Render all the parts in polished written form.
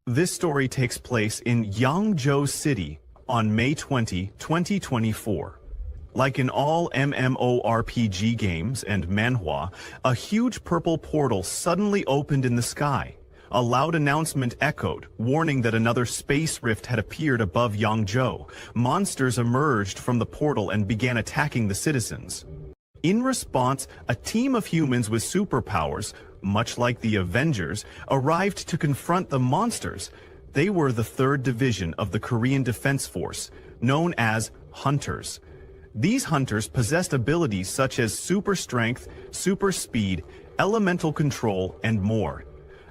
This story takes place in Yangzhou City on May 20, 2024. Like in all MMORPG games and Manhwa, a huge purple portal suddenly opened in the sky. A loud announcement echoed, warning that another space rift had appeared above Yangzhou. Monsters emerged from the portal and began attacking the citizens. In response, a team of humans with superpowers, much like the Avengers, arrived to confront the monsters. They were the 3rd Division of the Korean Defense Force, known as Hunters. These hunters possessed abilities such as super strength, super speed, elemental control, and more.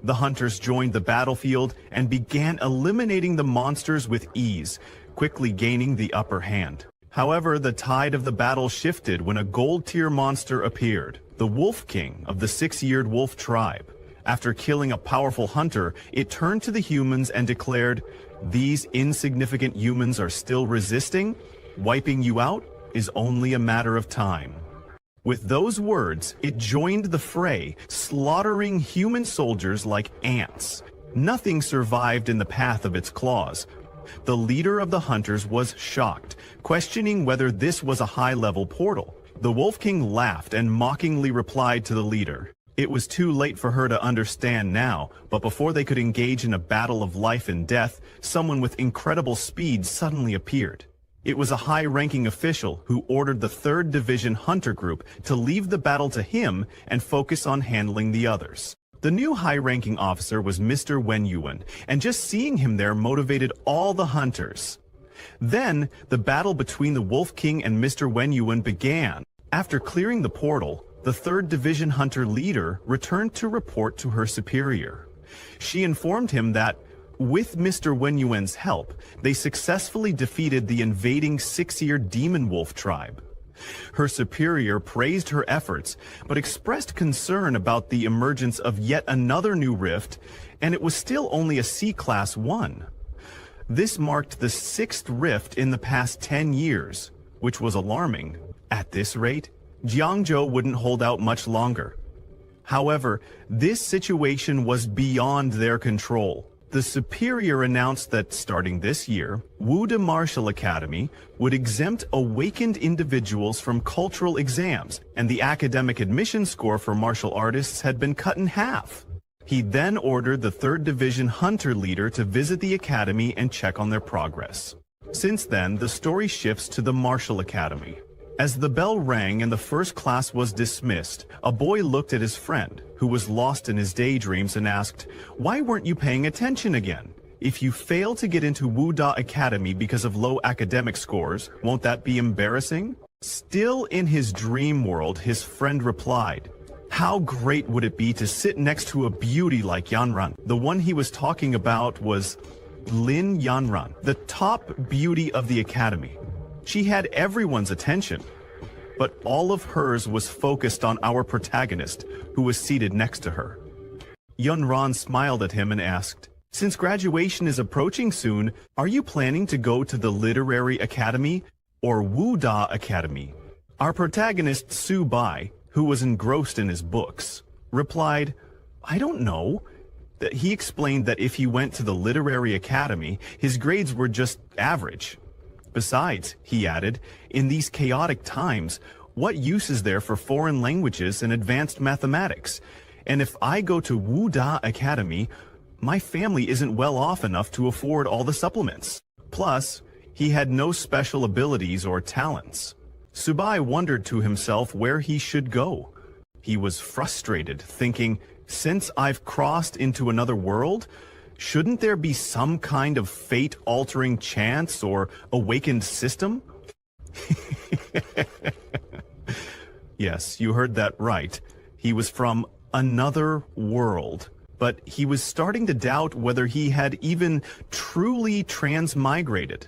The hunters joined the battlefield and began eliminating the monsters with ease, quickly gaining the upper hand. However, the tide of the battle shifted when a gold-tier monster appeared, the Wolf King of the 6-eared wolf tribe. After killing a powerful hunter, it turned to the humans and declared, "These insignificant humans are still resisting? Wiping you out is only a matter of time." With those words, it joined the fray, slaughtering human soldiers like ants. Nothing survived in the path of its claws. The leader of the hunters was shocked, questioning whether this was a high-level portal. The Wolf King laughed and mockingly replied to the leader. It was too late for her to understand now, but before they could engage in a battle of life and death, someone with incredible speed suddenly appeared. It was a high-ranking official who ordered the 3rd Division Hunter Group to leave the battle to him and focus on handling the others. The new high-ranking officer was Mr. Wenyuan, and just seeing him there motivated all the hunters. Then, the battle between the Wolf King and Mr. Wenyuan began. After clearing the portal, the 3rd Division Hunter leader returned to report to her superior. She informed him that, with Mr. Wenyuan's help, they successfully defeated the invading 6-eared demon wolf tribe. Her superior praised her efforts, but expressed concern about the emergence of yet another new rift, and it was still only a C-Class 1. This marked the 6th rift in the past 10 years, which was alarming. At this rate, Jiangzhou wouldn't hold out much longer. However, this situation was beyond their control. The superior announced that starting this year, Wuda Martial Academy would exempt awakened individuals from cultural exams, and the academic admission score for martial artists had been cut in half. He then ordered the 3rd Division Hunter leader to visit the academy and check on their progress. Since then, the story shifts to the Martial Academy. As the bell rang and the first class was dismissed, a boy looked at his friend, who was lost in his daydreams, and asked, "Why weren't you paying attention again? If you fail to get into Wuda Academy because of low academic scores, won't that be embarrassing?" Still in his dream world, his friend replied, "How great would it be to sit next to a beauty like Yanran?" The one he was talking about was Lin Yanran, the top beauty of the academy. She had everyone's attention, but all of hers was focused on our protagonist, who was seated next to her. Yunran smiled at him and asked, "Since graduation is approaching soon, are you planning to go to the Literary Academy or Wuda Academy?" Our protagonist, Su Bai, who was engrossed in his books, replied, "I don't know." He explained that if he went to the Literary Academy, his grades were just average. Besides, he added, in these chaotic times, what use is there for foreign languages and advanced mathematics? And if I go to Wuda Academy, my family isn't well off enough to afford all the supplements. Plus, he had no special abilities or talents. Subai wondered to himself where he should go. He was frustrated, thinking, since I've crossed into another world, shouldn't there be some kind of fate-altering chance or awakened system? Yes, you heard that right. He was from another world, but he was starting to doubt whether he had even truly transmigrated.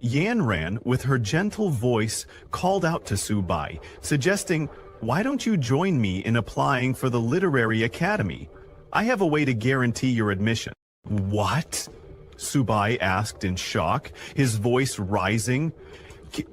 Yanran, with her gentle voice, called out to Subai, suggesting, "Why don't you join me in applying for the Literary Academy? I have a way to guarantee your admission." "What?" Subai asked in shock, his voice rising.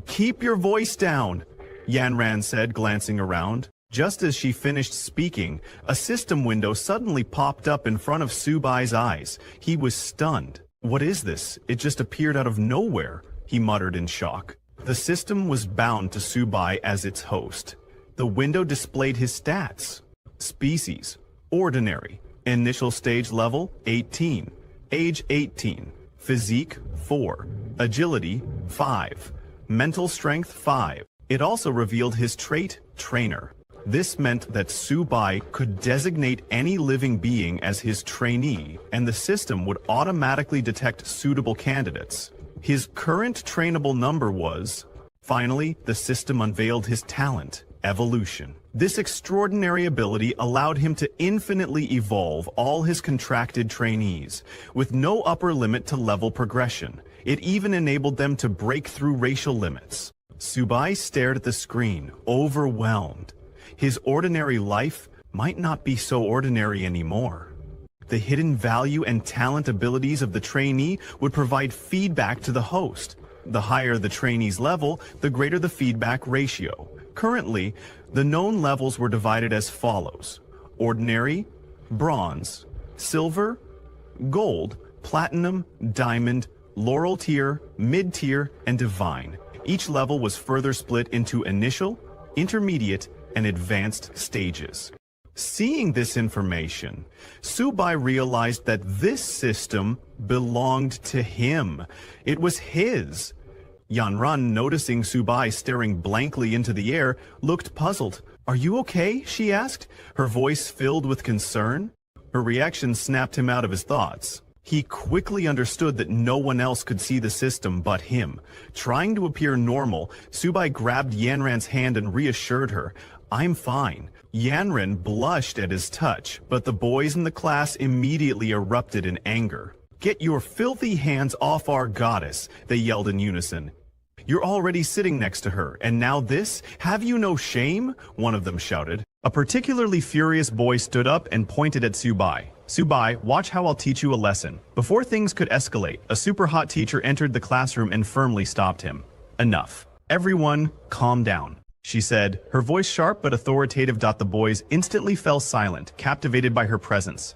Keep your voice down," Yanran said, glancing around. Just as she finished speaking, a system window suddenly popped up in front of Subai's eyes. He was stunned. "What is this? It just appeared out of nowhere," he muttered in shock. The system was bound to Subai as its host. The window displayed his stats. Species: ordinary. Initial stage level: 18. Age: 18. Physique: 4. Agility: 5. Mental strength: 5. It also revealed his trait: trainer. This meant that Subai could designate any living being as his trainee, and the system would automatically detect suitable candidates. His current trainable number was... Finally, the system unveiled his talent: evolution. This extraordinary ability allowed him to infinitely evolve all his contracted trainees, with no upper limit to level progression. It even enabled them to break through racial limits. Subai stared at the screen, overwhelmed. His ordinary life might not be so ordinary anymore. The hidden value and talent abilities of the trainee would provide feedback to the host. The higher the trainee's level, the greater the feedback ratio. Currently, the known levels were divided as follows: ordinary, bronze, silver, gold, platinum, diamond, laurel tier, mid-tier, and divine. Each level was further split into initial, intermediate, and advanced stages. Seeing this information, Subai realized that this system belonged to him. It was his. Yanran, noticing Subai staring blankly into the air, looked puzzled. "Are you okay?" she asked, her voice filled with concern. Her reaction snapped him out of his thoughts. He quickly understood that no one else could see the system but him. Trying to appear normal, Subai grabbed Yanran's hand and reassured her, "I'm fine." Yanran blushed at his touch, but the boys in the class immediately erupted in anger. "Get your filthy hands off our goddess," they yelled in unison. "You're already sitting next to her, and now this? Have you no shame?" one of them shouted. A particularly furious boy stood up and pointed at Subai. "Subai, watch how I'll teach you a lesson." Before things could escalate, a super hot teacher entered the classroom and firmly stopped him. "Enough. Everyone, calm down," she said, her voice sharp but authoritative. The boys instantly fell silent, captivated by her presence.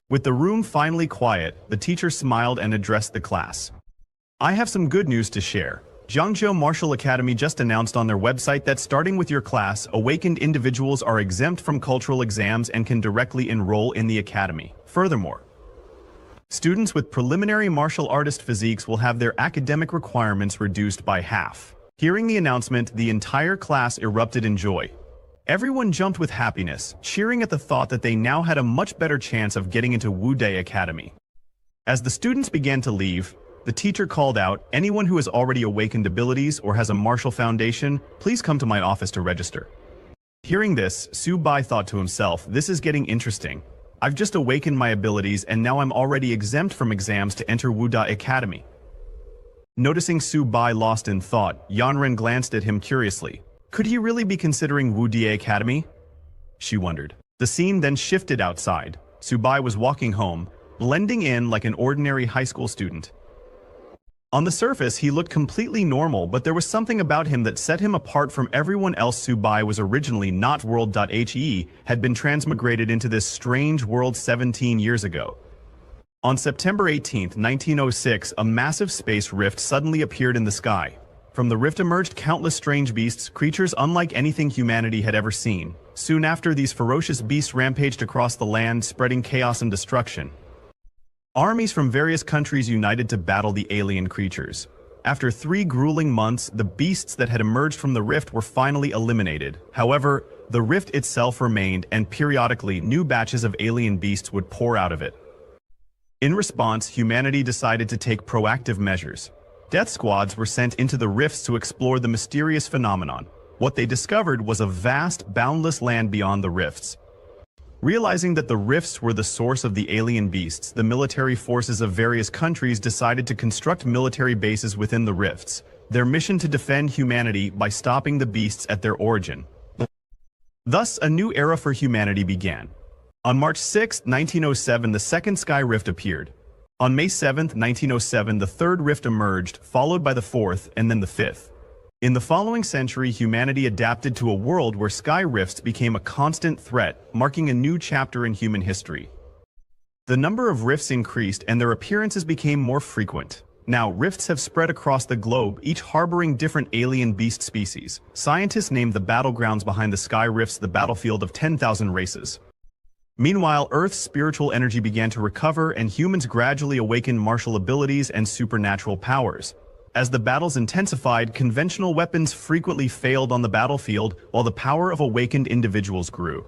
With the room finally quiet, the teacher smiled and addressed the class. "I have some good news to share. Jiangzhou Martial Academy just announced on their website that starting with your class, awakened individuals are exempt from cultural exams and can directly enroll in the academy. Furthermore, students with preliminary martial artist physiques will have their academic requirements reduced by half." Hearing the announcement, the entire class erupted in joy. Everyone jumped with happiness, cheering at the thought that they now had a much better chance of getting into Wude Academy. As the students began to leave, the teacher called out, "Anyone who has already awakened abilities or has a martial foundation, please come to my office to register." Hearing this, Subai thought to himself, "This is getting interesting. I've just awakened my abilities and now I'm already exempt from exams to enter Wuda Academy." Noticing Subai lost in thought, Yanran glanced at him curiously. Could he really be considering Wuda Academy? She wondered. The scene then shifted outside. Subai was walking home, blending in like an ordinary high school student. On the surface, he looked completely normal, but there was something about him that set him apart from everyone else. Subai was originally not world.he, had been transmigrated into this strange world 17 years ago. On September 18, 1906, a massive space rift suddenly appeared in the sky. From the rift emerged countless strange beasts, creatures unlike anything humanity had ever seen. Soon after, these ferocious beasts rampaged across the land, spreading chaos and destruction. Armies from various countries united to battle the alien creatures. After 3 grueling months, the beasts that had emerged from the rift were finally eliminated. However, the rift itself remained, and periodically new batches of alien beasts would pour out of it. In response, humanity decided to take proactive measures. Death squads were sent into the rifts to explore the mysterious phenomenon. What they discovered was a vast, boundless land beyond the rifts. Realizing that the rifts were the source of the alien beasts, the military forces of various countries decided to construct military bases within the rifts, their mission to defend humanity by stopping the beasts at their origin. Thus, a new era for humanity began. On March 6, 1907, the second sky rift appeared. On May 7, 1907, the third rift emerged, followed by the fourth and then the fifth. In the following century, humanity adapted to a world where sky rifts became a constant threat, marking a new chapter in human history. The number of rifts increased and their appearances became more frequent. Now, rifts have spread across the globe, each harboring different alien beast species. Scientists named the battlegrounds behind the sky rifts the battlefield of 10,000 races. Meanwhile, Earth's spiritual energy began to recover and humans gradually awakened martial abilities and supernatural powers. As the battles intensified, conventional weapons frequently failed on the battlefield, while the power of awakened individuals grew.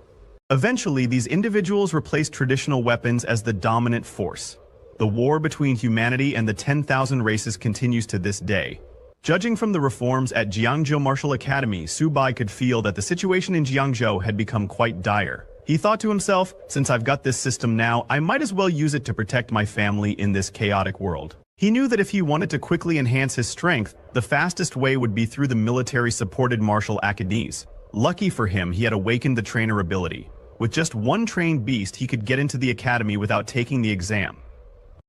Eventually, these individuals replaced traditional weapons as the dominant force. The war between humanity and the 10,000 races continues to this day. Judging from the reforms at Jiangzhou Martial Academy, Subai could feel that the situation in Jiangzhou had become quite dire. He thought to himself, since I've got this system now, I might as well use it to protect my family in this chaotic world. He knew that if he wanted to quickly enhance his strength, the fastest way would be through the military-supported martial academies. Lucky for him, he had awakened the trainer ability. With just one trained beast, he could get into the academy without taking the exam.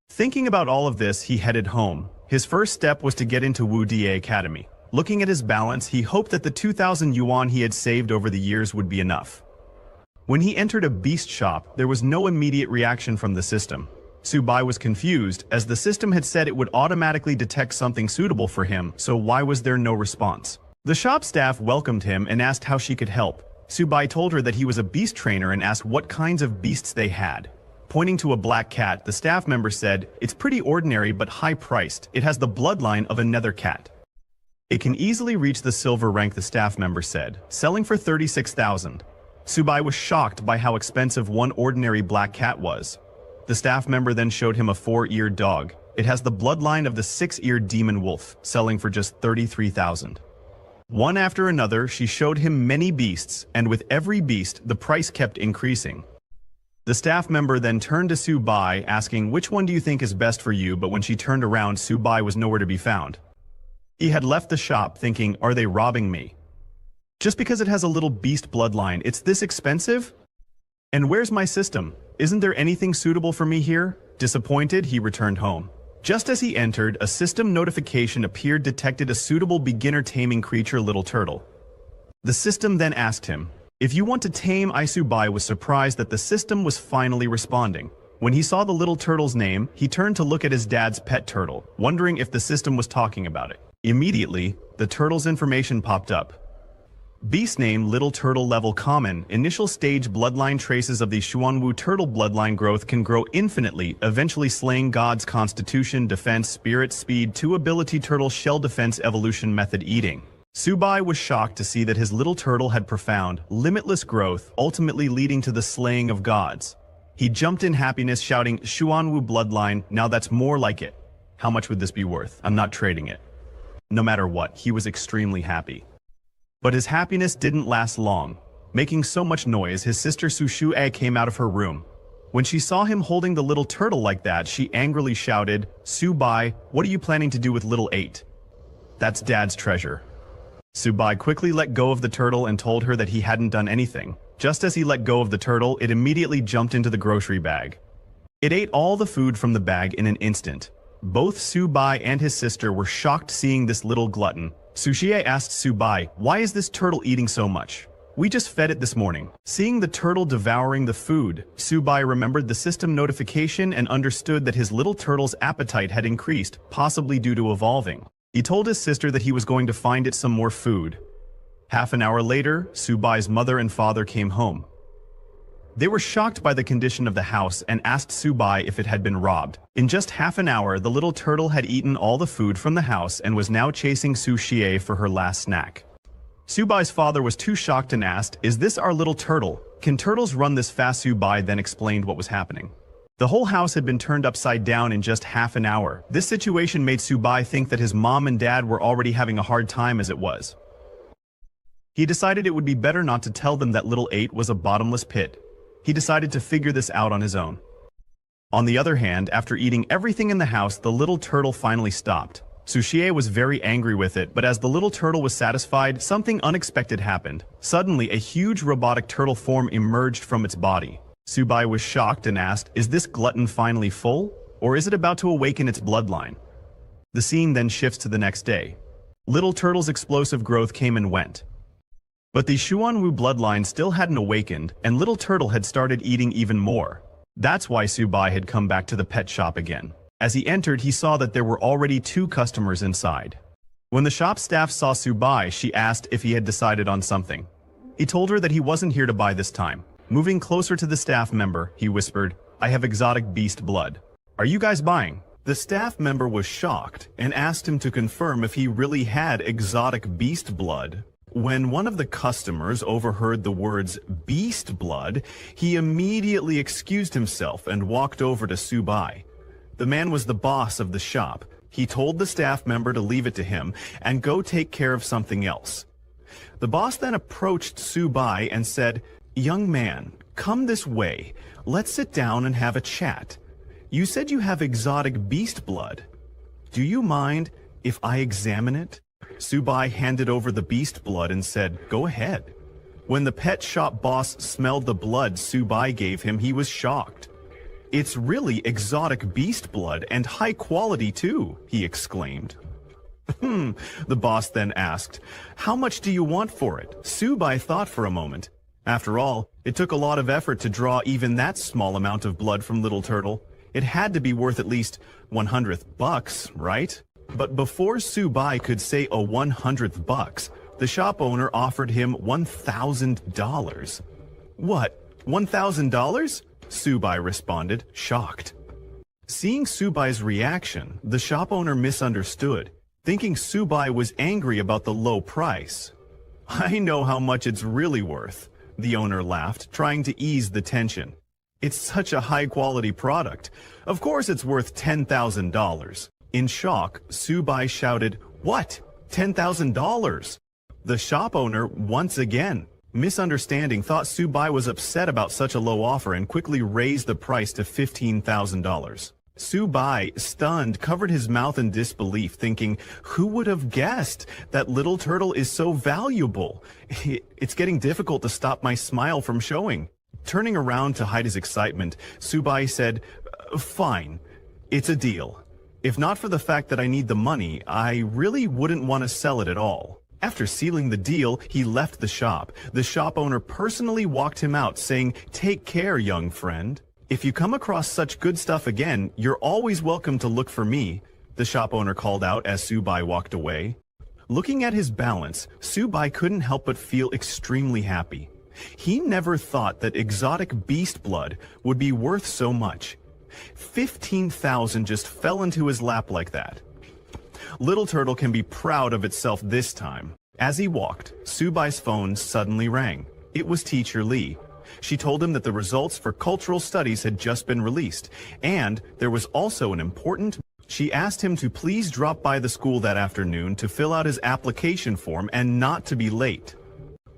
Thinking about all of this, he headed home. His first step was to get into Wu Da Academy. Looking at his balance, he hoped that the 2,000 yuan he had saved over the years would be enough. When he entered a beast shop, there was no immediate reaction from the system. Subai was confused, as the system had said it would automatically detect something suitable for him, so why was there no response? The shop staff welcomed him and asked how she could help. Subai told her that he was a beast trainer and asked what kinds of beasts they had. Pointing to a black cat, the staff member said, "It's pretty ordinary but high-priced. It has the bloodline of a nether cat. It can easily reach the silver rank," the staff member said, selling for 36,000. Subai was shocked by how expensive one ordinary black cat was. The staff member then showed him a 4-eared dog. It has the bloodline of the 6-eared demon wolf, selling for just 33,000. One after another, she showed him many beasts, and with every beast, the price kept increasing. The staff member then turned to Subai, asking, "Which one do you think is best for you?" But when she turned around, Subai was nowhere to be found. He had left the shop thinking, "Are they robbing me? Just because it has a little beast bloodline, it's this expensive? And where's my system? Isn't there anything suitable for me here?" Disappointed, he returned home. Just as he entered, a system notification appeared detected a suitable beginner taming creature, little turtle. The system then asked him, "If you want to tame," Subai was surprised that the system was finally responding. When he saw the little turtle's name, he turned to look at his dad's pet turtle, wondering if the system was talking about it. Immediately, the turtle's information popped up. Beast name Little Turtle, level common, initial stage bloodline, traces of the Xuanwu turtle bloodline growth can grow infinitely, eventually slaying gods, constitution, defense, spirit, speed, 2 ability turtle, shell defense, evolution method, eating. Subai was shocked to see that his little turtle had profound, limitless growth, ultimately leading to the slaying of gods. He jumped in happiness, shouting, "Xuanwu bloodline, now that's more like it. How much would this be worth? I'm not trading it." No matter what, he was extremely happy. But his happiness didn't last long. Making so much noise, his sister Su Shuai came out of her room. When she saw him holding the little turtle like that, she angrily shouted, "Subai, what are you planning to do with little 8? That's Dad's treasure." Subai quickly let go of the turtle and told her that he hadn't done anything. Just as he let go of the turtle, it immediately jumped into the grocery bag. It ate all the food from the bag in an instant. Both Subai and his sister were shocked seeing this little glutton. Sushie asked Subai, "Why is this turtle eating so much? We just fed it this morning." Seeing the turtle devouring the food, Subai remembered the system notification and understood that his little turtle's appetite had increased, possibly due to evolving. He told his sister that he was going to find it some more food. Half an hour later, Subai's mother and father came home. They were shocked by the condition of the house and asked Subai if it had been robbed. In just half an hour, the little turtle had eaten all the food from the house and was now chasing Su Xie for her last snack. Subai's father was too shocked and asked, "Is this our little turtle? Can turtles run this fast?" Subai then explained what was happening. The whole house had been turned upside down in just half an hour. This situation made Subai think that his mom and dad were already having a hard time as it was. He decided it would be better not to tell them that little 8 was a bottomless pit. He decided to figure this out on his own. On the other hand, after eating everything in the house, the little turtle finally stopped. Su Xie was very angry with it, but as the little turtle was satisfied, something unexpected happened. Suddenly, a huge robotic turtle form emerged from its body. Subai was shocked and asked, "Is this glutton finally full? Or is it about to awaken its bloodline?" The scene then shifts to the next day. Little Turtle's explosive growth came and went. But the Xuanwu bloodline still hadn't awakened, and Little Turtle had started eating even more. That's why Subai had come back to the pet shop again. As he entered, he saw that there were already 2 customers inside. When the shop staff saw Subai, she asked if he had decided on something. He told her that he wasn't here to buy this time. Moving closer to the staff member, he whispered, "I have exotic beast blood. Are you guys buying?" The staff member was shocked and asked him to confirm if he really had exotic beast blood. When one of the customers overheard the words beast blood, he immediately excused himself and walked over to Subai. The man was the boss of the shop. He told the staff member to leave it to him and go take care of something else. The boss then approached Subai and said, "Young man, come this way. Let's sit down and have a chat. You said you have exotic beast blood. Do you mind if I examine it?" Subai handed over the beast blood and said, "Go ahead." When the pet shop boss smelled the blood Subai gave him, he was shocked. "It's really exotic beast blood and high quality too," he exclaimed. The boss then asked, "How much do you want for it?" Subai thought for a moment. After all, it took a lot of effort to draw even that small amount of blood from Little Turtle. It had to be worth at least $100, right? But before Subai could say a $100, the shop owner offered him $1,000. "What, $1,000? Subai responded, shocked. Seeing Subai's reaction, the shop owner misunderstood, thinking Subai was angry about the low price. "I know how much it's really worth," the owner laughed, trying to ease the tension. "It's such a high-quality product. Of course it's worth $10,000. In shock, Subai shouted, "What? $10,000? The shop owner, once again, misunderstanding, thought Subai was upset about such a low offer and quickly raised the price to $15,000. Subai, stunned, covered his mouth in disbelief, thinking, who would have guessed that Little Turtle is so valuable? It's getting difficult to stop my smile from showing. Turning around to hide his excitement, Subai said, "Fine, it's a deal. If not for the fact that I need the money, I really wouldn't want to sell it at all." After sealing the deal, he left the shop. The shop owner personally walked him out, saying, "Take care, young friend. If you come across such good stuff again, you're always welcome to look for me," the shop owner called out as Subai walked away. Looking at his balance, Subai couldn't help but feel extremely happy. He never thought that exotic beast blood would be worth so much. 15,000 just fell into his lap like that. Little Turtle can be proud of itself this time. As he walked, Subai's phone suddenly rang. It was Teacher Lee. She told him that the results for cultural studies had just been released, and there was also an important... She asked him to please drop by the school that afternoon to fill out his application form and not to be late.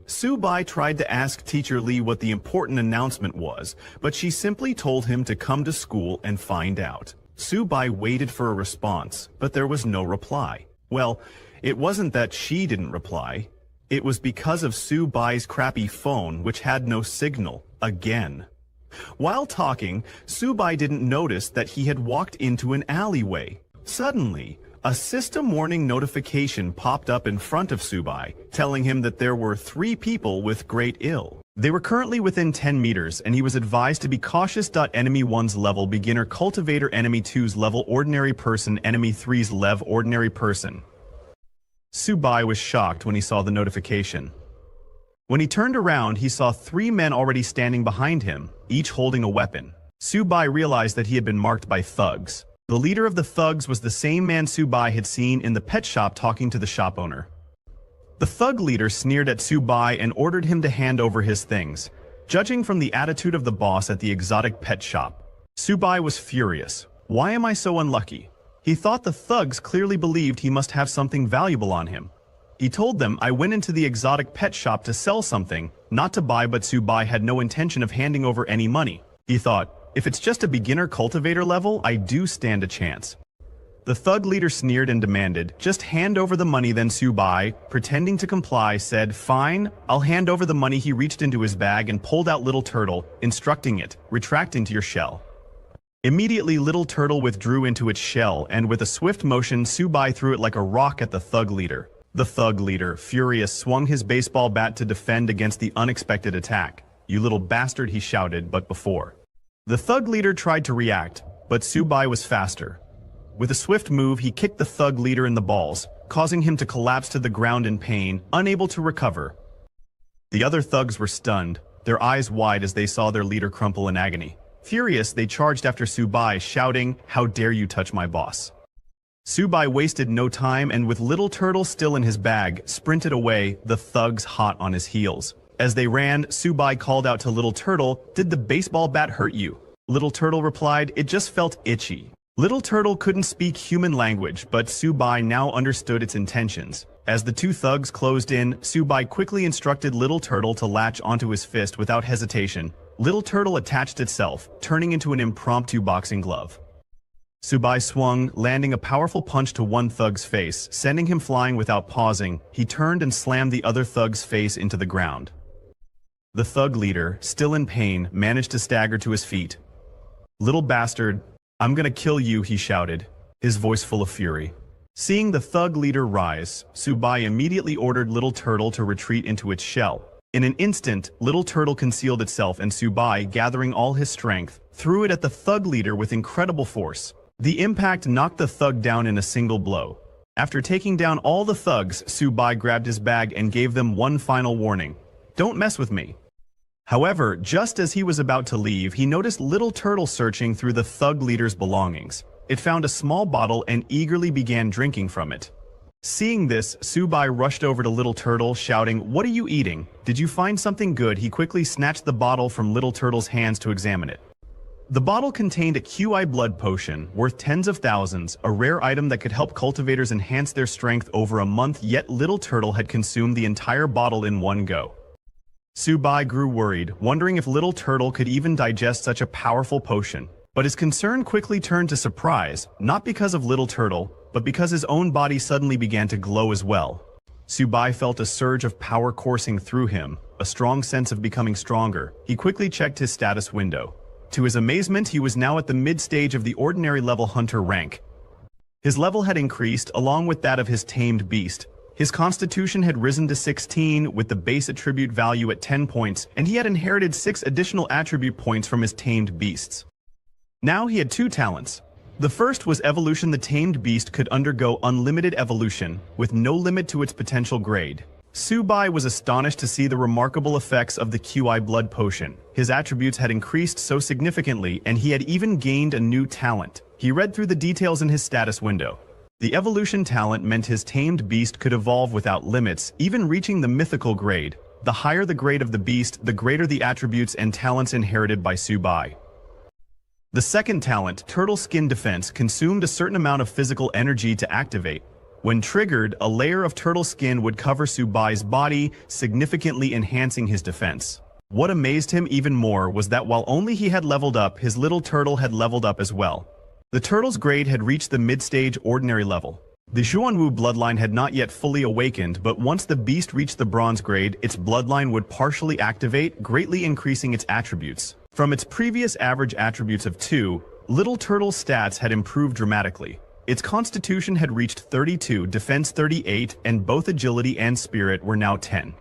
Subai tried to ask Teacher Lee what the important announcement was, but she simply told him to come to school and find out. Subai waited for a response, but there was no reply. Well, it wasn't that she didn't reply. It was because of Subai's crappy phone, which had no signal, again. While talking, Subai didn't notice that he had walked into an alleyway. Suddenly, a system warning notification popped up in front of Subai, telling him that there were 3 people with great ill. They were currently within 10 meters, and he was advised to be cautious. Enemy 1's level beginner cultivator, enemy 2's level ordinary person, enemy 3's level ordinary person. Subai was shocked when he saw the notification. When he turned around, he saw 3 men already standing behind him, each holding a weapon. Subai realized that he had been marked by thugs. The leader of the thugs was the same man Subai had seen in the pet shop talking to the shop owner. The thug leader sneered at Subai and ordered him to hand over his things. Judging from the attitude of the boss at the exotic pet shop, Subai was furious. Why am I so unlucky? He thought the thugs clearly believed he must have something valuable on him. He told them, I went into the exotic pet shop to sell something, not to buy, but Subai had no intention of handing over any money. He thought, if it's just a beginner cultivator level, I do stand a chance. The thug leader sneered and demanded, just hand over the money. Then Subai, pretending to comply, said, fine, I'll hand over the money. He reached into his bag and pulled out Little Turtle, instructing it, retract into your shell. Immediately, Little Turtle withdrew into its shell, and with a swift motion, Subai threw it like a rock at the thug leader. The thug leader, furious, swung his baseball bat to defend against the unexpected attack. "You little bastard," he shouted, but before. The thug leader tried to react, but Subai was faster. With a swift move, he kicked the thug leader in the balls, causing him to collapse to the ground in pain, unable to recover. The other thugs were stunned, their eyes wide as they saw their leader crumple in agony. Furious, they charged after Subai, shouting, "How dare you touch my boss!" Subai wasted no time and with Little Turtle still in his bag, sprinted away, the thugs hot on his heels. As they ran, Subai called out to Little Turtle, "Did the baseball bat hurt you?" Little Turtle replied, "It just felt itchy." Little Turtle couldn't speak human language, but Subai now understood its intentions. As the two thugs closed in, Subai quickly instructed Little Turtle to latch onto his fist without hesitation. Little Turtle attached itself, turning into an impromptu boxing glove. Subai swung, landing a powerful punch to one thug's face, sending him flying without pausing. He turned and slammed the other thug's face into the ground. The thug leader, still in pain, managed to stagger to his feet. "Little bastard, I'm gonna kill you," he shouted, his voice full of fury. Seeing the thug leader rise, Subai immediately ordered Little Turtle to retreat into its shell. In an instant, Little Turtle concealed itself and Subai, gathering all his strength, threw it at the thug leader with incredible force. The impact knocked the thug down in a single blow. After taking down all the thugs, Subai grabbed his bag and gave them one final warning. "Don't mess with me." However, just as he was about to leave, he noticed Little Turtle searching through the thug leader's belongings. It found a small bottle and eagerly began drinking from it. Seeing this, Subai rushed over to Little Turtle, shouting, "What are you eating? Did you find something good?" He quickly snatched the bottle from Little Turtle's hands to examine it. The bottle contained a QI blood potion, worth tens of thousands, a rare item that could help cultivators enhance their strength over a month, yet Little Turtle had consumed the entire bottle in one go. Subai grew worried, wondering if Little Turtle could even digest such a powerful potion. But his concern quickly turned to surprise, not because of Little Turtle, but because his own body suddenly began to glow as well. Subai felt a surge of power coursing through him, a strong sense of becoming stronger. He quickly checked his status window. To his amazement, he was now at the mid-stage of the ordinary level hunter rank. His level had increased, along with that of his tamed beast. His constitution had risen to 16, with the base attribute value at 10 points, and he had inherited 6 additional attribute points from his tamed beasts. Now he had 2 talents. The first was evolution. The tamed beast could undergo unlimited evolution, with no limit to its potential grade. Subai was astonished to see the remarkable effects of the QI blood potion. His attributes had increased so significantly, and he had even gained a new talent. He read through the details in his status window. The evolution talent meant his tamed beast could evolve without limits, even reaching the mythical grade. The higher the grade of the beast, the greater the attributes and talents inherited by Subai. The second talent, Turtle Skin Defense, consumed a certain amount of physical energy to activate. When triggered, a layer of turtle skin would cover Subai's body, significantly enhancing his defense. What amazed him even more was that while only he had leveled up, his little turtle had leveled up as well. The turtle's grade had reached the mid-stage ordinary level. The Xuanwu bloodline had not yet fully awakened, but once the beast reached the bronze grade, its bloodline would partially activate, greatly increasing its attributes. From its previous average attributes of 2, Little Turtle's stats had improved dramatically. Its constitution had reached 32, defense 38, and both agility and spirit were now 10.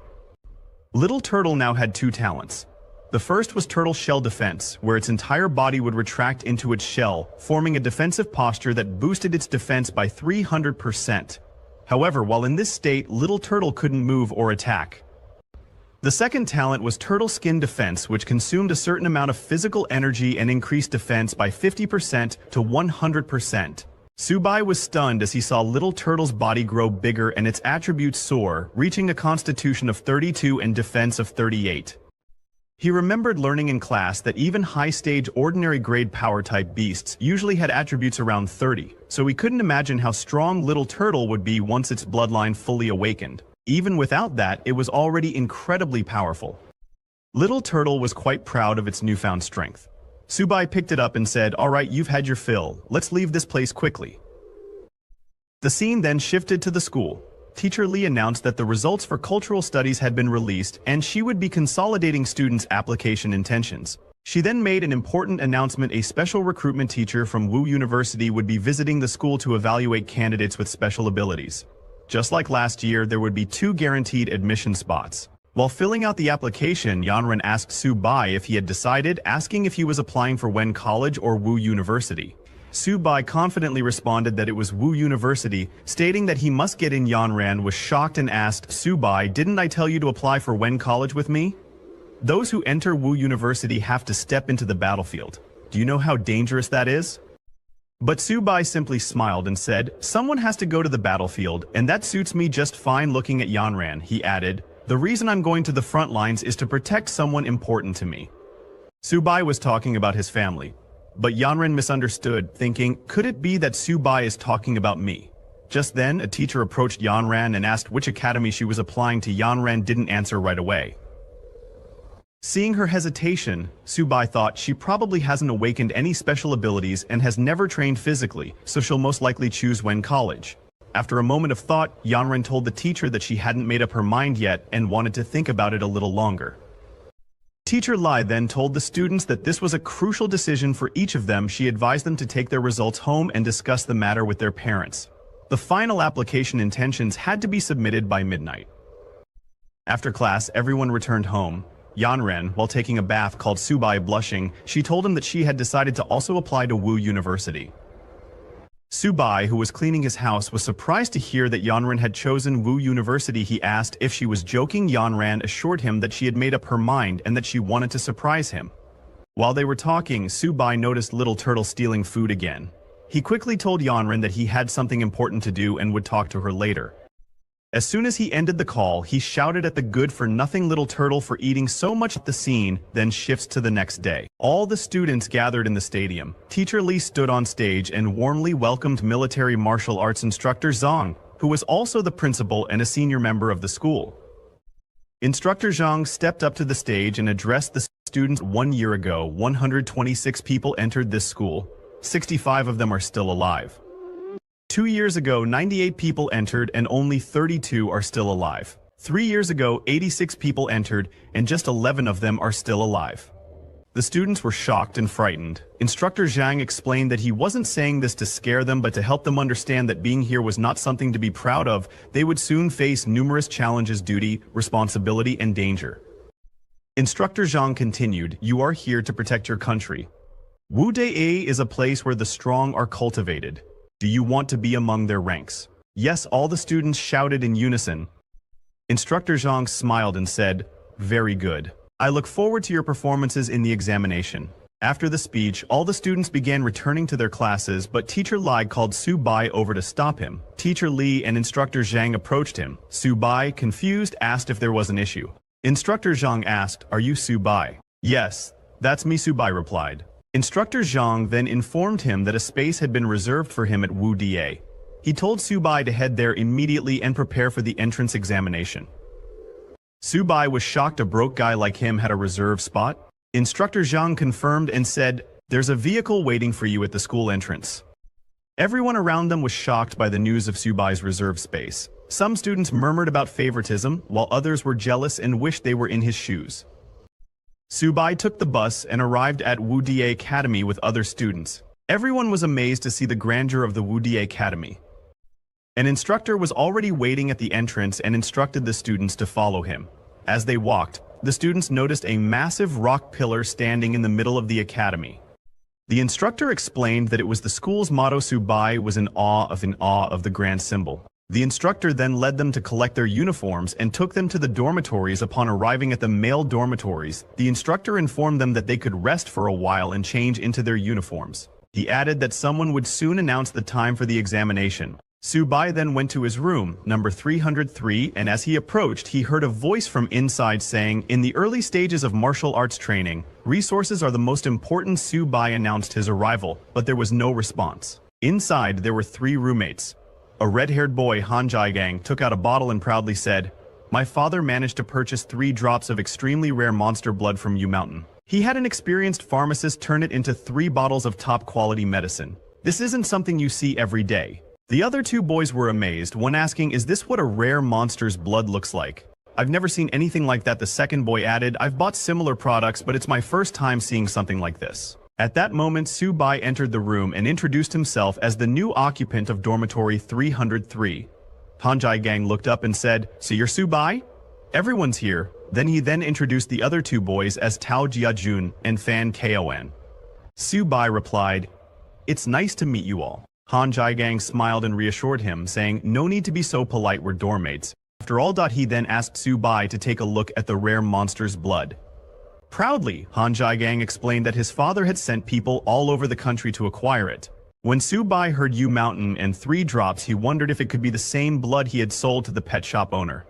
Little Turtle now had 2 talents. The first was Turtle Shell Defense, where its entire body would retract into its shell, forming a defensive posture that boosted its defense by 300%. However, while in this state, Little Turtle couldn't move or attack. The second talent was Turtle Skin Defense, which consumed a certain amount of physical energy and increased defense by 50% to 100%. Subai was stunned as he saw Little Turtle's body grow bigger and its attributes soar, reaching a constitution of 32 and defense of 38. He remembered learning in class that even high-stage ordinary grade power-type beasts usually had attributes around 30, so he couldn't imagine how strong Little Turtle would be once its bloodline fully awakened. Even without that, it was already incredibly powerful. Little Turtle was quite proud of its newfound strength. Subai picked it up and said, "All right, you've had your fill. Let's leave this place quickly." The scene then shifted to the school. Teacher Lee announced that the results for cultural studies had been released and she would be consolidating students' application intentions. She then made an important announcement: a special recruitment teacher from Wu University would be visiting the school to evaluate candidates with special abilities. Just like last year, there would be 2 guaranteed admission spots. While filling out the application, Yanren asked Su-bai if he had decided, asking if he was applying for Wen College or Wu University. Su-bai confidently responded that it was Wu University, stating that he must get in. Yanren was shocked and asked, Su-bai, didn't I tell you to apply for Wen College with me? Those who enter Wu University have to step into the battlefield. Do you know how dangerous that is? But Su-bai simply smiled and said, someone has to go to the battlefield, and that suits me just fine. Looking at Yanren, he added, the reason I'm going to the front lines is to protect someone important to me. Su-bai was talking about his family, but Yanren misunderstood, thinking, could it be that Su-bai is talking about me? Just then, a teacher approached Yanren and asked which academy she was applying to. Yanren didn't answer right away. Seeing her hesitation, Su-bai thought she probably hasn't awakened any special abilities and has never trained physically, so she'll most likely choose Wen College. After a moment of thought, Yanren told the teacher that she hadn't made up her mind yet and wanted to think about it a little longer. Teacher Lai then told the students that this was a crucial decision for each of them. She advised them to take their results home and discuss the matter with their parents. The final application intentions had to be submitted by midnight. After class, everyone returned home. Yanren, while taking a bath, called Su-bai blushing. She told him that she had decided to also apply to Wu University. Su-bai, who was cleaning his house, was surprised to hear that Yanren had chosen Wu University. He asked if she was joking. Yanren assured him that she had made up her mind and that she wanted to surprise him. While they were talking, Su-bai noticed Little Turtle stealing food again. He quickly told Yanren that he had something important to do and would talk to her later. As soon as he ended the call, he shouted at the good-for-nothing Little Turtle for eating so much. The scene then shifts to the next day. All the students gathered in the stadium. Teacher Li stood on stage and warmly welcomed military martial arts instructor Zhang, who was also the principal and a senior member of the school. Instructor Zhang stepped up to the stage and addressed the students. 1 year ago, 126 people entered this school. 65 of them are still alive. 2 years ago, 98 people entered and only 32 are still alive. 3 years ago, 86 people entered and just 11 of them are still alive. The students were shocked and frightened. Instructor Zhang explained that he wasn't saying this to scare them but to help them understand that being here was not something to be proud of. They would soon face numerous challenges, duty, responsibility, and danger. Instructor Zhang continued, you are here to protect your country. Wu Dai is a place where the strong are cultivated. Do you want to be among their ranks? Yes, all the students shouted in unison. Instructor Zhang smiled and said, very good. I look forward to your performances in the examination. After the speech, all the students began returning to their classes, but Teacher Lai called Su-bai over to stop him. Teacher Li and Instructor Zhang approached him. Su-bai, confused, asked if there was an issue. Instructor Zhang asked, are you Su-bai? Yes, that's me, Su-bai replied. Instructor Zhang then informed him that a space had been reserved for him at Wu Da. He told Su-bai to head there immediately and prepare for the entrance examination. Su-bai was shocked a broke guy like him had a reserved spot. Instructor Zhang confirmed and said, there's a vehicle waiting for you at the school entrance. Everyone around them was shocked by the news of Su-bai's reserved space. Some students murmured about favoritism, while others were jealous and wished they were in his shoes. Su-bai took the bus and arrived at Wu Da Academy with other students. Everyone was amazed to see the grandeur of the Wu Da Academy. An instructor was already waiting at the entrance and instructed the students to follow him. As they walked, the students noticed a massive rock pillar standing in the middle of the academy. The instructor explained that it was the school's motto. Su-bai was in awe of the grand symbol. The instructor then led them to collect their uniforms and took them to the dormitories. Upon arriving at the male dormitories, the instructor informed them that they could rest for a while and change into their uniforms. He added that someone would soon announce the time for the examination. Su-bai then went to his room, number 303, and as he approached, he heard a voice from inside saying, in the early stages of martial arts training, resources are the most important. Su-bai announced his arrival, but there was no response. Inside, there were 3 roommates. A red-haired boy, Han Jigang, took out a bottle and proudly said, my father managed to purchase 3 drops of extremely rare monster blood from Yu Mountain. He had an experienced pharmacist turn it into 3 bottles of top-quality medicine. This isn't something you see every day. The other 2 boys were amazed, one asking, is this what a rare monster's blood looks like? I've never seen anything like that. The second boy added, I've bought similar products, but it's my first time seeing something like this. At that moment, Su-bai entered the room and introduced himself as the new occupant of dormitory 303. Han Jigang looked up and said, "So you're Subai? Everyone's here." He then introduced the other two boys as Tao Jiajun and Fan Kaoan. Subai replied, "It's nice to meet you all." Han Jigang smiled and reassured him, saying, "No need to be so polite, we're dorm mates." After all, he then asked Subai to take a look at the rare monster's blood. Proudly, Han Jigang explained that his father had sent people all over the country to acquire it. When Subai heard Yu Mountain and 3 drops, he wondered if it could be the same blood he had sold to the pet shop owner.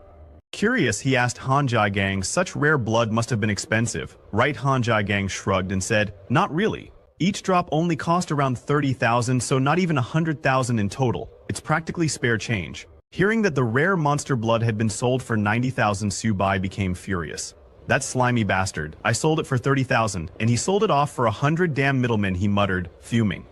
Curious, he asked Han Jigang, "Such rare blood must have been expensive." Right? Han Jigang shrugged and said, "Not really. Each drop only cost around 30,000, so not even 100,000 in total. It's practically spare change." Hearing that the rare monster blood had been sold for 90,000, Subai became furious. "That slimy bastard. I sold it for 30,000, and he sold it off for 100 damn middlemen," he muttered, fuming.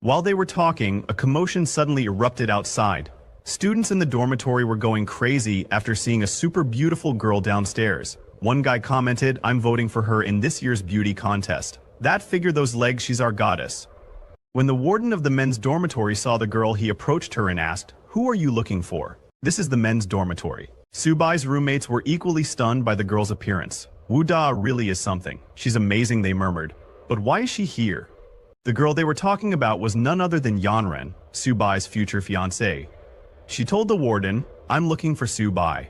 While they were talking, a commotion suddenly erupted outside. Students in the dormitory were going crazy after seeing a super beautiful girl downstairs. One guy commented, "I'm voting for her in this year's beauty contest. That figure, those legs, she's our goddess." When the warden of the men's dormitory saw the girl, he approached her and asked, "Who are you looking for?" "This is the men's dormitory." Subai's roommates were equally stunned by the girl's appearance. "Wu Da really is something. She's amazing," they murmured. "But why is she here?" The girl they were talking about was none other than Yanren, Subai's future fiancée. She told the warden, "I'm looking for Subai."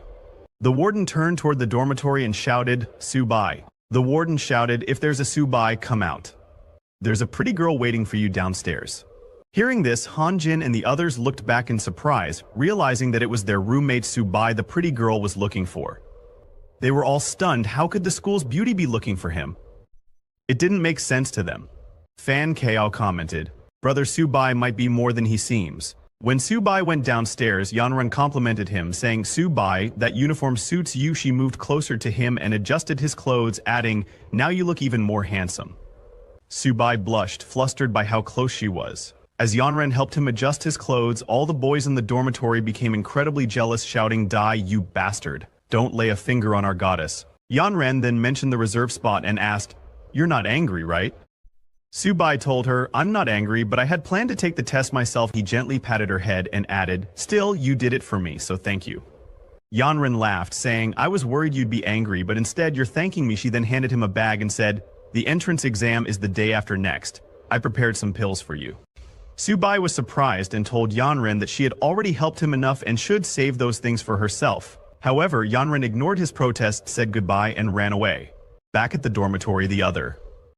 The warden turned toward the dormitory and shouted, "Subai." The warden shouted, "If there's a Subai, come out. There's a pretty girl waiting for you downstairs." Hearing this, Han Jin and the others looked back in surprise, realizing that it was their roommate Subai the pretty girl was looking for. They were all stunned. How could the school's beauty be looking for him? It didn't make sense to them. Fan Kao commented, "Brother Subai might be more than he seems." When Subai went downstairs, Yanren complimented him, saying, "Subai, that uniform suits you." She moved closer to him and adjusted his clothes, adding, "Now you look even more handsome." Subai blushed, flustered by how close she was. As Yanren helped him adjust his clothes, all the boys in the dormitory became incredibly jealous, shouting, "Die, you bastard. Don't lay a finger on our goddess." Yanren then mentioned the reserve spot and asked, "You're not angry, right?" Subai told her, "I'm not angry, but I had planned to take the test myself." He gently patted her head and added, "Still, you did it for me, so thank you." Yanren laughed, saying, "I was worried you'd be angry, but instead you're thanking me." She then handed him a bag and said, "The entrance exam is the day after next. I prepared some pills for you." Subai was surprised and told Yanren that she had already helped him enough and should save those things for herself. However, Yanren ignored his protest, said goodbye, and ran away. Back at the dormitory, the other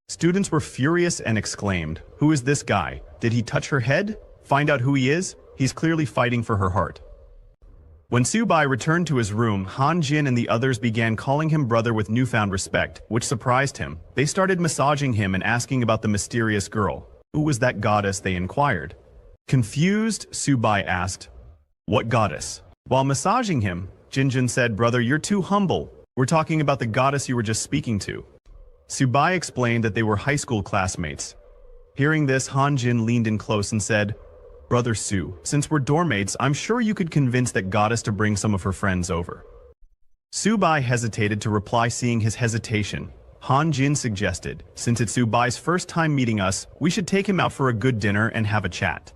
students were furious and exclaimed, "Who is this guy? Did he touch her head? Find out who he is. He's clearly fighting for her heart." When Subai returned to his room, Han Jin and the others began calling him brother with newfound respect, which surprised him. They started massaging him and asking about the mysterious girl. Who was that goddess, they inquired. Confused, Subai asked, "What goddess?" While massaging him, Jinjin said, "Brother, you're too humble. We're talking about the goddess you were just speaking to." Subai explained that they were high school classmates. Hearing this, Han Jin leaned in close and said, "Brother Su, since we're dorm mates, I'm sure you could convince that goddess to bring some of her friends over." Subai hesitated to reply. Seeing his hesitation, Han Jin suggested, "Since it's Subai's first time meeting us, we should take him out for a good dinner and have a chat."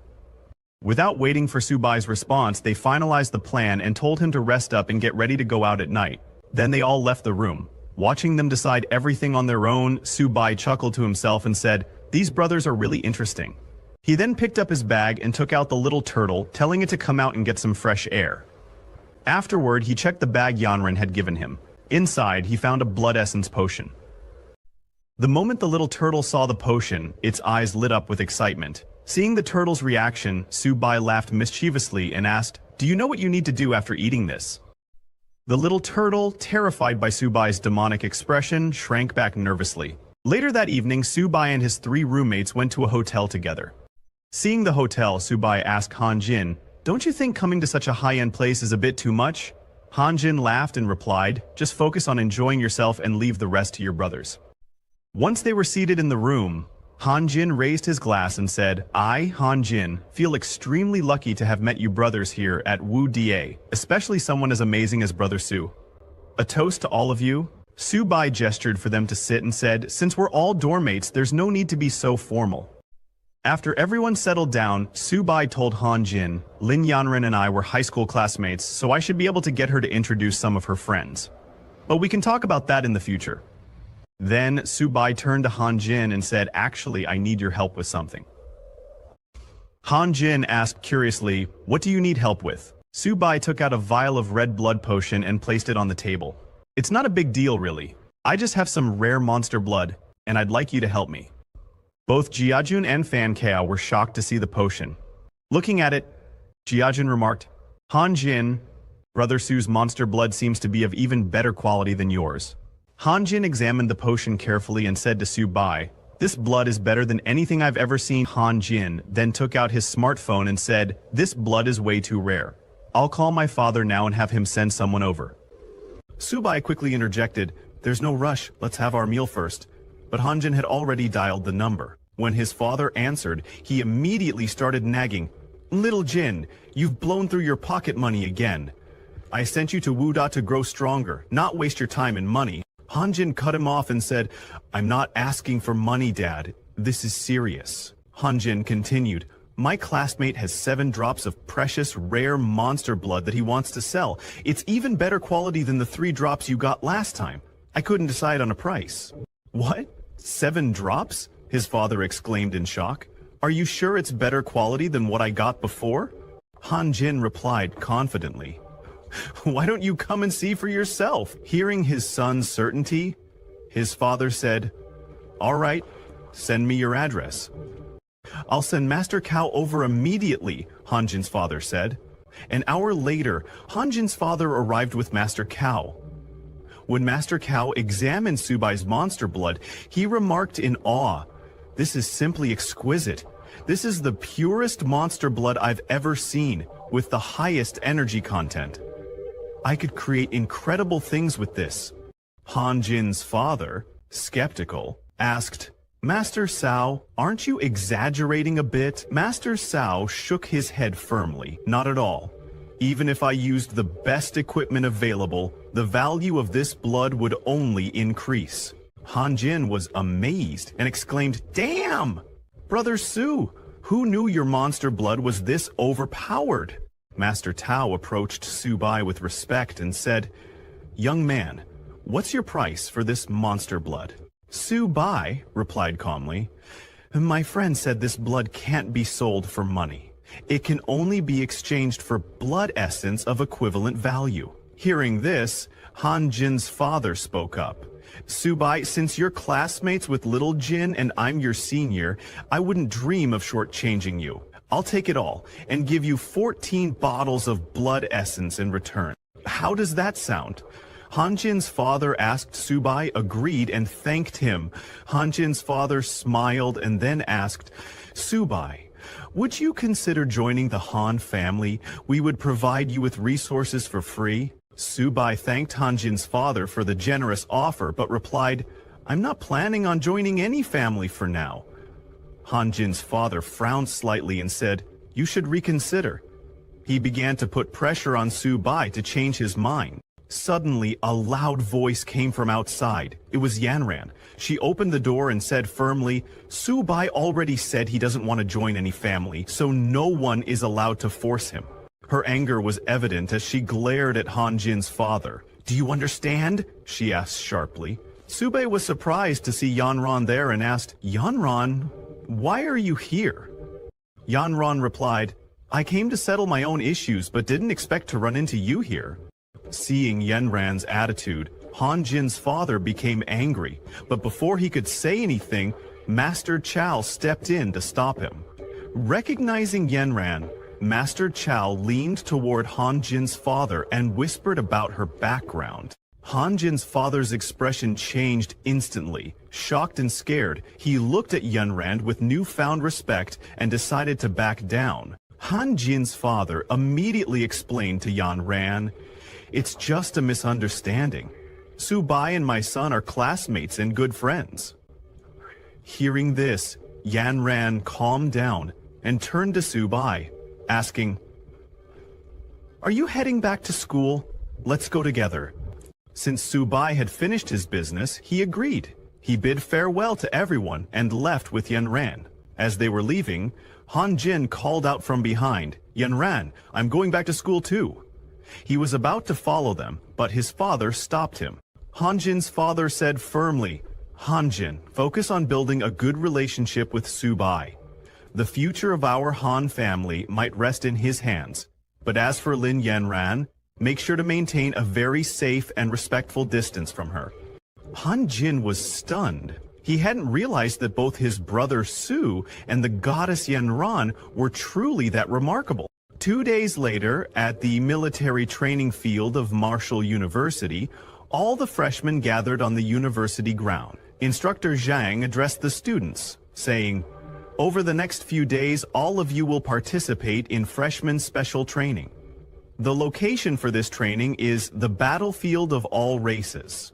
Without waiting for Subai's response, they finalized the plan and told him to rest up and get ready to go out at night. Then they all left the room. Watching them decide everything on their own, Subai chuckled to himself and said, "These brothers are really interesting." He then picked up his bag and took out the little turtle, telling it to come out and get some fresh air. Afterward, he checked the bag Yanren had given him. Inside, he found a blood essence potion. The moment the little turtle saw the potion, its eyes lit up with excitement. Seeing the turtle's reaction, Subai laughed mischievously and asked, "Do you know what you need to do after eating this?" The little turtle, terrified by Subai's demonic expression, shrank back nervously. Later that evening, Subai and his 3 roommates went to a hotel together. Seeing the hotel, Subai asked Han Jin, "Don't you think coming to such a high-end place is a bit too much?" Han Jin laughed and replied, "Just focus on enjoying yourself and leave the rest to your brothers." Once they were seated in the room, Han Jin raised his glass and said, "I, Han Jin, feel extremely lucky to have met you brothers here at Wu Da, especially someone as amazing as Brother Su. A toast to all of you." Subai gestured for them to sit and said, "Since we're all dorm mates, there's no need to be so formal." After everyone settled down, Subai told Han Jin, Lin Yanren and I were high school classmates, so I should be able to get her to introduce some of her friends. But we can talk about that in the future. Then Subai turned to Han Jin and said, actually, I need your help with something. Han Jin asked curiously, what do you need help with? Subai took out a vial of red blood potion and placed it on the table. It's not a big deal, really. I just have some rare monster blood, and I'd like you to help me. Both Jiajun and Fan Kao were shocked to see the potion. Looking at it, Jiajun remarked, Han Jin, Brother Su's monster blood seems to be of even better quality than yours. Han Jin examined the potion carefully and said to Subai, this blood is better than anything I've ever seen. Han Jin then took out his smartphone and said, this blood is way too rare. I'll call my father now and have him send someone over. Subai quickly interjected, there's no rush, let's have our meal first. But Han Jin had already dialed the number. When his father answered, he immediately started nagging, Little Jin, you've blown through your pocket money again. I sent you to Wuda to grow stronger, not waste your time and money. Han Jin cut him off and said, I'm not asking for money, Dad. This is serious. Han Jin continued, my classmate has 7 drops of precious, rare monster blood that he wants to sell. It's even better quality than the 3 drops you got last time. I couldn't decide on a price. What? 7 drops? His father exclaimed in shock. Are you sure it's better quality than what I got before? Han Jin replied confidently. Why don't you come and see for yourself? Hearing his son's certainty, his father said, all right, send me your address. I'll send Master Kao over immediately, Han Jin's father said. An hour later, Han Jin's father arrived with Master Kao. When Master Kao examined Subai's monster blood, he remarked in awe, this is simply exquisite. This is the purest monster blood I've ever seen, with the highest energy content. I could create incredible things with this. Han Jin's father, skeptical, asked, Master Cao, aren't you exaggerating a bit? Master Cao shook his head firmly, not at all. Even if I used the best equipment available, the value of this blood would only increase. Han Jin was amazed and exclaimed, damn! Brother Su, who knew your monster blood was this overpowered? Master Tao approached Subai with respect and said, young man, what's your price for this monster blood? Subai replied calmly, my friend said this blood can't be sold for money. It can only be exchanged for blood essence of equivalent value. Hearing this, Han Jin's father spoke up. Subai, since you're classmates with Little Jin and I'm your senior, I wouldn't dream of shortchanging you. I'll take it all and give you 14 bottles of blood essence in return. How does that sound? Han Jin's father asked Subai, agreed, and thanked him. Han Jin's father smiled and then asked, Subai, would you consider joining the Han family? We would provide you with resources for free. Subai thanked Han Jin's father for the generous offer, but replied, I'm not planning on joining any family for now. Han Jin's father frowned slightly and said, you should reconsider. He began to put pressure on Subai to change his mind. Suddenly, a loud voice came from outside. It was Yanran. She opened the door and said firmly, Subai already said he doesn't want to join any family, so no one is allowed to force him. Her anger was evident as she glared at Han Jin's father. Do you understand? She asked sharply. Subai was surprised to see Yanran there and asked, Yanran, why are you here? Yanran replied, I came to settle my own issues but didn't expect to run into you here. Seeing Yanran's attitude, Han Jin's father became angry, but before he could say anything, Master Chow stepped in to stop him. Recognizing Yanran, Master Chow leaned toward Han Jin's father and whispered about her background. Han Jin's father's expression changed instantly. Shocked and scared, he looked at Yanran with newfound respect and decided to back down. Han Jin's father immediately explained to Yanran, it's just a misunderstanding. Subai and my son are classmates and good friends. Hearing this, Yanran calmed down and turned to Subai, asking, are you heading back to school? Let's go together. Since Subai had finished his business, he agreed. He bid farewell to everyone and left with Yanran. As they were leaving, Han Jin called out from behind, "Yanran, I'm going back to school too." He was about to follow them, but his father stopped him. Han Jin's father said firmly, "Han Jin, focus on building a good relationship with Su Bai. The future of our Han family might rest in his hands. But as for Lin Yanran, make sure to maintain a very safe and respectful distance from her." Han Jin was stunned. He hadn't realized that both his brother Su and the goddess Yanran were truly that remarkable. 2 days later, at the military training field of Marshall University, all the freshmen gathered on the university ground. Instructor Zhang addressed the students, saying, "Over the next few days, all of you will participate in freshman special training. The location for this training is the battlefield of all races."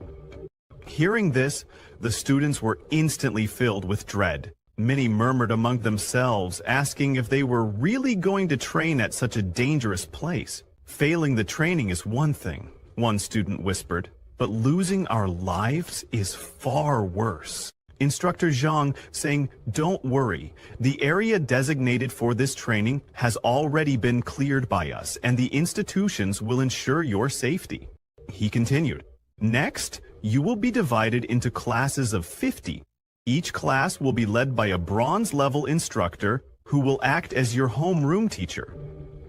Hearing this, the students were instantly filled with dread. Many murmured among themselves, asking if they were really going to train at such a dangerous place. "Failing the training is one thing," one student whispered, "but losing our lives is far worse." Instructor Zhang saying, "Don't worry, the area designated for this training has already been cleared by us, and the institutions will ensure your safety." He continued, "Next, you will be divided into classes of 50. Each class will be led by a bronze-level instructor who will act as your homeroom teacher.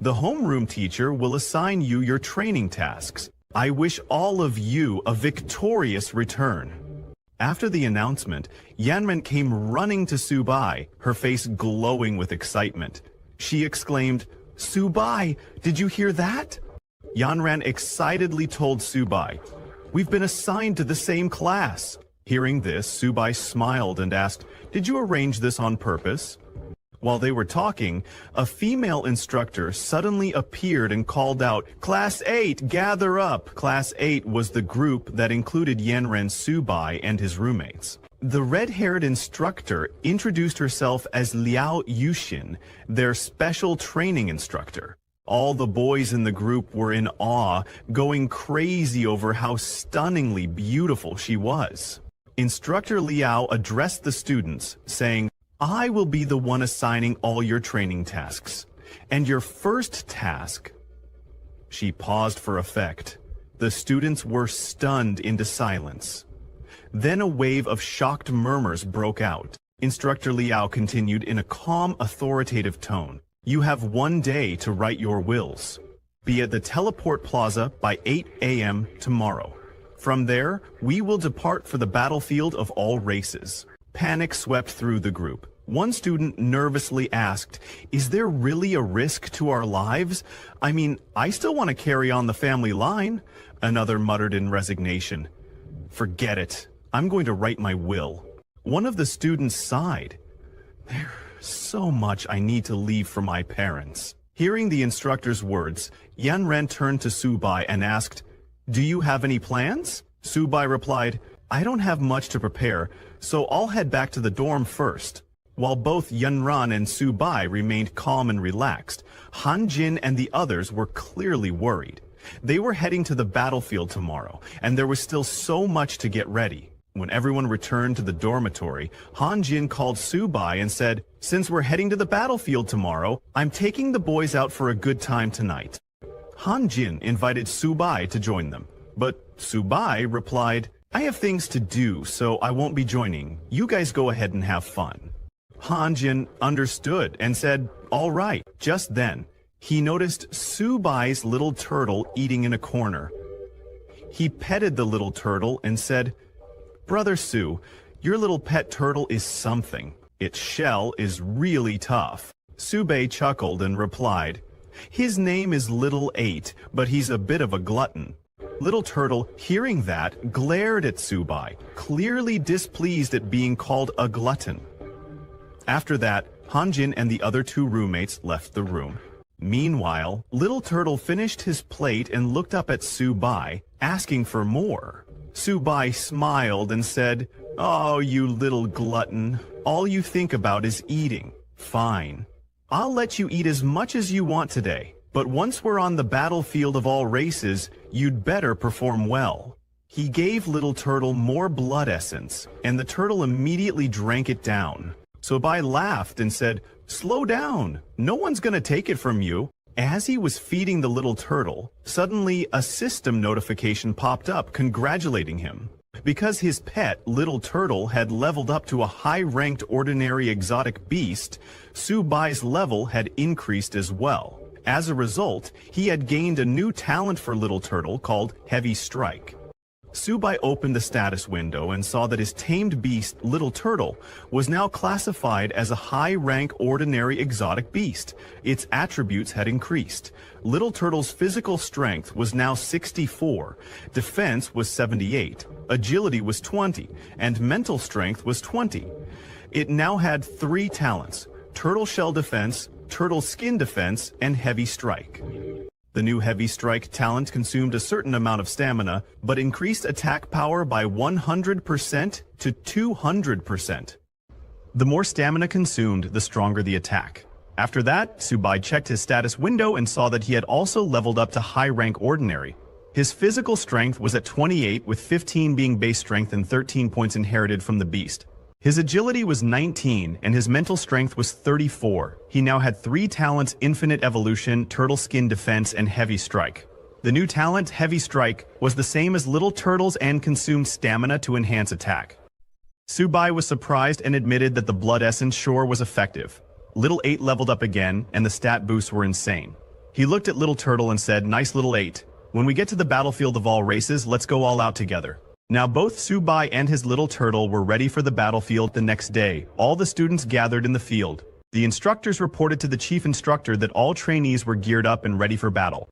The homeroom teacher will assign you your training tasks. I wish all of you a victorious return." After the announcement, Yanran came running to Su Bai, her face glowing with excitement. She exclaimed, "Su Bai, did you hear that?" Yanran excitedly told Su Bai, "We've been assigned to the same class." Hearing this, Su Bai smiled and asked, "Did you arrange this on purpose?" While they were talking, a female instructor suddenly appeared and called out, "Class 8, gather up!" Class 8 was the group that included Yanran Su Bai and his roommates. The red-haired instructor introduced herself as Liao Yushin, their special training instructor. All the boys in the group were in awe, going crazy over how stunningly beautiful she was. Instructor Liao addressed the students, saying, "I will be the one assigning all your training tasks. And your first task..." She paused for effect. The students were stunned into silence. Then a wave of shocked murmurs broke out. Instructor Liao continued in a calm, authoritative tone. "You have 1 day to write your wills. Be at the teleport plaza by 8 a.m. tomorrow. From there, we will depart for the battlefield of all races." Panic swept through the group. One student nervously asked, "Is there really a risk to our lives? I mean, I still want to carry on the family line." Another muttered in resignation, "Forget it. I'm going to write my will." One of the students sighed. "There's so much I need to leave for my parents." Hearing the instructor's words, Yanran turned to Su Bai and asked, "Do you have any plans?" Su Bai replied, "I don't have much to prepare, so I'll head back to the dorm first." While both Yanran and Su Bai remained calm and relaxed, Han Jin and the others were clearly worried. They were heading to the battlefield tomorrow, and there was still so much to get ready. When everyone returned to the dormitory, Han Jin called Su Bai and said, "Since we're heading to the battlefield tomorrow, I'm taking the boys out for a good time tonight." Han Jin invited Su Bai to join them, but Su Bai replied, "I have things to do, so I won't be joining. You guys go ahead and have fun." Han Jin understood and said, "All right." Just then, he noticed Su Bai's little turtle eating in a corner. He petted the little turtle and said, "Brother Su, your little pet turtle is something. Its shell is really tough." Su Bai chuckled and replied, "His name is Little 8, but he's a bit of a glutton." Little Turtle, hearing that, glared at Su Bai, clearly displeased at being called a glutton. After that, Han Jin and the other 2 roommates left the room. Meanwhile, Little Turtle finished his plate and looked up at Su Bai, asking for more. Su Bai smiled and said, "Oh, you little glutton, all you think about is eating. Fine. I'll let you eat as much as you want today, but once we're on the battlefield of all races, you'd better perform well." He gave Little Turtle more blood essence, and the turtle immediately drank it down. Subai laughed and said, "Slow down, no one's gonna take it from you." As he was feeding the little turtle, suddenly a system notification popped up congratulating him. Because his pet, little turtle, had leveled up to a high-ranked ordinary exotic beast, Subai's level had increased as well. As a result, he had gained a new talent for little turtle called Heavy Strike. Subai opened the status window and saw that his tamed beast, Little Turtle, was now classified as a high-rank ordinary exotic beast. Its attributes had increased. Little Turtle's physical strength was now 64, defense was 78, agility was 20, and mental strength was 20. It now had 3 talents: Turtle Shell Defense, Turtle Skin Defense, and Heavy Strike. The new Heavy Strike talent consumed a certain amount of stamina, but increased attack power by 100% to 200%. The more stamina consumed, the stronger the attack. After that, Subai checked his status window and saw that he had also leveled up to high-rank Ordinary. His physical strength was at 28, with 15 being base strength and 13 points inherited from the beast. His agility was 19, and his mental strength was 34. He now had 3 talents: Infinite Evolution, Turtle Skin Defense, and Heavy Strike. The new talent, Heavy Strike, was the same as Little Turtle's and consumed stamina to enhance attack. Subai was surprised and admitted that the Blood Essence sure was effective. Little 8 leveled up again, and the stat boosts were insane. He looked at Little Turtle and said, "Nice little 8. When we get to the battlefield of all races, let's go all out together." Now both Subai and his little turtle were ready for the battlefield the next day. All the students gathered in the field. The instructors reported to the chief instructor that all trainees were geared up and ready for battle.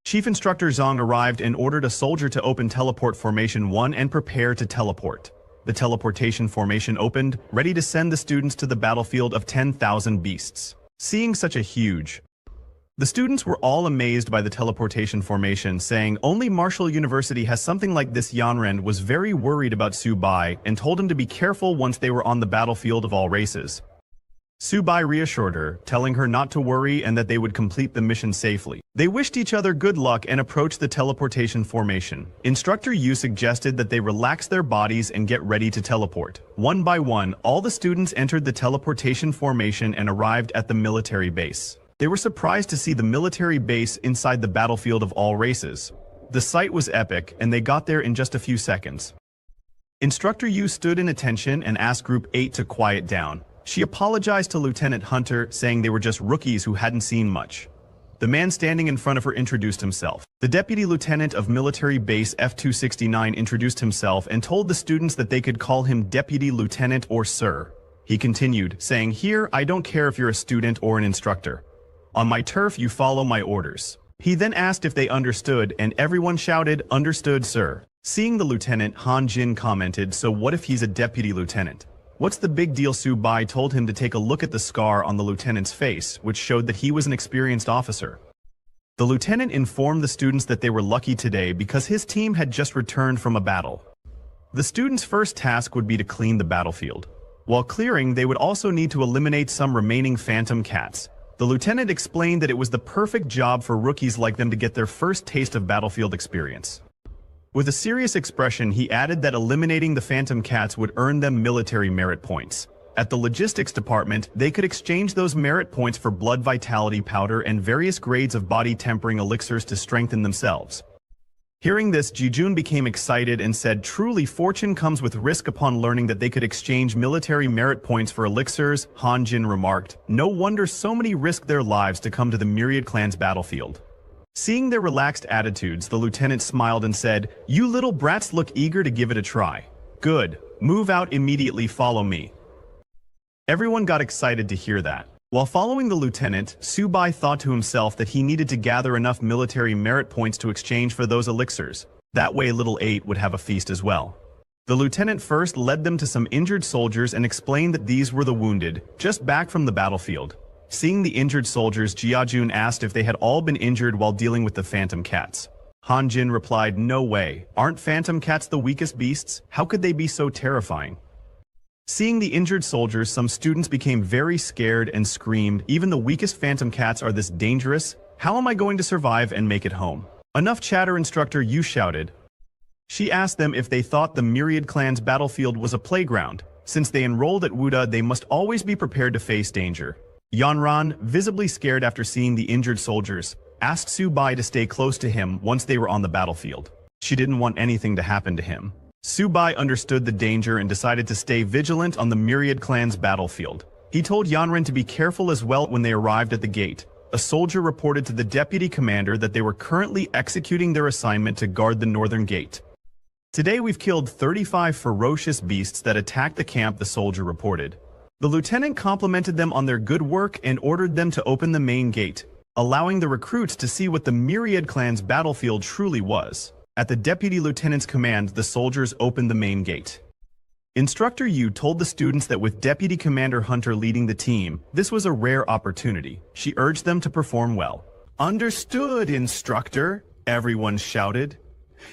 Chief instructor Zong arrived and ordered a soldier to open teleport formation 1 and prepare to teleport. The teleportation formation opened, ready to send the students to the battlefield of 10,000 beasts. Seeing such a huge The students were all amazed by the teleportation formation, saying only Marshall University has something like this. Yanren was very worried about Subai and told him to be careful once they were on the battlefield of all races. Subai reassured her, telling her not to worry and that they would complete the mission safely. They wished each other good luck and approached the teleportation formation. Instructor Yu suggested that they relax their bodies and get ready to teleport. One by one, all the students entered the teleportation formation and arrived at the military base. They were surprised to see the military base inside the battlefield of all races. The sight was epic, and they got there in just a few seconds. Instructor Yu stood in attention and asked Group 8 to quiet down. She apologized to Lieutenant Hunter, saying they were just rookies who hadn't seen much. The man standing in front of her introduced himself. The Deputy Lieutenant of Military Base F-269 introduced himself and told the students that they could call him Deputy Lieutenant or Sir. He continued, saying, "Here, I don't care if you're a student or an instructor. On my turf, you follow my orders." He then asked if they understood, and everyone shouted, "Understood, sir." Seeing the lieutenant, Han Jin commented, "So what if he's a deputy lieutenant? What's the big deal?" Subai told him to take a look at the scar on the lieutenant's face, which showed that he was an experienced officer. The lieutenant informed the students that they were lucky today because his team had just returned from a battle. The students' first task would be to clean the battlefield. While clearing, they would also need to eliminate some remaining phantom cats. The lieutenant explained that it was the perfect job for rookies like them to get their first taste of battlefield experience. With a serious expression, he added that eliminating the phantom cats would earn them military merit points. At the logistics department, they could exchange those merit points for blood vitality powder and various grades of body tempering elixirs to strengthen themselves. Hearing this, Jijun became excited and said, "Truly, fortune comes with risk." Upon learning that they could exchange military merit points for elixirs, Han Jin remarked, "No wonder so many risked their lives to come to the Myriad Clan's battlefield." Seeing their relaxed attitudes, the lieutenant smiled and said, "You little brats look eager to give it a try. Good. Move out immediately, follow me." Everyone got excited to hear that. While following the lieutenant, Subai thought to himself that he needed to gather enough military merit points to exchange for those elixirs. That way Little 8 would have a feast as well. The lieutenant first led them to some injured soldiers and explained that these were the wounded, just back from the battlefield. Seeing the injured soldiers, Jiajun asked if they had all been injured while dealing with the phantom cats. Han Jin replied, "No way. Aren't phantom cats the weakest beasts? How could they be so terrifying?" Seeing the injured soldiers, some students became very scared and screamed, "Even the weakest phantom cats are this dangerous? How am I going to survive and make it home?" "Enough chatter," Instructor Yu shouted. She asked them if they thought the Myriad Clan's battlefield was a playground. Since they enrolled at Wuda, they must always be prepared to face danger. Yanran, visibly scared after seeing the injured soldiers, asked Su Bai to stay close to him once they were on the battlefield. She didn't want anything to happen to him. Su Bai understood the danger and decided to stay vigilant on the Myriad Clan's battlefield. He told Yanran to be careful as well. When they arrived at the gate, a soldier reported to the deputy commander that they were currently executing their assignment to guard the northern gate. Today we've killed 35 ferocious beasts that attacked the camp, the soldier reported. The lieutenant complimented them on their good work and ordered them to open the main gate, allowing the recruits to see what the Myriad Clan's battlefield truly was. At the deputy lieutenant's command, the soldiers opened the main gate. Instructor Yu told the students that with Deputy Commander Hunter leading the team, this was a rare opportunity. She urged them to perform well. "Understood, Instructor," everyone shouted.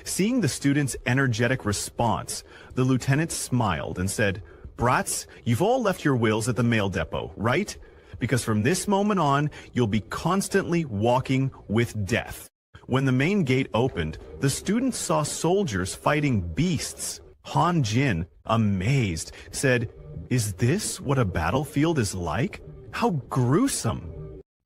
Seeing the students' energetic response, the lieutenant smiled and said, "Brats, you've all left your wills at the mail depot, right? Because from this moment on, you'll be constantly walking with death." When the main gate opened, the students saw soldiers fighting beasts. Han Jin, amazed, said, "Is this what a battlefield is like? How gruesome!"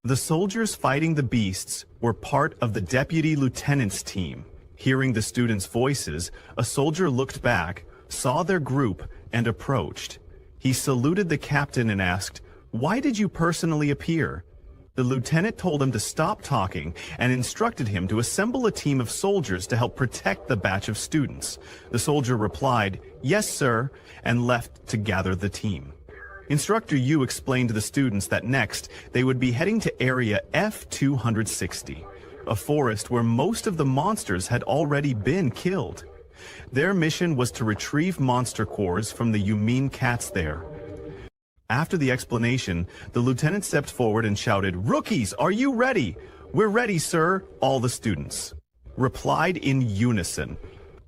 The soldiers fighting the beasts were part of the deputy lieutenant's team. Hearing the students' voices, a soldier looked back, saw their group, and approached. He saluted the captain and asked, "Why did you personally appear?" The lieutenant told him to stop talking and instructed him to assemble a team of soldiers to help protect the batch of students. The soldier replied, "Yes, sir," and left to gather the team. Instructor Yu explained to the students that next they would be heading to area F-260, a forest where most of the monsters had already been killed. Their mission was to retrieve monster cores from the Yumin cats there. After the explanation, the lieutenant stepped forward and shouted, "Rookies, are you ready?" "We're ready, sir," all the students replied in unison.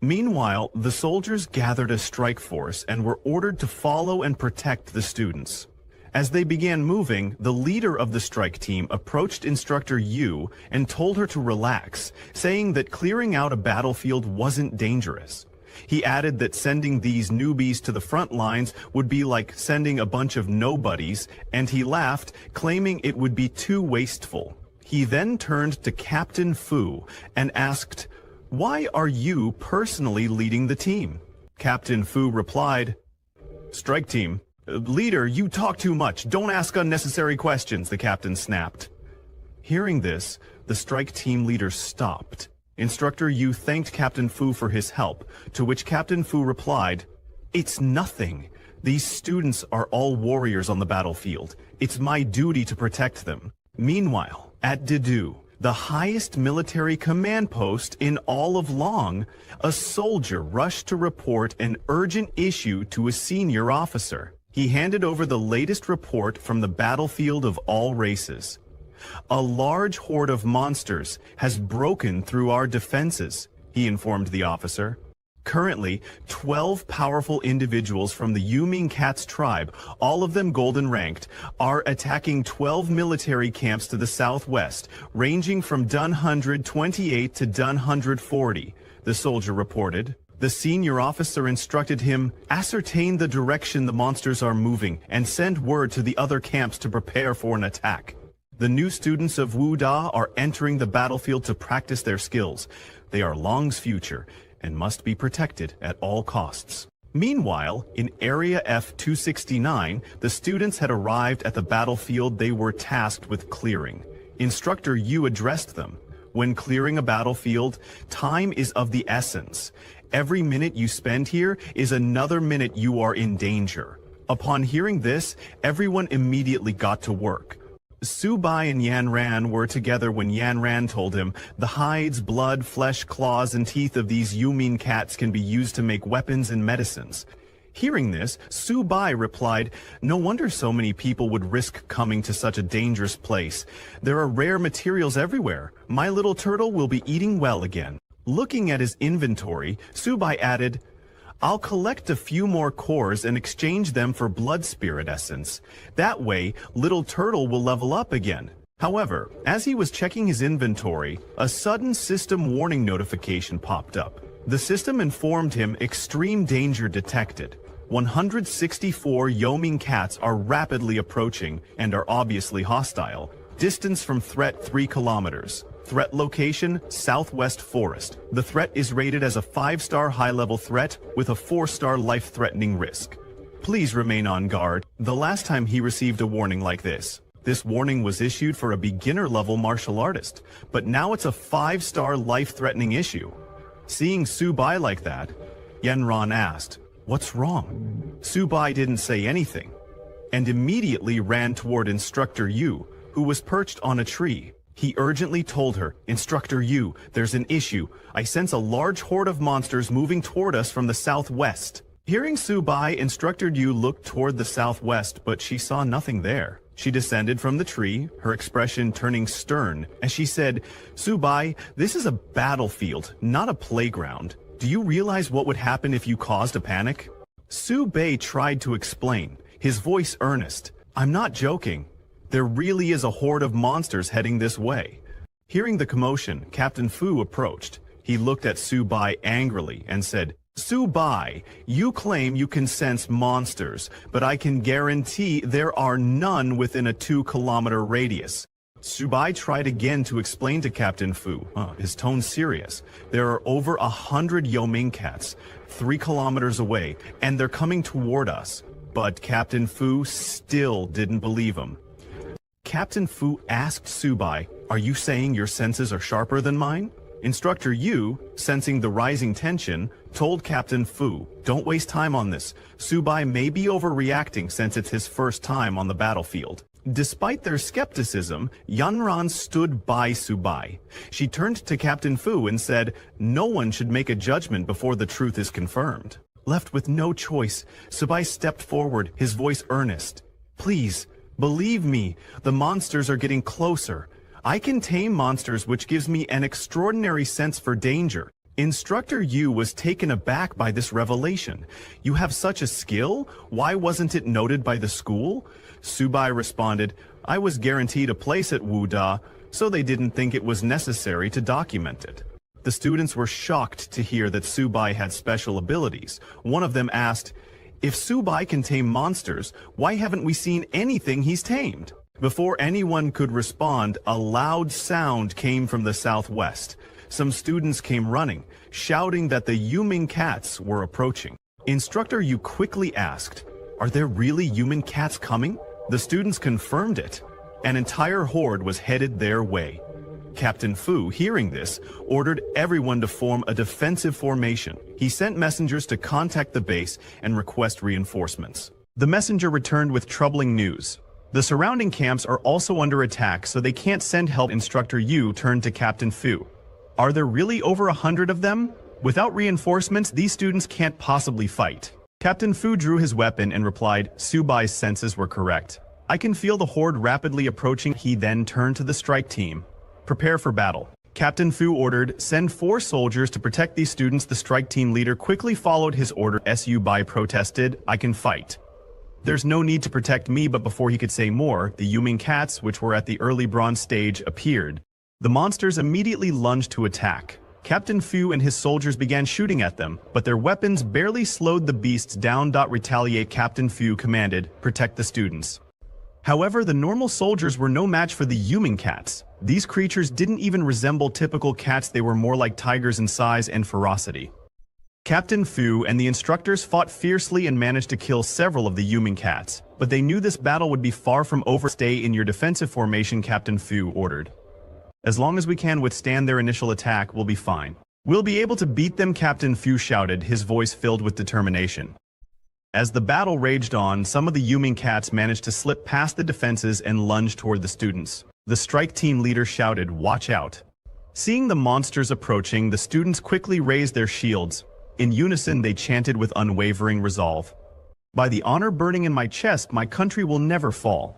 Meanwhile, the soldiers gathered a strike force and were ordered to follow and protect the students. As they began moving, the leader of the strike team approached Instructor Yu and told her to relax, saying that clearing out a battlefield wasn't dangerous. He added that sending these newbies to the front lines would be like sending a bunch of nobodies, and he laughed, claiming it would be too wasteful. He then turned to Captain Fu and asked, "Why are you personally leading the team?" Captain Fu replied, "Strike team. Leader, you talk too much. Don't ask unnecessary questions," the captain snapped. Hearing this, the strike team leader stopped. Instructor Yu thanked Captain Fu for his help, to which Captain Fu replied, "It's nothing. These students are all warriors on the battlefield. It's my duty to protect them." Meanwhile, at Didu, the highest military command post in all of Long, a soldier rushed to report an urgent issue to a senior officer. He handed over the latest report from the battlefield of all races. "A large horde of monsters has broken through our defenses," he informed the officer. Currently, 12 powerful individuals from the Yuming Cats tribe, all of them golden ranked, are attacking 12 military camps to the southwest, ranging from Dun 128 to Dun 140, the soldier reported. The senior officer instructed him, "Ascertain the direction the monsters are moving and send word to the other camps to prepare for an attack." The new students of Wuda are entering the battlefield to practice their skills. They are Long's future and must be protected at all costs. Meanwhile, in Area F-269, the students had arrived at the battlefield they were tasked with clearing. Instructor Yu addressed them. When clearing a battlefield, time is of the essence. Every minute you spend here is another minute you are in danger. Upon hearing this, everyone immediately got to work. Su Bai and Yan Ran were together when Yan Ran told him, "The hides, blood, flesh, claws, and teeth of these Yumin cats can be used to make weapons and medicines." Hearing this, Su Bai replied, "No wonder so many people would risk coming to such a dangerous place. There are rare materials everywhere. My little turtle will be eating well again." Looking at his inventory, Su Bai added, "I'll collect a few more cores and exchange them for blood spirit essence. That way, little turtle will level up again." However, as he was checking his inventory, a sudden system warning notification popped up. The system informed him extreme danger detected. 164 Yoming cats are rapidly approaching and are obviously hostile. Distance from threat 3 kilometers. Threat location, Southwest Forest. The threat is rated as a 5-star high-level threat with a 4-star life-threatening risk. Please remain on guard. The last time he received a warning like this warning was issued for a beginner-level martial artist, but now it's a 5-star life-threatening issue. Seeing Subai like that, Yenron asked, "What's wrong?" Subai didn't say anything, and immediately ran toward Instructor Yu, who was perched on a tree. He urgently told her, "Instructor Yu, there's an issue. I sense a large horde of monsters moving toward us from the southwest." Hearing Subai, Instructor Yu looked toward the southwest, but she saw nothing there. She descended from the tree, her expression turning stern, as she said, "Subai, this is a battlefield, not a playground. Do you realize what would happen if you caused a panic?" Subai tried to explain, his voice earnest. "I'm not joking. There really is a horde of monsters heading this way." Hearing the commotion, Captain Fu approached. He looked at Subai angrily and said, "Subai, you claim you can sense monsters, but I can guarantee there are none within a 2-kilometer radius." Subai tried again to explain to Captain Fu, his tone serious. "There are over 100 Yoming cats, 3 kilometers away, and they're coming toward us." But Captain Fu still didn't believe him. Captain Fu asked Subai, "Are you saying your senses are sharper than mine?" Instructor Yu, sensing the rising tension, told Captain Fu, "Don't waste time on this. Subai may be overreacting since it's his first time on the battlefield." Despite their skepticism, Yanran stood by Subai. She turned to Captain Fu and said, "No one should make a judgment before the truth is confirmed." Left with no choice, Subai stepped forward, his voice earnest. "Please, believe me, the monsters are getting closer. I can tame monsters, which gives me an extraordinary sense for danger." Instructor Yu was taken aback by this revelation. "You have such a skill? Why wasn't it noted by the school?" Subai responded, "I was guaranteed a place at Wuda, so they didn't think it was necessary to document it." The students were shocked to hear that Subai had special abilities. One of them asked, "If Subai can tame monsters, why haven't we seen anything he's tamed?" Before anyone could respond, a loud sound came from the southwest. Some students came running, shouting that the Yuming cats were approaching. Instructor Yu quickly asked, "Are there really human cats coming?" The students confirmed it. An entire horde was headed their way. Captain Fu, hearing this, ordered everyone to form a defensive formation. He sent messengers to contact the base and request reinforcements. The messenger returned with troubling news. The surrounding camps are also under attack, so they can't send help. Instructor Yu turned to Captain Fu. "Are there really over 100 of them? Without reinforcements, these students can't possibly fight." Captain Fu drew his weapon and replied, "Subai's senses were correct. I can feel the horde rapidly approaching." He then turned to the strike team. "Prepare for battle." Captain Fu ordered, "Send 4 soldiers to protect these students." The strike team leader quickly followed his order. Subai protested, "I can fight. There's no need to protect me." But before he could say more, the Yuming cats, which were at the early bronze stage, appeared. The monsters immediately lunged to attack. Captain Fu and his soldiers began shooting at them, but their weapons barely slowed the beasts down. Retaliate. Captain Fu commanded, "Protect the students." However, the normal soldiers were no match for the Yuming cats. These creatures didn't even resemble typical cats. They were more like tigers in size and ferocity. Captain Fu and the instructors fought fiercely and managed to kill several of the Yuming cats, but they knew this battle would be far from over. "Stay in your defensive formation," Captain Fu ordered. "As long as we can withstand their initial attack, we'll be fine. We'll be able to beat them," Captain Fu shouted, his voice filled with determination. As the battle raged on, some of the Yuming cats managed to slip past the defenses and lunge toward the students. The strike team leader shouted, "Watch out." Seeing the monsters approaching, the students quickly raised their shields. In unison, they chanted with unwavering resolve, "By the honor burning in my chest, my country will never fall."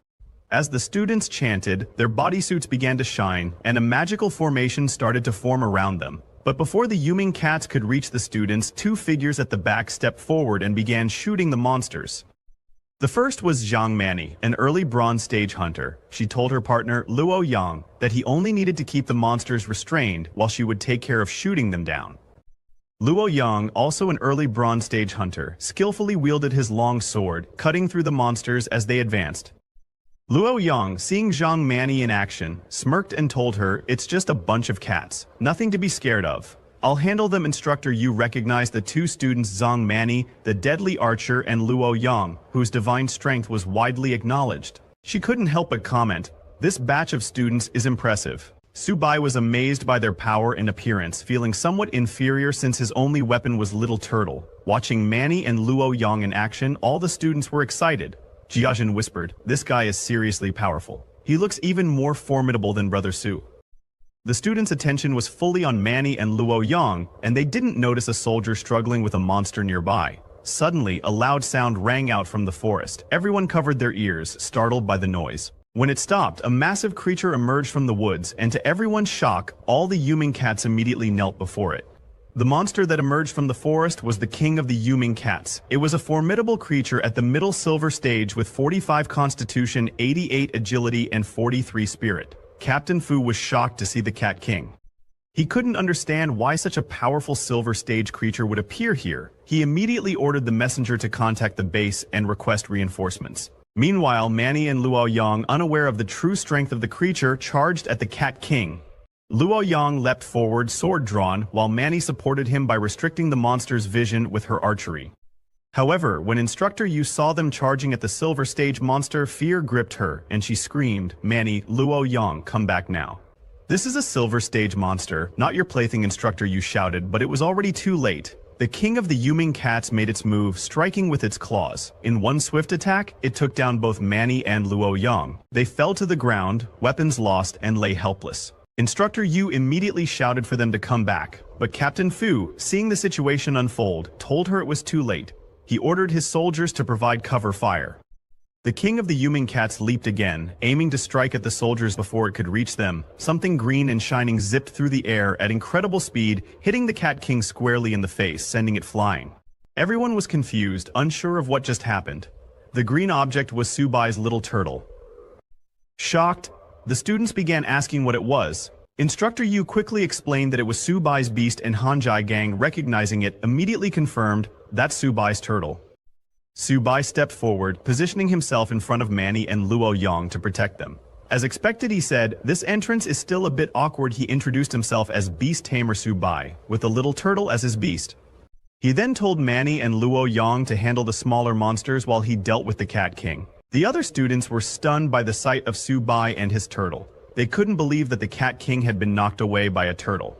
As the students chanted, their bodysuits began to shine, and a magical formation started to form around them. But before the Yuming cats could reach the students, 2 figures at the back stepped forward and began shooting the monsters. The first was Zhang Mani, an early bronze stage hunter. She told her partner, Luo Yang, that he only needed to keep the monsters restrained while she would take care of shooting them down. Luo Yang, also an early bronze stage hunter, skillfully wielded his long sword, cutting through the monsters as they advanced. Luo Yang, seeing Zhang Mani in action, smirked and told her, "It's just a bunch of cats, nothing to be scared of. I'll handle them." Instructor Yu recognized the two students Zhang Mani, the deadly archer, and Luo Yang, whose divine strength was widely acknowledged. She couldn't help but comment, "This batch of students is impressive." Su Bai was amazed by their power and appearance, feeling somewhat inferior since his only weapon was Little Turtle. Watching Mani and Luo Yang in action, all the students were excited. Jiajin whispered, "This guy is seriously powerful. He looks even more formidable than Brother Su." The students' attention was fully on Mani and Luo Yang, and they didn't notice a soldier struggling with a monster nearby. Suddenly, a loud sound rang out from the forest. Everyone covered their ears, startled by the noise. When it stopped, a massive creature emerged from the woods, and to everyone's shock, all the Yuming cats immediately knelt before it. The monster that emerged from the forest was the king of the Yuming cats. It was a formidable creature at the middle silver stage with 45 constitution, 88 agility, and 43 spirit. Captain Fu was shocked to see the Cat King. He couldn't understand why such a powerful silver stage creature would appear here. He immediately ordered the messenger to contact the base and request reinforcements. Meanwhile, Mani and Luo Yang, unaware of the true strength of the creature, charged at the Cat King. Luo Yang leapt forward, sword drawn, while Mani supported him by restricting the monster's vision with her archery. However, when Instructor Yu saw them charging at the silver stage monster, fear gripped her, and she screamed, "Mani, Luo Yang, come back now." "This is a silver stage monster, not your plaything," Instructor Yu shouted, but it was already too late. The king of the Yuming cats made its move, striking with its claws. In one swift attack, it took down both Mani and Luo Yang. They fell to the ground, weapons lost, and lay helpless. Instructor Yu immediately shouted for them to come back, but Captain Fu, seeing the situation unfold, told her it was too late. He ordered his soldiers to provide cover fire. The king of the Yuming cats leaped again, aiming to strike at the soldiers before it could reach them. Something green and shining zipped through the air at incredible speed, hitting the Cat King squarely in the face, sending it flying. Everyone was confused, unsure of what just happened. The green object was Su Bai's little turtle. Shocked, the students began asking what it was. Instructor Yu quickly explained that it was Su Bai's beast, and Hanjai gang, recognizing it, immediately confirmed, "That's Su Bai's turtle." Su Bai stepped forward, positioning himself in front of Mani and Luo Yang to protect them. As expected, he said, "This entrance is still a bit awkward." He introduced himself as Beast Tamer Su Bai, with the little turtle as his beast. He then told Mani and Luo Yang to handle the smaller monsters while he dealt with the Cat King. The other students were stunned by the sight of Su Bai and his turtle. They couldn't believe that the Cat King had been knocked away by a turtle.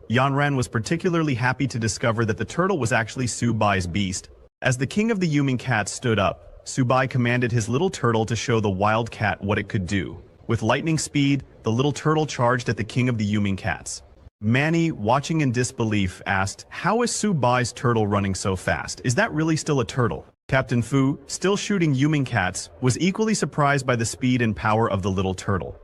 Yanran was particularly happy to discover that the turtle was actually Su Bai's beast. As the king of the Yuming cats stood up, Su Bai commanded his little turtle to show the wild cat what it could do. With lightning speed, the little turtle charged at the king of the Yuming cats. Mani, watching in disbelief, asked, "How is Su Bai's turtle running so fast? Is that really still a turtle?" Captain Fu, still shooting Yuming cats, was equally surprised by the speed and power of the little turtle.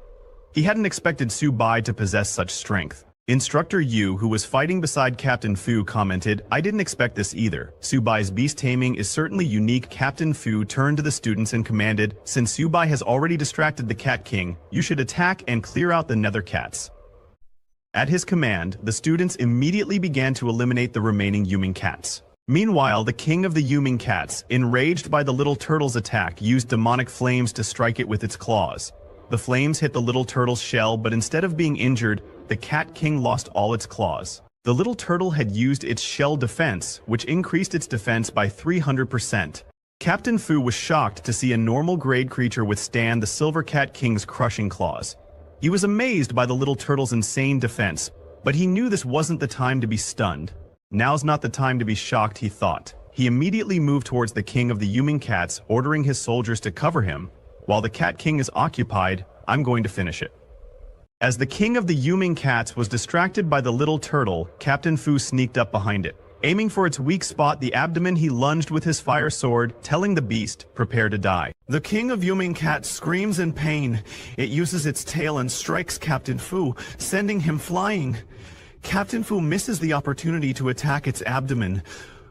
He hadn't expected Su Bai to possess such strength. Instructor Yu, who was fighting beside Captain Fu, commented, "I didn't expect this either. Su Bai's beast taming is certainly unique." Captain Fu turned to the students and commanded, "Since Su Bai has already distracted the Cat King, you should attack and clear out the nether cats." At his command, the students immediately began to eliminate the remaining Yuming cats. Meanwhile, the king of the Yuming cats, enraged by the little turtle's attack, used demonic flames to strike it with its claws. The flames hit the little turtle's shell, but instead of being injured, the Cat King lost all its claws. The little turtle had used its shell defense, which increased its defense by 300%. Captain Fu was shocked to see a normal grade creature withstand the Silver Cat King's crushing claws. He was amazed by the little turtle's insane defense, but he knew this wasn't the time to be stunned. Now's not the time to be shocked, he thought. He immediately moved towards the king of the Yuming cats, ordering his soldiers to cover him. While the Cat King is occupied, I'm going to finish it. As the king of the Yuming cats was distracted by the little turtle, Captain Fu sneaked up behind it. Aiming for its weak spot, the abdomen, he lunged with his fire sword, telling the beast, "Prepare to die." The king of Yuming cats screams in pain. It uses its tail and strikes Captain Fu, sending him flying. Captain Fu misses the opportunity to attack its abdomen.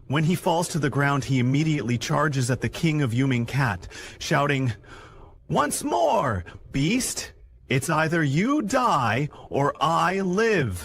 When he falls to the ground, he immediately charges at the king of Yuming Cat, shouting, "Once more, beast! It's either you die or I live."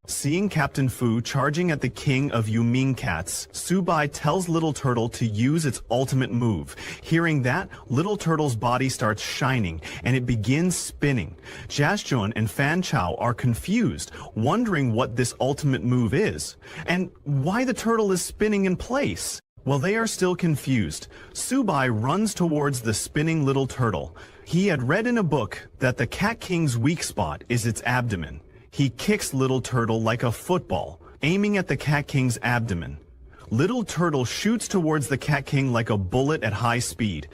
Seeing Captain Fu charging at the king of Yuming Cats, Subai tells Little Turtle to use its ultimate move. Hearing that, Little Turtle's body starts shining, and it begins spinning. Jiazhun and Fan Chao are confused, wondering what this ultimate move is, and why the turtle is spinning in place. While they are still confused, Subai runs towards the spinning Little Turtle. He had read in a book that the Cat King's weak spot is its abdomen. He kicks Little Turtle like a football, aiming at the Cat King's abdomen. Little Turtle shoots towards the Cat King like a bullet at high speed.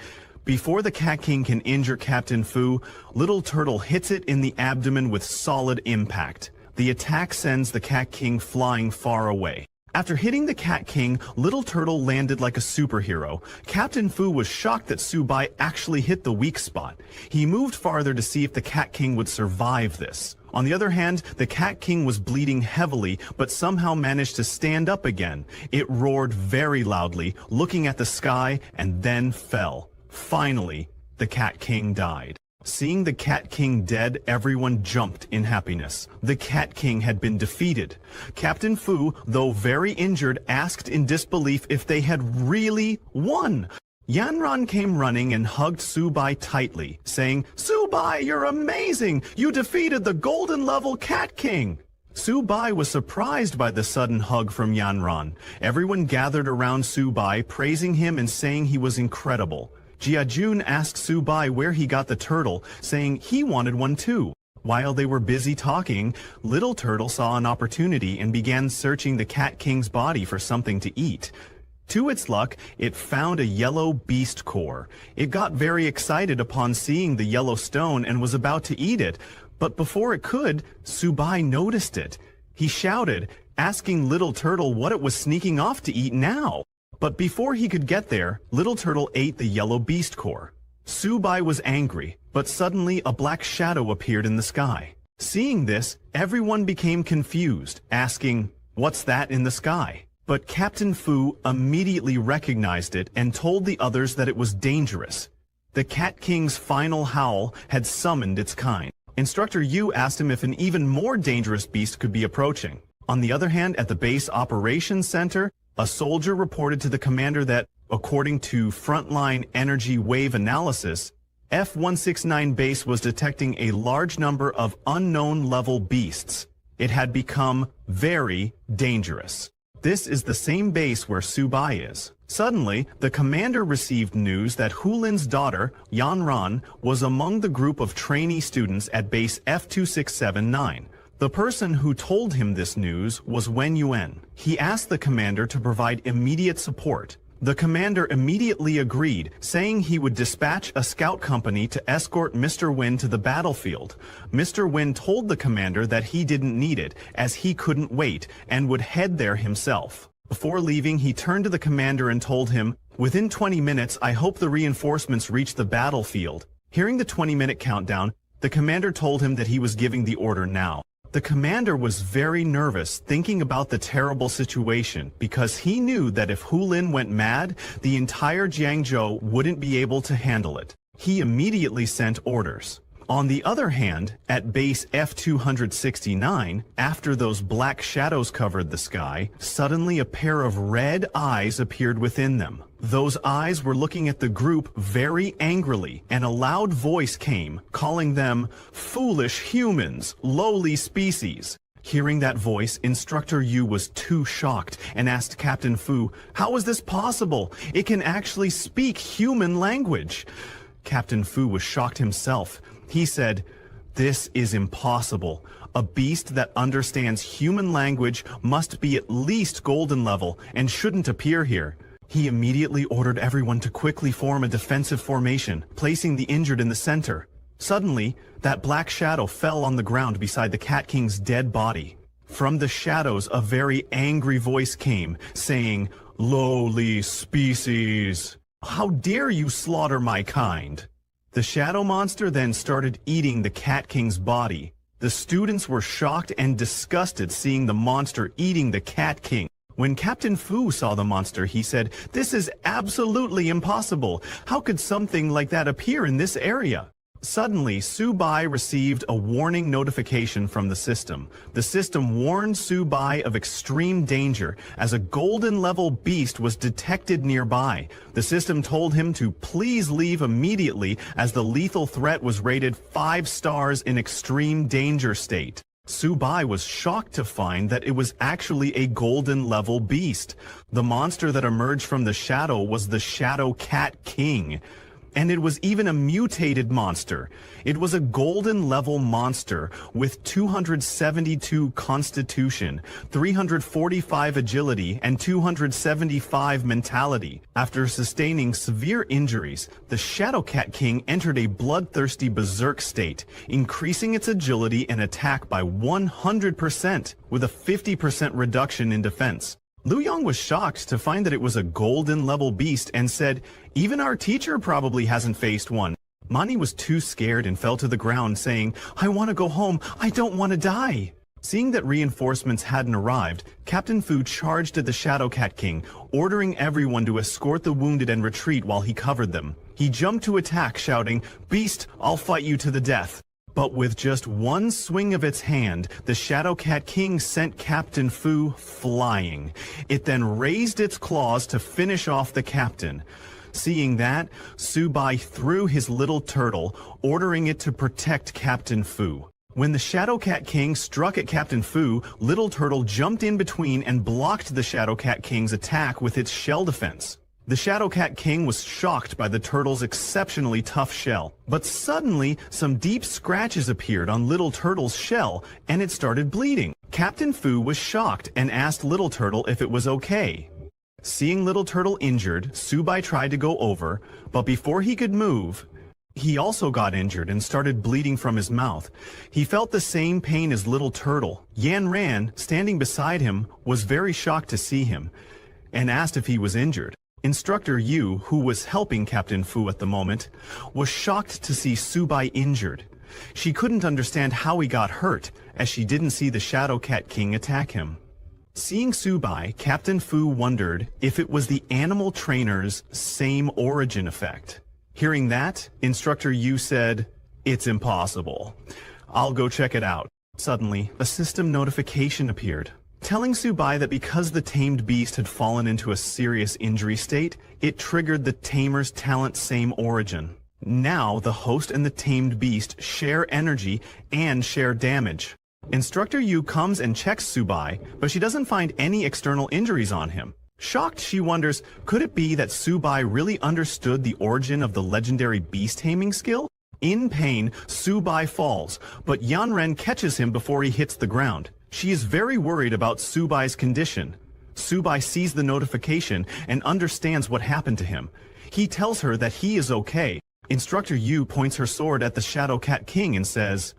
Before the Cat King can injure Captain Fu, Little Turtle hits it in the abdomen with solid impact. The attack sends the Cat King flying far away. After hitting the Cat King, Little Turtle landed like a superhero. Captain Fu was shocked that Subai actually hit the weak spot. He moved farther to see if the Cat King would survive this. On the other hand, the Cat King was bleeding heavily, but somehow managed to stand up again. It roared very loudly, looking at the sky, and then fell. Finally, the Cat King died. Seeing the Cat King dead, everyone jumped in happiness. The Cat King had been defeated. Captain Fu, though very injured, asked in disbelief if they had really won. Yanran came running and hugged Subai tightly, saying, "Subai, you're amazing! You defeated the golden level Cat King!" Subai was surprised by the sudden hug from Yanran. Everyone gathered around Subai, praising him and saying he was incredible. Jiajun asked Subai where he got the turtle, saying he wanted one too. While they were busy talking, Little Turtle saw an opportunity and began searching the Cat King's body for something to eat. To its luck, it found a yellow beast core. It got very excited upon seeing the yellow stone and was about to eat it, but before it could, Subai noticed it. He shouted, asking Little Turtle what it was sneaking off to eat now. But before he could get there, Little Turtle ate the yellow beast core. Subai was angry, but suddenly a black shadow appeared in the sky. Seeing this, everyone became confused, asking, "What's that in the sky?" But Captain Fu immediately recognized it and told the others that it was dangerous. The Cat King's final howl had summoned its kind. Instructor Yu asked him if an even more dangerous beast could be approaching. On the other hand, at the base operations center, a soldier reported to the commander that, according to frontline energy wave analysis, F-169 base was detecting a large number of unknown level beasts. It had become very dangerous. This is the same base where Subai is. Suddenly, the commander received news that Hulin's daughter, Yanran, was among the group of trainee students at base F-2679. The person who told him this news was Wen Yuan. He asked the commander to provide immediate support. The commander immediately agreed, saying he would dispatch a scout company to escort Mr. Wen to the battlefield. Mr. Wen told the commander that he didn't need it, as he couldn't wait, and would head there himself. Before leaving, he turned to the commander and told him, "Within 20 minutes, I hope the reinforcements reach the battlefield." Hearing the 20-minute countdown, the commander told him that he was giving the order now. The commander was very nervous, thinking about the terrible situation, because he knew that if Hulin went mad, the entire Jiangzhou wouldn't be able to handle it. He immediately sent orders. On the other hand, at base F-269, after those black shadows covered the sky, suddenly a pair of red eyes appeared within them. Those eyes were looking at the group very angrily, and a loud voice came, calling them foolish humans, lowly species. Hearing that voice, Instructor Yu was too shocked and asked Captain Fu, "How is this possible? It can actually speak human language." Captain Fu was shocked himself. He said, "This is impossible. A beast that understands human language must be at least golden level and shouldn't appear here." He immediately ordered everyone to quickly form a defensive formation, placing the injured in the center. Suddenly, that black shadow fell on the ground beside the Cat King's dead body. From the shadows, a very angry voice came, saying, "Lowly species! How dare you slaughter my kind?" The shadow monster then started eating the Cat King's body. The students were shocked and disgusted seeing the monster eating the Cat King. When Captain Fu saw the monster, he said, "This is absolutely impossible. How could something like that appear in this area?" Suddenly, Subai received a warning notification from the system. The system warned Subai of extreme danger as a golden level beast was detected nearby. The system told him to please leave immediately as the lethal threat was rated 5 stars in extreme danger state. Subai was shocked to find that it was actually a golden level beast. The monster that emerged from the shadow was the Shadow Cat King. And it was even a mutated monster. It was a golden level monster with 272 constitution, 345 agility, and 275 mentality. After sustaining severe injuries, the Shadow Cat King entered a bloodthirsty berserk state, increasing its agility and attack by 100%, with a 50% reduction in defense. Liu Yang was shocked to find that it was a golden level beast and said, "Even our teacher probably hasn't faced one." Mani was too scared and fell to the ground saying, "I want to go home, I don't want to die." Seeing that reinforcements hadn't arrived, Captain Fu charged at the Shadow Cat King, ordering everyone to escort the wounded and retreat while he covered them. He jumped to attack, shouting, "Beast, I'll fight you to the death." But with just one swing of its hand, the Shadow Cat King sent Captain Fu flying. It then raised its claws to finish off the captain. Seeing that, Subai threw his little turtle, ordering it to protect Captain Fu. When the Shadow Cat King struck at Captain Fu, Little Turtle jumped in between and blocked the Shadow Cat King's attack with its shell defense. The Shadow Cat King was shocked by the turtle's exceptionally tough shell, but suddenly some deep scratches appeared on Little Turtle's shell and it started bleeding. Captain Fu was shocked and asked Little Turtle if it was okay. Seeing Little Turtle injured, Subai tried to go over, but before he could move, he also got injured and started bleeding from his mouth. He felt the same pain as Little Turtle. Yan Ran, standing beside him, was very shocked to see him and asked if he was injured. Instructor Yu, who was helping Captain Fu at the moment, was shocked to see Subai injured. She couldn't understand how he got hurt, as she didn't see the Shadow Cat King attack him. Seeing Subai, Captain Fu wondered if it was the animal trainer's same origin effect. Hearing that, Instructor Yu said, "It's impossible. I'll go check it out." Suddenly, a system notification appeared, telling Subai that because the tamed beast had fallen into a serious injury state, it triggered the tamer's talent same origin. Now, the host and the tamed beast share energy and share damage. Instructor Yu comes and checks Subai, but she doesn't find any external injuries on him. Shocked, she wonders, could it be that Subai really understood the origin of the legendary beast taming skill? In pain, Subai falls, but Yanren catches him before he hits the ground. She is very worried about Subai's condition. Subai sees the notification and understands what happened to him. He tells her that he is okay. Instructor Yu points her sword at the Shadow Cat King and says,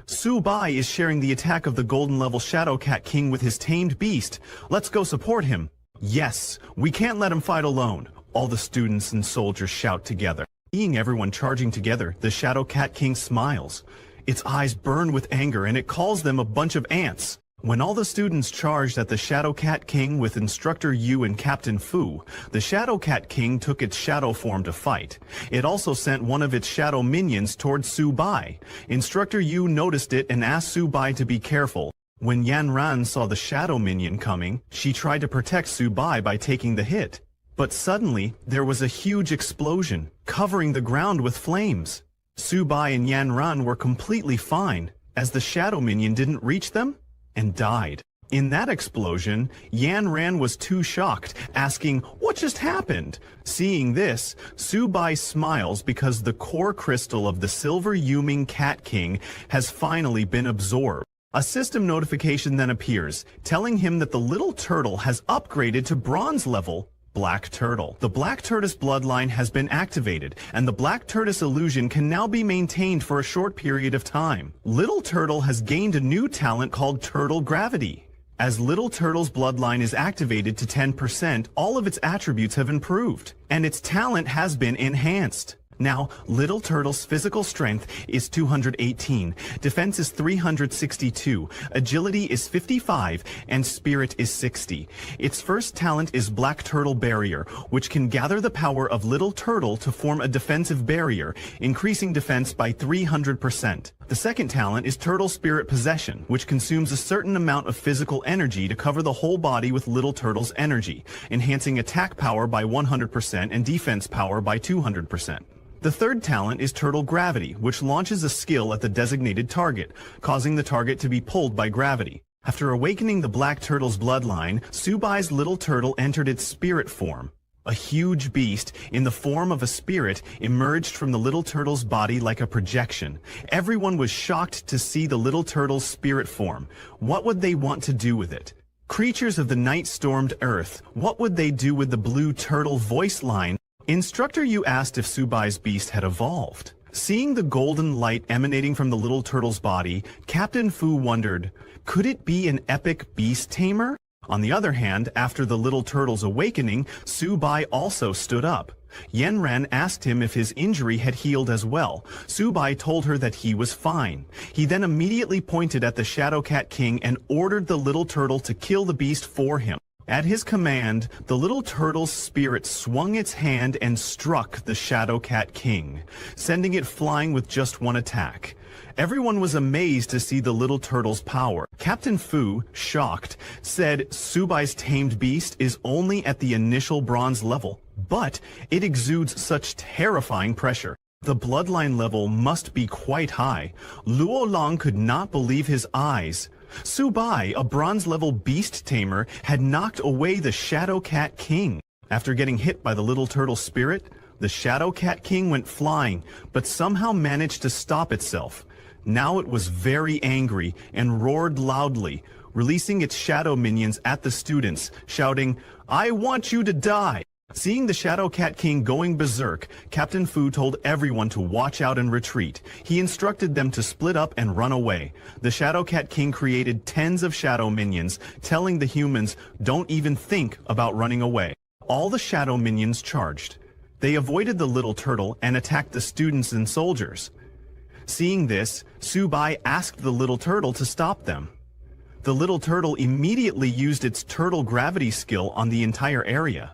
"Subai is sharing the attack of the golden level Shadow Cat King with his tamed beast. Let's go support him." "Yes, we can't let him fight alone," all the students and soldiers shout together. Seeing everyone charging together, the Shadow Cat King smiles. Its eyes burn with anger and it calls them a bunch of ants. When all the students charged at the Shadow Cat King with Instructor Yu and Captain Fu, the Shadow Cat King took its shadow form to fight. It also sent one of its shadow minions towards Subai. Instructor Yu noticed it and asked Subai to be careful. When Yan Ran saw the shadow minion coming, she tried to protect Subai by taking the hit. But suddenly, there was a huge explosion, covering the ground with flames. Subai and Yan Ran were completely fine, as the shadow minion didn't reach them, and died. In that explosion, Yan Ran was too shocked, asking, "What just happened?" Seeing this, Subai smiles because the core crystal of the Silver Yuming Cat King has finally been absorbed. A system notification then appears, telling him that the little turtle has upgraded to bronze level Black Turtle. The Black Tortoise bloodline has been activated, and the Black Tortoise illusion can now be maintained for a short period of time. Little Turtle has gained a new talent called Turtle Gravity. As Little Turtle's bloodline is activated to 10%, all of its attributes have improved, and its talent has been enhanced. Now, Little Turtle's physical strength is 218, defense is 362, agility is 55, and spirit is 60. Its first talent is Black Turtle Barrier, which can gather the power of Little Turtle to form a defensive barrier, increasing defense by 300%. The second talent is Turtle Spirit Possession, which consumes a certain amount of physical energy to cover the whole body with Little Turtle's energy, enhancing attack power by 100% and defense power by 200%. The third talent is Turtle Gravity, which launches a skill at the designated target, causing the target to be pulled by gravity. After awakening the Black Turtle's bloodline, Subai's Little Turtle entered its spirit form. A huge beast, in the form of a spirit, emerged from the Little Turtle's body like a projection. Everyone was shocked to see the Little Turtle's spirit form. What would they want to do with it? Creatures of the night stormed Earth. What would they do with the Blue Turtle voice line? Instructor Yu asked if Subai's beast had evolved. Seeing the golden light emanating from the Little Turtle's body, Captain Fu wondered, could it be an epic beast tamer? On the other hand, after the Little Turtle's awakening, Subai also stood up. Yanran asked him if his injury had healed as well. Subai told her that he was fine. He then immediately pointed at the Shadow Cat King and ordered the Little Turtle to kill the beast for him. At his command, the Little Turtle's spirit swung its hand and struck the Shadow Cat King, sending it flying with just one attack. Everyone was amazed to see the Little Turtle's power. Captain Fu, shocked, said Subai's tamed beast is only at the initial bronze level, but it exudes such terrifying pressure. The bloodline level must be quite high. Luo Long could not believe his eyes. Subai, a bronze-level beast tamer, had knocked away the Shadow Cat King. After getting hit by the Little Turtle spirit, the Shadow Cat King went flying, but somehow managed to stop itself. Now it was very angry and roared loudly, releasing its shadow minions at the students, shouting, "I want you to die!" Seeing the Shadow Cat King going berserk, Captain Fu told everyone to watch out and retreat. He instructed them to split up and run away. The Shadow Cat King created tens of shadow minions, telling the humans, don't even think about running away. All the shadow minions charged. They avoided the Little Turtle and attacked the students and soldiers. Seeing this, Subai asked the Little Turtle to stop them. The Little Turtle immediately used its turtle gravity skill on the entire area.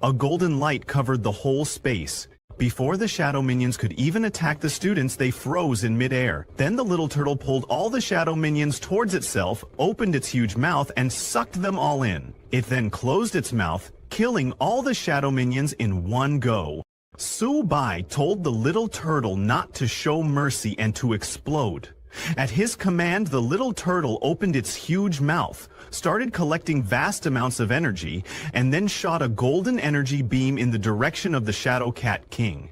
A golden light covered the whole space. Before the shadow minions could even attack the students, they froze in midair. Then the Little Turtle pulled all the shadow minions towards itself, opened its huge mouth, and sucked them all in. It then closed its mouth, killing all the shadow minions in one go. Subai told the Little Turtle not to show mercy and to explode. At his command, the Little Turtle opened its huge mouth, started collecting vast amounts of energy, and then shot a golden energy beam in the direction of the Shadow Cat King.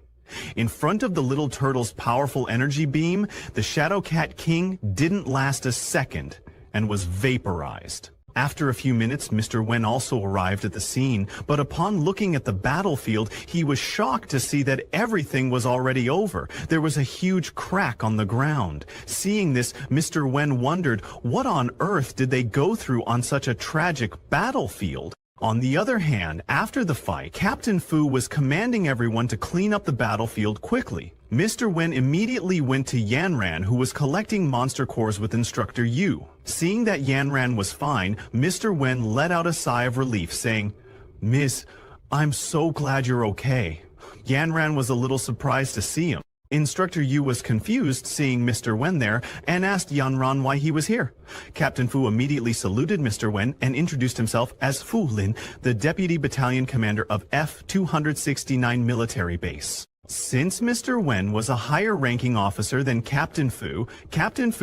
In front of the Little Turtle's powerful energy beam, the Shadow Cat King didn't last a second and was vaporized. After a few minutes, Mr. Wen also arrived at the scene, but upon looking at the battlefield, he was shocked to see that everything was already over. There was a huge crack on the ground. Seeing this, Mr. Wen wondered, what on earth did they go through on such a tragic battlefield? On the other hand, after the fight, Captain Fu was commanding everyone to clean up the battlefield quickly. Mr. Wen immediately went to Yanran, who was collecting monster cores with Instructor Yu. Seeing that Yanran was fine, Mr. Wen let out a sigh of relief, saying, "Miss, I'm so glad you're okay." Yanran was a little surprised to see him. Instructor Yu was confused seeing Mr. Wen there and asked Yanran why he was here. Captain Fu immediately saluted Mr. Wen and introduced himself as Fu Lin, the Deputy Battalion Commander of F-269 Military Base. Since Mr. Wen was a higher-ranking officer than Captain Fu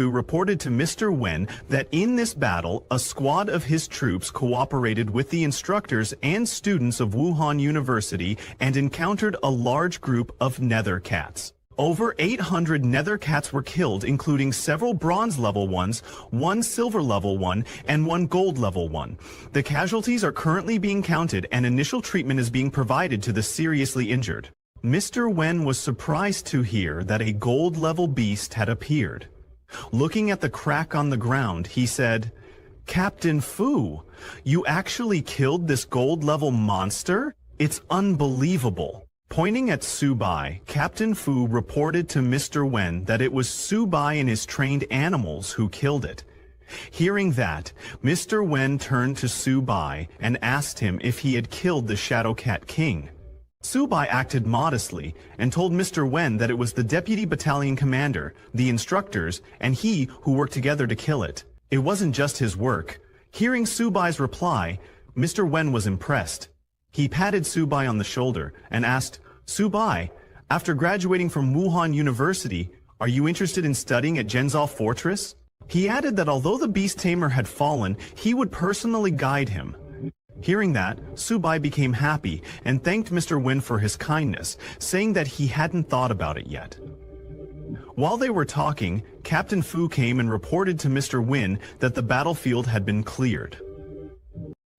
reported to Mr. Wen that in this battle, a squad of his troops cooperated with the instructors and students of Wuhan University and encountered a large group of nether cats. Over 800 nether cats were killed, including several bronze level ones, one silver level one, and one gold level one. The casualties are currently being counted and initial treatment is being provided to the seriously injured. Mr. Wen was surprised to hear that a gold-level beast had appeared. Looking at the crack on the ground, he said, "Captain Fu, you actually killed this gold-level monster? It's unbelievable." Pointing at Subai, Captain Fu reported to Mr. Wen that it was Subai and his trained animals who killed it. Hearing that, Mr. Wen turned to Subai and asked him if he had killed the Shadow Cat King. Subai acted modestly and told Mr. Wen that it was the deputy battalion commander, the instructors, and he who worked together to kill it. It wasn't just his work. Hearing Subai's reply, Mr. Wen was impressed. He patted Subai on the shoulder and asked, "Subai, after graduating from Wuhan University, are you interested in studying at Zhenzhou Fortress?" He added that although the beast tamer had fallen, he would personally guide him. Hearing that, Subai became happy and thanked Mr. Wen for his kindness, saying that he hadn't thought about it yet. While they were talking, Captain Fu came and reported to Mr. Wen that the battlefield had been cleared.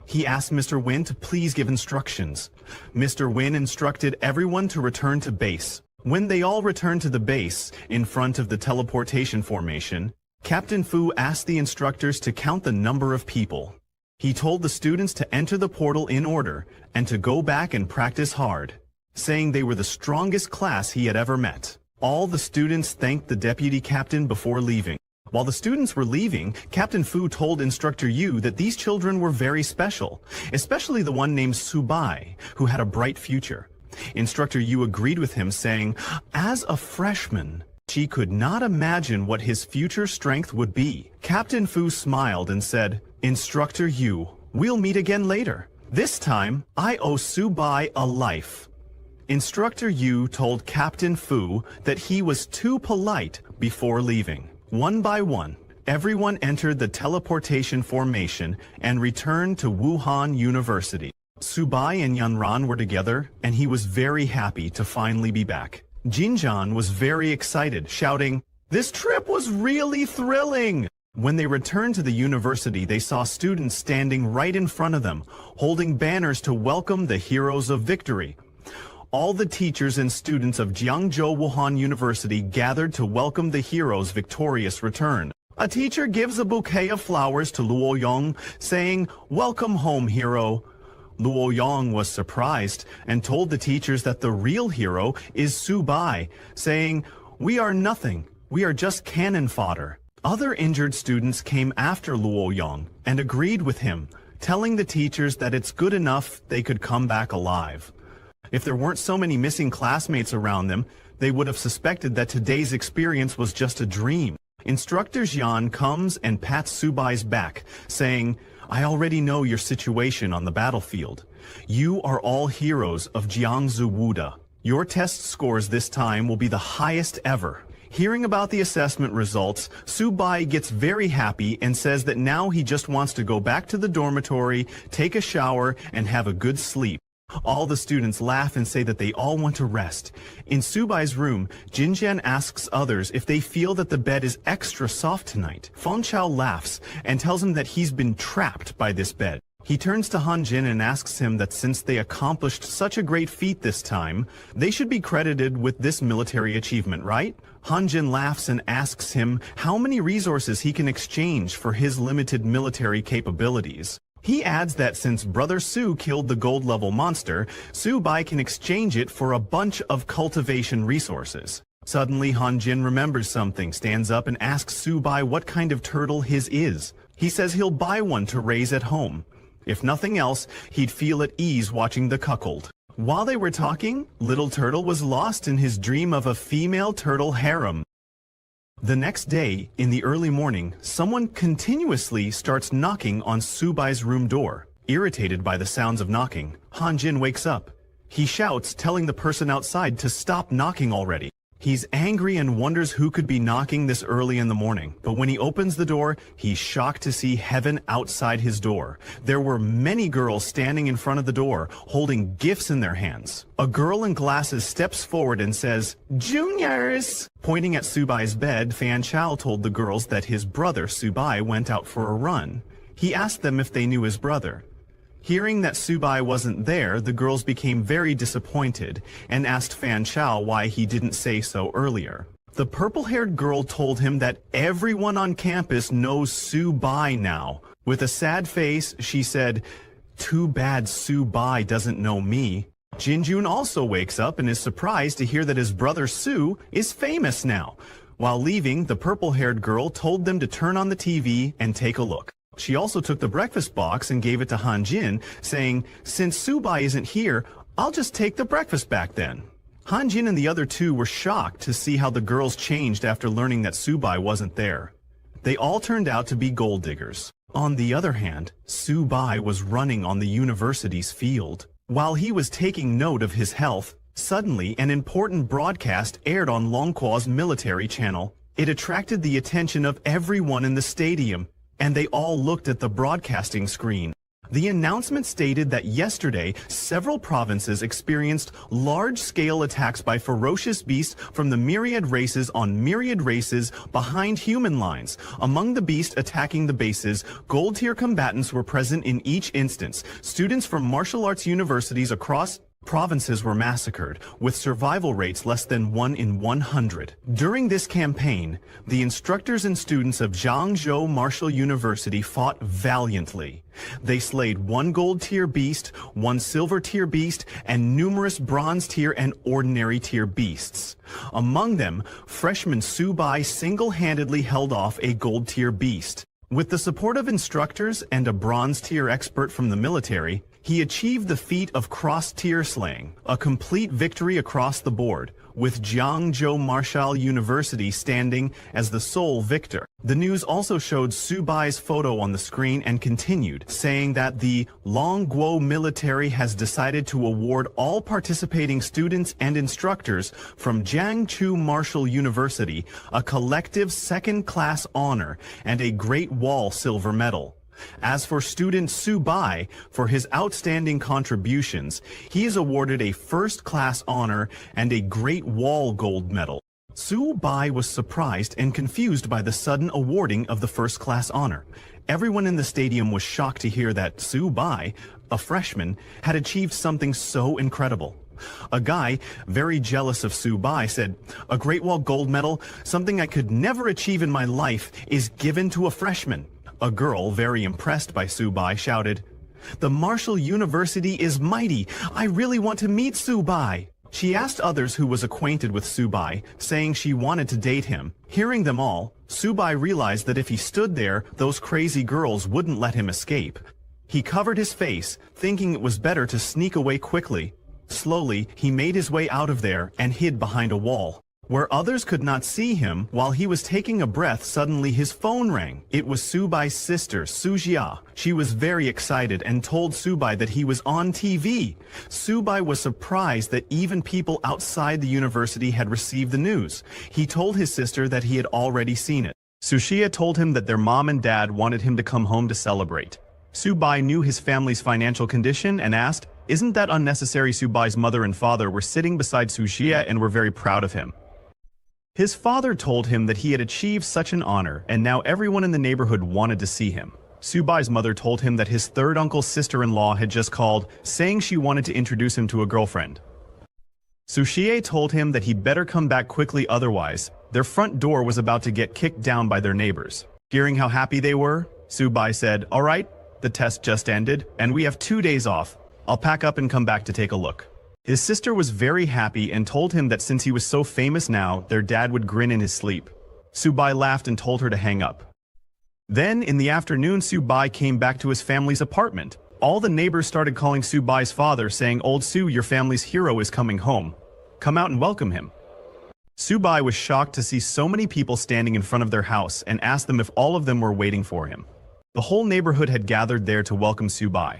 He asked Mr. Wen to please give instructions. Mr. Wen instructed everyone to return to base. When they all returned to the base, in front of the teleportation formation, Captain Fu asked the instructors to count the number of people. He told the students to enter the portal in order and to go back and practice hard, saying they were the strongest class he had ever met. All the students thanked the deputy captain before leaving. While the students were leaving, Captain Fu told Instructor Yu that these children were very special, especially the one named Subai, who had a bright future. Instructor Yu agreed with him, saying, "As a freshman, she could not imagine what his future strength would be." Captain Fu smiled and said, "Instructor Yu, we'll meet again later. This time, I owe Subai a life." Instructor Yu told Captain Fu that he was too polite before leaving. One by one, everyone entered the teleportation formation and returned to Wuhan University. Subai and Yanran were together, and he was very happy to finally be back. Jinjian was very excited, shouting, "This trip was really thrilling!" When they returned to the university, they saw students standing right in front of them, holding banners to welcome the heroes of victory. All the teachers and students of Jiangzhou Wuhan University gathered to welcome the hero's victorious return. A teacher gives a bouquet of flowers to Luo Yong, saying, "Welcome home, hero." Luo Yong was surprised and told the teachers that the real hero is Subai, saying, "We are nothing. We are just cannon fodder." Other injured students came after Luo Yong and agreed with him, telling the teachers that it's good enough they could come back alive. If there weren't so many missing classmates around them, they would have suspected that today's experience was just a dream. Instructor Jian comes and pats Subai's back, saying, "I already know your situation on the battlefield. You are all heroes of Jiangsu Wuda. Your test scores this time will be the highest ever." Hearing about the assessment results, Subai gets very happy and says that now he just wants to go back to the dormitory, take a shower, and have a good sleep. All the students laugh and say that they all want to rest. In Subai's room, Jinjian asks others if they feel that the bed is extra soft tonight. Feng Chao laughs and tells him that he's been trapped by this bed. He turns to Han Jin and asks him that since they accomplished such a great feat this time, they should be credited with this military achievement, right? Han Jin laughs and asks him how many resources he can exchange for his limited military capabilities. He adds that since Brother Su killed the gold-level monster, Subai can exchange it for a bunch of cultivation resources. Suddenly, Han Jin remembers something, stands up and asks Subai what kind of turtle his is. He says he'll buy one to raise at home. If nothing else, he'd feel at ease watching the cuckold. While they were talking, Little Turtle was lost in his dream of a female turtle harem. The next day, in the early morning, someone continuously starts knocking on Subai's room door. Irritated by the sounds of knocking, Han Jin wakes up. He shouts, telling the person outside to stop knocking already. He's angry and wonders who could be knocking this early in the morning, but when he opens the door, he's shocked to see heaven outside his door. There were many girls standing in front of the door, holding gifts in their hands. A girl in glasses steps forward and says, "Juniors!" Pointing at Subai's bed, Fan Chao told the girls that his brother Subai went out for a run. He asked them if they knew his brother. Hearing that Subai wasn't there, the girls became very disappointed and asked Fan Chao why he didn't say so earlier. The purple-haired girl told him that everyone on campus knows Subai now. With a sad face, she said, "Too bad Subai doesn't know me." Jinjun also wakes up and is surprised to hear that his brother Sue is famous now. While leaving, the purple-haired girl told them to turn on the TV and take a look. She also took the breakfast box and gave it to Hanjin, saying, "Since Subai isn't here, I'll just take the breakfast back then." Hanjin and the other two were shocked to see how the girls changed after learning that Subai wasn't there. They all turned out to be gold diggers. On the other hand, Subai was running on the university's field. While he was taking note of his health, suddenly an important broadcast aired on Longqua's military channel. It attracted the attention of everyone in the stadium, and they all looked at the broadcasting screen. The announcement stated that yesterday, several provinces experienced large-scale attacks by ferocious beasts from the myriad races on myriad races behind human lines. Among the beasts attacking the bases, gold-tier combatants were present in each instance. Students from martial arts universities across provinces were massacred, with survival rates less than 1 in 100. During this campaign, the instructors and students of Zhangzhou Martial University fought valiantly. They slayed 1 gold-tier beast, 1 silver-tier beast, and numerous bronze-tier and ordinary-tier beasts. Among them, freshman Subai single-handedly held off a gold-tier beast. With the support of instructors and a bronze-tier expert from the military, he achieved the feat of cross-tier slaying, a complete victory across the board, with Jiangzhou Martial University standing as the sole victor. The news also showed Subai's photo on the screen and continued, saying that the Longguo military has decided to award all participating students and instructors from Jiangchu Martial University a collective second-class honor and a Great Wall silver medal. As for student Subai, for his outstanding contributions, he is awarded a first-class honor and a Great Wall gold medal. Subai was surprised and confused by the sudden awarding of the first-class honor. Everyone in the stadium was shocked to hear that Subai, a freshman, had achieved something so incredible. A guy, very jealous of Subai, said, "A Great Wall gold medal, something I could never achieve in my life, is given to a freshman." A girl, very impressed by Subai, shouted, "The Martial University is mighty. I really want to meet Subai." She asked others who was acquainted with Subai, saying she wanted to date him. Hearing them all, Subai realized that if he stood there, those crazy girls wouldn't let him escape. He covered his face, thinking it was better to sneak away quickly. Slowly, he made his way out of there and hid behind a wall. Where others could not see him, while he was taking a breath, suddenly his phone rang. It was Subai's sister, Sujia. She was very excited and told Subai that he was on TV. Subai was surprised that even people outside the university had received the news. He told his sister that he had already seen it. Sujia told him that their mom and dad wanted him to come home to celebrate. Subai knew his family's financial condition and asked, "Isn't that unnecessary?" Subai's mother and father were sitting beside Sujia and were very proud of him. His father told him that he had achieved such an honor, and now everyone in the neighborhood wanted to see him. Subai's mother told him that his third uncle's sister-in-law had just called, saying she wanted to introduce him to a girlfriend. Sushie told him that he better come back quickly, otherwise, their front door was about to get kicked down by their neighbors. Hearing how happy they were, Subai said, "All right, the test just ended, and we have 2 days off. I'll pack up and come back to take a look." His sister was very happy and told him that since he was so famous now, their dad would grin in his sleep. Subai laughed and told her to hang up. Then, in the afternoon, Subai came back to his family's apartment. All the neighbors started calling Subai's father, saying, "Old Su, your family's hero is coming home. Come out and welcome him." Subai was shocked to see so many people standing in front of their house and asked them if all of them were waiting for him. The whole neighborhood had gathered there to welcome Subai.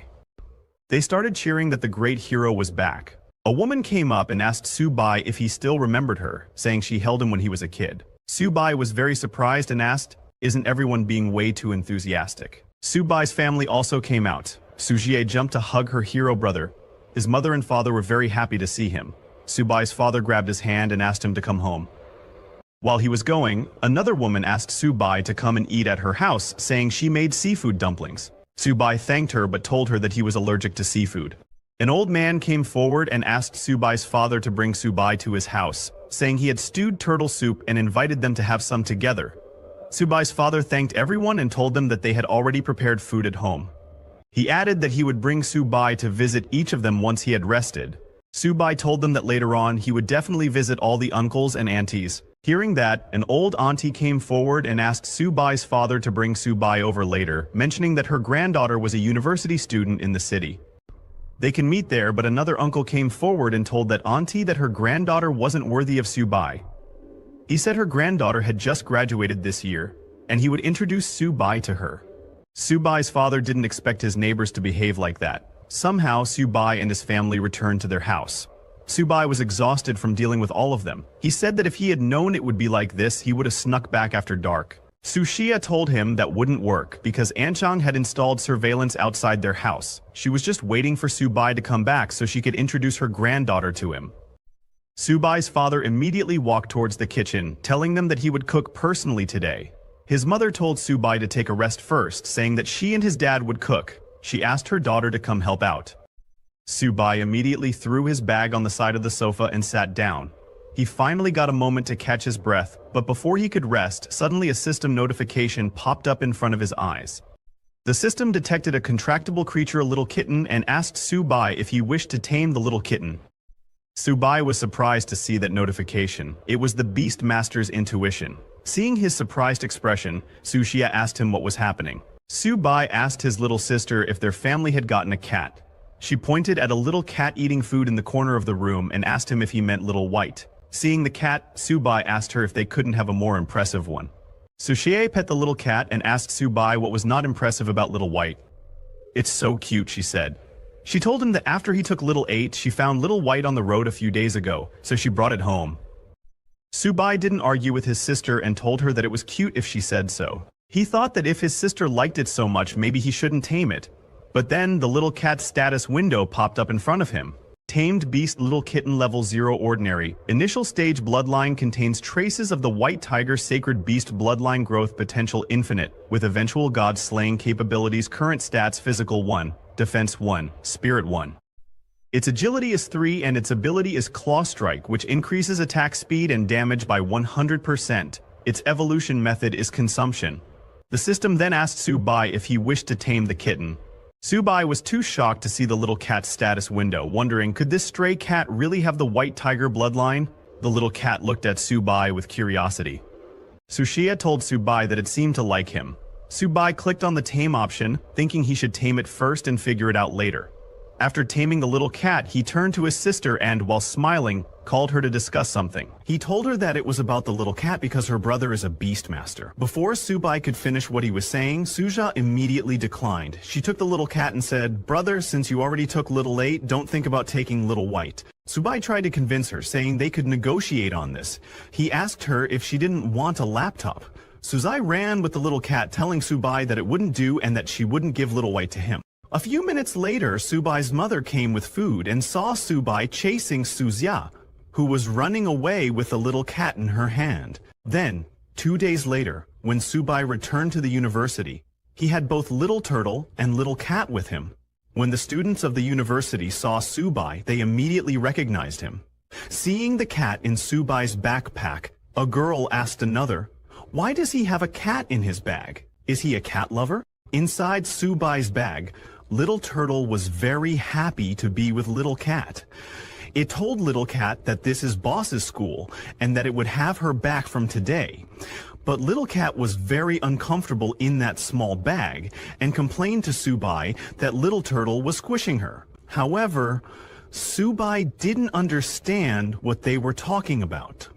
They started cheering that the great hero was back. A woman came up and asked Subai if he still remembered her, saying she held him when he was a kid. Subai was very surprised and asked, "Isn't everyone being way too enthusiastic?" Subai's family also came out. Sujie jumped to hug her hero brother. His mother and father were very happy to see him. Subai's father grabbed his hand and asked him to come home. While he was going, another woman asked Subai to come and eat at her house, saying she made seafood dumplings. Subai thanked her but told her that he was allergic to seafood. An old man came forward and asked Subai's father to bring Subai to his house, saying he had stewed turtle soup and invited them to have some together. Subai's father thanked everyone and told them that they had already prepared food at home. He added that he would bring Subai to visit each of them once he had rested. Subai told them that later on he would definitely visit all the uncles and aunties. Hearing that, an old auntie came forward and asked Subai's father to bring Subai over later, mentioning that her granddaughter was a university student in the city. They can meet there, but another uncle came forward and told that auntie that her granddaughter wasn't worthy of Subai. He said her granddaughter had just graduated this year, and he would introduce Subai to her. Subai's father didn't expect his neighbors to behave like that. Somehow, Subai and his family returned to their house. Subai was exhausted from dealing with all of them. He said that if he had known it would be like this, he would have snuck back after dark. Sushia told him that wouldn't work because Anchang had installed surveillance outside their house. She was just waiting for Subai to come back so she could introduce her granddaughter to him. Subai's father immediately walked towards the kitchen, telling them that he would cook personally today. His mother told Subai to take a rest first, saying that she and his dad would cook. She asked her daughter to come help out. Subai immediately threw his bag on the side of the sofa and sat down. He finally got a moment to catch his breath, but before he could rest, suddenly a system notification popped up in front of his eyes. The system detected a contractable creature, a little kitten, and asked Subai if he wished to tame the little kitten. Subai was surprised to see that notification. It was the Beast Master's intuition. Seeing his surprised expression, Sushia asked him what was happening. Subai asked his little sister if their family had gotten a cat. She pointed at a little cat eating food in the corner of the room and asked him if he meant Little White. Seeing the cat, Subai asked her if they couldn't have a more impressive one. Sushie pet the little cat and asked Subai what was not impressive about Little White. "It's so cute," she said. She told him that after he took Little 8, she found Little White on the road a few days ago, so she brought it home. Subai didn't argue with his sister and told her that it was cute if she said so. He thought that if his sister liked it so much, maybe he shouldn't tame it. But then the little cat's status window popped up in front of him. Tamed Beast Little Kitten Level 0 Ordinary. Initial stage bloodline contains traces of the White Tiger Sacred Beast bloodline growth potential infinite, with eventual god slaying capabilities. Current stats: Physical 1, Defense 1, Spirit 1. Its agility is 3 and its ability is Claw Strike, which increases attack speed and damage by 100%. Its evolution method is consumption. The system then asked Subai if he wished to tame the kitten. Subai was too shocked to see the little cat's status window, wondering, could this stray cat really have the White Tiger bloodline? The little cat looked at Subai with curiosity. Sushia told Subai that it seemed to like him. Subai clicked on the tame option, thinking he should tame it first and figure it out later. After taming the little cat, he turned to his sister and, while smiling, called her to discuss something. He told her that it was about the little cat because her brother is a beastmaster. Before Subai could finish what he was saying, Suja immediately declined. She took the little cat and said, "Brother, since you already took Little 8, don't think about taking Little White." Subai tried to convince her, saying they could negotiate on this. He asked her if she didn't want a laptop. Suzai ran with the little cat, telling Subai that it wouldn't do and that she wouldn't give Little White to him. A few minutes later, Subai's mother came with food and saw Subai chasing Suzia, who was running away with the little cat in her hand. Then, 2 days later, when Subai returned to the university, he had both Little Turtle and Little Cat with him. When the students of the university saw Subai, they immediately recognized him. Seeing the cat in Subai's backpack, a girl asked another, "Why does he have a cat in his bag? Is he a cat lover?" Inside Subai's bag, Little Turtle was very happy to be with Little Cat. It told Little Cat that this is Boss's school and that it would have her back from today. But Little Cat was very uncomfortable in that small bag and complained to Subai that Little Turtle was squishing her. However, Subai didn't understand what they were talking about.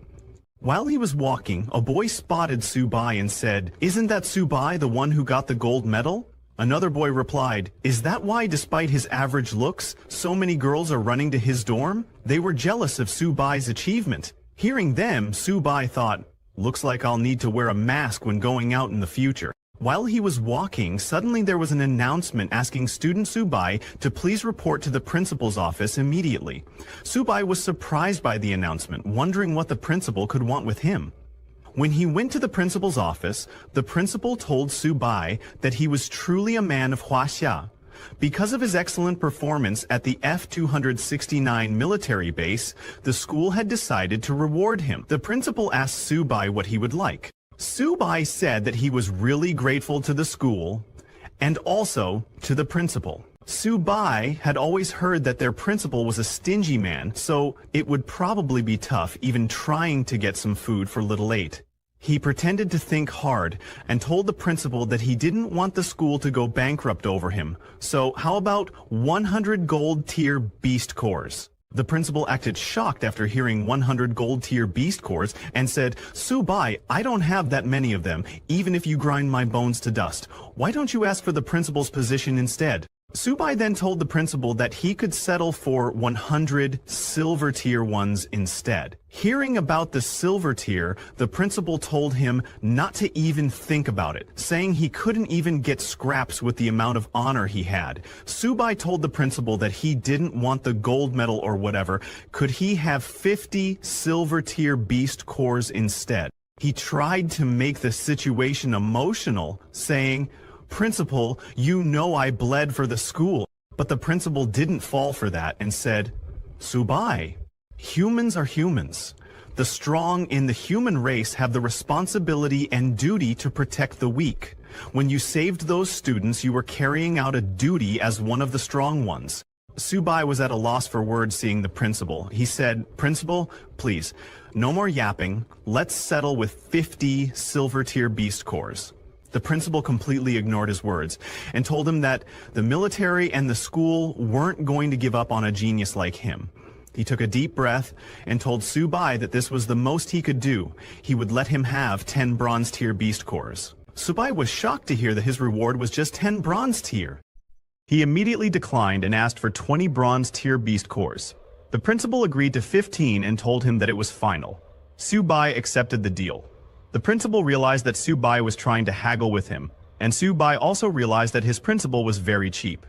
While he was walking, a boy spotted Subai and said, "Isn't that Subai the one who got the gold medal?" Another boy replied, "Is that why, despite his average looks, so many girls are running to his dorm?" They were jealous of Subai's achievement. Hearing them, Subai thought, "Looks like I'll need to wear a mask when going out in the future." While he was walking, suddenly there was an announcement asking student Subai to please report to the principal's office immediately. Subai was surprised by the announcement, wondering what the principal could want with him. When he went to the principal's office, the principal told Subai that he was truly a man of Huaxia. Because of his excellent performance at the F-269 military base, the school had decided to reward him. The principal asked Subai what he would like. Subai said that he was really grateful to the school and also to the principal. Subai had always heard that their principal was a stingy man, so it would probably be tough even trying to get some food for little 8. He pretended to think hard and told the principal that he didn't want the school to go bankrupt over him. So how about 100 gold tier beast cores? The principal acted shocked after hearing 100 gold tier beast cores and said, "Subai, I don't have that many of them, even if you grind my bones to dust. Why don't you ask for the principal's position instead?" Subai then told the principal that he could settle for 100 silver tier ones instead. Hearing about the silver tier, the principal told him not to even think about it, saying he couldn't even get scraps with the amount of honor he had. Subai told the principal that he didn't want the gold medal or whatever. Could he have 50 silver tier beast cores instead? He tried to make the situation emotional, saying, "Principal, you know I bled for the school." But the principal didn't fall for that and said, "Subai, humans are humans. The strong in the human race have the responsibility and duty to protect the weak. When you saved those students, you were carrying out a duty as one of the strong ones." Subai was at a loss for words seeing the principal. He said, "Principal, please, no more yapping. Let's settle with 50 silver tier beast cores." The principal completely ignored his words and told him that the military and the school weren't going to give up on a genius like him. He took a deep breath and told Subai that this was the most he could do. He would let him have 10 bronze tier beast cores. Subai was shocked to hear that his reward was just 10 bronze tier. He immediately declined and asked for 20 bronze tier beast cores. The principal agreed to 15 and told him that it was final. Subai accepted the deal. The principal realized that Subai was trying to haggle with him, and Subai also realized that his principal was very cheap.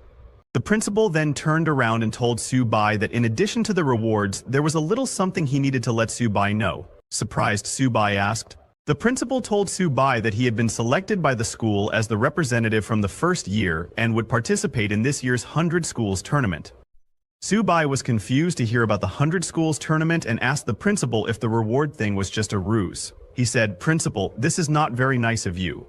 The principal then turned around and told Subai that in addition to the rewards, there was a little something he needed to let Subai know. Surprised, Subai asked. The principal told Subai that he had been selected by the school as the representative from the first year and would participate in this year's 100 Schools tournament. Subai was confused to hear about the 100 Schools tournament and asked the principal if the reward thing was just a ruse. He said, "Principal, this is not very nice of you."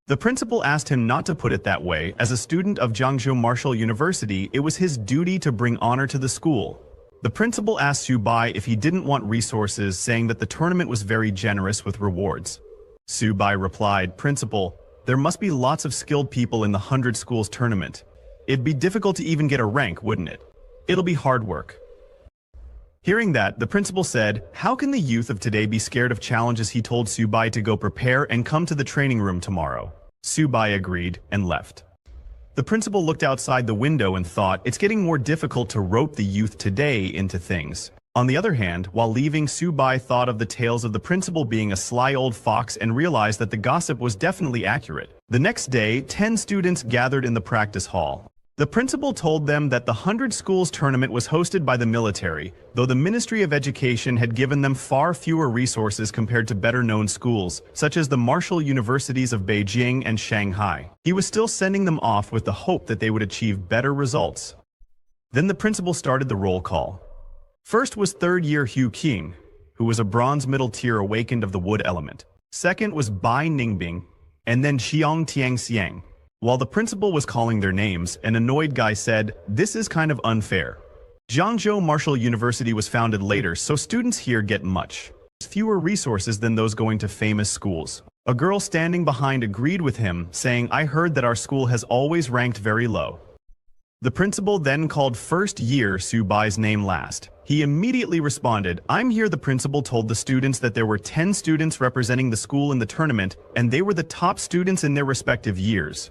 The principal asked him not to put it that way. As a student of Jiangzhou Martial University, it was his duty to bring honor to the school. The principal asked Subai if he didn't want resources, saying that the tournament was very generous with rewards. Subai replied, "Principal, there must be lots of skilled people in the 100 Schools tournament. It'd be difficult to even get a rank, wouldn't it? It'll be hard work." Hearing that, the principal said, "How can the youth of today be scared of challenges?" He told Subai to go prepare and come to the training room tomorrow. Subai agreed and left. The principal looked outside the window and thought, it's getting more difficult to rope the youth today into things. On the other hand, while leaving, Subai thought of the tales of the principal being a sly old fox and realized that the gossip was definitely accurate. The next day, 10 students gathered in the practice hall. The principal told them that the 100 Schools tournament was hosted by the military, though the Ministry of Education had given them far fewer resources compared to better-known schools, such as the martial universities of Beijing and Shanghai. He was still sending them off with the hope that they would achieve better results. Then the principal started the roll call. First was third-year Hu Qing, who was a bronze middle-tier awakened of the wood element. Second was Bai Ningbing, and then Xiang Tiangxiang. While the principal was calling their names, an annoyed guy said, "This is kind of unfair. Jiangzhou Martial University was founded later, so students here get much fewer resources than those going to famous schools." A girl standing behind agreed with him, saying, "I heard that our school has always ranked very low." The principal then called first year Subai's name last. He immediately responded, "I'm here." The principal told the students that there were 10 students representing the school in the tournament, and they were the top students in their respective years.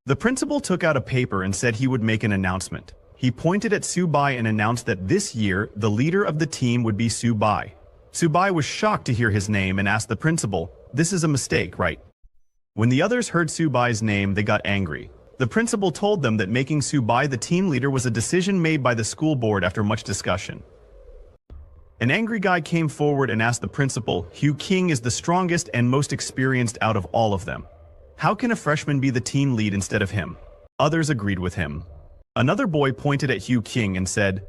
The principal took out a paper and said he would make an announcement. He pointed at Subai and announced that this year, the leader of the team would be Subai. Subai was shocked to hear his name and asked the principal, "This is a mistake, right?" When the others heard Subai's name, they got angry. The principal told them that making Subai the team leader was a decision made by the school board after much discussion. An angry guy came forward and asked the principal, "Hu Qing is the strongest and most experienced out of all of them. How can a freshman be the team lead instead of him?" Others agreed with him. Another boy pointed at Hu Qing and said,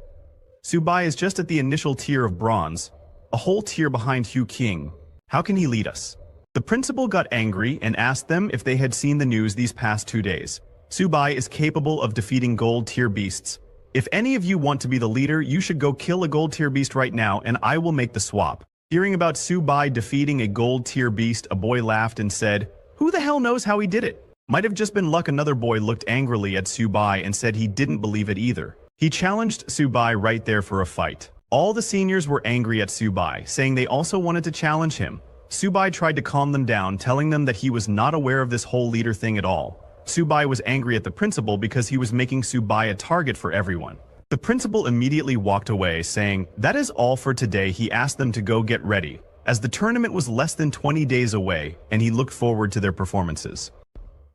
"Subai is just at the initial tier of bronze, a whole tier behind Hu Qing. How can he lead us?" The principal got angry and asked them if they had seen the news these past 2 days. Subai is capable of defeating gold-tier beasts. If any of you want to be the leader, you should go kill a gold-tier beast right now, and I will make the swap. Hearing about Subai defeating a gold-tier beast, a boy laughed and said, "Who the hell knows how he did it? Might have just been luck." Another boy looked angrily at Subai and said he didn't believe it either. He challenged Subai right there for a fight. All the seniors were angry at Subai, saying they also wanted to challenge him. Subai tried to calm them down, telling them that he was not aware of this whole leader thing at all. Subai was angry at the principal because he was making Subai a target for everyone. The principal immediately walked away, saying, "That is all for today." He asked them to go get ready, as the tournament was less than 20 days away, and he looked forward to their performances.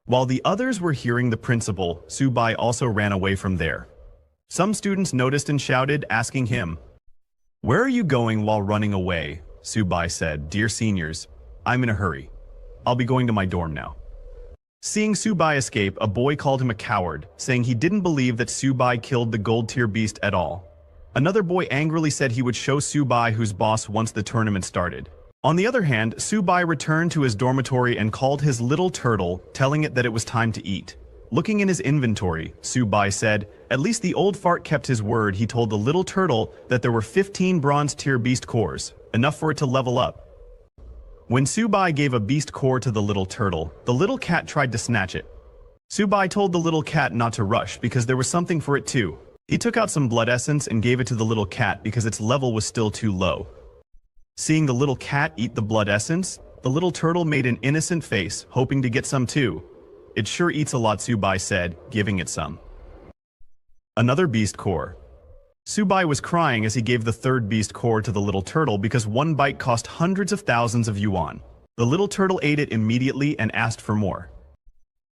While the others were hearing the principal, Subai also ran away from there. Some students noticed and shouted, asking him, "Where are you going while running away?" Subai said, "Dear seniors, I'm in a hurry. I'll be going to my dorm now." Seeing Subai escape, a boy called him a coward, saying he didn't believe that Subai killed the gold-tier beast at all. Another boy angrily said he would show Subai who's boss once the tournament started. On the other hand, Subai returned to his dormitory and called his little turtle, telling it that it was time to eat. Looking in his inventory, Subai said, "At least the old fart kept his word." He told the little turtle that there were 15 bronze-tier beast cores, enough for it to level up. When Subai gave a beast core to the little turtle, the little cat tried to snatch it. Subai told the little cat not to rush because there was something for it too. He took out some blood essence and gave it to the little cat because its level was still too low. Seeing the little cat eat the blood essence, the little turtle made an innocent face, hoping to get some too. "It sure eats a lot," Subai said, giving it some. Another beast core. Subai was crying as he gave the third beast core to the little turtle because one bite cost hundreds of thousands of yuan. The little turtle ate it immediately and asked for more.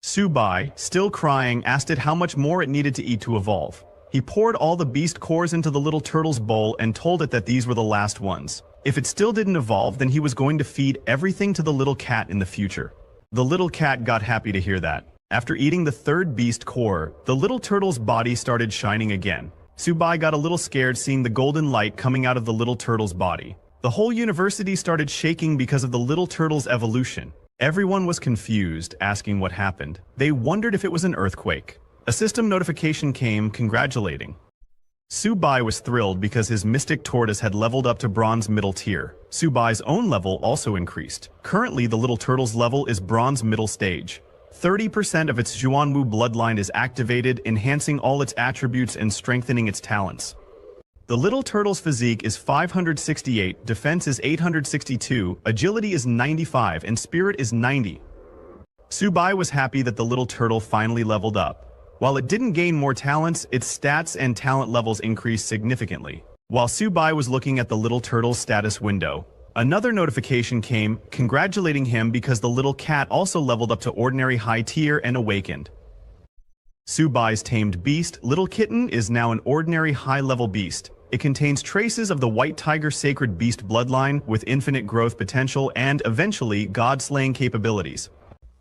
Subai, still crying, asked it how much more it needed to eat to evolve. He poured all the beast cores into the little turtle's bowl and told it that these were the last ones. If it still didn't evolve, then he was going to feed everything to the little cat in the future. The little cat got happy to hear that. After eating the third beast core, the little turtle's body started shining again. Subai got a little scared seeing the golden light coming out of the little turtle's body. The whole university started shaking because of the little turtle's evolution. Everyone was confused, asking what happened. They wondered if it was an earthquake. A system notification came congratulating. Subai was thrilled because his mystic tortoise had leveled up to bronze middle tier. Subai's own level also increased. Currently, the little turtle's level is bronze middle stage. 30% of its Zhuanwu bloodline is activated, enhancing all its attributes and strengthening its talents. The little turtle's physique is 568, defense is 862, agility is 95, and spirit is 90. Subai was happy that the little turtle finally leveled up. While it didn't gain more talents, its stats and talent levels increased significantly. While Subai was looking at the little turtle's status window, another notification came, congratulating him because the little cat also leveled up to ordinary high tier and awakened. Subai's tamed beast, Little Kitten, is now an ordinary high-level beast. It contains traces of the White Tiger Sacred Beast bloodline with infinite growth potential and, eventually, god-slaying capabilities.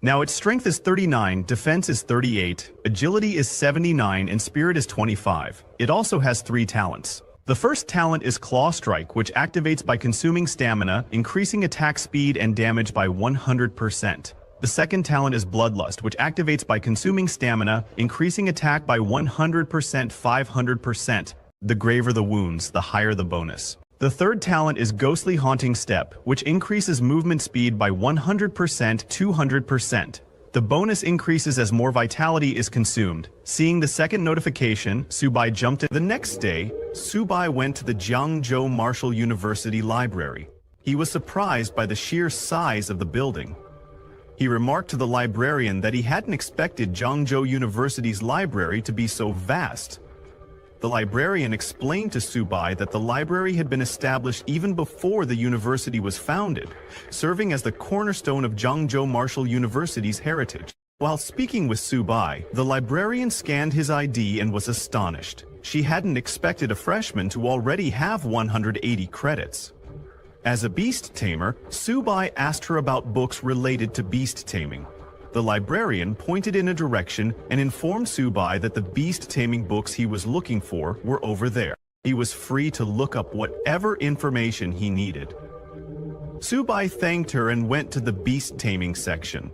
Now its strength is 39, defense is 38, agility is 79, and spirit is 25. It also has 3 talents. The first talent is Claw Strike, which activates by consuming stamina, increasing attack speed and damage by 100%. The second talent is Bloodlust, which activates by consuming stamina, increasing attack by 100%, 500%. The graver the wounds, the higher the bonus. The third talent is Ghostly Haunting Step, which increases movement speed by 100%, 200%. The bonus increases as more vitality is consumed. Seeing the second notification, Subai jumped in. The next day, Subai went to the Jiangzhou Martial University Library. He was surprised by the sheer size of the building. He remarked to the librarian that he hadn't expected Jiangzhou University's library to be so vast. The librarian explained to Subai that the library had been established even before the university was founded, serving as the cornerstone of Jiangzhou Martial University's heritage. While speaking with Subai, the librarian scanned his ID and was astonished. She hadn't expected a freshman to already have 180 credits. As a beast tamer, Subai asked her about books related to beast taming. The librarian pointed in a direction and informed Subai that the beast taming books he was looking for were over there. He was free to look up whatever information he needed. Subai thanked her and went to the beast taming section.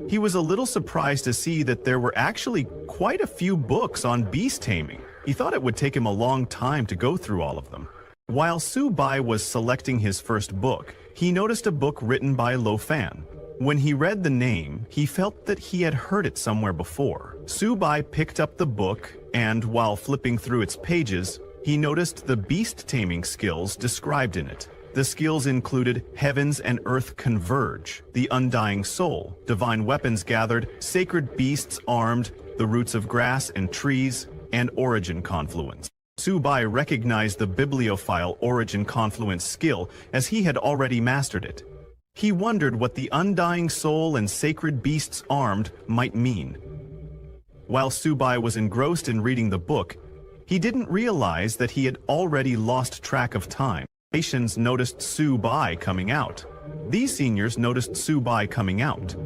He was a little surprised to see that there were actually quite a few books on beast taming. He thought it would take him a long time to go through all of them. While Su Bai was selecting his first book, he noticed a book written by Lo Fan. When he read the name, he felt that he had heard it somewhere before. Su Bai picked up the book, and while flipping through its pages, he noticed the beast taming skills described in it. The skills included Heavens and Earth Converge, the Undying Soul, Divine Weapons Gathered, Sacred Beasts Armed, the Roots of Grass and Trees, and Origin Confluence. Su Bai recognized the bibliophile Origin Confluence skill as he had already mastered it. He wondered what the Undying Soul and Sacred Beasts Armed might mean. While Su Bai was engrossed in reading the book, he didn't realize that he had already lost track of time. Nations noticed Su Bai coming out. These seniors noticed Su Bai coming out.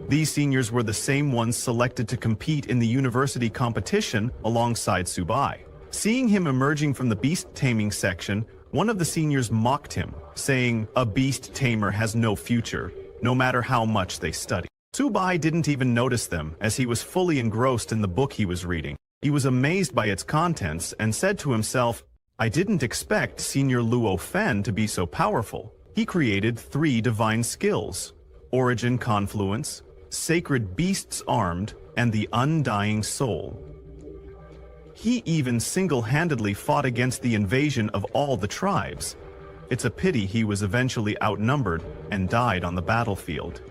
These seniors were the same ones selected to compete in the university competition alongside Su Bai. Seeing him emerging from the beast taming section, one of the seniors mocked him, saying, "A beast tamer has no future, no matter how much they study." Su Bai didn't even notice them, as he was fully engrossed in the book he was reading. He was amazed by its contents and said to himself, "I didn't expect Senior Luo Fen to be so powerful." He created 3 divine skills: Origin Confluence, Sacred Beasts Armed, and the Undying Soul. He even single-handedly fought against the invasion of all the tribes. It's a pity he was eventually outnumbered and died on the battlefield.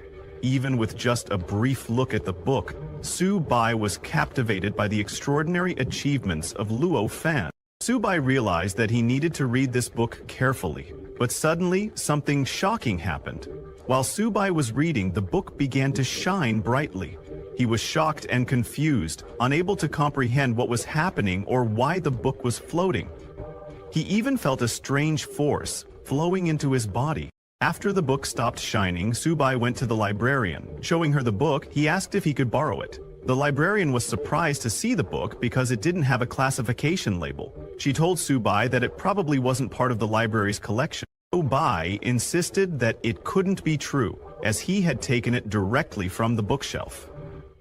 Even with just a brief look at the book, Su Bai was captivated by the extraordinary achievements of Luo Fan. Su Bai realized that he needed to read this book carefully, but suddenly something shocking happened. While Su Bai was reading, the book began to shine brightly. He was shocked and confused, unable to comprehend what was happening or why the book was floating. He even felt a strange force flowing into his body. After the book stopped shining, Su Bai went to the librarian. Showing her the book, he asked if he could borrow it. The librarian was surprised to see the book because it didn't have a classification label. She told Su Bai that it probably wasn't part of the library's collection. Su Bai insisted that it couldn't be true, as he had taken it directly from the bookshelf.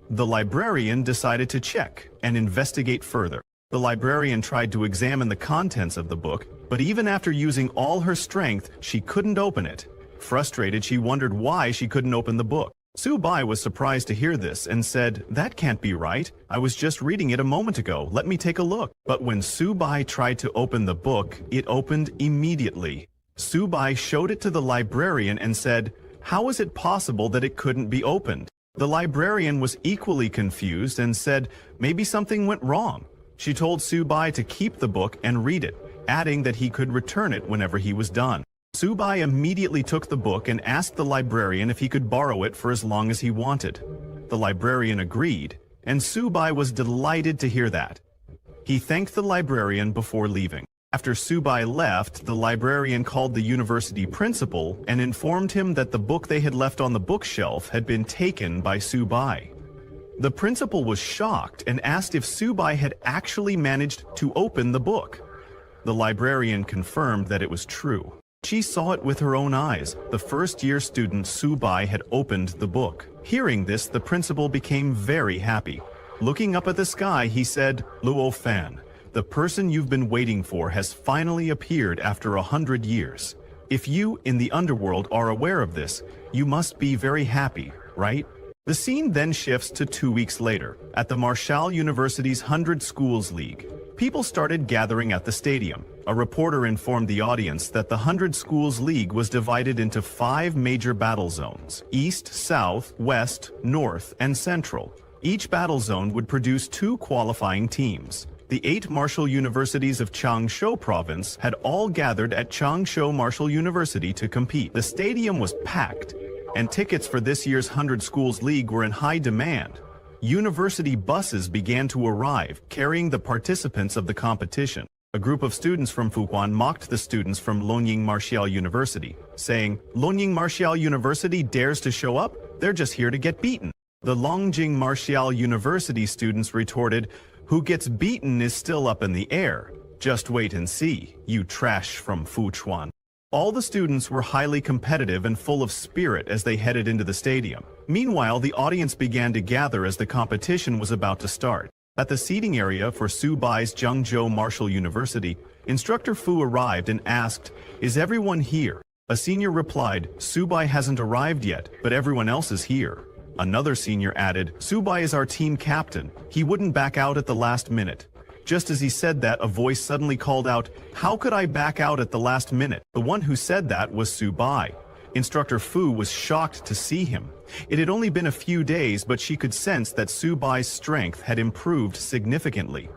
The librarian decided to check and investigate further. The librarian tried to examine the contents of the book, but even after using all her strength, she couldn't open it. Frustrated, she wondered why she couldn't open the book. Su Bai was surprised to hear this and said, "That can't be right. I was just reading it a moment ago. Let me take a look." But when Su Bai tried to open the book, it opened immediately. Su Bai showed it to the librarian and said, "How is it possible that it couldn't be opened?" The librarian was equally confused and said, "Maybe something went wrong." She told Su Bai to keep the book and read it, adding that he could return it whenever he was done. Su Bai immediately took the book and asked the librarian if he could borrow it for as long as he wanted. The librarian agreed, and Su Bai was delighted to hear that. He thanked the librarian before leaving. After Su Bai left, the librarian called the university principal and informed him that the book they had left on the bookshelf had been taken by Su Bai. The principal was shocked and asked if Su Bai had actually managed to open the book. The librarian confirmed that it was true. She saw it with her own eyes. The first-year student Su Bai had opened the book. Hearing this, the principal became very happy. Looking up at the sky, he said, "Luo Fan, the person you've been waiting for has finally appeared after 100 years. If you, in the underworld, are aware of this, you must be very happy, right?" The scene then shifts to 2 weeks later, at the Marshall University's 100 Schools League. People started gathering at the stadium. A reporter informed the audience that the 100 Schools League was divided into 5 major battle zones: East, South, West, North, and Central. Each battle zone would produce 2 qualifying teams. The 8 Marshall Universities of Changsha Province had all gathered at Changsha Marshall University to compete. The stadium was packed, and tickets for this year's 100 Schools League were in high demand. University buses began to arrive, carrying the participants of the competition. A group of students from Fuquan mocked the students from Lonying Marshall University, saying, "Lonying Marshall University dares to show up? They're just here to get beaten." The Longjing Marshall University students retorted, "Who gets beaten is still up in the air. Just wait and see, you trash from Fuquan." All the students were highly competitive and full of spirit as they headed into the stadium. Meanwhile, the audience began to gather as the competition was about to start. At the seating area for Subai's Zhengzhou Martial University, Instructor Fu arrived and asked, "Is everyone here?" A senior replied, "Subai hasn't arrived yet, but everyone else is here." Another senior added, "Subai is our team captain. He wouldn't back out at the last minute." Just as he said that, a voice suddenly called out, "How could I back out at the last minute?" The one who said that was Subai. Instructor Fu was shocked to see him. It had only been a few days, but she could sense that Subai's strength had improved significantly.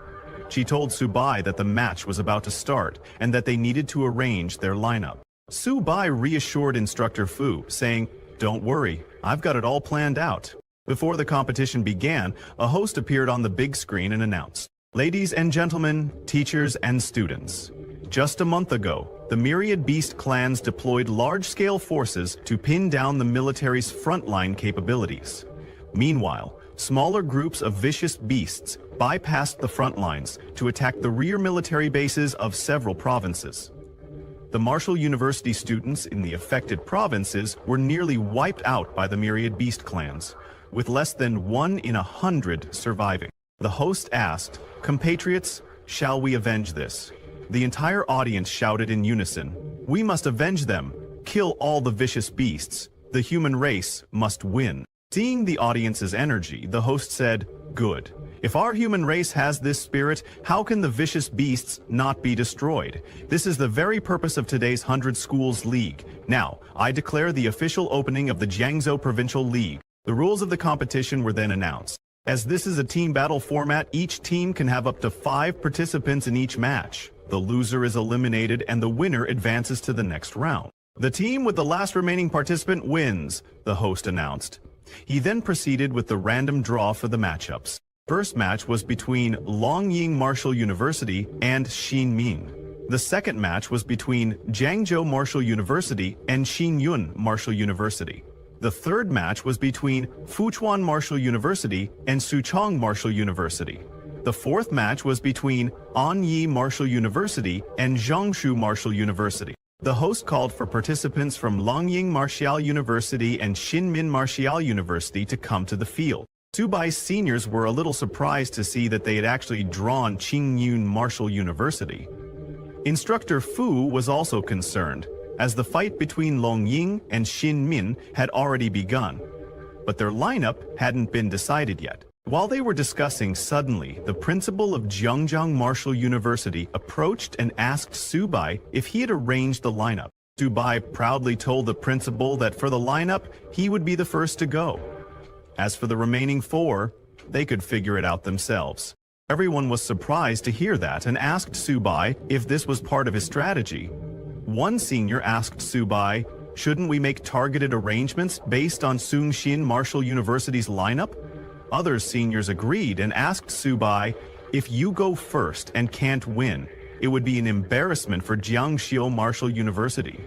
She told Subai that the match was about to start and that they needed to arrange their lineup. Subai reassured Instructor Fu, saying, "Don't worry, I've got it all planned out." Before the competition began, a host appeared on the big screen and announced, "Ladies and gentlemen, teachers and students. Just a month ago, the myriad beast clans deployed large-scale forces to pin down the military's frontline capabilities. Meanwhile, smaller groups of vicious beasts bypassed the front lines to attack the rear military bases of several provinces. The Martial University students in the affected provinces were nearly wiped out by the myriad beast clans, with less than 1 in 100 surviving. The host asked, "Compatriots, shall we avenge this?" The entire audience shouted in unison, "We must avenge them! Kill all the vicious beasts! The human race must win!" Seeing the audience's energy, the host said, "Good. If our human race has this spirit, how can the vicious beasts not be destroyed? This is the very purpose of today's 100 Schools League. Now, I declare the official opening of the Jiangzhou Provincial League." The rules of the competition were then announced. As this is a team battle format, each team can have up to 5 participants in each match. The loser is eliminated and the winner advances to the next round. "The team with the last remaining participant wins," the host announced. He then proceeded with the random draw for the matchups. First match was between Longying Martial University and Xinmin. The second match was between Jiangzhou Martial University and Xinyun Martial University. The third match was between Fuchuan Martial University and Suchong Martial University. The fourth match was between Anyi Martial University and Jiangsu Martial University. The host called for participants from Longying Martial University and Xinmin Martial University to come to the field. Subai's seniors were a little surprised to see that they had actually drawn Qingyun Martial University. Instructor Fu was also concerned, as the fight between Longying and Xinmin had already begun, but their lineup hadn't been decided yet. While they were discussing, suddenly, the principal of Zhengzhou Martial University approached and asked Subai if he had arranged the lineup. Subai proudly told the principal that for the lineup, he would be the first to go. As for the remaining 4, they could figure it out themselves. Everyone was surprised to hear that and asked Subai if this was part of his strategy. One senior asked Subai, "Shouldn't we make targeted arrangements based on Sungxin Martial University's lineup?" Other seniors agreed and asked Subai, "If you go first and can't win, it would be an embarrassment for Jiangxiu Martial University."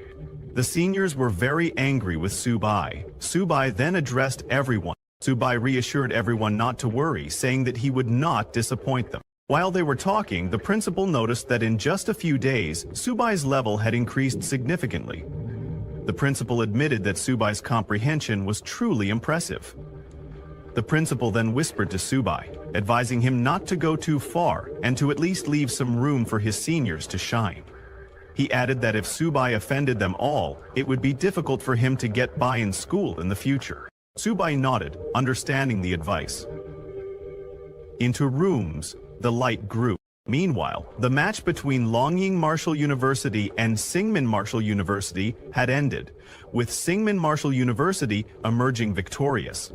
The seniors were very angry with Subai. Subai then addressed everyone. Subai reassured everyone not to worry, saying that he would not disappoint them. While they were talking, the principal noticed that in just a few days, Subai's level had increased significantly. The principal admitted that Subai's comprehension was truly impressive. The principal then whispered to Subai, advising him not to go too far and to at least leave some room for his seniors to shine. He added that if Subai offended them all, it would be difficult for him to get by in school in the future. Subai nodded, understanding the advice. Into rooms, the light grew. Meanwhile, the match between Longying Martial University and Xingmin Martial University had ended, with Xingmin Martial University emerging victorious.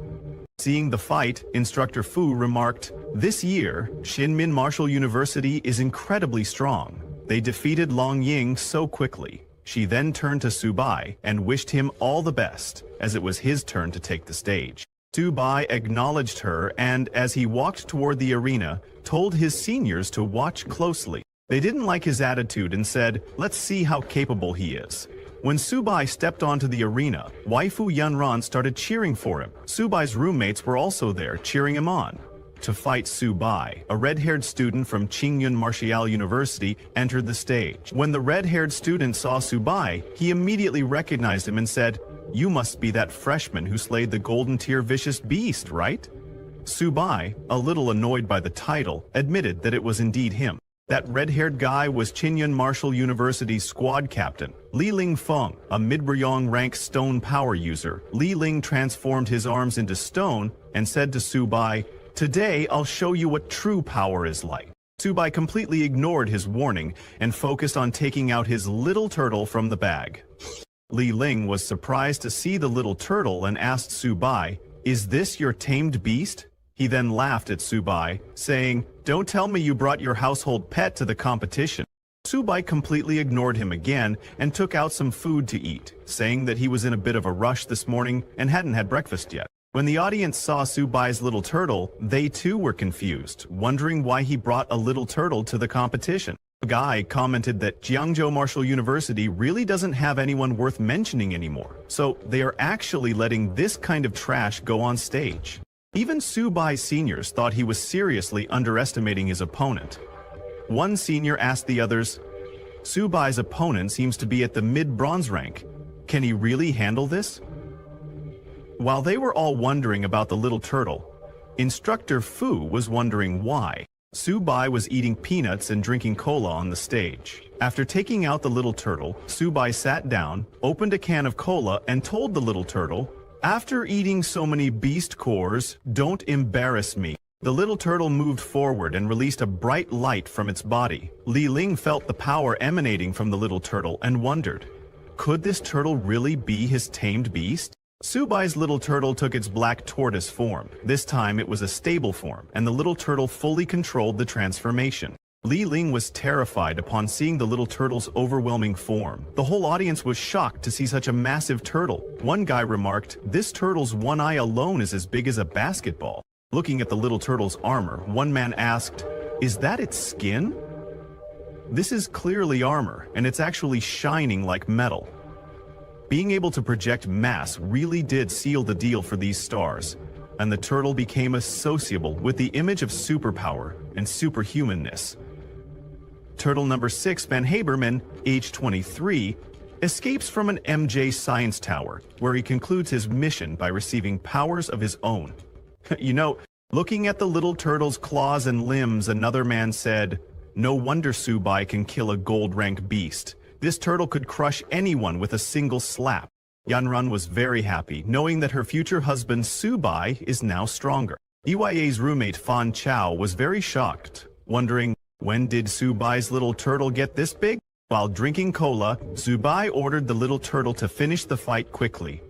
Seeing the fight, Instructor Fu remarked, "This year, Xinmin Martial University is incredibly strong. They defeated Longying so quickly." She then turned to Subai and wished him all the best, as it was his turn to take the stage. Subai acknowledged her and, as he walked toward the arena, told his seniors to watch closely. They didn't like his attitude and said, "Let's see how capable he is." When Subai stepped onto the arena, waifu Yunran started cheering for him. Subai's roommates were also there, cheering him on. to fight Subai, a red-haired student from Qingyun Martial University, entered the stage. When the red-haired student saw Subai, he immediately recognized him and said, "You must be that freshman who slayed the golden tier vicious beast, right?" Subai, a little annoyed by the title, admitted that it was indeed him. That red-haired guy was Qingyun Martial University's squad captain, Li Ling Feng, a mid-Ryong rank stone power user. Li Ling transformed his arms into stone and said to Subai, "Today I'll show you what true power is like." Subai completely ignored his warning and focused on taking out his little turtle from the bag. Li Ling was surprised to see the little turtle and asked Subai, "Is this your tamed beast?" He then laughed at Subai, saying, "Don't tell me you brought your household pet to the competition." Subai completely ignored him again and took out some food to eat, saying that he was in a bit of a rush this morning and hadn't had breakfast yet. When the audience saw Subai's little turtle, they too were confused, wondering why he brought a little turtle to the competition. A guy commented that Jiangzhou Martial University really doesn't have anyone worth mentioning anymore, so they are actually letting this kind of trash go on stage. Even Subai's seniors thought he was seriously underestimating his opponent. One senior asked the others, "Subai's opponent seems to be at the mid-bronze rank. Can he really handle this?" While they were all wondering about the little turtle, Instructor Fu was wondering why. Subai was eating peanuts and drinking cola on the stage. After taking out the little turtle, Subai sat down, opened a can of cola, and told the little turtle, "After eating so many beast cores, don't embarrass me." The little turtle moved forward and released a bright light from its body. Li Ling felt the power emanating from the little turtle and wondered, could this turtle really be his tamed beast? Subai's little turtle took its black tortoise form. This time it was a stable form, and the little turtle fully controlled the transformation. Li Ling was terrified upon seeing the little turtle's overwhelming form. The whole audience was shocked to see such a massive turtle. One guy remarked, "This turtle's one eye alone is as big as a basketball." Looking at the little turtle's armor, one man asked, "Is that its skin?" This is clearly armor, and it's actually shining like metal. Being able to project mass really did seal the deal for these stars, and the turtle became associable with the image of superpower and superhumanness. Turtle number 6, Van Haberman, age 23, escapes from an MJ science tower, where he concludes his mission by receiving powers of his own. You know, looking at the little turtle's claws and limbs, another man said, "No wonder Subai can kill a gold-rank beast. This turtle could crush anyone with a single slap." Yanran was very happy, knowing that her future husband Subai is now stronger. EYA's roommate Fan Chao was very shocked, wondering, when did Subai's little turtle get this big? While drinking cola, Subai ordered the little turtle to finish the fight quickly.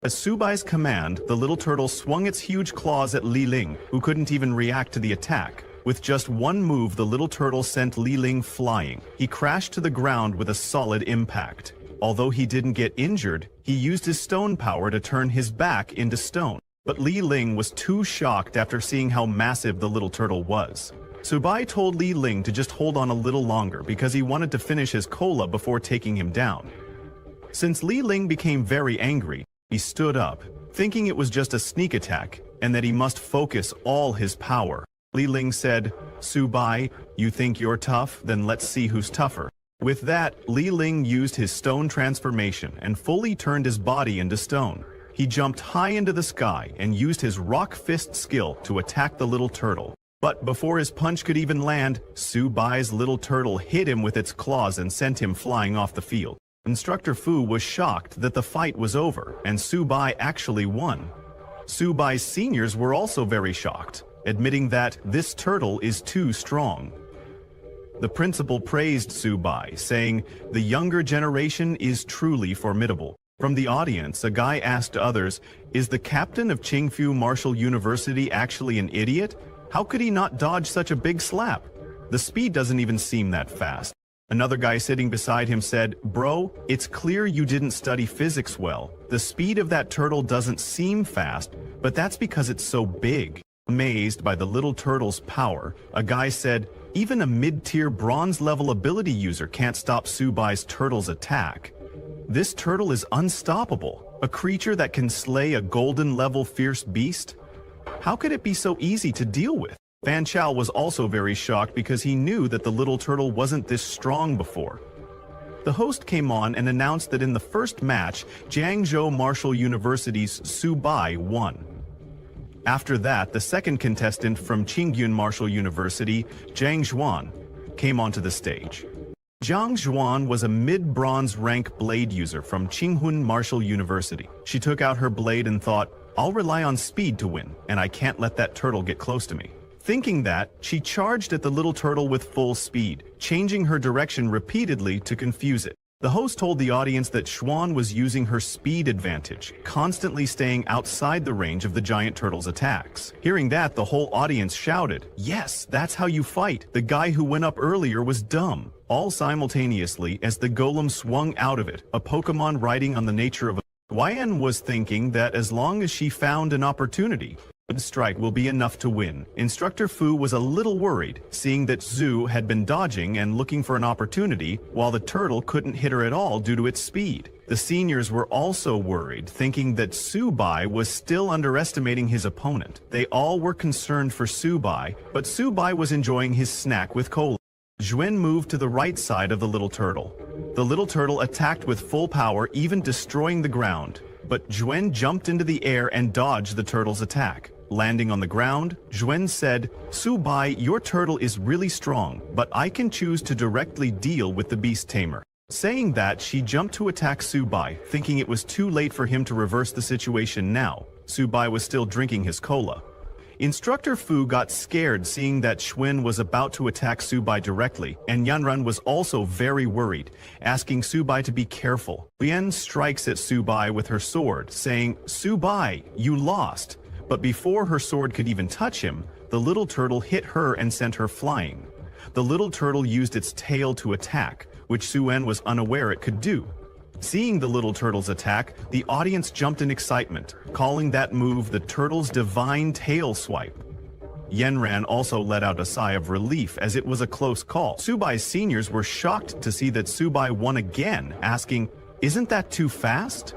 At Subai's command, the little turtle swung its huge claws at Li Ling, who couldn't even react to the attack. With just one move, the little turtle sent Li Ling flying. He crashed to the ground with a solid impact. Although he didn't get injured, he used his stone power to turn his back into stone. But Li Ling was too shocked after seeing how massive the little turtle was. Subai told Li Ling to just hold on a little longer because he wanted to finish his cola before taking him down. Since Li Ling became very angry, he stood up, thinking it was just a sneak attack and that he must focus all his power. Li Ling said, "Subai, you think you're tough? Then let's see who's tougher." With that, Li Ling used his stone transformation and fully turned his body into stone. He jumped high into the sky and used his rock fist skill to attack the little turtle. But before his punch could even land, Subai's little turtle hit him with its claws and sent him flying off the field. Instructor Fu was shocked that the fight was over and Subai actually won. Subai's seniors were also very shocked, admitting that this turtle is too strong. The principal praised Subai, saying, "The younger generation is truly formidable." From the audience, a guy asked others, "Is the captain of Qingfu Martial University actually an idiot? How could he not dodge such a big slap? The speed doesn't even seem that fast." Another guy sitting beside him said, "Bro, it's clear you didn't study physics well. The speed of that turtle doesn't seem fast, but that's because it's so big." Amazed by the little turtle's power, a guy said, "Even a mid-tier bronze-level ability user can't stop Subai's turtle's attack. This turtle is unstoppable, a creature that can slay a golden-level fierce beast. How could it be so easy to deal with?" Fan Chao was also very shocked because he knew that the little turtle wasn't this strong before. The host came on and announced that in the first match, Jiangzhou Martial University's Su Bai won. After that, the second contestant from Qingyun Martial University, Zhang Zhuan, came onto the stage. Zhang Zhuan was a mid-bronze rank blade user from Qinghun Martial University. She took out her blade and thought, I'll rely on speed to win, and I can't let that turtle get close to me. Thinking that, she charged at the little turtle with full speed, changing her direction repeatedly to confuse it. The host told the audience that Xuan was using her speed advantage, constantly staying outside the range of the giant turtle's attacks. Hearing that, the whole audience shouted, "Yes, that's how you fight. The guy who went up earlier was dumb." All simultaneously as the golem swung out of it, a Pokemon riding on the nature of a... Yan was thinking that as long as she found an opportunity, a strike will be enough to win. Instructor Fu was a little worried, seeing that Zhu had been dodging and looking for an opportunity, while the turtle couldn't hit her at all due to its speed. The seniors were also worried, thinking that Su Bai was still underestimating his opponent. They all were concerned for Su Bai, but Su Bai was enjoying his snack with cola. Zhuan moved to the right side of the little turtle. The little turtle attacked with full power, even destroying the ground. But Zhuan jumped into the air and dodged the turtle's attack. Landing on the ground, Zhuan said, "Su Bai, your turtle is really strong, but I can choose to directly deal with the beast Tamer." Saying that, she jumped to attack Su Bai, thinking it was too late for him to reverse the situation now. Su Bai was still drinking his cola. Instructor Fu got scared seeing that Xuan was about to attack Su Bai directly, and Yanran was also very worried, asking Su Bai to be careful. Lian strikes at Su Bai with her sword, saying, "Su Bai, you lost." But before her sword could even touch him, the little turtle hit her and sent her flying. The little turtle used its tail to attack, which Suen was unaware it could do. Seeing the little turtle's attack, the audience jumped in excitement, calling that move the turtle's divine tail swipe. Yanran also let out a sigh of relief as it was a close call. Su Bai's seniors were shocked to see that Su Bai won again, asking, "Isn't that too fast?"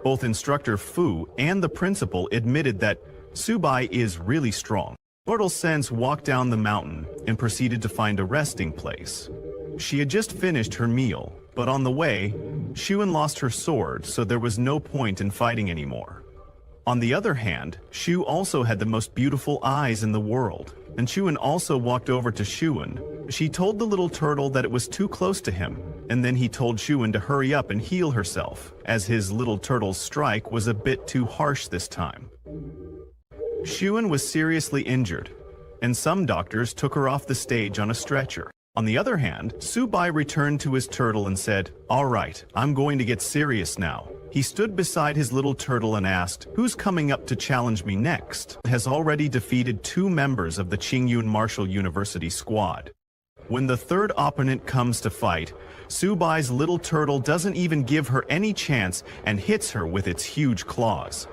Both Instructor Fu and the principal admitted that Su Bai is really strong. Mortal Sense walked down the mountain and proceeded to find a resting place. She had just finished her meal, but on the way, Xuan lost her sword, so there was no point in fighting anymore. On the other hand, Shu also had the most beautiful eyes in the world, and Xuan also walked over to Xuan. She told the little turtle that it was too close to him, and then he told Xuan to hurry up and heal herself, as his little turtle's strike was a bit too harsh this time. Xuan was seriously injured, and some doctors took her off the stage on a stretcher. On the other hand, Su Bai returned to his turtle and said, "All right, I'm going to get serious now." He stood beside his little turtle and asked, "Who's coming up to challenge me next?" Has already defeated 2 members of the Qingyun Martial University squad. When the third opponent comes to fight, Su Bai's little turtle doesn't even give her any chance and hits her with its huge claws.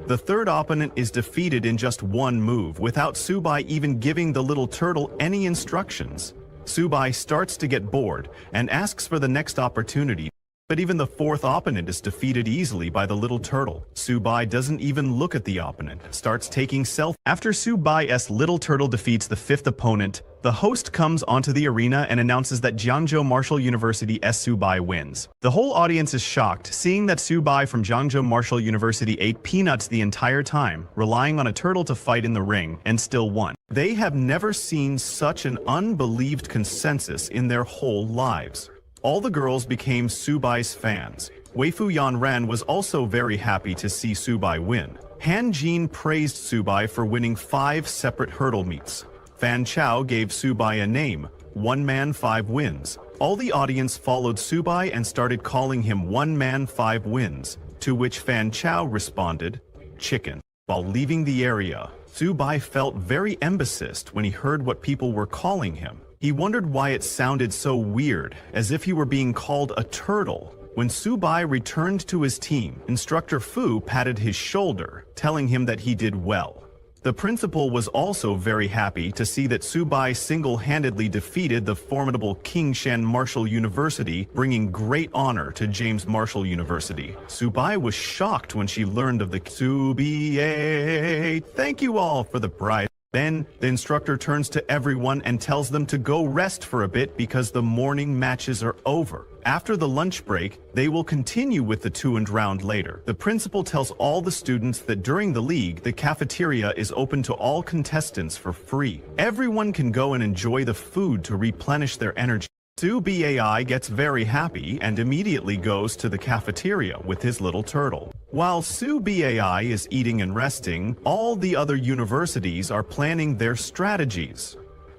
The third opponent is defeated in just 1 move, without Su Bai even giving the little turtle any instructions. Su Bai starts to get bored and asks for the next opportunity, but even the 4th opponent is defeated easily by the little turtle. Su Bai doesn't even look at the opponent, starts taking self. After Su Bai's little turtle defeats the 5th opponent, the host comes onto the arena and announces that Jiangzhou Martial University's Su Bai wins. The whole audience is shocked, seeing that Su Bai from Jiangzhou Martial University ate peanuts the entire time, relying on a turtle to fight in the ring, and still won. They have never seen such an unbelieved consensus in their whole lives. All the girls became Su Bai's fans. Waifu Yanran was also very happy to see Su Bai win. Han Jin praised Su Bai for winning 5 separate hurdle meets. Fan Chao gave Su Bai a name, 1 Man 5 Wins. All the audience followed Su Bai and started calling him 1 Man 5 Wins, to which Fan Chao responded, "Chicken." While leaving the area, Su Bai felt very embarrassed when he heard what people were calling him. He wondered why it sounded so weird, as if he were being called a turtle. When Su Bai returned to his team, Instructor Fu patted his shoulder, telling him that he did well. The principal was also very happy to see that Su Bai single-handedly defeated the formidable Qingshan Martial University, bringing great honor to James Martial University. Su Bai was shocked when she learned of the Su Bai. Thank you all for the prize. Then, the instructor turns to everyone and tells them to go rest for a bit because the morning matches are over. After the lunch break, they will continue with the 2nd round later. The principal tells all the students that during the league, the cafeteria is open to all contestants for free. Everyone can go and enjoy the food to replenish their energy. Su-Bai gets very happy and immediately goes to the cafeteria with his little turtle. While Su-Bai is eating and resting, all the other universities are planning their strategies.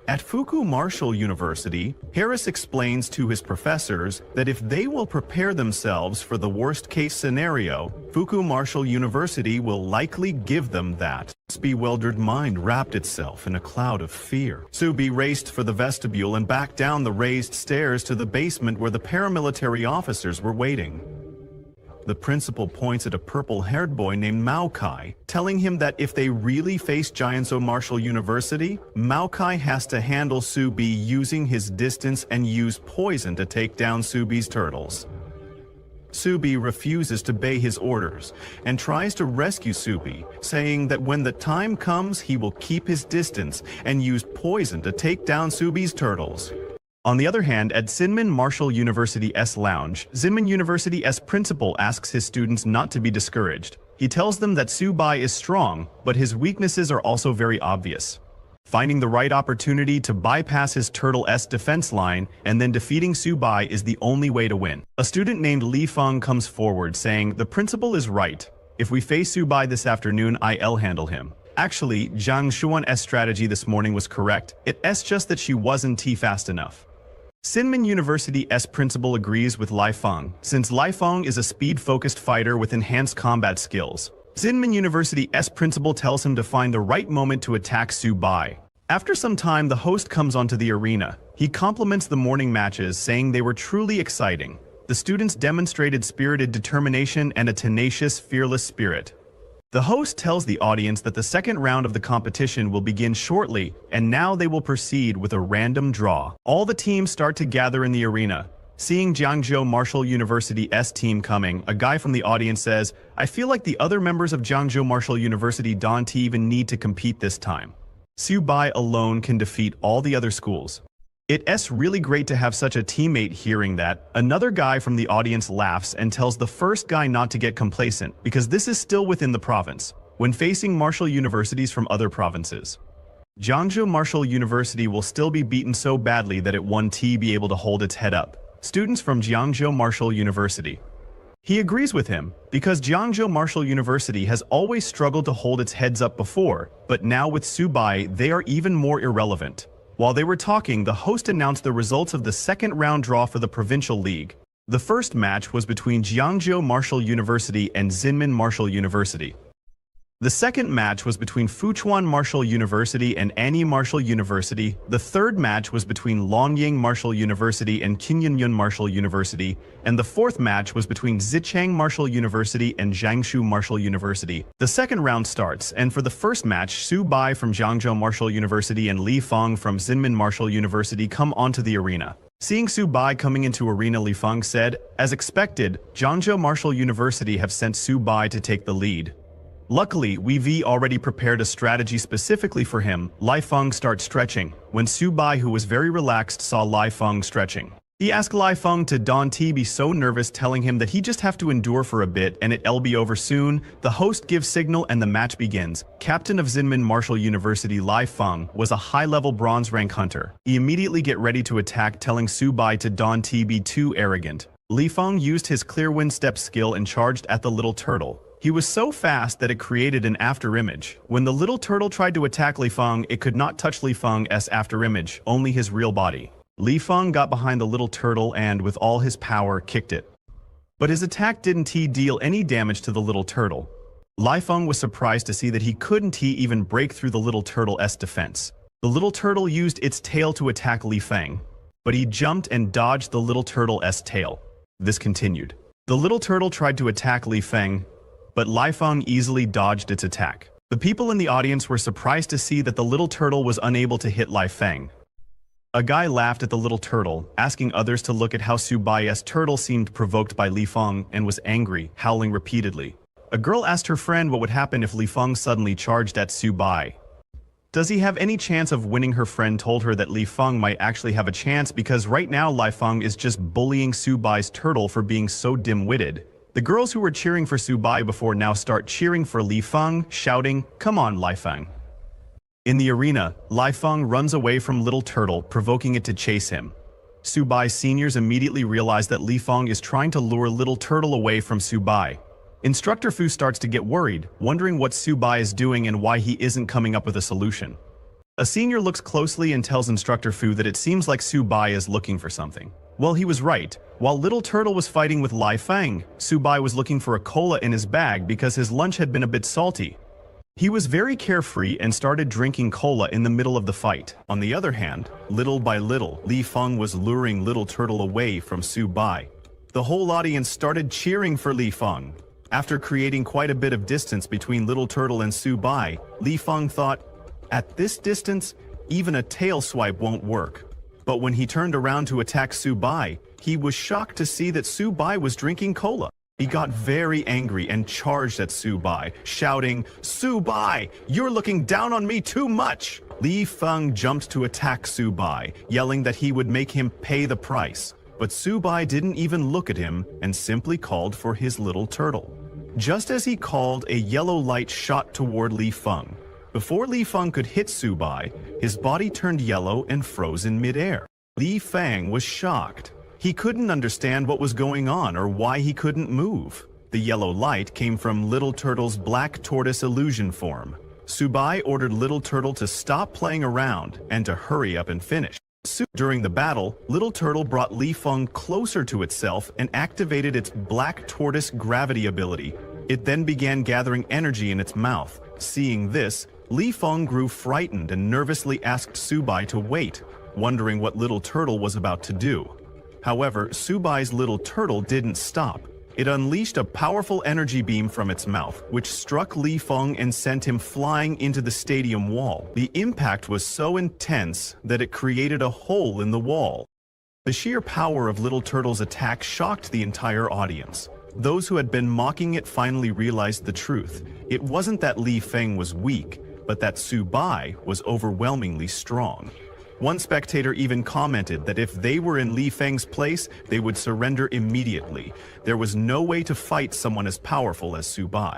At Fuku Martial University, Harris explains to his professors that if they will prepare themselves for the worst-case scenario, Fuku Martial University will likely give them that. His bewildered mind wrapped itself in a cloud of fear. Subi raced for the vestibule and back down the raised stairs to the basement where the paramilitary officers were waiting. The principal points at a purple-haired boy named Maokai, telling him that if they really face Jianzhou Martial University, Maokai has to handle Subi using his distance and use poison to take down Subi's turtles. Subi refuses to obey his orders and tries to rescue Subi, saying that when the time comes he will keep his distance and use poison to take down Subi's turtles. On the other hand, at Zinmin Martial University's lounge, Zinmin University's principal asks his students not to be discouraged. He tells them that Su-Bai is strong, but his weaknesses are also very obvious. Finding the right opportunity to bypass his turtle's defense line and then defeating Su-Bai is the only way to win. A student named Li Feng comes forward saying, "The principal is right. If we face Su-Bai this afternoon, I'll handle him." Actually, Zhang Xuan's strategy this morning was correct. It's just that she wasn't fast enough. Zinmin University's principal agrees with Li Feng, since Li Feng is a speed-focused fighter with enhanced combat skills. Zinmin University's principal tells him to find the right moment to attack Su-Bai. After some time, the host comes onto the arena. He compliments the morning matches, saying they were truly exciting. The students demonstrated spirited determination and a tenacious, fearless spirit. The host tells the audience that the 2nd round of the competition will begin shortly, and now they will proceed with a random draw. All the teams start to gather in the arena. Seeing Jiangzhou Martial University's team coming, a guy from the audience says, "I feel like the other members of Jiangzhou Martial University don't even need to compete this time. Su-Bai alone can defeat all the other schools." It's really great to have such a teammate. Hearing that, another guy from the audience laughs and tells the first guy not to get complacent, because this is still within the province, when facing martial universities from other provinces. Jiangzhou Martial University will still be beaten so badly that it won't be able to hold its head up. Students from Jiangzhou Martial University. He agrees with him, because Jiangzhou Martial University has always struggled to hold its heads up before, but now with Su-Bai, they are even more irrelevant. While they were talking, the host announced the results of the 2nd round draw for the Provincial League. The first match was between Jiangzhou Martial University and Zinmin Martial University. The second match was between Fuchuan Martial University and Annie Martial University. The third match was between Longying Martial University and Qinyunyun Martial University. And the fourth match was between Zichang Martial University and Jiangsu Martial University. The second round starts, and for the first match, Su-Bai from Jiangzhou Martial University and Li Feng from Zinmin Martial University come onto the arena. Seeing Su-Bai coming into arena, Li Feng said, "As expected, Jiangzhou Martial University have sent Su-Bai to take the lead. Luckily, we've already prepared a strategy specifically for him." Li Feng starts stretching, when Su-Bai, who was very relaxed, saw Li Feng stretching. He asked Li Feng to don't be so nervous, telling him that he just have to endure for a bit and it'll be over soon. The host gives signal and the match begins. Captain of Zinmin Martial University Li Feng was a high-level bronze rank hunter. He immediately get ready to attack, telling Su-Bai to don't be too arrogant. Li Feng used his clear wind step skill and charged at the little turtle. He was so fast that it created an afterimage. When the little turtle tried to attack Li Feng, it could not touch Li Feng's afterimage, only his real body. Li Feng got behind the little turtle and, with all his power, kicked it. But his attack didn't deal any damage to the little turtle. Li Feng was surprised to see that he couldn't even break through the little turtle's defense. The little turtle used its tail to attack Li Feng, but he jumped and dodged the little turtle's tail. This continued. The little turtle tried to attack Li Feng, but Li Feng easily dodged its attack. The people in the audience were surprised to see that the little turtle was unable to hit Li Feng. A guy laughed at the little turtle, asking others to look at how Su-Bai's turtle seemed provoked by Li Feng and was angry, howling repeatedly. A girl asked her friend what would happen if Li Feng suddenly charged at Su-Bai. Does he have any chance of winning? Her friend told her that Li Feng might actually have a chance because right now Li Feng is just bullying Su Bai's turtle for being so dim-witted. The girls who were cheering for Su Bai before now start cheering for Li Feng, shouting, "Come on, Li Feng." In the arena, Li Feng runs away from Little Turtle, provoking it to chase him. Su Bai's seniors immediately realize that Li Feng is trying to lure Little Turtle away from Su Bai. Instructor Fu starts to get worried, wondering what Su Bai is doing and why he isn't coming up with a solution. A senior looks closely and tells Instructor Fu that it seems like Su Bai is looking for something. Well, he was right. While Little Turtle was fighting with Li Feng, Su Bai was looking for a cola in his bag because his lunch had been a bit salty. He was very carefree and started drinking cola in the middle of the fight. On the other hand, little by little, Li Feng was luring Little Turtle away from Su Bai. The whole audience started cheering for Li Feng. After creating quite a bit of distance between Little Turtle and Su Bai, Li Feng thought, at this distance, even a tail swipe won't work. But when he turned around to attack Su Bai, he was shocked to see that Su Bai was drinking cola. He got very angry and charged at Su Bai, shouting, "Su Bai, you're looking down on me too much!" Li Feng jumped to attack Su Bai, yelling that he would make him pay the price. But Su Bai didn't even look at him and simply called for his Little Turtle. Just as he called, a yellow light shot toward Li Feng. Before Li Feng could hit Su Bai, his body turned yellow and froze in midair. Li Feng was shocked. He couldn't understand what was going on or why he couldn't move. The yellow light came from Little Turtle's black tortoise illusion form. Su Bai ordered Little Turtle to stop playing around and to hurry up and finish. During the battle, Little Turtle brought Li Feng closer to itself and activated its black tortoise gravity ability. It then began gathering energy in its mouth. Seeing this, Li Feng grew frightened and nervously asked Su Bai to wait, wondering what Little Turtle was about to do. However, Su Bai's Little Turtle didn't stop. It unleashed a powerful energy beam from its mouth, which struck Li Feng and sent him flying into the stadium wall. The impact was so intense that it created a hole in the wall. The sheer power of Little Turtle's attack shocked the entire audience. Those who had been mocking it finally realized the truth. It wasn't that Li Feng was weak, but that Su Bai was overwhelmingly strong. One spectator even commented that if they were in Li Feng's place, they would surrender immediately. There was no way to fight someone as powerful as Su Bai.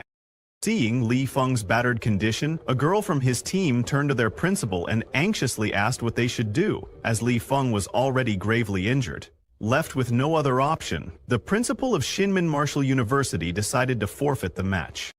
Seeing Li Feng's battered condition, a girl from his team turned to their principal and anxiously asked what they should do, as Li Feng was already gravely injured. Left with no other option, the principal of Shinmin Martial University decided to forfeit the match.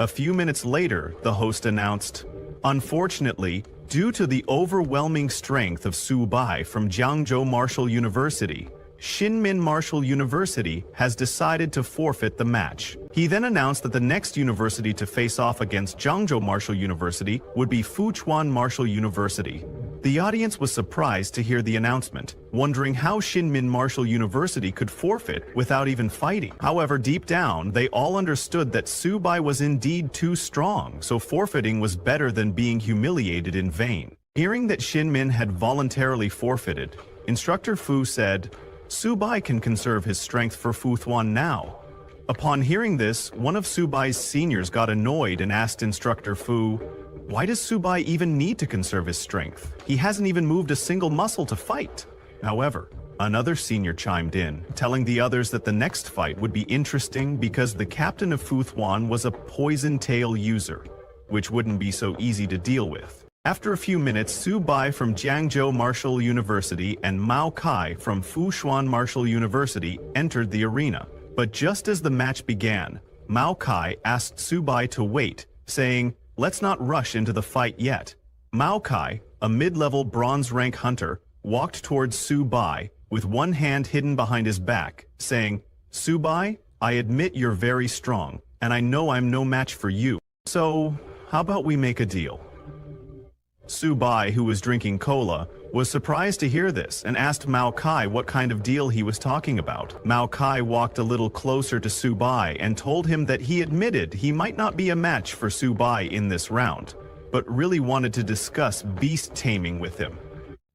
A few minutes later, the host announced, "Unfortunately, due to the overwhelming strength of Su Bai from Jiangzhou Martial University, Shinmin Martial University has decided to forfeit the match." He then announced that the next university to face off against Jiangzhou Martial University would be Fuchuan Martial University. The audience was surprised to hear the announcement, wondering how Shinmin Martial University could forfeit without even fighting. However, deep down, they all understood that Su Bai was indeed too strong, so forfeiting was better than being humiliated in vain. Hearing that Shinmin had voluntarily forfeited, Instructor Fu said, "Su Bai can conserve his strength for Fuchuan now." Upon hearing this, one of Su Bai's seniors got annoyed and asked Instructor Fu, "Why does Su Bai even need to conserve his strength? He hasn't even moved a single muscle to fight." However, another senior chimed in, telling the others that the next fight would be interesting because the captain of Fuchuan was a poison tail user, which wouldn't be so easy to deal with. After a few minutes, Su Bai from Jiangzhou Martial University and Mao Kai from Fuchuan Martial University entered the arena. But just as the match began, Mao Kai asked Su Bai to wait, saying, "Let's not rush into the fight yet." Mao Kai, a mid-level bronze rank hunter, walked towards Su Bai with one hand hidden behind his back, saying, "Su Bai, I admit you're very strong, and I know I'm no match for you. So, how about we make a deal?" Su Bai, who was drinking cola, was surprised to hear this and asked Mao Kai what kind of deal he was talking about. Mao Kai walked a little closer to Su Bai and told him that he admitted he might not be a match for Su Bai in this round, but really wanted to discuss beast taming with him.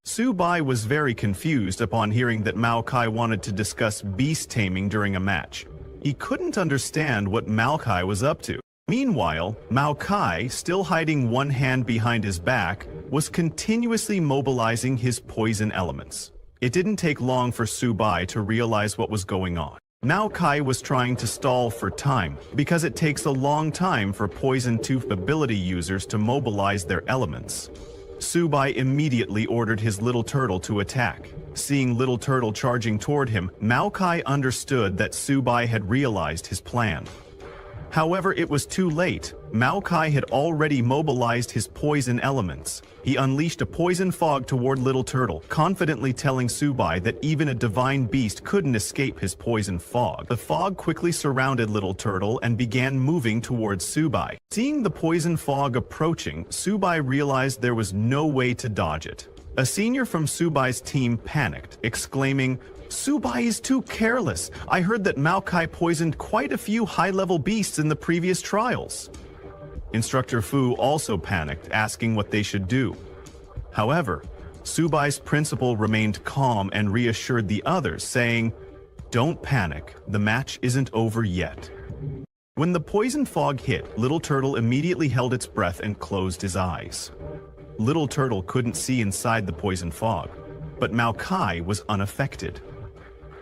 Su Bai was very confused upon hearing that Mao Kai wanted to discuss beast taming during a match. He couldn't understand what Mao Kai was up to. Meanwhile, Mao Kai, still hiding one hand behind his back, was continuously mobilizing his poison elements. It didn't take long for Su Bai to realize what was going on. Mao Kai was trying to stall for time, because it takes a long time for Poison Tooth ability users to mobilize their elements. Su Bai immediately ordered his little turtle to attack. Seeing Little Turtle charging toward him, Mao Kai understood that Su Bai had realized his plan. However, it was too late. Mao Kai had already mobilized his poison elements. He unleashed a poison fog toward Little Turtle, confidently telling Su Bai that even a divine beast couldn't escape his poison fog. The fog quickly surrounded Little Turtle and began moving towards Su Bai. Seeing the poison fog approaching, Su Bai realized there was no way to dodge it. A senior from Su Bai's team panicked, exclaiming, "Su Bai is too careless. I heard that Mao Kai poisoned quite a few high-level beasts in the previous trials." Instructor Fu also panicked, asking what they should do. However, Su Bai's principal remained calm and reassured the others, saying, "Don't panic, the match isn't over yet." When the poison fog hit, Little Turtle immediately held its breath and closed his eyes. Little Turtle couldn't see inside the poison fog, but Mao Kai was unaffected.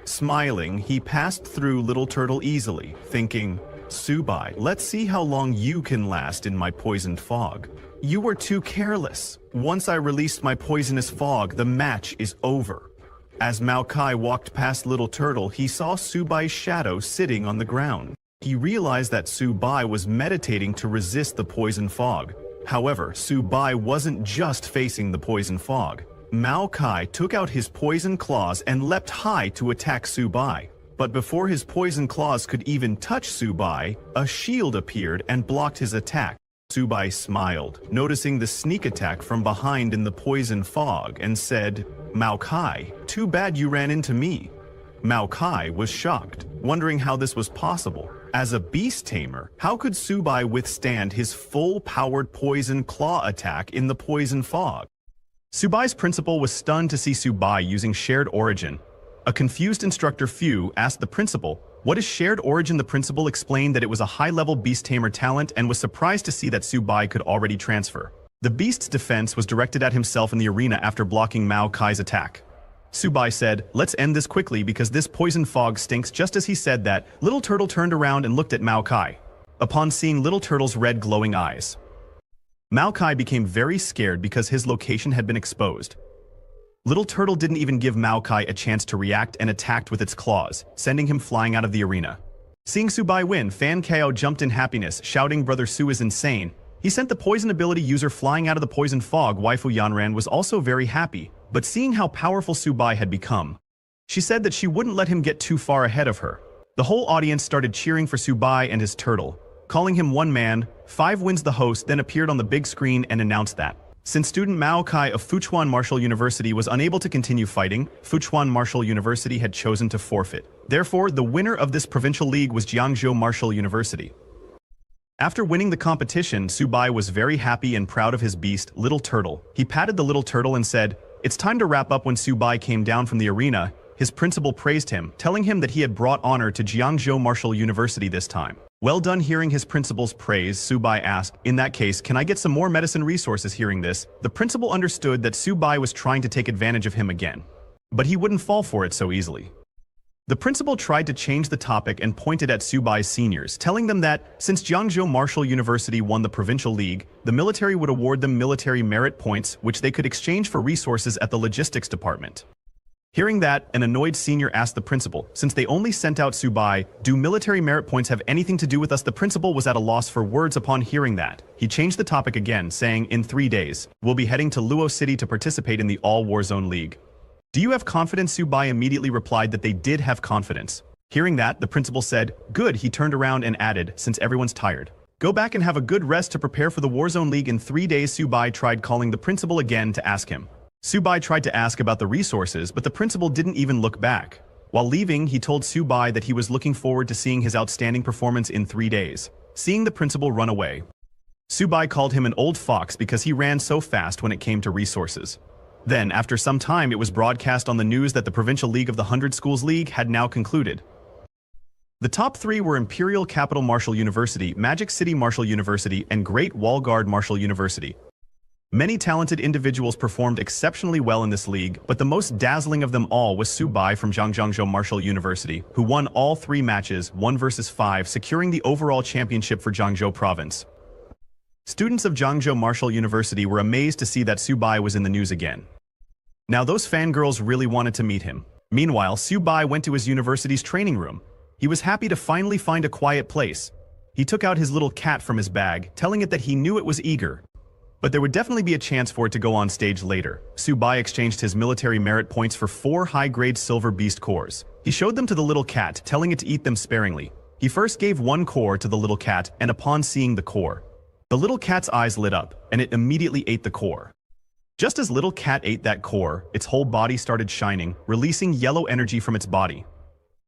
Smiling, he passed through Little Turtle easily, thinking, "Su Bai, let's see how long you can last in my poisoned fog. You were too careless. Once I released my poisonous fog, the match is over." As Mao Kai walked past Little Turtle, he saw Su Bai's shadow sitting on the ground. He realized that Su Bai was meditating to resist the poison fog. However, Su Bai wasn't just facing the poison fog. Mao Kai took out his poison claws and leapt high to attack Su Bai. But before his poison claws could even touch Su Bai, a shield appeared and blocked his attack. Su Bai smiled, noticing the sneak attack from behind in the poison fog, and said, "Mao Kai, too bad you ran into me." Mao Kai was shocked, wondering how this was possible. As a beast tamer, how could Su Bai withstand his full-powered poison claw attack in the poison fog? Su Bai's principal was stunned to see Su Bai using shared origin. A confused instructor Fu asked the principal, "What is shared origin?" The principal explained that it was a high-level beast tamer talent and was surprised to see that Su Bai could already transfer. The beast's defense was directed at himself in the arena after blocking Mao Kai's attack. Su Bai said, "Let's end this quickly because this poison fog stinks." Just as he said that, Little Turtle turned around and looked at Mao Kai. Upon seeing Little Turtle's red glowing eyes, Mao Kai became very scared because his location had been exposed. Little Turtle didn't even give Mao Kai a chance to react and attacked with its claws, sending him flying out of the arena. Seeing Su Bai win, Fan Kao jumped in happiness, shouting, "Brother Su is insane." He sent the poison ability user flying out of the poison fog. Waifu Yanran was also very happy, but seeing how powerful Su Bai had become, she said that she wouldn't let him get too far ahead of her. The whole audience started cheering for Su Bai and his turtle, calling him one man. 5 Wins. The host then appeared on the big screen and announced that since student Mao Kai of Fuchuan Martial University was unable to continue fighting, Fuchuan Martial University had chosen to forfeit. Therefore, the winner of this provincial league was Jiangzhou Martial University. After winning the competition, Su Bai was very happy and proud of his beast, Little Turtle. He patted the little turtle and said, "It's time to wrap up." When Su Bai came down from the arena, his principal praised him, telling him that he had brought honor to Jiangzhou Martial University this time. Well done. Hearing his principal's praise, Su Bai asked, "In that case, can I get some more medicine resources?" Hearing this, the principal understood that Su Bai was trying to take advantage of him again. But he wouldn't fall for it so easily. The principal tried to change the topic and pointed at Su Bai's seniors, telling them that since Jiangzhou Martial University won the provincial league, the military would award them military merit points, which they could exchange for resources at the logistics department. Hearing that, an annoyed senior asked the principal, "Since they only sent out Su Bai, do military merit points have anything to do with us?" The principal was at a loss for words upon hearing that. He changed the topic again, saying, "In 3 days, we'll be heading to Luo City to participate in the All Warzone League. Do you have confidence?" Su Bai immediately replied that they did have confidence. Hearing that, the principal said, "Good." He turned around and added, "Since everyone's tired, go back and have a good rest to prepare for the Warzone League in 3 days. Su Bai tried calling the principal again to ask him. Su Bai tried to ask about the resources, but the principal didn't even look back. While leaving, he told Su Bai that he was looking forward to seeing his outstanding performance in 3 days. Seeing the principal run away, Su Bai called him an old fox because he ran so fast when it came to resources. Then, after some time, it was broadcast on the news that the Provincial League of the 100 Schools League had now concluded. The top three were Imperial Capital Martial University, Magic City Martial University, and Great Wall Guard Martial University. Many talented individuals performed exceptionally well in this league, but the most dazzling of them all was Su Bai from Zhangjiangzhou Martial University, who won all three matches, 1 versus 5, securing the overall championship for Zhangjiou Province. Students of Zhangjiou Martial University were amazed to see that Su Bai was in the news again. Now those fangirls really wanted to meet him. Meanwhile, Su Bai went to his university's training room. He was happy to finally find a quiet place. He took out his little cat from his bag, telling it that he knew it was eager. But there would definitely be a chance for it to go on stage later. Su Bai exchanged his military merit points for 4 high-grade silver beast cores. He showed them to the little cat, telling it to eat them sparingly. He first gave 1 core to the little cat, and upon seeing the core, the little cat's eyes lit up, and it immediately ate the core. Just as little cat ate that core, its whole body started shining, releasing yellow energy from its body.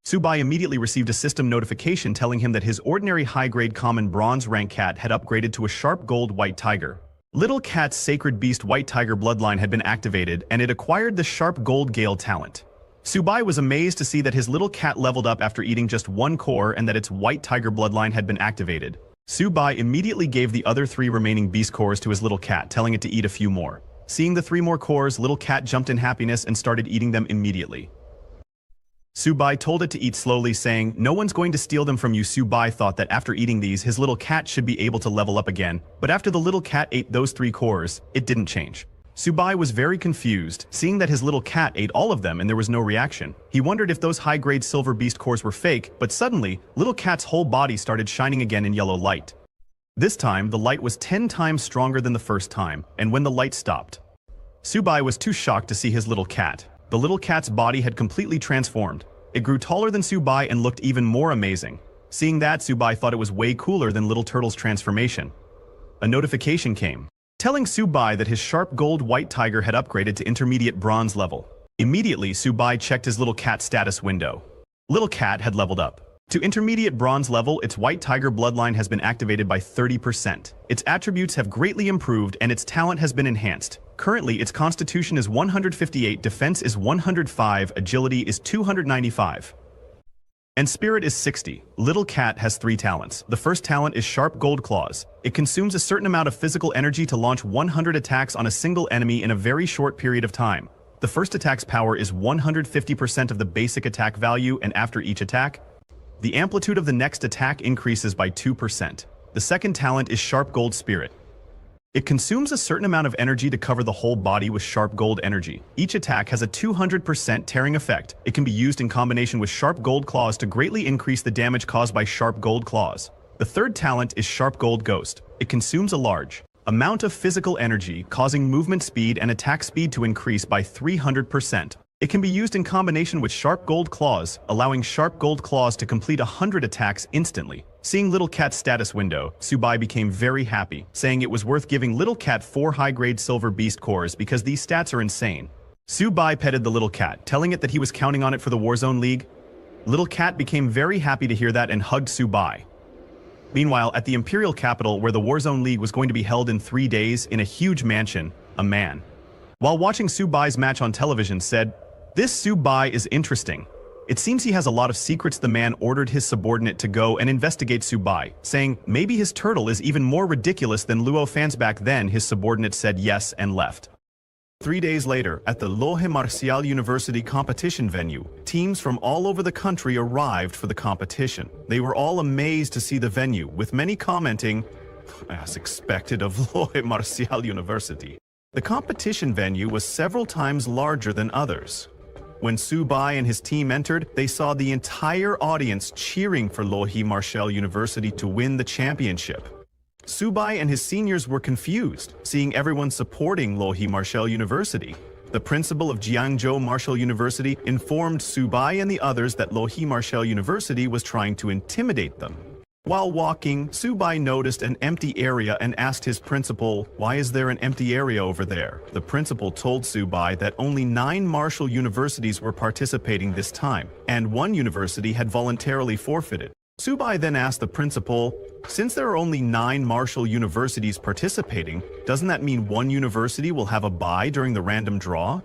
Su Bai immediately received a system notification telling him that his ordinary high-grade common bronze rank cat had upgraded to a sharp gold white tiger. Little Cat's Sacred Beast White Tiger bloodline had been activated, and it acquired the Sharp Gold Gale talent. Su Bai was amazed to see that his little cat leveled up after eating just 1 core and that its White Tiger bloodline had been activated. Su Bai immediately gave the other 3 remaining beast cores to his little cat, telling it to eat a few more. Seeing the 3 more cores, little cat jumped in happiness and started eating them immediately. Su Bai told it to eat slowly, saying, "No one's going to steal them from you." Su Bai thought that after eating these, his little cat should be able to level up again, but after the little cat ate those 3 cores, it didn't change. Su Bai was very confused, seeing that his little cat ate all of them and there was no reaction. He wondered if those high-grade silver beast cores were fake, but suddenly, little cat's whole body started shining again in yellow light. This time, the light was 10 times stronger than the first time, and when the light stopped, Su Bai was too shocked to see his little cat. The little cat's body had completely transformed. It grew taller than Su Bai and looked even more amazing. Seeing that, Su Bai thought it was way cooler than Little Turtle's transformation. A notification came, telling Su Bai that his sharp gold white tiger had upgraded to intermediate bronze level. Immediately, Su Bai checked his little cat status window. Little cat had leveled up. To intermediate bronze level, its white tiger bloodline has been activated by 30%. Its attributes have greatly improved and its talent has been enhanced. Currently, its constitution is 158, defense is 105, agility is 295. And spirit is 60. Little cat has 3 talents. The first talent is sharp gold claws. It consumes a certain amount of physical energy to launch 100 attacks on a single enemy in a very short period of time. The first attack's power is 150% of the basic attack value, and after each attack, the amplitude of the next attack increases by 2%. The second talent is Sharp Gold Spirit. It consumes a certain amount of energy to cover the whole body with sharp gold energy. Each attack has a 200% tearing effect. It can be used in combination with Sharp Gold Claws to greatly increase the damage caused by Sharp Gold Claws. The third talent is Sharp Gold Ghost. It consumes a large amount of physical energy, causing movement speed and attack speed to increase by 300%. It can be used in combination with Sharp Gold Claws, allowing Sharp Gold Claws to complete 100 attacks instantly. Seeing Little Cat's status window, Su Bai became very happy, saying it was worth giving Little Cat 4 high-grade silver beast cores because these stats are insane. Su Bai petted the little cat, telling it that he was counting on it for the Warzone League. Little Cat became very happy to hear that and hugged Su Bai. Meanwhile, at the Imperial capital, where the Warzone League was going to be held in 3 days in a huge mansion, a man, while watching Su Bai's match on television, said, "This Su Bai is interesting. It seems he has a lot of secrets." The man ordered his subordinate to go and investigate Su Bai, saying maybe his turtle is even more ridiculous than Luo fans back then. His subordinate said yes and left. 3 days later, at the Lohe Martial University competition venue, teams from all over the country arrived for the competition. They were all amazed to see the venue, with many commenting, "As expected of Lohe Martial University." The competition venue was several times larger than others. When Su Bai and his team entered, they saw the entire audience cheering for Lohe Martial University to win the championship. Su Bai and his seniors were confused, seeing everyone supporting Lohe Martial University. The principal of Jiangzhou Martial University informed Su Bai and the others that Lohe Martial University was trying to intimidate them. While walking, Su Bai noticed an empty area and asked his principal, "Why is there an empty area over there?" The principal told Su Bai that only 9 martial universities were participating this time, and 1 university had voluntarily forfeited. Su Bai then asked the principal, "Since there are only 9 martial universities participating, doesn't that mean 1 university will have a bye during the random draw?"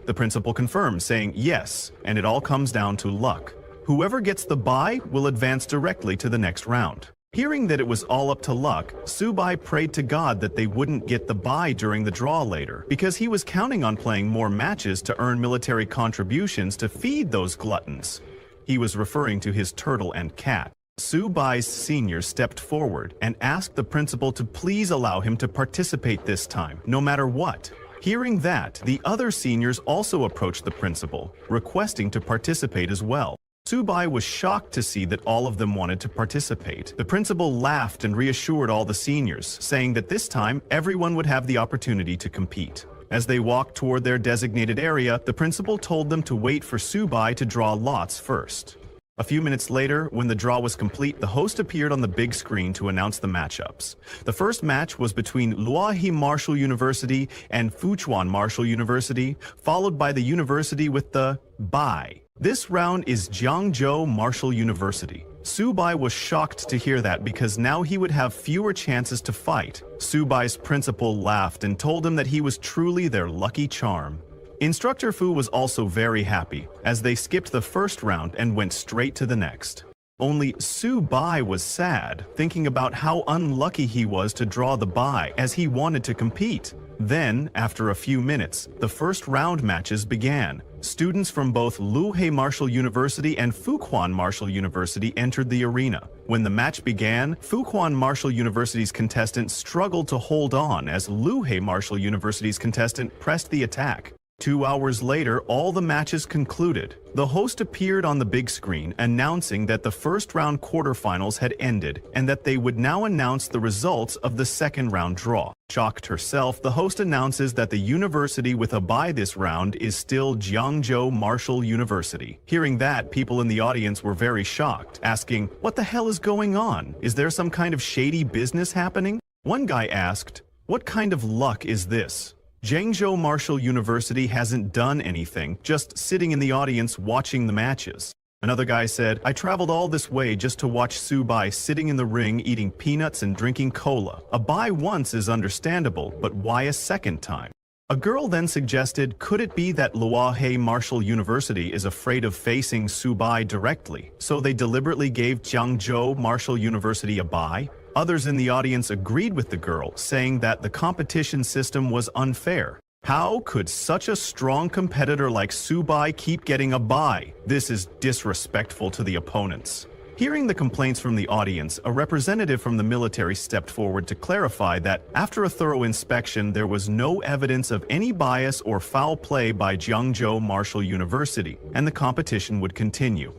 The principal confirmed, saying yes, and it all comes down to luck. Whoever gets the bye will advance directly to the next round. Hearing that it was all up to luck, Subai prayed to God that they wouldn't get the bye during the draw later, because he was counting on playing more matches to earn military contributions to feed those gluttons. He was referring to his turtle and cat. Subai's senior stepped forward and asked the principal to please allow him to participate this time, no matter what. Hearing that, the other seniors also approached the principal, requesting to participate as well. Subai was shocked to see that all of them wanted to participate. The principal laughed and reassured all the seniors, saying that this time everyone would have the opportunity to compete. As they walked toward their designated area, the principal told them to wait for Subai to draw lots first. A few minutes later, when the draw was complete, the host appeared on the big screen to announce the matchups. The first match was between Luohe Martial University and Fuchuan Martial University, followed by the university with the bye. This round is Jiangzhou Martial University. Subai was shocked to hear that because now he would have fewer chances to fight. Subai's principal laughed and told him that he was truly their lucky charm. Instructor Fu was also very happy, as they skipped the first round and went straight to the next. Only Subai was sad, thinking about how unlucky he was to draw the bye, as he wanted to compete. Then, after a few minutes, the first round matches began. Students from both Luohe Martial University and Fuquan Martial University entered the arena. When the match began, Fuquan Martial University's contestant struggled to hold on as Luohe Martial University's contestant pressed the attack. 2 hours later, all the matches concluded. The host appeared on the big screen, announcing that the first round quarterfinals had ended and that they would now announce the results of the second round draw. Shocked herself, the host announces that the university with a bye this round is still Jiangzhou Martial University. Hearing that, people in the audience were very shocked, asking, "What the hell is going on? Is there some kind of shady business happening?" One guy asked, "What kind of luck is this? Jiangzhou Martial University hasn't done anything, just sitting in the audience watching the matches." Another guy said, "I traveled all this way just to watch Subai sitting in the ring eating peanuts and drinking cola. A bye once is understandable, but why a second time?" A girl then suggested, could it be that Luohe Martial University is afraid of facing Subai directly, so they deliberately gave Jiangzhou Martial University a bye? Others in the audience agreed with the girl, saying that the competition system was unfair. How could such a strong competitor like Subai keep getting a bye? This is disrespectful to the opponents. Hearing the complaints from the audience, a representative from the military stepped forward to clarify that after a thorough inspection, there was no evidence of any bias or foul play by Jiangzhou Martial University, and the competition would continue.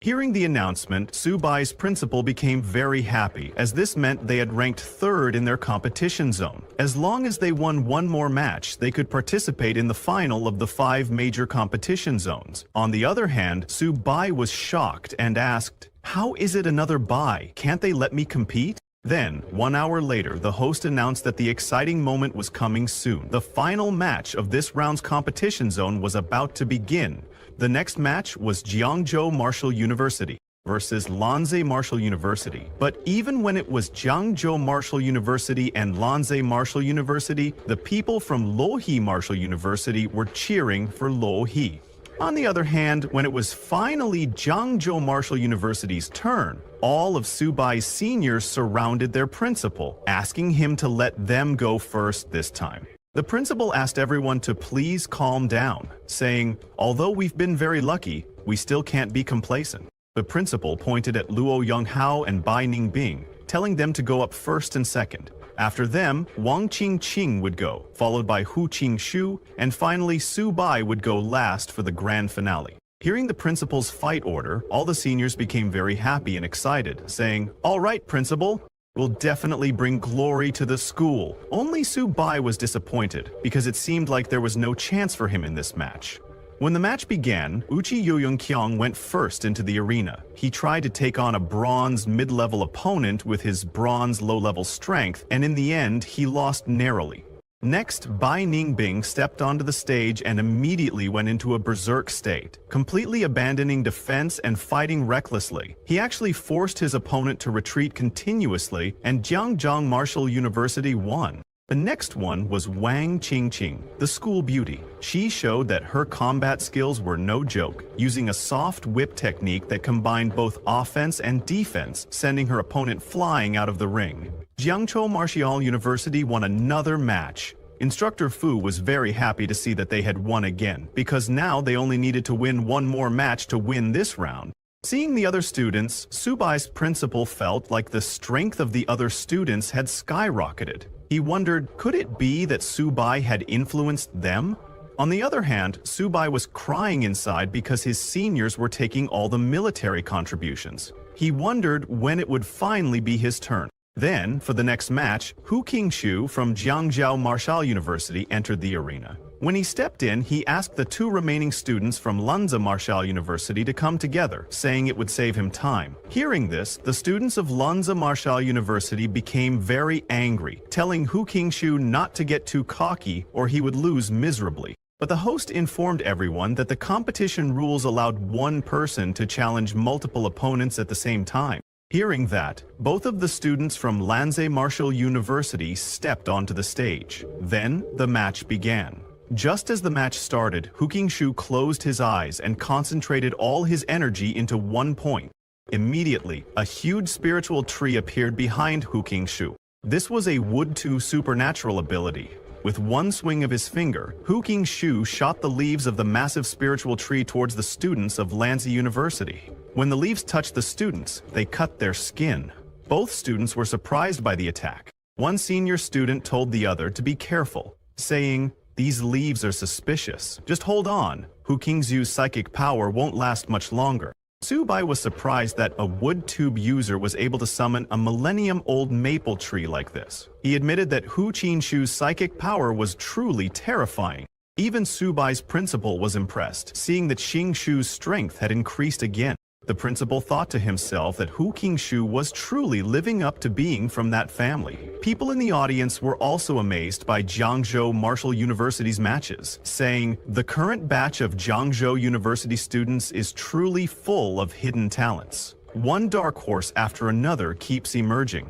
Hearing the announcement, Subai's principal became very happy, as this meant they had ranked third in their competition zone. As long as they won one more match, they could participate in the final of the 5 major competition zones. On the other hand, Subai was shocked and asked, "How is it another bye? Can't they let me compete?" Then, 1 hour later, the host announced that the exciting moment was coming soon. The final match of this round's competition zone was about to begin. The next match was Jiangzhou Martial University versus Lanzhou Martial University. But even when it was Jiangzhou Martial University and Lanzhou Martial University, the people from Luohe Martial University were cheering for Luohe. On the other hand, when it was finally Jiangzhou Martial University's turn, all of Subai's seniors surrounded their principal, asking him to let them go first this time. The principal asked everyone to please calm down, saying, "Although we've been very lucky, we still can't be complacent." The principal pointed at Luo Yonghao and Bai Ningbing, telling them to go up first and second. After them, Wang Qingqing would go, followed by Hu Qingshu, and finally Subai would go last for the grand finale. Hearing the principal's fight order, all the seniors became very happy and excited, saying, "All right, principal, will definitely bring glory to the school." Only Subai was disappointed, because it seemed like there was no chance for him in this match. When the match began, Uchi Yoyongkyung went first into the arena. He tried to take on a bronze mid-level opponent with his bronze low-level strength, and in the end, he lost narrowly. Next, Bai Ningbing stepped onto the stage and immediately went into a berserk state, completely abandoning defense and fighting recklessly. He actually forced his opponent to retreat continuously, and Jiangzhou Martial University won. The next one was Wang Qingqing, the school beauty. She showed that her combat skills were no joke, using a soft whip technique that combined both offense and defense, sending her opponent flying out of the ring. Jiangzhou Martial University won another match. Instructor Fu was very happy to see that they had won again, because now they only needed to win one more match to win this round. Seeing the other students, Subai's principal felt like the strength of the other students had skyrocketed. He wondered, could it be that Subai had influenced them? On the other hand, Subai was crying inside because his seniors were taking all the military contributions. He wondered when it would finally be his turn. Then, for the next match, Hu Qingshu from Jiangzhou Martial University entered the arena. When he stepped in, he asked the two remaining students from Lanza Martial University to come together, saying it would save him time. Hearing this, the students of Lanza Martial University became very angry, telling Hu Qingshu not to get too cocky or he would lose miserably. But the host informed everyone that the competition rules allowed one person to challenge multiple opponents at the same time. Hearing that, both of the students from Lanza Martial University stepped onto the stage. Then, the match began. Just as the match started, Hu Qingshu closed his eyes and concentrated all his energy into one point. Immediately, a huge spiritual tree appeared behind Hu Qingshu. This was a Wood 2 supernatural ability. With one swing of his finger, Hu Qingshu shot the leaves of the massive spiritual tree towards the students of Lanza University. When the leaves touched the students, they cut their skin. Both students were surprised by the attack. One senior student told the other to be careful, saying, "These leaves are suspicious. Just hold on. Hu Qingshu's psychic power won't last much longer." Subai was surprised that a wood tube user was able to summon a millennium-old maple tree like this. He admitted that Hu Qingshu's psychic power was truly terrifying. Even Subai's principal was impressed, seeing that Qingshu's strength had increased again. The principal thought to himself that Hu Qingshu was truly living up to being from that family. People in the audience were also amazed by Jiangzhou Martial University's matches, saying, "The current batch of Jiangzhou University students is truly full of hidden talents. One dark horse after another keeps emerging."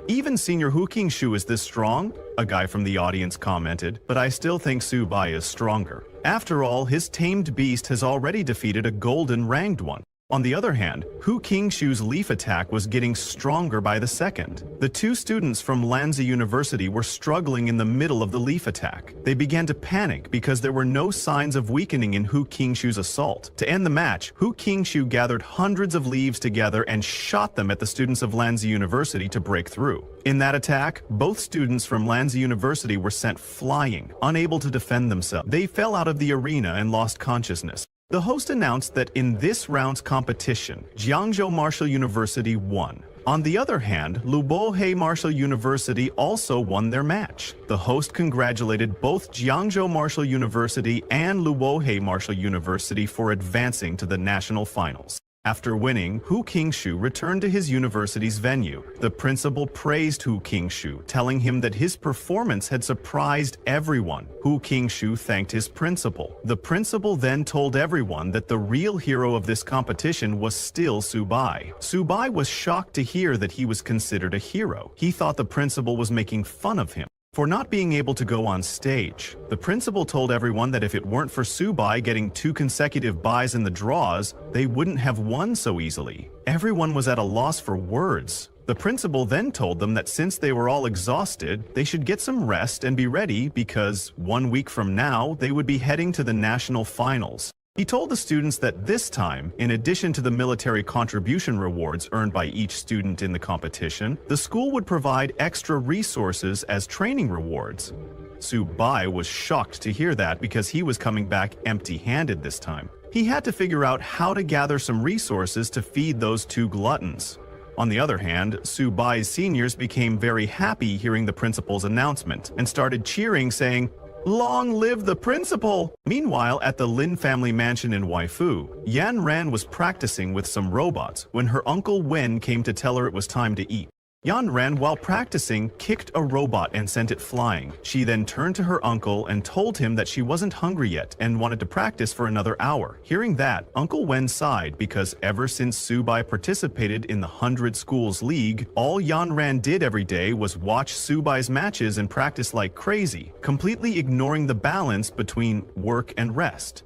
"Even Senior Hu Qingshu is this strong?" a guy from the audience commented, "but I still think Subai is stronger. After all, his tamed beast has already defeated a golden ranged one." On the other hand, Hu Qingshu's leaf attack was getting stronger by the second. The two students from Lanza University were struggling in the middle of the leaf attack. They began to panic because there were no signs of weakening in Hu Qingshu's assault. To end the match, Hu Qingshu gathered hundreds of leaves together and shot them at the students of Lanza University to break through. In that attack, both students from Lanza University were sent flying, unable to defend themselves. They fell out of the arena and lost consciousness. The host announced that in this round's competition, Jiangzhou Martial University won. On the other hand, Lubohe Martial University also won their match. The host congratulated both Jiangzhou Martial University and Lubohe Martial University for advancing to the national finals. After winning, Hu Qingshu returned to his university's venue. The principal praised Hu Qingshu, telling him that his performance had surprised everyone. Hu Qingshu thanked his principal. The principal then told everyone that the real hero of this competition was still Subai. Subai was shocked to hear that he was considered a hero. He thought the principal was making fun of him for not being able to go on stage. The principal told everyone that if it weren't for Subai getting 2 consecutive buys in the draws, they wouldn't have won so easily. Everyone was at a loss for words. The principal then told them that since they were all exhausted, they should get some rest and be ready because 1 week from now, they would be heading to the national finals. He told the students that this time, in addition to the military contribution rewards earned by each student in the competition, the school would provide extra resources as training rewards. Subai was shocked to hear that because he was coming back empty-handed this time. He had to figure out how to gather some resources to feed those 2 gluttons. On the other hand, Subai's seniors became very happy hearing the principal's announcement and started cheering, saying, "Long live the principal!" Meanwhile, at the Lin family mansion in Waifu, Yan Ran was practicing with some robots when her uncle Wen came to tell her it was time to eat. Yan Ran, while practicing, kicked a robot and sent it flying. She then turned to her uncle and told him that she wasn't hungry yet and wanted to practice for another hour. Hearing that, Uncle Wen sighed because ever since Subai participated in the 100 Schools League, all Yan Ran did every day was watch Subai's matches and practice like crazy, completely ignoring the balance between work and rest.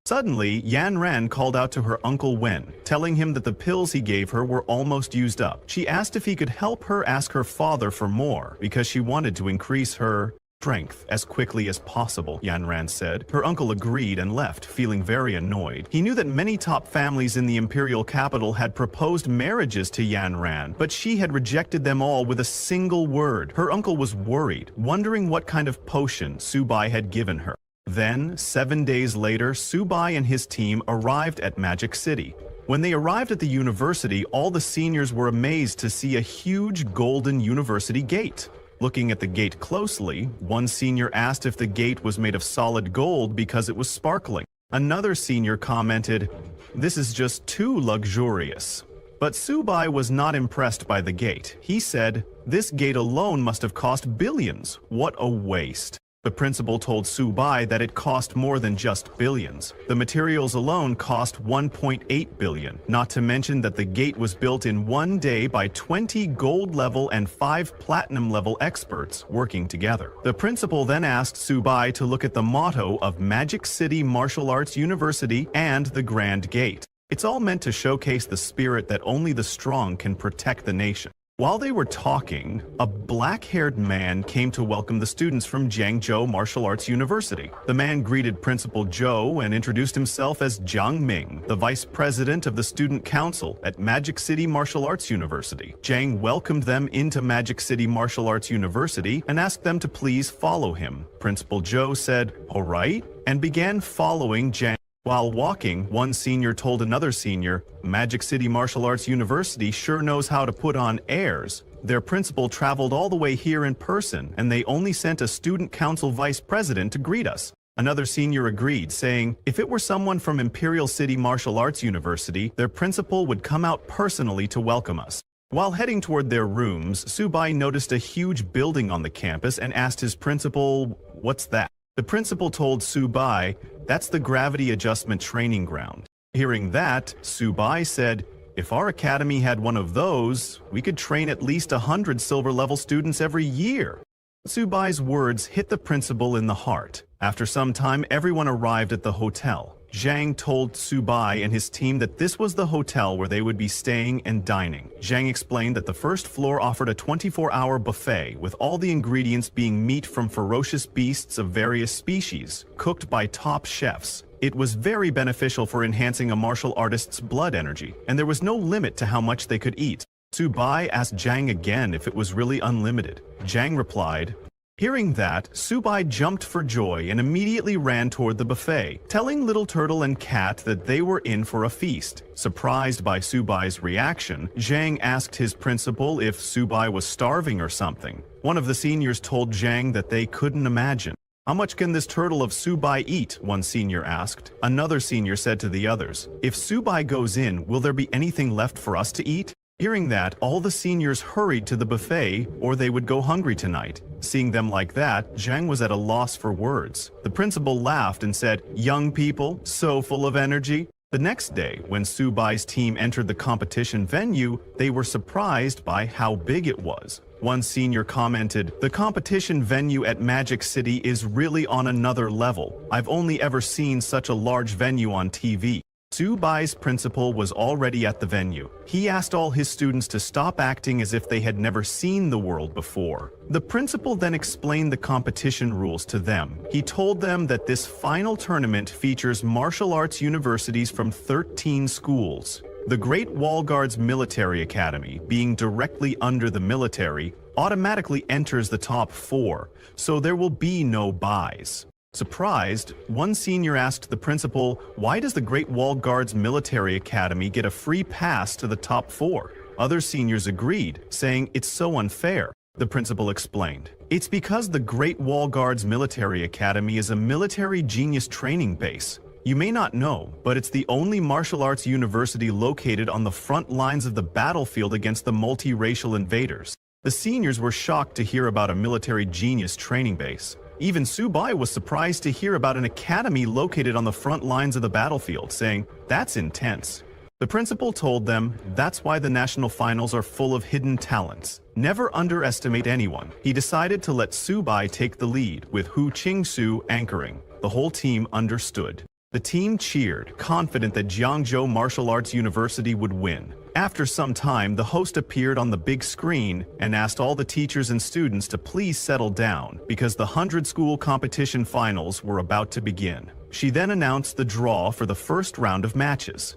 Suddenly, Yan Ran called out to her Uncle Wen, telling him that the pills he gave her were almost used up. She asked if he could help her ask her father for more, because she wanted to increase her strength as quickly as possible, Yan Ran said. Her uncle agreed and left, feeling very annoyed. He knew that many top families in the imperial capital had proposed marriages to Yan Ran, but she had rejected them all with a single word. Her uncle was worried, wondering what kind of potion Subai had given her. Then, 7 days later, Subai and his team arrived at Magic City. When they arrived at the university, all the seniors were amazed to see a huge golden university gate. Looking at the gate closely, one senior asked if the gate was made of solid gold because it was sparkling. Another senior commented, "This is just too luxurious." But Subai was not impressed by the gate. He said, "This gate alone must have cost billions. What a waste." The principal told Subai that it cost more than just billions. The materials alone cost 1.8 billion, not to mention that the gate was built in 1 day by 20 gold level and 5 platinum level experts working together. The principal then asked Subai to look at the motto of Magic City Martial Arts University and the Grand Gate. It's all meant to showcase the spirit that only the strong can protect the nation. While they were talking, a black-haired man came to welcome the students from Jiangzhou Martial Arts University. The man greeted Principal Zhou and introduced himself as Jiang Ming, the vice president of the student council at Magic City Martial Arts University. Jiang welcomed them into Magic City Martial Arts University and asked them to please follow him. Principal Zhou said, "All right," and began following Jiang. While walking, one senior told another senior, "Magic City Martial Arts University sure knows how to put on airs. Their principal traveled all the way here in person, and they only sent a student council vice president to greet us." Another senior agreed, saying, "If it were someone from Imperial City Martial Arts University, their principal would come out personally to welcome us." While heading toward their rooms, Subai noticed a huge building on the campus and asked his principal, "What's that?" The principal told Subai, "That's the gravity adjustment training ground." Hearing that, Subai said, "If our academy had one of those, we could train at least 100 silver-level students every year." Subai's words hit the principal in the heart. After some time, everyone arrived at the hotel. Zhang told Subai and his team that this was the hotel where they would be staying and dining. Zhang explained that the first floor offered a 24-hour buffet, with all the ingredients being meat from ferocious beasts of various species, cooked by top chefs. It was very beneficial for enhancing a martial artist's blood energy, and there was no limit to how much they could eat. Subai asked Zhang again if it was really unlimited. Zhang replied. Hearing that, Subai jumped for joy and immediately ran toward the buffet, telling Little Turtle and Cat that they were in for a feast. Surprised by Subai's reaction, Zhang asked his principal if Subai was starving or something. One of the seniors told Zhang that they couldn't imagine. "How much can this turtle of Subai eat?" one senior asked. Another senior said to the others, "If Subai goes in, will there be anything left for us to eat?" Hearing that, all the seniors hurried to the buffet, or they would go hungry tonight. Seeing them like that, Zhang was at a loss for words. The principal laughed and said, "Young people, so full of energy." The next day, when Subai's team entered the competition venue, they were surprised by how big it was. One senior commented, "The competition venue at Magic City is really on another level. I've only ever seen such a large venue on TV." Subai's principal was already at the venue. He asked all his students to stop acting as if they had never seen the world before. The principal then explained the competition rules to them. He told them that this final tournament features martial arts universities from 13 schools. The Great Wall Guard's military academy, being directly under the military, automatically enters the top 4, so there will be no buys. Surprised, one senior asked the principal, "Why does the Great Wall Guard's military academy get a free pass to the top 4? Other seniors agreed, saying it's so unfair. The principal explained, "It's because the Great Wall Guard's military academy is a military genius training base. You may not know, but it's the only martial arts university located on the front lines of the battlefield against the multiracial invaders. The seniors were shocked to hear about a military genius training base. Even Subai was surprised to hear about an academy located on the front lines of the battlefield, saying, "That's intense." The principal told them, "That's why the national finals are full of hidden talents. Never underestimate anyone." He decided to let Subai take the lead, with Hu Qingsu anchoring. The whole team understood. The team cheered, confident that Jiangzhou Martial Arts University would win. After some time, the host appeared on the big screen and asked all the teachers and students to please settle down because the 100-school competition finals were about to begin. She then announced the draw for the first round of matches.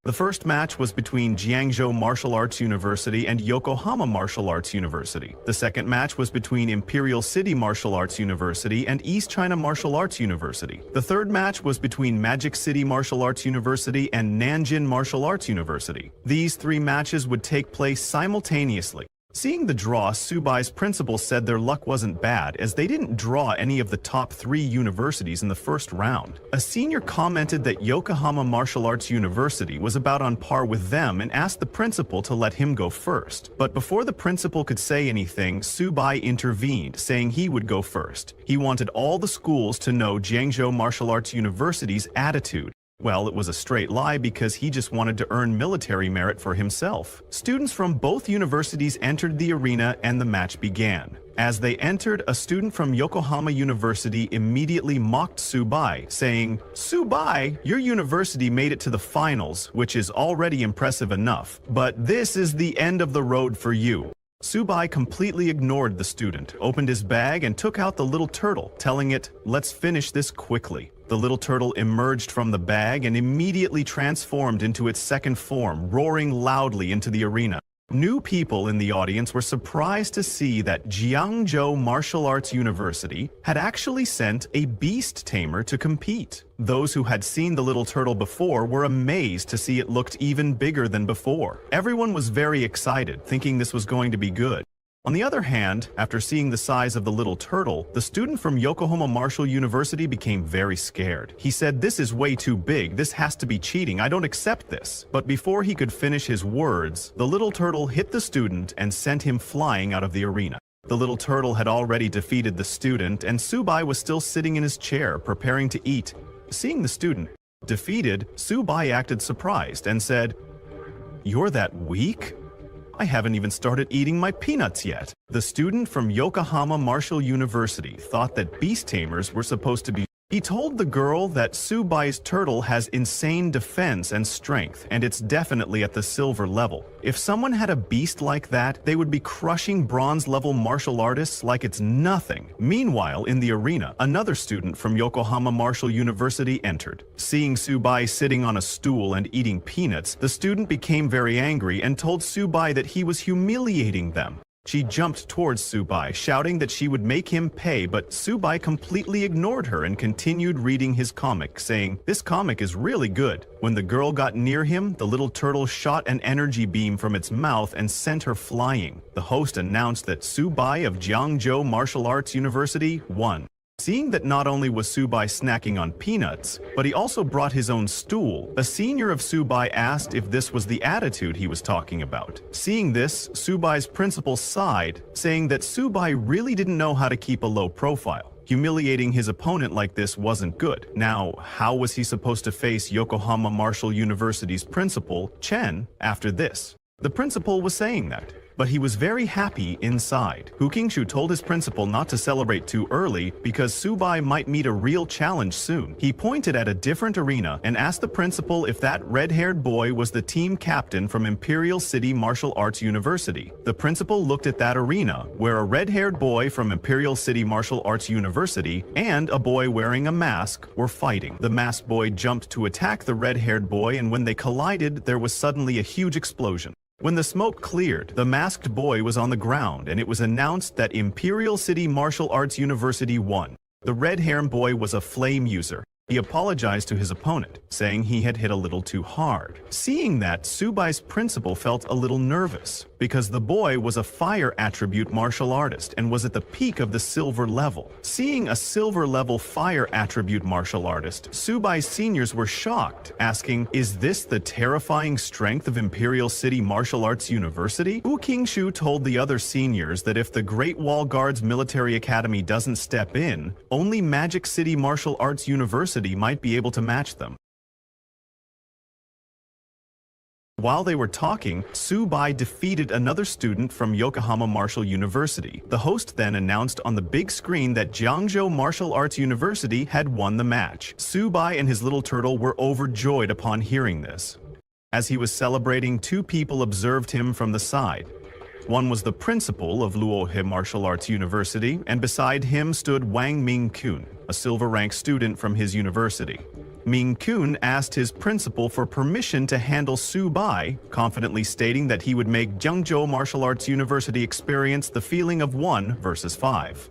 The first match was between Jiangzhou Martial Arts University and Yokohama Martial Arts University. The second match was between Imperial City Martial Arts University and East China Martial Arts University. The third match was between Magic City Martial Arts University and Nanjing Martial Arts University. These three matches would take place simultaneously. Seeing the draw, Subai's principal said their luck wasn't bad, as they didn't draw any of the top 3 universities in the first round. A senior commented that Yokohama Martial Arts University was about on par with them and asked the principal to let him go first. But before the principal could say anything, Subai intervened, saying he would go first. He wanted all the schools to know Jiangzhou Martial Arts University's attitude. Well, it was a straight lie because he just wanted to earn military merit for himself. Students from both universities entered the arena and the match began. As they entered, a student from Yokohama University immediately mocked Subai, saying, "Subai, your university made it to the finals, which is already impressive enough, but this is the end of the road for you." Subai completely ignored the student, opened his bag and took out the little turtle, telling it, "Let's finish this quickly." The little turtle emerged from the bag and immediately transformed into its second form, roaring loudly into the arena. New people in the audience were surprised to see that Jiangzhou Martial Arts University had actually sent a beast tamer to compete. Those who had seen the little turtle before were amazed to see it looked even bigger than before. Everyone was very excited, thinking this was going to be good. On the other hand, after seeing the size of the little turtle, the student from Yokohama Martial University became very scared. He said, "This is way too big, this has to be cheating, I don't accept this." But before he could finish his words, the little turtle hit the student and sent him flying out of the arena. The little turtle had already defeated the student, and Subai was still sitting in his chair, preparing to eat. Seeing the student defeated, Subai acted surprised and said, "You're that weak? I haven't even started eating my peanuts yet." The student from Yokohama Martial University thought that beast tamers were supposed to be. He told the girl that Subai's turtle has insane defense and strength, and it's definitely at the silver level. If someone had a beast like that, they would be crushing bronze-level martial artists like it's nothing. Meanwhile, in the arena, another student from Yokohama Martial University entered. Seeing Subai sitting on a stool and eating peanuts, the student became very angry and told Subai that he was humiliating them. She jumped towards Subai, shouting that she would make him pay, but Subai completely ignored her and continued reading his comic, saying, "This comic is really good." When the girl got near him, the little turtle shot an energy beam from its mouth and sent her flying. The host announced that Subai of Jiangzhou Martial Arts University won. Seeing that not only was Subai snacking on peanuts, but he also brought his own stool, a senior of Subai asked if this was the attitude he was talking about. Seeing this, Subai's principal sighed, saying that Subai really didn't know how to keep a low profile. Humiliating his opponent like this wasn't good. Now, how was he supposed to face Yokohama Martial University's principal, Chen, after this? The principal was saying that, but he was very happy inside. Hu Qingshu told his principal not to celebrate too early because Subai might meet a real challenge soon. He pointed at a different arena and asked the principal if that red-haired boy was the team captain from Imperial City Martial Arts University. The principal looked at that arena, where a red-haired boy from Imperial City Martial Arts University and a boy wearing a mask were fighting. The masked boy jumped to attack the red-haired boy, and when they collided, there was suddenly a huge explosion. When the smoke cleared, the masked boy was on the ground, and it was announced that Imperial City Martial Arts University won. The red-haired boy was a flame user. He apologized to his opponent, saying he had hit a little too hard. Seeing that, Subai's principal felt a little nervous. because the boy was a fire attribute martial artist and was at the peak of the silver level. Seeing a silver level fire attribute martial artist, Subai's seniors were shocked, asking, "Is this the terrifying strength of Imperial City Martial Arts University?" Wu Qingshu told the other seniors that if the Great Wall Guard's military academy doesn't step in, only Magic City Martial Arts University might be able to match them. While they were talking, Subai defeated another student from Yokohama Martial University. The host then announced on the big screen that Jiangzhou Martial Arts University had won the match. Subai and his little turtle were overjoyed upon hearing this. As he was celebrating, two people observed him from the side. One was the principal of Luohe Martial Arts University, and beside him stood Wang Ming-kun, a silver-rank student from his university. Ming-kun asked his principal for permission to handle Subai, confidently stating that he would make Jiangzhou Martial Arts University experience the feeling of 1 versus 5.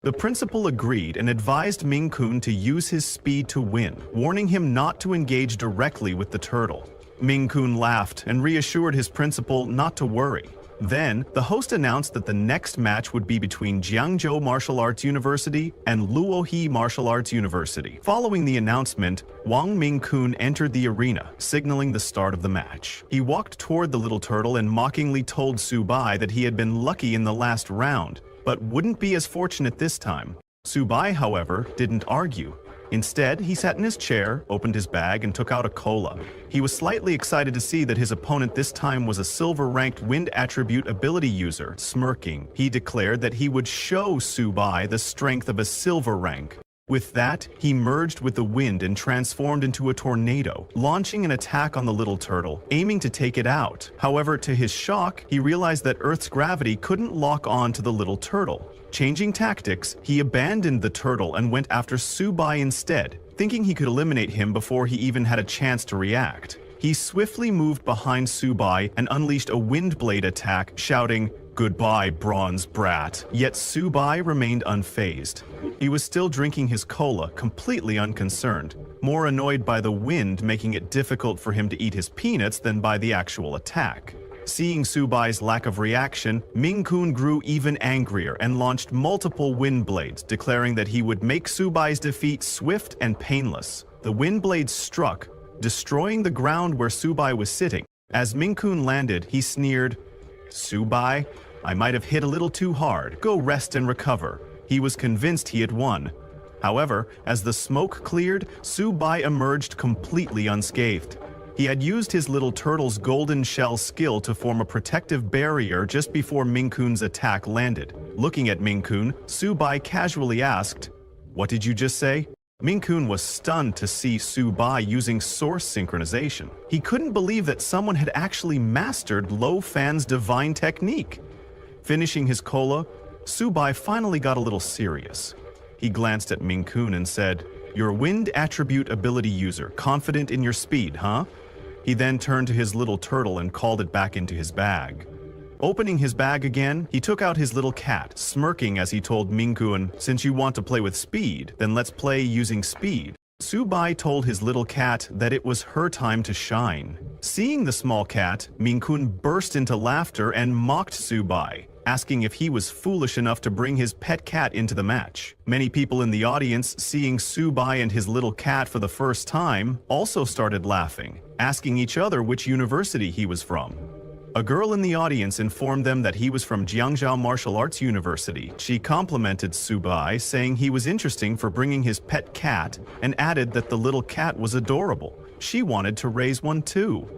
The principal agreed and advised Ming-kun to use his speed to win, warning him not to engage directly with the turtle. Ming-kun laughed and reassured his principal not to worry. Then, the host announced that the next match would be between Jiangzhou Martial Arts University and Luohe Martial Arts University. Following the announcement, Wang Ming-kun entered the arena, signaling the start of the match. He walked toward the little turtle and mockingly told Subai that he had been lucky in the last round, but wouldn't be as fortunate this time. Subai, however, didn't argue. Instead, he sat in his chair, opened his bag, and took out a cola. He was slightly excited to see that his opponent this time was a silver-ranked wind attribute ability user. Smirking, he declared that he would show Subai the strength of a silver rank. With that, he merged with the wind and transformed into a tornado, launching an attack on the little turtle, aiming to take it out. However, to his shock, he realized that Earth's gravity couldn't lock on to the little turtle. Changing tactics, he abandoned the turtle and went after Subai instead, thinking he could eliminate him before he even had a chance to react. He swiftly moved behind Subai and unleashed a wind blade attack, shouting, "Goodbye, bronze brat." Yet Subai remained unfazed. He was still drinking his cola, completely unconcerned, more annoyed by the wind making it difficult for him to eat his peanuts than by the actual attack. Seeing Subai's lack of reaction, Ming-kun grew even angrier and launched multiple wind blades, declaring that he would make Subai's defeat swift and painless. The wind blades struck, destroying the ground where Subai was sitting. As Ming-kun landed, he sneered, "Subai, I might have hit a little too hard. Go rest and recover." He was convinced he had won. However, as the smoke cleared, Subai emerged completely unscathed. He had used his little turtle's golden shell skill to form a protective barrier just before Ming-kun's attack landed. Looking at Ming-kun, Subai casually asked, "What did you just say?" Ming-kun was stunned to see Subai using source synchronization. He couldn't believe that someone had actually mastered Lo Fan's divine technique. Finishing his cola, Subai finally got a little serious. He glanced at Ming-kun and said, "You're a wind attribute ability user, confident in your speed, huh?" He then turned to his little turtle and called it back into his bag. Opening his bag again, he took out his little cat, smirking as he told Ming-kun, "Since you want to play with speed, then let's play using speed." Subai told his little cat that it was her time to shine. Seeing the small cat, Ming-kun burst into laughter and mocked Subai, asking if he was foolish enough to bring his pet cat into the match. Many people in the audience, seeing Subai and his little cat for the first time, also started laughing, asking each other which university he was from. A girl in the audience informed them that he was from Jiangzhou Martial Arts University. She complimented Subai, saying he was interesting for bringing his pet cat, and added that the little cat was adorable. She wanted to raise one too.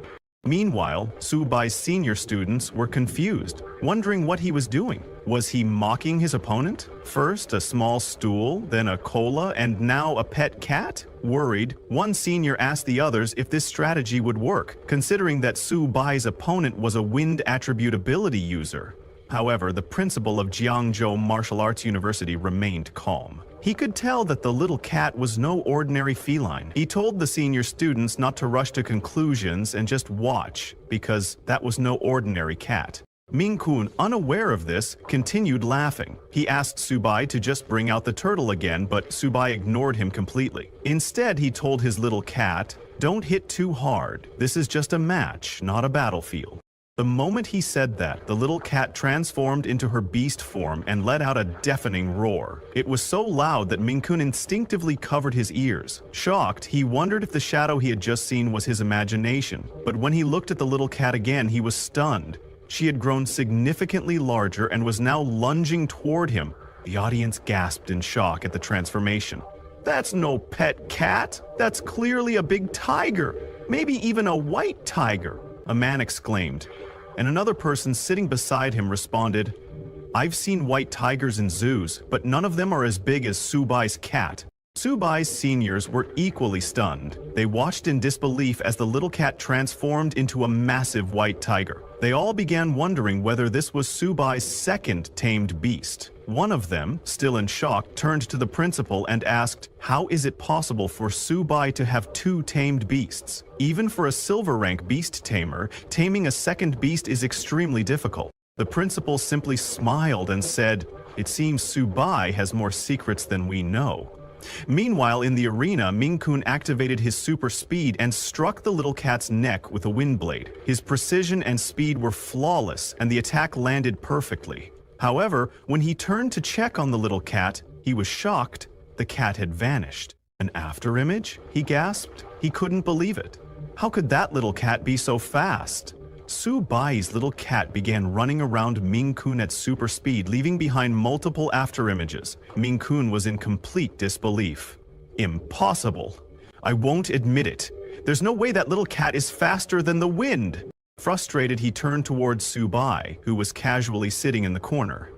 Meanwhile, Subai's senior students were confused, wondering what he was doing. Was he mocking his opponent? First a small stool, then a cola, and now a pet cat? Worried, one senior asked the others if this strategy would work, considering that Subai's opponent was a wind attribute ability user. However, the principal of Jiangzhou Martial Arts University remained calm. He could tell that the little cat was no ordinary feline. He told the senior students not to rush to conclusions and just watch, because that was no ordinary cat. Ming-kun, unaware of this, continued laughing. He asked Subai to just bring out the turtle again, but Subai ignored him completely. Instead, he told his little cat, "Don't hit too hard. This is just a match, not a battlefield." The moment he said that, the little cat transformed into her beast form and let out a deafening roar. It was so loud that Min-kun instinctively covered his ears. Shocked, he wondered if the shadow he had just seen was his imagination. But when he looked at the little cat again, he was stunned. She had grown significantly larger and was now lunging toward him. The audience gasped in shock at the transformation. "That's no pet cat. That's clearly a big tiger. Maybe even a white tiger," a man exclaimed. And another person sitting beside him responded, "I've seen white tigers in zoos, but none of them are as big as Subai's cat." Subai's seniors were equally stunned. They watched in disbelief as the little cat transformed into a massive white tiger. They all began wondering whether this was Subai's second tamed beast. One of them, still in shock, turned to the principal and asked, "How is it possible for Subai to have two tamed beasts? Even for a silver rank beast tamer, taming a second beast is extremely difficult." The principal simply smiled and said, "It seems Subai has more secrets than we know." Meanwhile, in the arena, Min-kun activated his super speed and struck the little cat's neck with a wind blade. His precision and speed were flawless, and the attack landed perfectly. However, when he turned to check on the little cat, he was shocked. The cat had vanished. "An afterimage?" he gasped. He couldn't believe it. How could that little cat be so fast? Subai's little cat began running around Min-kun at super speed, leaving behind multiple afterimages. Min-kun was in complete disbelief. "Impossible. I won't admit it. There's no way that little cat is faster than the wind." Frustrated, he turned towards Subai, who was casually sitting in the corner.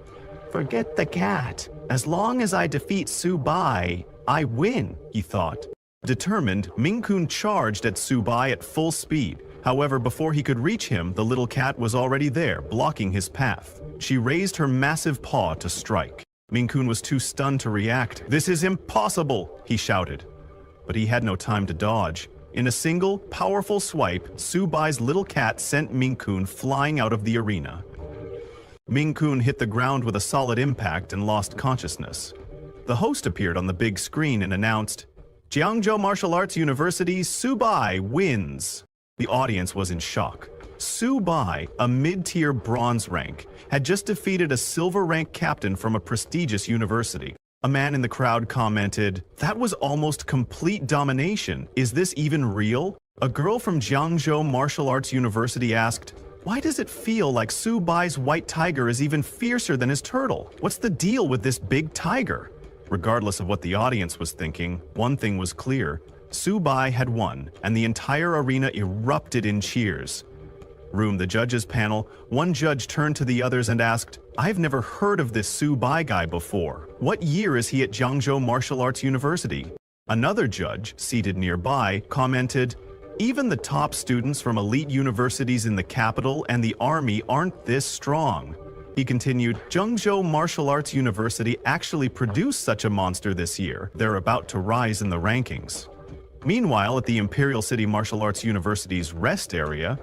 "Forget the cat. As long as I defeat Subai, I win," he thought. Determined, Min-kun charged at Subai at full speed. However, before he could reach him, the little cat was already there, blocking his path. She raised her massive paw to strike. Min-kun was too stunned to react. "This is impossible!" he shouted. But he had no time to dodge. In a single, powerful swipe, Subai's little cat sent Min-kun flying out of the arena. Min-kun hit the ground with a solid impact and lost consciousness. The host appeared on the big screen and announced, "Jiangzhou Martial Arts University's Subai wins." The audience was in shock. Subai, a mid-tier bronze rank, had just defeated a silver rank captain from a prestigious university. A man in the crowd commented, "That was almost complete domination. Is this even real?" A girl from Jiangzhou Martial Arts University asked, "Why does it feel like Subai's white tiger is even fiercer than his turtle? What's the deal with this big tiger?" Regardless of what the audience was thinking, one thing was clear. Subai had won, and the entire arena erupted in cheers. The judges panel, one judge turned to the others and asked, "I've never heard of this Subai guy before. What year is he at Jiangzhou Martial Arts University?" Another judge, seated nearby, commented, "Even the top students from elite universities in the capital and the army aren't this strong." He continued, "Jiangzhou Martial Arts University actually produced such a monster this year. They're about to rise in the rankings." Meanwhile, at the Imperial City Martial Arts University's rest area,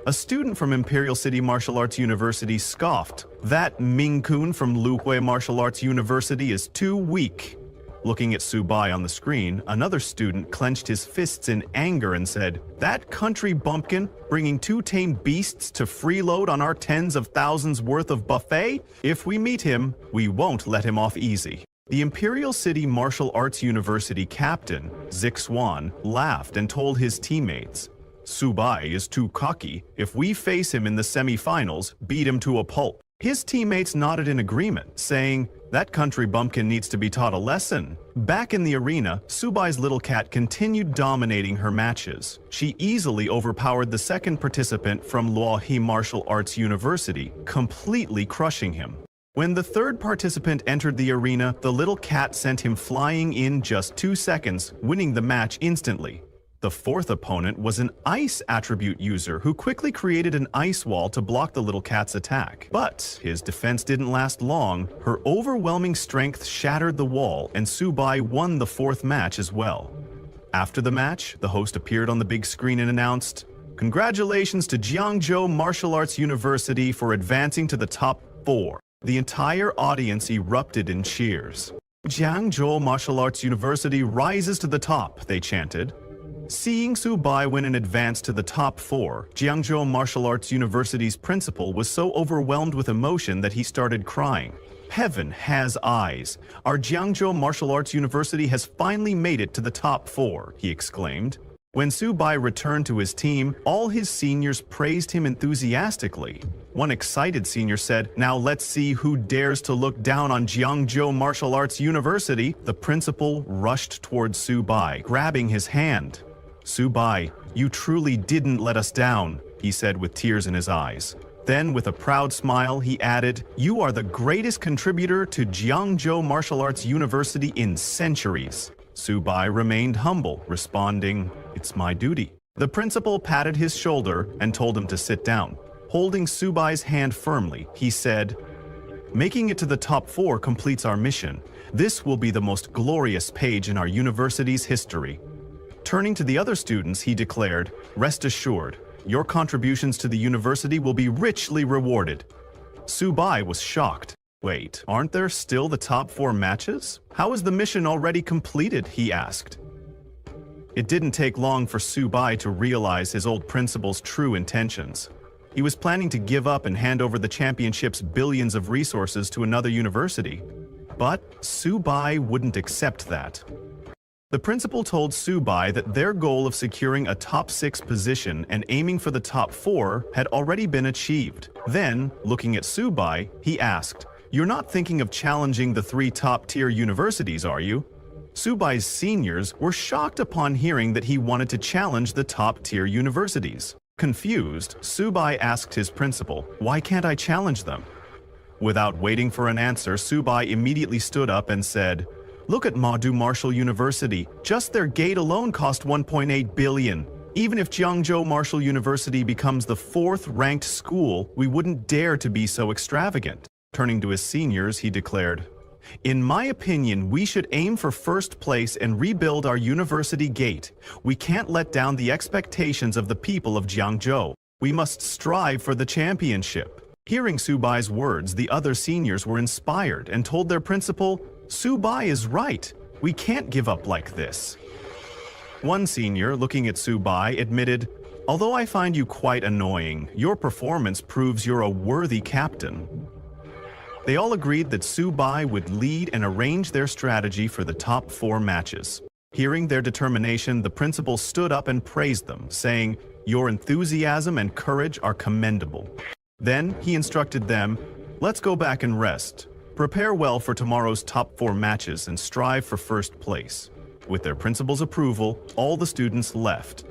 a student from Imperial City Martial Arts University scoffed, "That Min-kun from Luhui Martial Arts University is too weak." Looking at Subai on the screen, another student clenched his fists in anger and said, "That country bumpkin bringing two tamed beasts to freeload on our tens of thousands worth of buffet? If we meet him, we won't let him off easy." The Imperial City Martial Arts University captain, Zixuan, laughed and told his teammates, "Subai is too cocky. If we face him in the semi-finals, beat him to a pulp." His teammates nodded in agreement, saying, "That country bumpkin needs to be taught a lesson." Back in the arena, Subai's little cat continued dominating her matches. She easily overpowered the second participant from Luohi Martial Arts University, completely crushing him. When the third participant entered the arena, the little cat sent him flying in just 2 seconds, winning the match instantly. The fourth opponent was an ice attribute user who quickly created an ice wall to block the little cat's attack. But his defense didn't last long. Her overwhelming strength shattered the wall, and Subai won the fourth match as well. After the match, the host appeared on the big screen and announced, "Congratulations to Jiangzhou Martial Arts University for advancing to the top 4. The entire audience erupted in cheers. "Jiangzhou Martial Arts University rises to the top," they chanted. Seeing Su-bai win an advance to the top 4, Jiangzhou Martial Arts University's principal was so overwhelmed with emotion that he started crying. Heaven has eyes. Our Jiangzhou Martial Arts University has finally made it to the top 4, he exclaimed. When Su-bai returned to his team, all his seniors praised him enthusiastically. One excited senior said, "Now let's see who dares to look down on Jiangzhou Martial Arts University." The principal rushed towards Su-bai, grabbing his hand. "Su-bai, you truly didn't let us down," he said with tears in his eyes. Then, with a proud smile, he added, "You are the greatest contributor to Jiangzhou Martial Arts University in centuries." Su-bai remained humble, responding, "It's my duty." The principal patted his shoulder and told him to sit down. Holding Su-bai's hand firmly, he said, "Making it to the top 4 completes our mission. This will be the most glorious page in our university's history." Turning to the other students, he declared, "Rest assured, your contributions to the university will be richly rewarded." Su-bai was shocked. "Wait, aren't there still the top 4 matches? How is the mission already completed?" he asked. It didn't take long for Su-bai to realize his old principal's true intentions. He was planning to give up and hand over the championship's billions of resources to another university. But Su-bai wouldn't accept that. The principal told Su-bai that their goal of securing a top 6 position and aiming for the top 4 had already been achieved. Then, looking at Su-bai, he asked, "You're not thinking of challenging the 3 top-tier universities, are you?" Su-bai's seniors were shocked upon hearing that he wanted to challenge the top-tier universities. Confused, Su-bai asked his principal, "Why can't I challenge them?" Without waiting for an answer, Su-bai immediately stood up and said, "Look at Madu Martial University. Just their gate alone cost 1.8 billion. Even if Jiangzhou Martial University becomes the 4th-ranked school, we wouldn't dare to be so extravagant." Turning to his seniors, he declared, "In my opinion, we should aim for 1st place and rebuild our university gate. We can't let down the expectations of the people of Jiangzhou. We must strive for the championship." Hearing Su-bai's words, the other seniors were inspired and told their principal, "Su-bai is right. We can't give up like this." One senior, looking at Su-bai, admitted, "Although I find you quite annoying, your performance proves you're a worthy captain." They all agreed that Su-bai would lead and arrange their strategy for the top 4 matches. Hearing their determination, the principal stood up and praised them, saying, "Your enthusiasm and courage are commendable." Then he instructed them, "Let's go back and rest. Prepare well for tomorrow's top 4 matches and strive for 1st place." With their principal's approval, all the students left.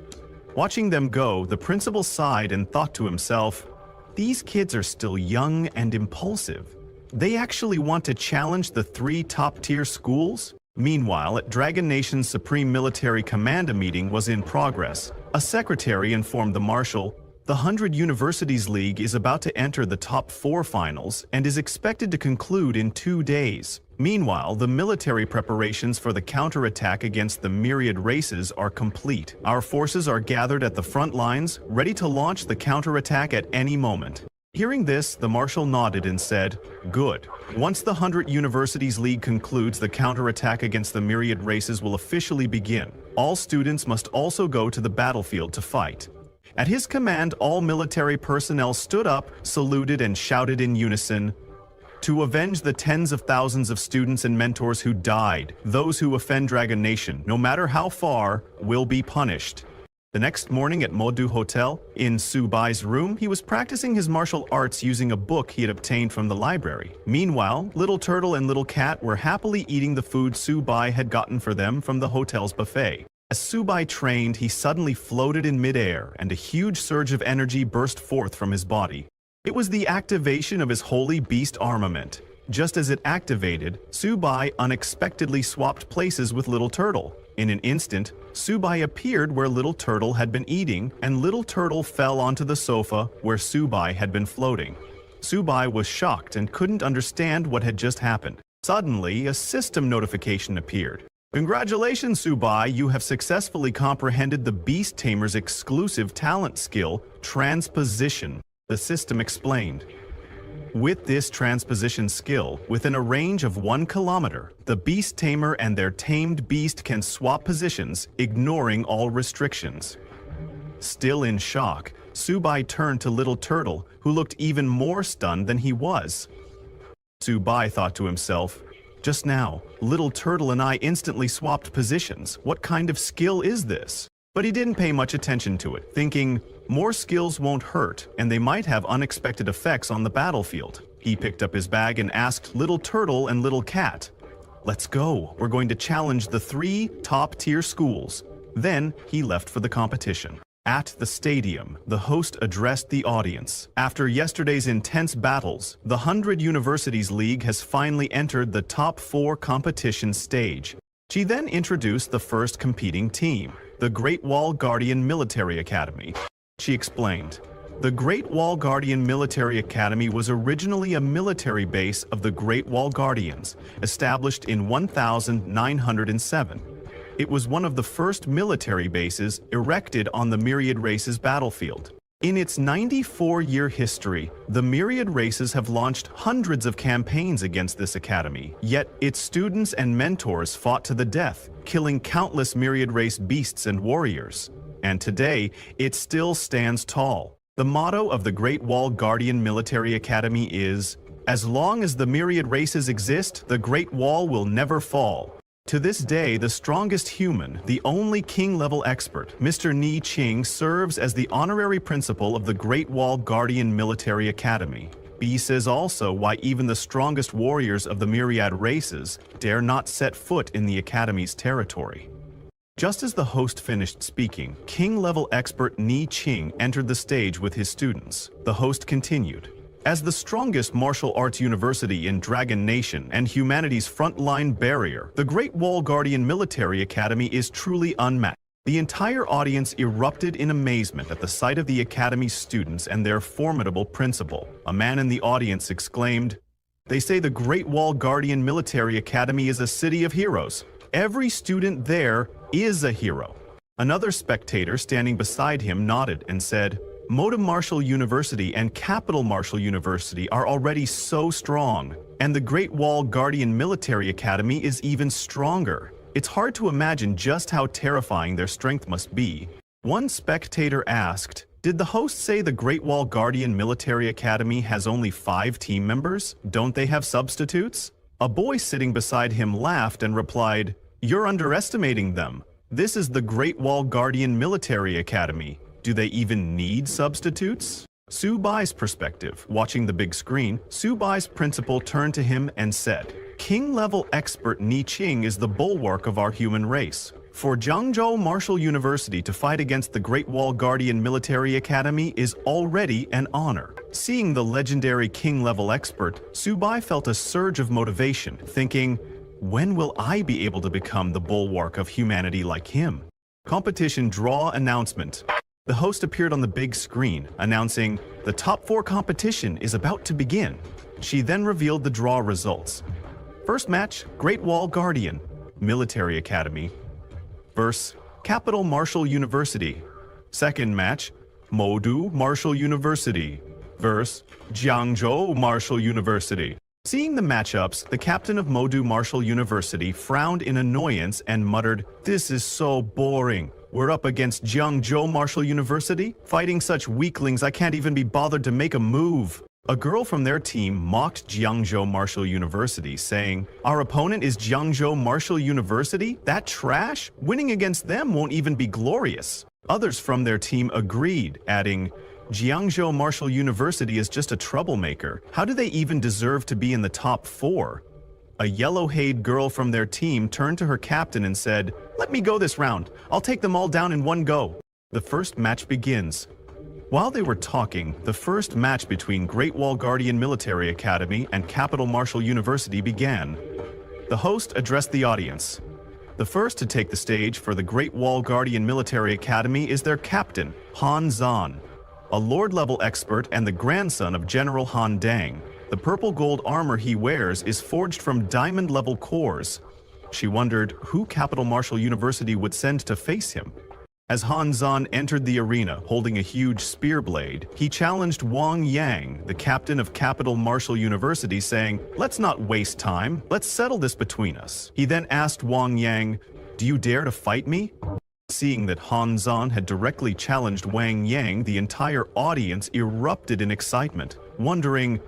Watching them go, the principal sighed and thought to himself, "These kids are still young and impulsive. They actually want to challenge the 3 top-tier schools?" Meanwhile, at Dragon Nation's Supreme Military Command, a meeting was in progress. A secretary informed the marshal, "The 100 Universities League is about to enter the top 4 finals and is expected to conclude in 2 days. Meanwhile, the military preparations for the counterattack against the myriad races are complete. Our forces are gathered at the front lines, ready to launch the counterattack at any moment." Hearing this, the marshal nodded and said, "Good. Once the 100 Universities League concludes, the counterattack against the myriad races will officially begin. All students must also go to the battlefield to fight." At his command, all military personnel stood up, saluted, and shouted in unison, "To avenge the tens of thousands of students and mentors who died, those who offend Dragon Nation, no matter how far, will be punished." The next morning at Modu Hotel, in Su-bai's room, he was practicing his martial arts using a book he had obtained from the library. Meanwhile, Little Turtle and Little Cat were happily eating the food Su-bai had gotten for them from the hotel's buffet. As Su-bai trained, he suddenly floated in midair, and a huge surge of energy burst forth from his body. It was the activation of his holy beast armament. Just as it activated, Su-bai unexpectedly swapped places with Little Turtle. In an instant, Su-bai appeared where Little Turtle had been eating, and Little Turtle fell onto the sofa where Su-bai had been floating. Su-bai was shocked and couldn't understand what had just happened. Suddenly, a system notification appeared. "Congratulations, Su-bai, you have successfully comprehended the Beast Tamer's exclusive talent skill, Transposition," the system explained. With this transposition skill, within a range of 1 kilometer, the beast tamer and their tamed beast can swap positions, ignoring all restrictions. Still in shock, Subai turned to Little Turtle, who looked even more stunned than he was. Subai thought to himself, "Just now, Little Turtle and I instantly swapped positions. What kind of skill is this?" But he didn't pay much attention to it, thinking, more skills won't hurt, and they might have unexpected effects on the battlefield. He picked up his bag and asked Little Turtle and Little Cat, "Let's go, we're going to challenge the 3 top-tier schools." Then he left for the competition. At the stadium, the host addressed the audience. After yesterday's intense battles, the 100 Universities League has finally entered the top 4 competition stage. She then introduced the first competing team, the Great Wall Guardian Military Academy. She explained, "The Great Wall Guardian Military Academy was originally a military base of the Great Wall Guardians, established in 1907. It was one of the first military bases erected on the Myriad Races battlefield. In its 94-year history, the Myriad Races have launched hundreds of campaigns against this academy, yet its students and mentors fought to the death, killing countless Myriad Race beasts and warriors. And today, it still stands tall. The motto of the Great Wall Guardian Military Academy is, 'As long as the Myriad Races exist, the Great Wall will never fall.' To this day, the strongest human, the only king-level expert, Mr. Ni Qing, serves as the honorary principal of the Great Wall Guardian Military Academy. B says also why even the strongest warriors of the Myriad Races dare not set foot in the Academy's territory." Just as the host finished speaking, king-level expert Ni Qing entered the stage with his students. The host continued, "As the strongest martial arts university in Dragon Nation and humanity's frontline barrier, the Great Wall Guardian Military Academy is truly unmatched." The entire audience erupted in amazement at the sight of the Academy's students and their formidable principal. A man in the audience exclaimed, "They say the Great Wall Guardian Military Academy is a city of heroes. Every student there is a hero." Another spectator standing beside him nodded and said, "Modem Martial University and Capital Martial University are already so strong, and the Great Wall Guardian Military Academy is even stronger. It's hard to imagine just how terrifying their strength must be." One spectator asked, "Did the host say the Great Wall Guardian Military Academy has only 5 team members? Don't they have substitutes?" A boy sitting beside him laughed and replied, "You're underestimating them. This is the Great Wall Guardian Military Academy. Do they even need substitutes?" Subai's perspective. Watching the big screen, Subai's principal turned to him and said, "King-level expert Ni Qing is the bulwark of our human race. For Jiangzhou Martial University to fight against the Great Wall Guardian Military Academy is already an honor." Seeing the legendary king-level expert, Subai felt a surge of motivation, thinking, "When will I be able to become the bulwark of humanity like him?" Competition draw announcement. The host appeared on the big screen, announcing, "The top 4 competition is about to begin." She then revealed the draw results. First match, Great Wall Guardian Military Academy vs. Capital Martial University. Second match, Modu Martial University vs. Jiangzhou Martial University. Seeing the matchups, the captain of Modu Martial University frowned in annoyance and muttered, "This is so boring. We're up against Jiangzhou Martial University, fighting such weaklings I can't even be bothered to make a move." A girl from their team mocked Jiangzhou Martial University, saying, "Our opponent is Jiangzhou Martial University? That trash? Winning against them won't even be glorious." Others from their team agreed, adding, "Jiangzhou Martial University is just a troublemaker. How do they even deserve to be in the top 4? A yellow-haired girl from their team turned to her captain and said, "Let me go this round. I'll take them all down in one go." The first match begins. While they were talking, the first match between Great Wall Guardian Military Academy and Capital Martial University began. The host addressed the audience. The first to take the stage for the Great Wall Guardian Military Academy is their captain, Han Zan, a Lord-level expert and the grandson of General Han Dang. The purple-gold armor he wears is forged from diamond-level cores. She wondered who Capital Martial University would send to face him. As Han Zhan entered the arena holding a huge spear blade, he challenged Wang Yang, the captain of Capital Martial University, saying, "Let's not waste time, let's settle this between us." He then asked Wang Yang, "Do you dare to fight me?" Seeing that Han Zhan had directly challenged Wang Yang, the entire audience erupted in excitement, wondering,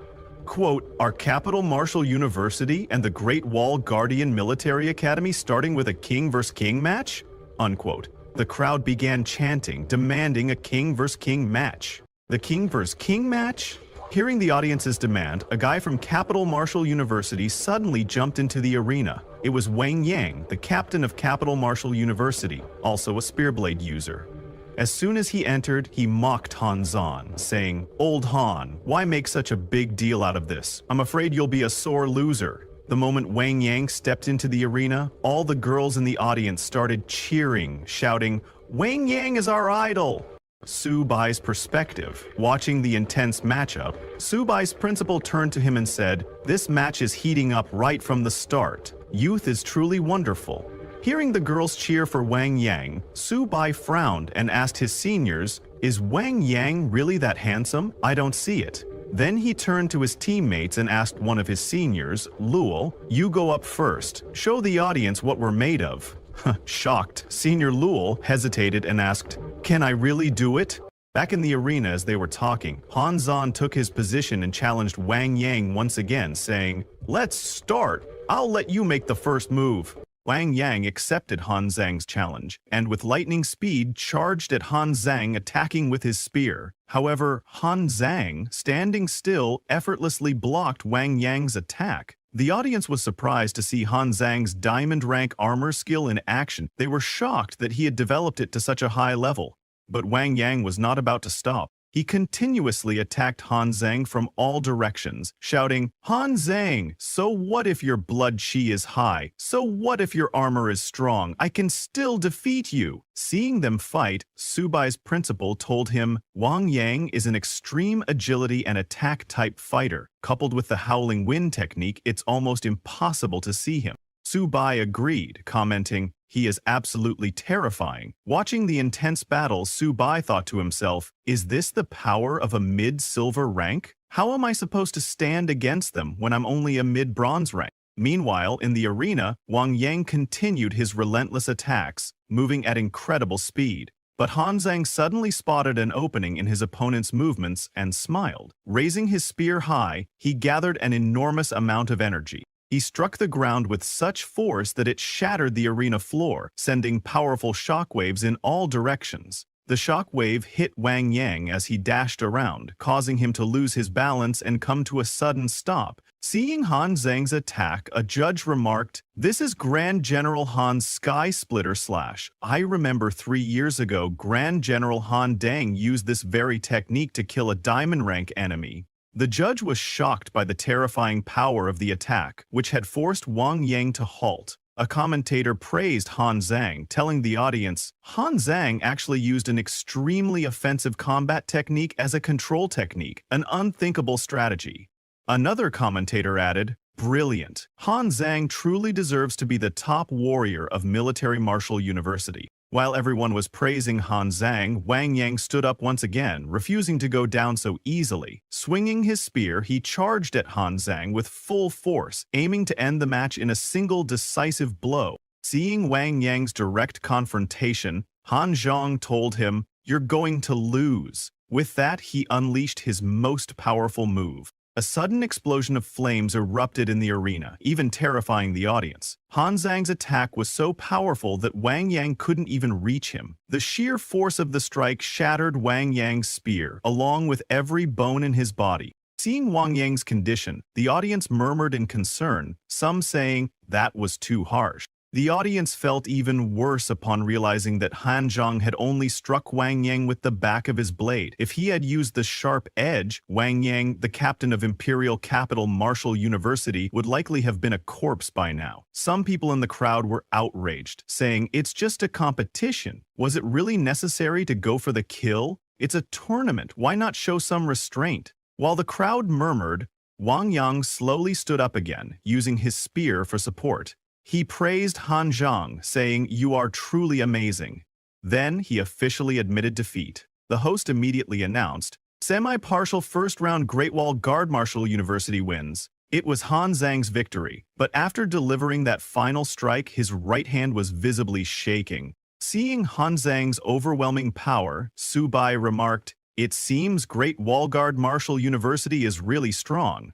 quote, "Are Capital Martial University and the Great Wall Guardian Military Academy starting with a king vs. king match?" Unquote. The crowd began chanting, demanding a king vs. king match. The king vs. king match? Hearing the audience's demand, a guy from Capital Martial University suddenly jumped into the arena. It was Wang Yang, the captain of Capital Martial University, also a spearblade user. As soon as he entered, he mocked Han Zhan, saying, "Old Han, why make such a big deal out of this? I'm afraid you'll be a sore loser." The moment Wang Yang stepped into the arena, all the girls in the audience started cheering, shouting, "Wang Yang is our idol!" Su Bai's perspective. Watching the intense matchup, Su Bai's principal turned to him and said, "This match is heating up right from the start. Youth is truly wonderful." Hearing the girls cheer for Wang Yang, Su Bai frowned and asked his seniors, "Is Wang Yang really that handsome? I don't see it." Then he turned to his teammates and asked one of his seniors, "Luol, you go up first. Show the audience what we're made of." Shocked, Senior Luol hesitated and asked, "Can I really do it?" Back in the arena as they were talking, Han Zhan took his position and challenged Wang Yang once again, saying, "Let's start. I'll let you make the first move." Wang Yang accepted Han Zhang's challenge, and with lightning speed charged at Han Zhang, attacking with his spear. However, Han Zhang, standing still, effortlessly blocked Wang Yang's attack. The audience was surprised to see Han Zhang's diamond rank armor skill in action. They were shocked that he had developed it to such a high level. But Wang Yang was not about to stop. He continuously attacked Han Zhang from all directions, shouting, "Han Zhang, so what if your blood chi is high? So what if your armor is strong? I can still defeat you." Seeing them fight, Su Bai's principal told him, "Wang Yang is an extreme agility and attack-type fighter. Coupled with the howling wind technique, it's almost impossible to see him." Su Bai agreed, commenting, "He is absolutely terrifying." Watching the intense battle, Su Bai thought to himself, "Is this the power of a mid-silver rank? How am I supposed to stand against them when I'm only a mid-bronze rank?" Meanwhile, in the arena, Wang Yang continued his relentless attacks, moving at incredible speed. But Han Zhang suddenly spotted an opening in his opponent's movements and smiled. Raising his spear high, he gathered an enormous amount of energy. He struck the ground with such force that it shattered the arena floor, sending powerful shockwaves in all directions. The shockwave hit Wang Yang as he dashed around, causing him to lose his balance and come to a sudden stop. Seeing Han Zhang's attack, a judge remarked, "This is Grand General Han's Sky Splitter Slash. I remember 3 years ago Grand General Han Dang used this very technique to kill a diamond rank enemy." The judge was shocked by the terrifying power of the attack, which had forced Wang Yang to halt. A commentator praised Han Zhang, telling the audience, Han Zhang actually used an extremely offensive combat technique as a control technique, an unthinkable strategy. Another commentator added, "Brilliant. Han Zhang truly deserves to be the top warrior of Military Martial University." While everyone was praising Han Zhang, Wang Yang stood up once again, refusing to go down so easily. Swinging his spear, he charged at Han Zhang with full force, aiming to end the match in a single decisive blow. Seeing Wang Yang's direct confrontation, Han Zhang told him, "You're going to lose." With that, he unleashed his most powerful move. A sudden explosion of flames erupted in the arena, even terrifying the audience. Han Zhang's attack was so powerful that Wang Yang couldn't even reach him. The sheer force of the strike shattered Wang Yang's spear, along with every bone in his body. Seeing Wang Yang's condition, the audience murmured in concern, some saying, "That was too harsh." The audience felt even worse upon realizing that Han Zhang had only struck Wang Yang with the back of his blade. If he had used the sharp edge, Wang Yang, the captain of Imperial Capital Martial University, would likely have been a corpse by now. Some people in the crowd were outraged, saying, "It's just a competition. Was it really necessary to go for the kill? It's a tournament. Why not show some restraint?" While the crowd murmured, Wang Yang slowly stood up again, using his spear for support. He praised Han Zhang, saying, "You are truly amazing. Then he officially admitted defeat. The host immediately announced, "Semi-partial first-round Great Wall Guard Martial University wins." It was Han Zhang's victory, but after delivering that final strike, his right hand was visibly shaking. Seeing Han Zhang's overwhelming power, Su Bai remarked, "It seems Great Wall Guard Martial University is really strong."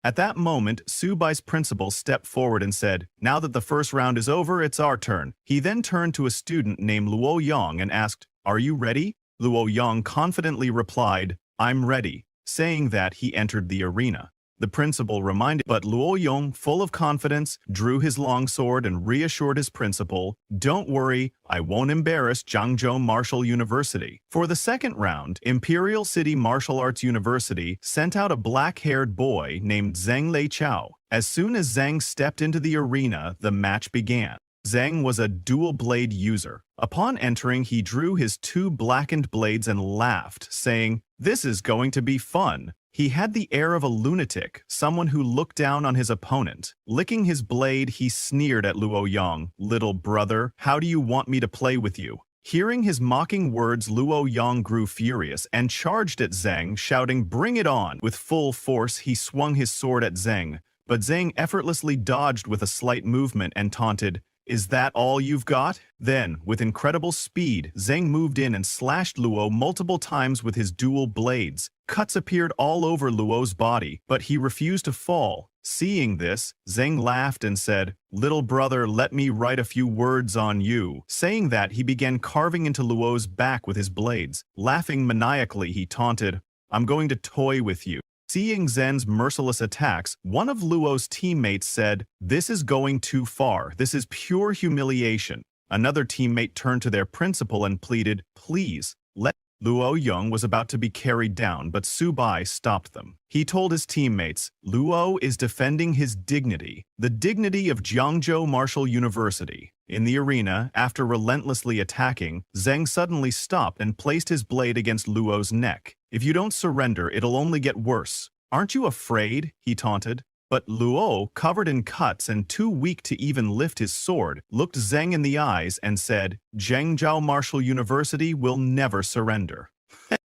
At that moment, Su Bai's principal stepped forward and said, "Now that the first round is over, it's our turn." He then turned to a student named Luo Yang and asked, "Are you ready?" Luo Yang confidently replied, "I'm ready." Saying that, he entered the arena. The principal reminded, but Luo Yang, full of confidence, drew his longsword and reassured his principal, "Don't worry, I won't embarrass Jiangzhou Martial University." For the second round, Imperial City Martial Arts University sent out a black-haired boy named Zhang Leiqiao. As soon as Zhang stepped into the arena, the match began. Zhang was a dual-blade user. Upon entering, he drew his two blackened blades and laughed, saying, "This is going to be fun." He had the air of a lunatic, someone who looked down on his opponent. Licking his blade, he sneered at Luo Yang, "Little brother, how do you want me to play with you?" Hearing his mocking words, Luo Yang grew furious and charged at Zhang, shouting, "Bring it on!" With full force, he swung his sword at Zhang, but Zhang effortlessly dodged with a slight movement and taunted, "Is that all you've got?" Then, with incredible speed, Zhang moved in and slashed Luo multiple times with his dual blades. Cuts appeared all over Luo's body, but he refused to fall. Seeing this, Zhang laughed and said, "Little brother, let me write a few words on you." Saying that, he began carving into Luo's back with his blades. Laughing maniacally, he taunted, "I'm going to toy with you." Seeing Zhen's merciless attacks, one of Luo's teammates said, "This is going too far. This is pure humiliation." Another teammate turned to their principal and pleaded, "Please, let..." Luo Yang was about to be carried down, but Su Bai stopped them. He told his teammates, "Luo is defending his dignity, the dignity of Jiangzhou Martial University." In the arena, after relentlessly attacking, Zhang suddenly stopped and placed his blade against Luo's neck. "If you don't surrender, it'll only get worse. Aren't you afraid?" he taunted. But Luo, covered in cuts and too weak to even lift his sword, looked Zhang in the eyes and said, "Jiangzhou Martial University will never surrender."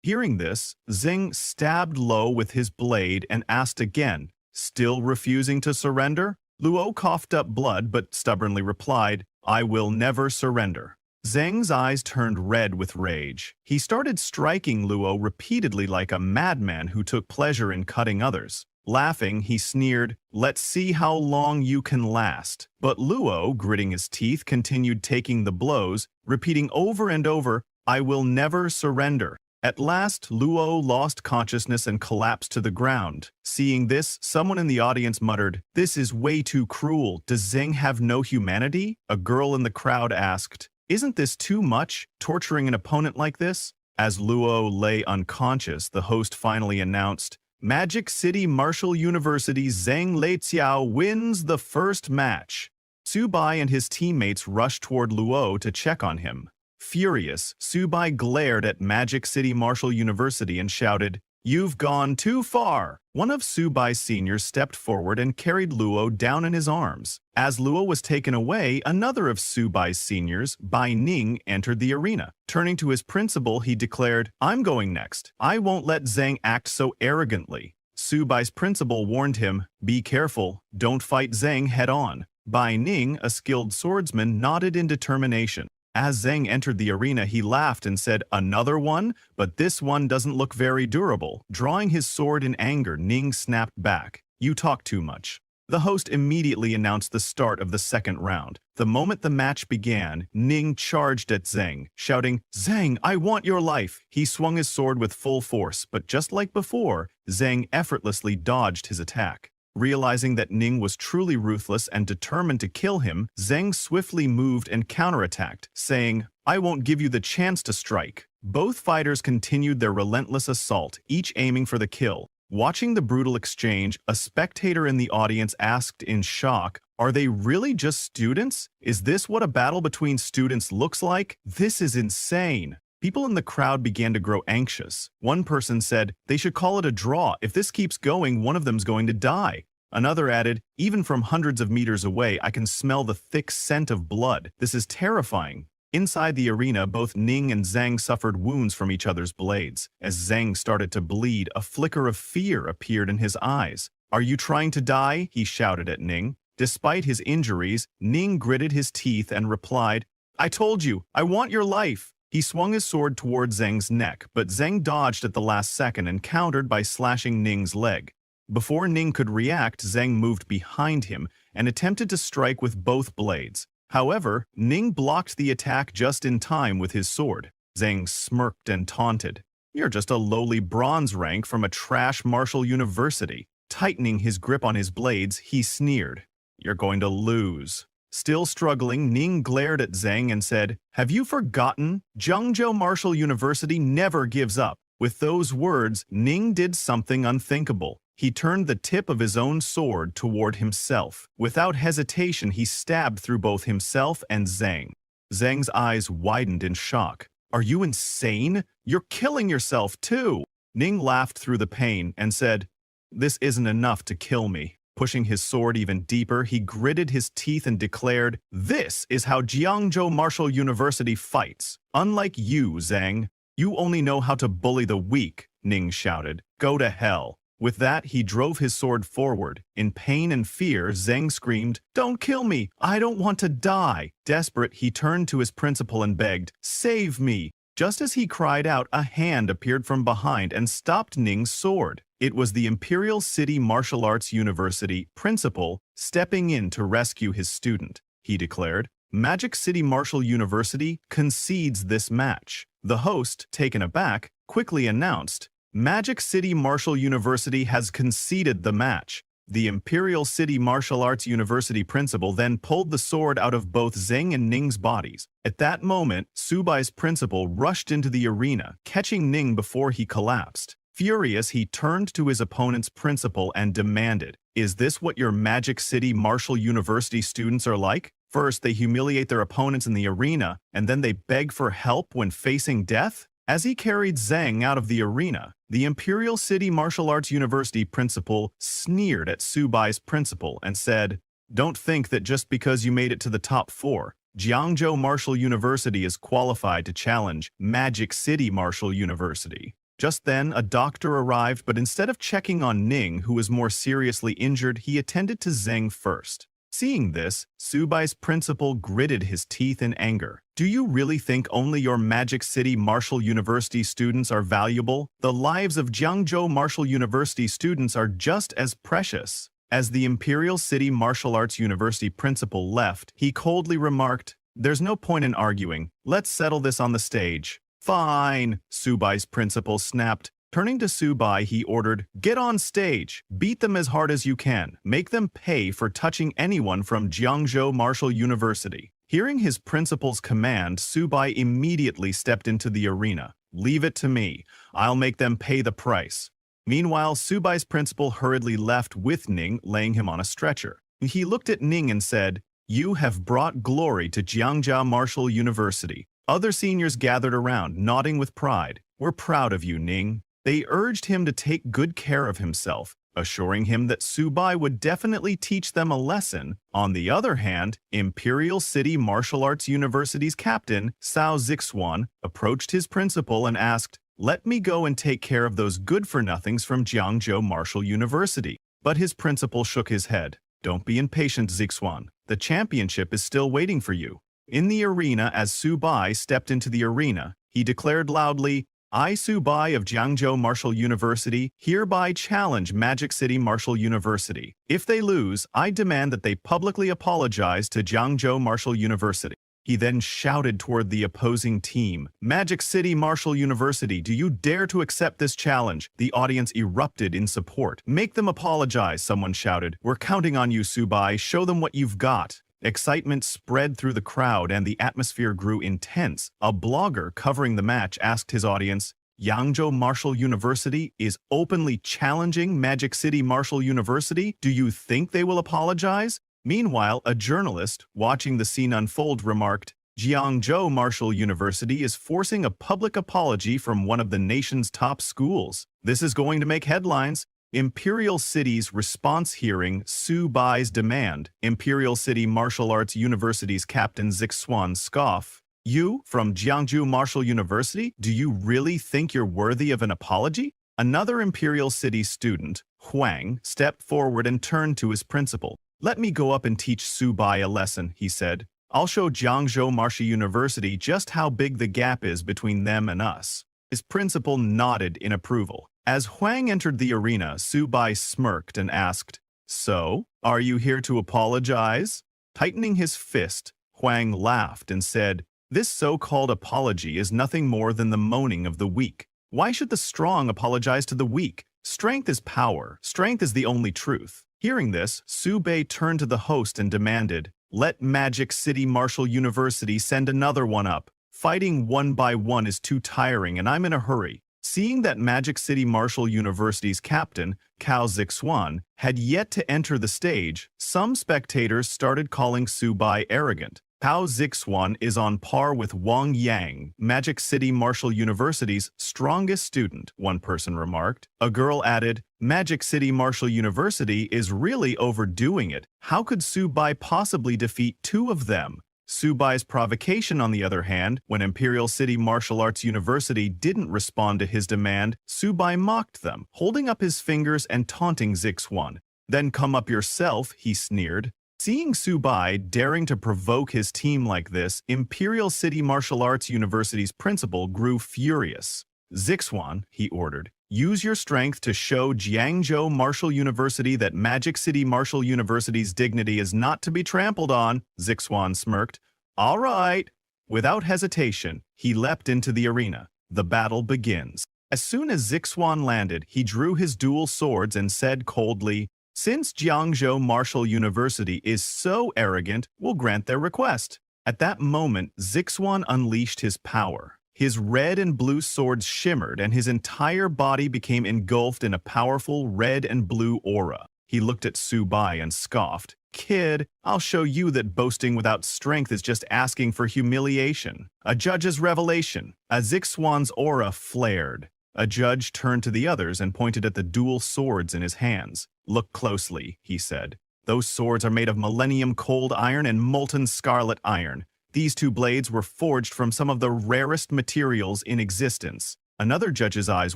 Hearing this, Zhang stabbed Luo with his blade and asked again, "Still refusing to surrender?" Luo coughed up blood but stubbornly replied, "I will never surrender." Zhang's eyes turned red with rage. He started striking Luo repeatedly like a madman who took pleasure in cutting others. Laughing, he sneered, "Let's see how long you can last." But Luo, gritting his teeth, continued taking the blows, repeating over and over, "I will never surrender." At last, Luo lost consciousness and collapsed to the ground. Seeing this, someone in the audience muttered, "This is way too cruel. Does Zhang have no humanity?" A girl in the crowd asked, "Isn't this too much, torturing an opponent like this?" As Luo lay unconscious, the host finally announced, "Magic City Martial University's Zhang Leiqiao wins the first match." Su Bai and his teammates rushed toward Luo to check on him. Furious, Su Bai glared at Magic City Martial University and shouted, "You've gone too far!" One of Su Bai's seniors stepped forward and carried Luo down in his arms. As Luo was taken away, another of Su Bai's seniors, Bai Ning, entered the arena. Turning to his principal, he declared, "I'm going next. I won't let Zhang act so arrogantly." Su Bai's principal warned him, "Be careful, don't fight Zhang head-on." Bai Ning, a skilled swordsman, nodded in determination. As Zhang entered the arena, he laughed and said, "Another one? But this one doesn't look very durable." Drawing his sword in anger, Ning snapped back, "You talk too much." The host immediately announced the start of the second round. The moment the match began, Ning charged at Zhang, shouting, "Zhang, I want your life!" He swung his sword with full force, but just like before, Zhang effortlessly dodged his attack. Realizing that Ning was truly ruthless and determined to kill him, Zhang swiftly moved and counterattacked, saying, "I won't give you the chance to strike." Both fighters continued their relentless assault, each aiming for the kill. Watching the brutal exchange, a spectator in the audience asked in shock, "Are they really just students? Is this what a battle between students looks like? This is insane." People in the crowd began to grow anxious. One person said, "They should call it a draw. If this keeps going, one of them's going to die." Another added, "Even from hundreds of meters away, I can smell the thick scent of blood. This is terrifying." Inside the arena, both Ning and Zhang suffered wounds from each other's blades. As Zhang started to bleed, a flicker of fear appeared in his eyes. "Are you trying to die?" he shouted at Ning. Despite his injuries, Ning gritted his teeth and replied, "I told you, I want your life." He swung his sword toward Zhang's neck, but Zhang dodged at the last second and countered by slashing Ning's leg. Before Ning could react, Zhang moved behind him and attempted to strike with both blades. However, Ning blocked the attack just in time with his sword. Zhang smirked and taunted, "You're just a lowly bronze rank from a trash martial university." Tightening his grip on his blades, he sneered, "You're going to lose." Still struggling, Ning glared at Zhang and said, "Have you forgotten? Jiangzhou Martial University never gives up." With those words, Ning did something unthinkable. He turned the tip of his own sword toward himself. Without hesitation, he stabbed through both himself and Zhang. Zhang's eyes widened in shock. "Are you insane? You're killing yourself too!" Ning laughed through the pain and said, "This isn't enough to kill me." Pushing his sword even deeper, he gritted his teeth and declared, "This is how Jiangzhou Martial University fights. Unlike you, Zhang. You only know how to bully the weak," Ning shouted. "Go to hell." With that, he drove his sword forward. In pain and fear, Zhang screamed, "Don't kill me! I don't want to die!" Desperate, he turned to his principal and begged, "Save me!" Just as he cried out, a hand appeared from behind and stopped Ning's sword. It was the Imperial City Martial Arts University principal stepping in to rescue his student. He declared, "Magic City Martial University concedes this match." The host, taken aback, quickly announced, "Magic City Martial University has conceded the match." The Imperial City Martial Arts University principal then pulled the sword out of both Zhang and Ning's bodies. At that moment, Subai's principal rushed into the arena, catching Ning before he collapsed. Furious, he turned to his opponent's principal and demanded, "Is this what your Magic City Martial University students are like? First, they humiliate their opponents in the arena, and then they beg for help when facing death?" As he carried Zhang out of the arena, the Imperial City Martial Arts University principal sneered at Subai's principal and said, "Don't think that just because you made it to the top 4, Jiangzhou Martial University is qualified to challenge Magic City Martial University." Just then, a doctor arrived, but instead of checking on Ning, who was more seriously injured, he attended to Zhang first. Seeing this, Subai's principal gritted his teeth in anger. "Do you really think only your Magic City Martial University students are valuable? The lives of Jiangzhou Martial University students are just as precious." As the Imperial City Martial Arts University principal left, he coldly remarked, "There's no point in arguing. Let's settle this on the stage." "Fine," Subai's principal snapped. Turning to Subai, he ordered, "Get on stage. Beat them as hard as you can. Make them pay for touching anyone from Jiangzhou Martial University." Hearing his principal's command, Subai immediately stepped into the arena. "Leave it to me. I'll make them pay the price." Meanwhile, Subai's principal hurriedly left with Ning, laying him on a stretcher. He looked at Ning and said, "You have brought glory to Jiangzhou Martial University." Other seniors gathered around, nodding with pride. "We're proud of you, Ning." They urged him to take good care of himself, assuring him that Subai would definitely teach them a lesson. On the other hand, Imperial City Martial Arts University's captain, Cao Zixuan, approached his principal and asked, "Let me go and take care of those good-for-nothings from Jiangzhou Martial University." But his principal shook his head. "Don't be impatient, Zixuan. The championship is still waiting for you." In the arena, as Subai stepped into the arena, he declared loudly, "I, Subai of Jiangzhou Martial University, hereby challenge Magic City Martial University. If they lose, I demand that they publicly apologize to Jiangzhou Martial University." He then shouted toward the opposing team, "Magic City Martial University, do you dare to accept this challenge?" The audience erupted in support. "Make them apologize," someone shouted. "We're counting on you, Subai. Show them what you've got." Excitement spread through the crowd and the atmosphere grew intense. A blogger covering the match asked his audience, "Jiangzhou Martial University is openly challenging Magic City Martial University. Do you think they will apologize?" Meanwhile, a journalist, watching the scene unfold, remarked, "Jiangzhou Martial University is forcing a public apology from one of the nation's top schools. This is going to make headlines." Imperial City's response hearing Subai's demand. Imperial City Martial Arts University's captain Zixuan scoffed, You, from Jiangsu Martial University, do you really think you're worthy of an apology? Another Imperial City student, Huang, stepped forward and turned to his principal. Let me go up and teach Subai a lesson, he said. I'll show Jiangsu Martial University just how big the gap is between them and us. His principal nodded in approval. As Huang entered the arena, Subai smirked and asked, "So, are you here to apologize?" Tightening his fist, Huang laughed and said, "This so-called apology is nothing more than the moaning of the weak. Why should the strong apologize to the weak? Strength is power. Strength is the only truth." Hearing this, Subei turned to the host and demanded, "Let Magic City Martial University send another one up. Fighting one by one is too tiring and I'm in a hurry." Seeing that Magic City Martial University's captain, Cao Zixuan, had yet to enter the stage, some spectators started calling Subai arrogant. Cao Zixuan is on par with Wang Yang, Magic City Martial University's strongest student, one person remarked. A girl added, "Magic City Martial University is really overdoing it. How could Subai possibly defeat two of them?" Subai's provocation, on the other hand, when Imperial City Martial Arts University didn't respond to his demand, Subai mocked them, holding up his fingers and taunting Zixuan. "Then come up yourself," he sneered. Seeing Subai daring to provoke his team like this, Imperial City Martial Arts University's principal grew furious. "Zixuan," he ordered, "use your strength to show Jiangzhou Martial University that Magic City Martial University's dignity is not to be trampled on." Zixuan smirked. "All right." Without hesitation, he leapt into the arena. The battle begins. As soon as Zixuan landed, he drew his dual swords and said coldly, "Since Jiangzhou Martial University is so arrogant, we'll grant their request." At that moment, Zixuan unleashed his power. His red and blue swords shimmered, and his entire body became engulfed in a powerful red and blue aura. He looked at Subai and scoffed. "Kid, I'll show you that boasting without strength is just asking for humiliation." A judge's revelation. As Zixuan's aura flared, a judge turned to the others and pointed at the dual swords in his hands. "Look closely," he said. "Those swords are made of millennium cold iron and molten scarlet iron. These two blades were forged from some of the rarest materials in existence." Another judge's eyes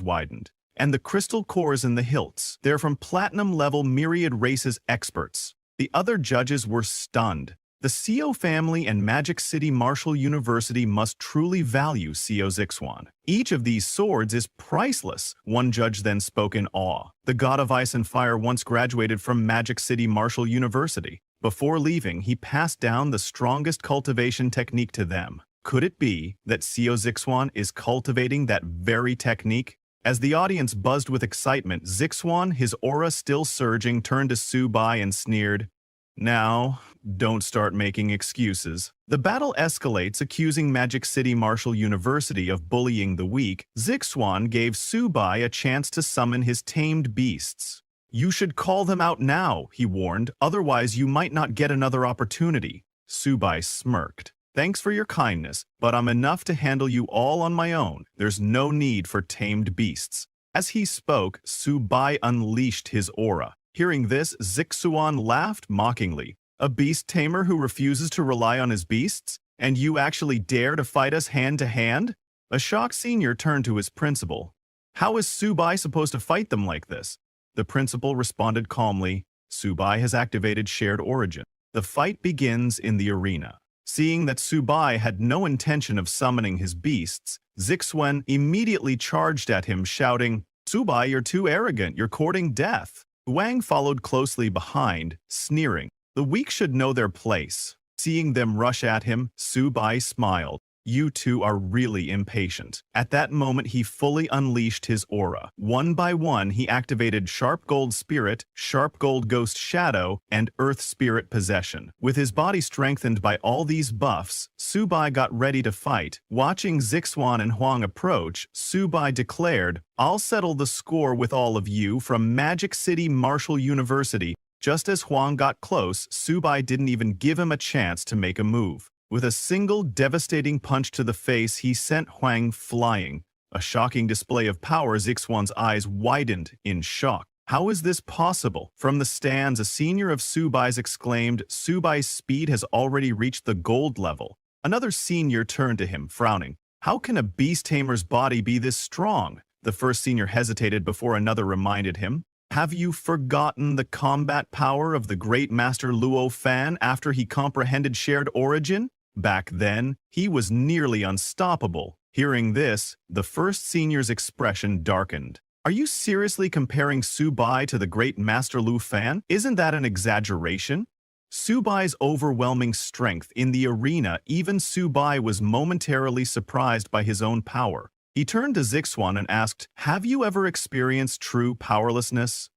widened. "And the crystal cores in the hilts, they're from platinum-level myriad races experts." The other judges were stunned. The Seo family and Magic City Martial University must truly value Seo Zixuan. "Each of these swords is priceless," one judge then spoke in awe. "The God of Ice and Fire once graduated from Magic City Martial University. Before leaving, he passed down the strongest cultivation technique to them. Could it be that Seo Zixuan is cultivating that very technique?" As the audience buzzed with excitement, Zixuan, his aura still surging, turned to Subai and sneered, "Now, don't start making excuses." The battle escalates, accusing Magic City Martial University of bullying the weak. Zixuan gave Subai a chance to summon his tamed beasts. "You should call them out now," he warned, "otherwise you might not get another opportunity." Subai smirked. "Thanks for your kindness, but I'm enough to handle you all on my own. There's no need for tamed beasts." As he spoke, Subai unleashed his aura. Hearing this, Zixuan laughed mockingly. "A beast tamer who refuses to rely on his beasts? And you actually dare to fight us hand to hand?" A shocked senior turned to his principal. "How is Subai supposed to fight them like this?" The principal responded calmly, "Subai has activated shared origin." The fight begins in the arena. Seeing that Subai had no intention of summoning his beasts, Zixuan immediately charged at him, shouting, "Subai, you're too arrogant, you're courting death." Wang followed closely behind, sneering. The weak should know their place. Seeing them rush at him, Subai smiled. "You two are really impatient." At that moment, he fully unleashed his aura. One by one, he activated Sharp Gold Spirit, Sharp Gold Ghost Shadow, and Earth Spirit Possession. With his body strengthened by all these buffs, Subai got ready to fight. Watching Zixuan and Huang approach, Subai declared, "I'll settle the score with all of you from Magic City Martial University." Just as Huang got close, Subai didn't even give him a chance to make a move. With a single devastating punch to the face, he sent Huang flying. A shocking display of power, Zixuan's eyes widened in shock. How is this possible? From the stands, a senior of Subai's exclaimed, "Subai's speed has already reached the gold level." Another senior turned to him, frowning. How can a beast tamer's body be this strong? The first senior hesitated before another reminded him. Have you forgotten the combat power of the great master Luo Fan after he comprehended shared origin? Back then, he was nearly unstoppable. Hearing this, the first senior's expression darkened. Are you seriously comparing Su Bai to the great master Lu Fan? Isn't that an exaggeration? Su Bai's overwhelming strength in the arena, even Su Bai was momentarily surprised by his own power. He turned to Zixuan and asked, have you ever experienced true powerlessness?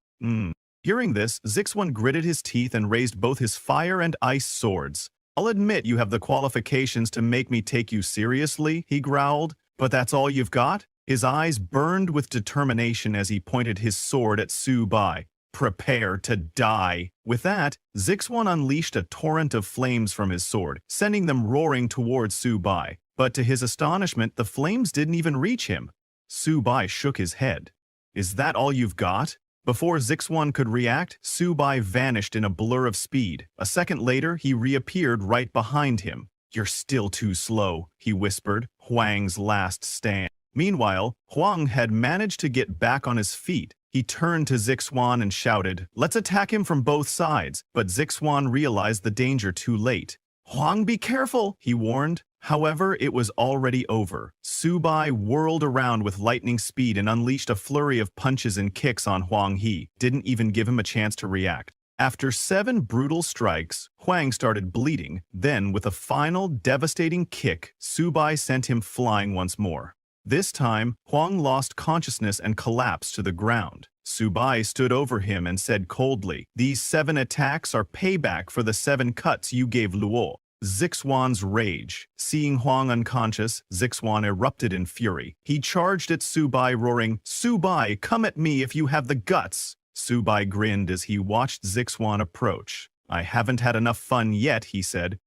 Hearing this, Zixuan gritted his teeth and raised both his fire and ice swords. I'll admit you have the qualifications to make me take you seriously, he growled, but that's all you've got? His eyes burned with determination as he pointed his sword at Su Bai. Prepare to die. With that, Zixuan unleashed a torrent of flames from his sword, sending them roaring towards Su Bai. But to his astonishment, the flames didn't even reach him. Su Bai shook his head. Is that all you've got? Before Zixuan could react, Su Bai vanished in a blur of speed. A second later, he reappeared right behind him. You're still too slow, he whispered, Huang's last stand. Meanwhile, Huang had managed to get back on his feet. He turned to Zixuan and shouted, let's attack him from both sides, but Zixuan realized the danger too late. Huang, be careful, he warned. However, it was already over. Su Bai whirled around with lightning speed and unleashed a flurry of punches and kicks on Huang He, didn't even give him a chance to react. After 7 brutal strikes, Huang started bleeding. Then, with a final devastating kick, Su Bai sent him flying once more. This time, Huang lost consciousness and collapsed to the ground. Su Bai stood over him and said coldly, these 7 attacks are payback for the 7 cuts you gave Luo. Zixuan's rage. Seeing Huang unconscious, Zixuan erupted in fury. He charged at Su Bai, roaring, Su Bai, come at me if you have the guts. Su Bai grinned as he watched Zixuan approach. I haven't had enough fun yet, he said.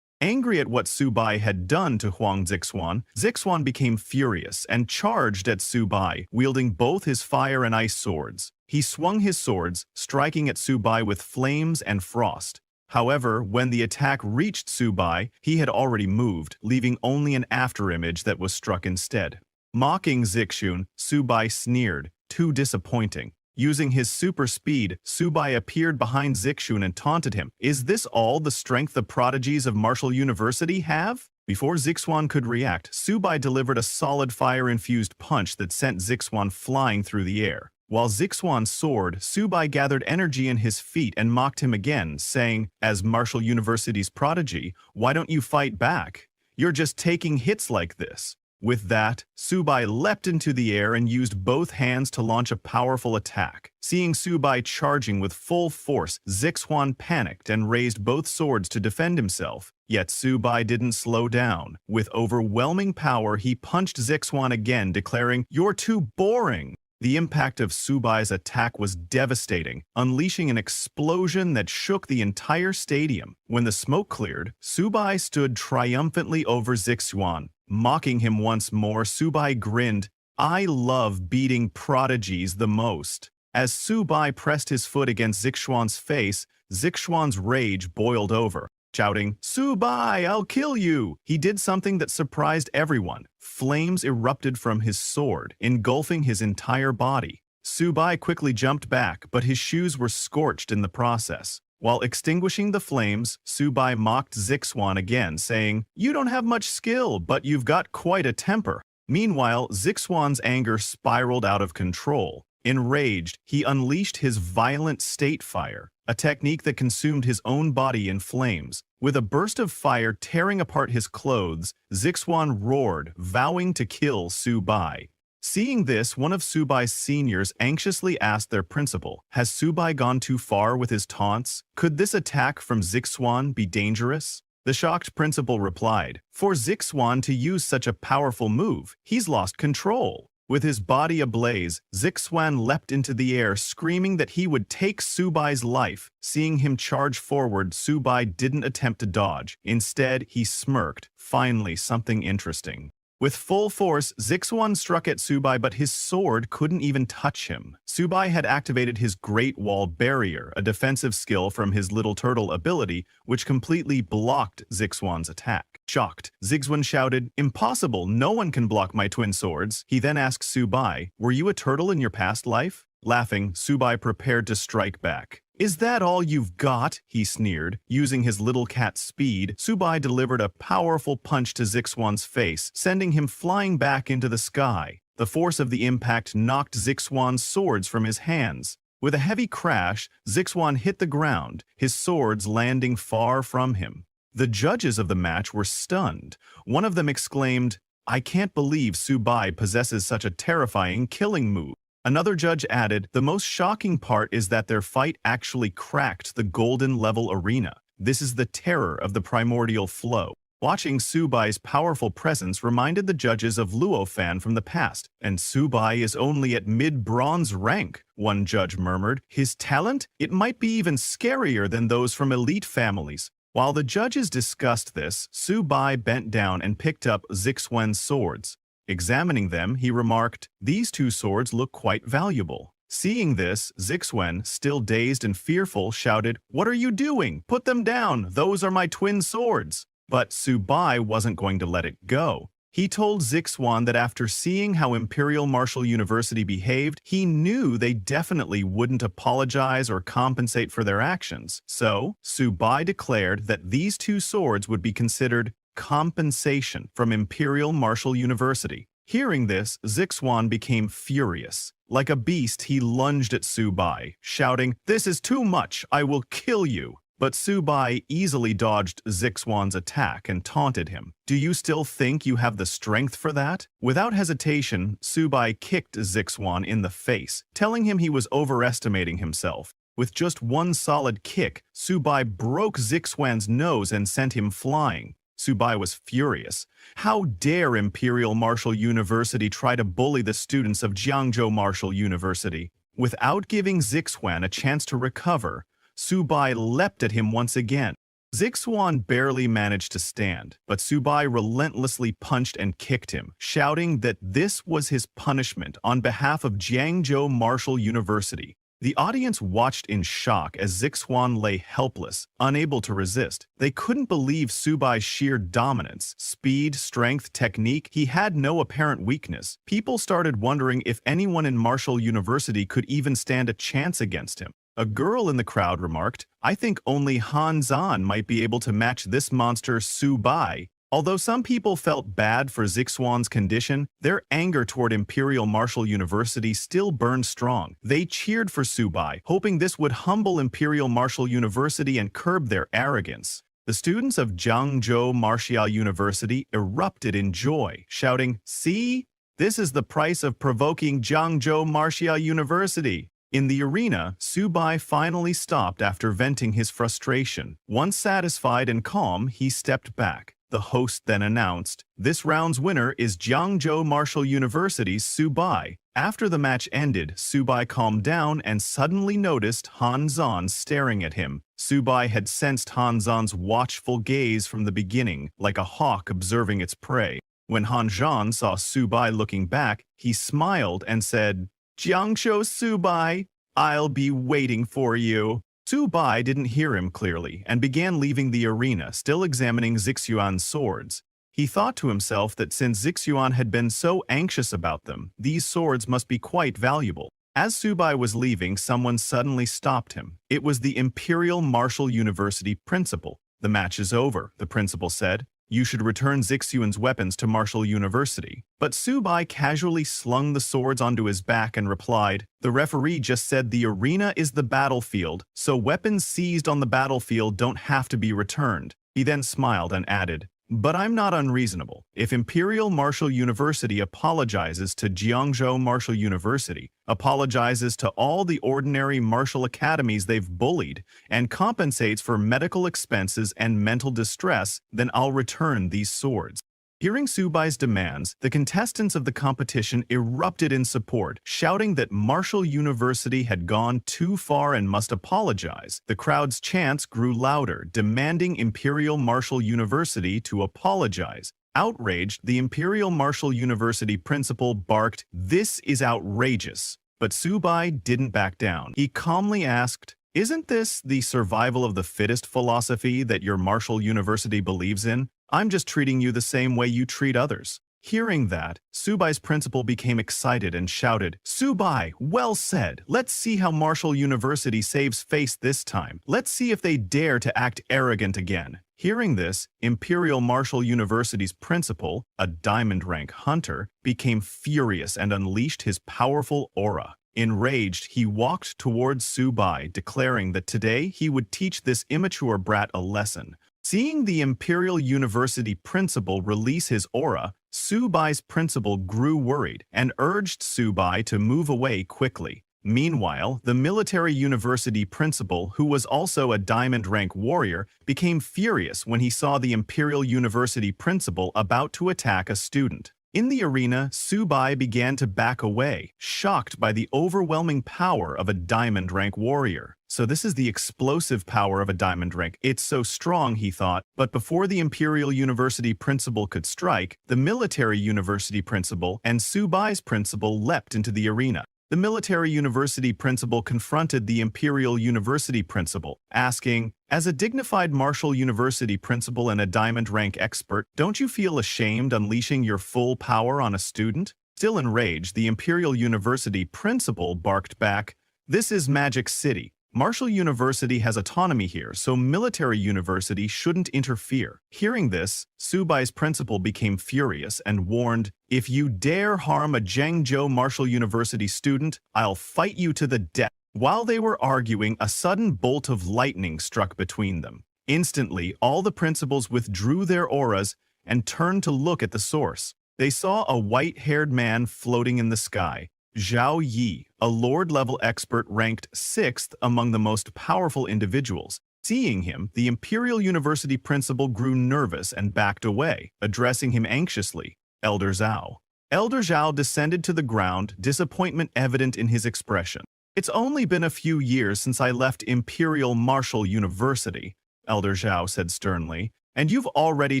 Angry at what Su Bai had done to Huang Zixuan, Zixuan became furious and charged at Su Bai, wielding both his fire and ice swords. He swung his swords, striking at Su Bai with flames and frost. However, when the attack reached Su Bai, he had already moved, leaving only an afterimage that was struck instead. Mocking Zixuan, Su Bai sneered, too disappointing. Using his super speed, Su Bai appeared behind Zixuan and taunted him. Is this all the strength the prodigies of Martial University have? Before Zixuan could react, Su Bai delivered a solid fire-infused punch that sent Zixuan flying through the air. While Zixuan soared, Su Bai gathered energy in his feet and mocked him again, saying, as Martial University's prodigy, why don't you fight back? You're just taking hits like this. With that, Su Bai leapt into the air and used both hands to launch a powerful attack. Seeing Su Bai charging with full force, Zixuan panicked and raised both swords to defend himself. Yet Su Bai didn't slow down. With overwhelming power, he punched Zixuan again, declaring, "You're too boring." The impact of Su Bai's attack was devastating, unleashing an explosion that shook the entire stadium. When the smoke cleared, Su Bai stood triumphantly over Zixuan. Mocking him once more, Su Bai grinned, "I love beating prodigies the most." As Su Bai pressed his foot against Zixuan's face, Zixuan's rage boiled over. Shouting, "Su Bai, I'll kill you!" He did something that surprised everyone. Flames erupted from his sword, engulfing his entire body. Su Bai quickly jumped back, but his shoes were scorched in the process. While extinguishing the flames, Su Bai mocked Zixuan again, saying, "You don't have much skill, but you've got quite a temper." Meanwhile, Zixuan's anger spiraled out of control. Enraged, he unleashed his violent state fire, a technique that consumed his own body in flames. With a burst of fire tearing apart his clothes, Zixuan roared, vowing to kill Su Bai. Seeing this, one of Su Bai's seniors anxiously asked their principal, "Has Su Bai gone too far with his taunts? Could this attack from Zixuan be dangerous?" The shocked principal replied, "For Zixuan to use such a powerful move, he's lost control." With his body ablaze, Zixuan leapt into the air, screaming that he would take Su Bai's life. Seeing him charge forward, Su Bai didn't attempt to dodge. Instead, he smirked. Finally, something interesting. With full force, Zixuan struck at Subai, but his sword couldn't even touch him. Subai had activated his Great Wall Barrier, a defensive skill from his Little Turtle ability, which completely blocked Zixuan's attack. Shocked, Zixuan shouted, "Impossible! No one can block my twin swords." He then asked Subai, "Were you a turtle in your past life?" Laughing, Subai prepared to strike back. "Is that all you've got?" he sneered. Using his little cat speed, Subai delivered a powerful punch to Zixuan's face, sending him flying back into the sky. The force of the impact knocked Zixuan's swords from his hands. With a heavy crash, Zixuan hit the ground, his swords landing far from him. The judges of the match were stunned. One of them exclaimed, "I can't believe Subai possesses such a terrifying killing move." Another judge added, "The most shocking part is that their fight actually cracked the golden level arena. This is the terror of the primordial flow." Watching Subai's powerful presence reminded the judges of Luofan from the past. "And Subai is only at mid-bronze rank," one judge murmured. "His talent? It might be even scarier than those from elite families." While the judges discussed this, Subai bent down and picked up Zixuan's swords. Examining them, he remarked, "These two swords look quite valuable." Seeing this, Zixuan, still dazed and fearful, shouted, "What are you doing? Put them down! Those are my twin swords!" But Subai wasn't going to let it go. He told Zixuan that after seeing how Imperial Martial University behaved, he knew they definitely wouldn't apologize or compensate for their actions. So, Subai declared that these two swords would be considered compensation from Imperial Martial University. Hearing this, Zixuan became furious. Like a beast, he lunged at Subai, shouting, "This is too much! I will kill you!" But Subai easily dodged Zixuan's attack and taunted him. "Do you still think you have the strength for that?" Without hesitation, Subai kicked Zixuan in the face, telling him he was overestimating himself. With just one solid kick, Subai broke Zixuan's nose and sent him flying. Subai was furious. How dare Imperial Martial University try to bully the students of Jiangzhou Martial University? Without giving Zixuan a chance to recover, Subai leapt at him once again. Zixuan barely managed to stand, but Subai relentlessly punched and kicked him, shouting that this was his punishment on behalf of Jiangzhou Martial University. The audience watched in shock as Zixuan lay helpless, unable to resist. They couldn't believe Subai's sheer dominance, speed, strength, technique. He had no apparent weakness. People started wondering if anyone in Martial University could even stand a chance against him. A girl in the crowd remarked, "I think only Han Zan might be able to match this monster Subai." Although some people felt bad for Zixuan's condition, their anger toward Imperial Martial University still burned strong. They cheered for Subai, hoping this would humble Imperial Martial University and curb their arrogance. The students of Jiangzhou Martial University erupted in joy, shouting, "See? This is the price of provoking Jiangzhou Martial University." In the arena, Subai finally stopped after venting his frustration. Once satisfied and calm, he stepped back. The host then announced, "This round's winner is Jiangzhou Martial University's Subai." After the match ended, Subai calmed down and suddenly noticed Han Zan staring at him. Subai had sensed Han Zan's watchful gaze from the beginning, like a hawk observing its prey. When Han Zan saw Subai looking back, he smiled and said, "Jiangzhou Subai, I'll be waiting for you." Subai didn't hear him clearly and began leaving the arena, still examining Zixuan's swords. He thought to himself that since Zixuan had been so anxious about them, these swords must be quite valuable. As Subai was leaving, someone suddenly stopped him. It was the Imperial Martial University principal. "The match is over," the principal said. "You should return Zixuan's weapons to Martial University." But Subai casually slung the swords onto his back and replied, "The referee just said the arena is the battlefield, so weapons seized on the battlefield don't have to be returned." He then smiled and added, "But I'm not unreasonable. If Imperial Martial University apologizes to Jiangzhou Martial University, apologizes to all the ordinary martial academies they've bullied, and compensates for medical expenses and mental distress, then I'll return these swords." Hearing Subai's demands, the contestants of the competition erupted in support, shouting that Martial University had gone too far and must apologize. The crowd's chants grew louder, demanding Imperial Martial University to apologize. Outraged, the Imperial Martial University principal barked, "This is outrageous." But Subai didn't back down. He calmly asked, "Isn't this the survival of the fittest philosophy that your martial university believes in? I'm just treating you the same way you treat others." Hearing that, Subai's principal became excited and shouted, "Subai, well said. Let's see how Martial University saves face this time. Let's see if they dare to act arrogant again." Hearing this, Imperial Martial University's principal, a diamond rank hunter, became furious and unleashed his powerful aura. Enraged, he walked towards Subai, declaring that today he would teach this immature brat a lesson. Seeing the Imperial University principal release his aura, Subai's principal grew worried and urged Subai to move away quickly. Meanwhile, the military university principal, who was also a diamond rank warrior, became furious when he saw the Imperial University principal about to attack a student. In the arena, Subai began to back away, shocked by the overwhelming power of a diamond rank warrior. So this is the explosive power of a diamond rank. It's so strong, he thought, but before the Imperial University principal could strike, the military university principal and Subai's principal leapt into the arena. The military university principal confronted the Imperial University principal, asking, "As a dignified martial university principal and a diamond rank expert, don't you feel ashamed unleashing your full power on a student?" Still enraged, the Imperial University principal barked back, "This is Magic City. Martial University has autonomy here, so military university shouldn't interfere." Hearing this, Subai's principal became furious and warned, "If you dare harm a Zhengzhou Martial University student, I'll fight you to the death." While they were arguing, a sudden bolt of lightning struck between them. Instantly, all the principals withdrew their auras and turned to look at the source. They saw a white-haired man floating in the sky. Zhao Yi, a Lord-level expert ranked 6th among the most powerful individuals. Seeing him, the Imperial University principal grew nervous and backed away, addressing him anxiously, "Elder Zhao." Elder Zhao descended to the ground, disappointment evident in his expression. "It's only been a few years since I left Imperial Martial University," Elder Zhao said sternly, "and you've already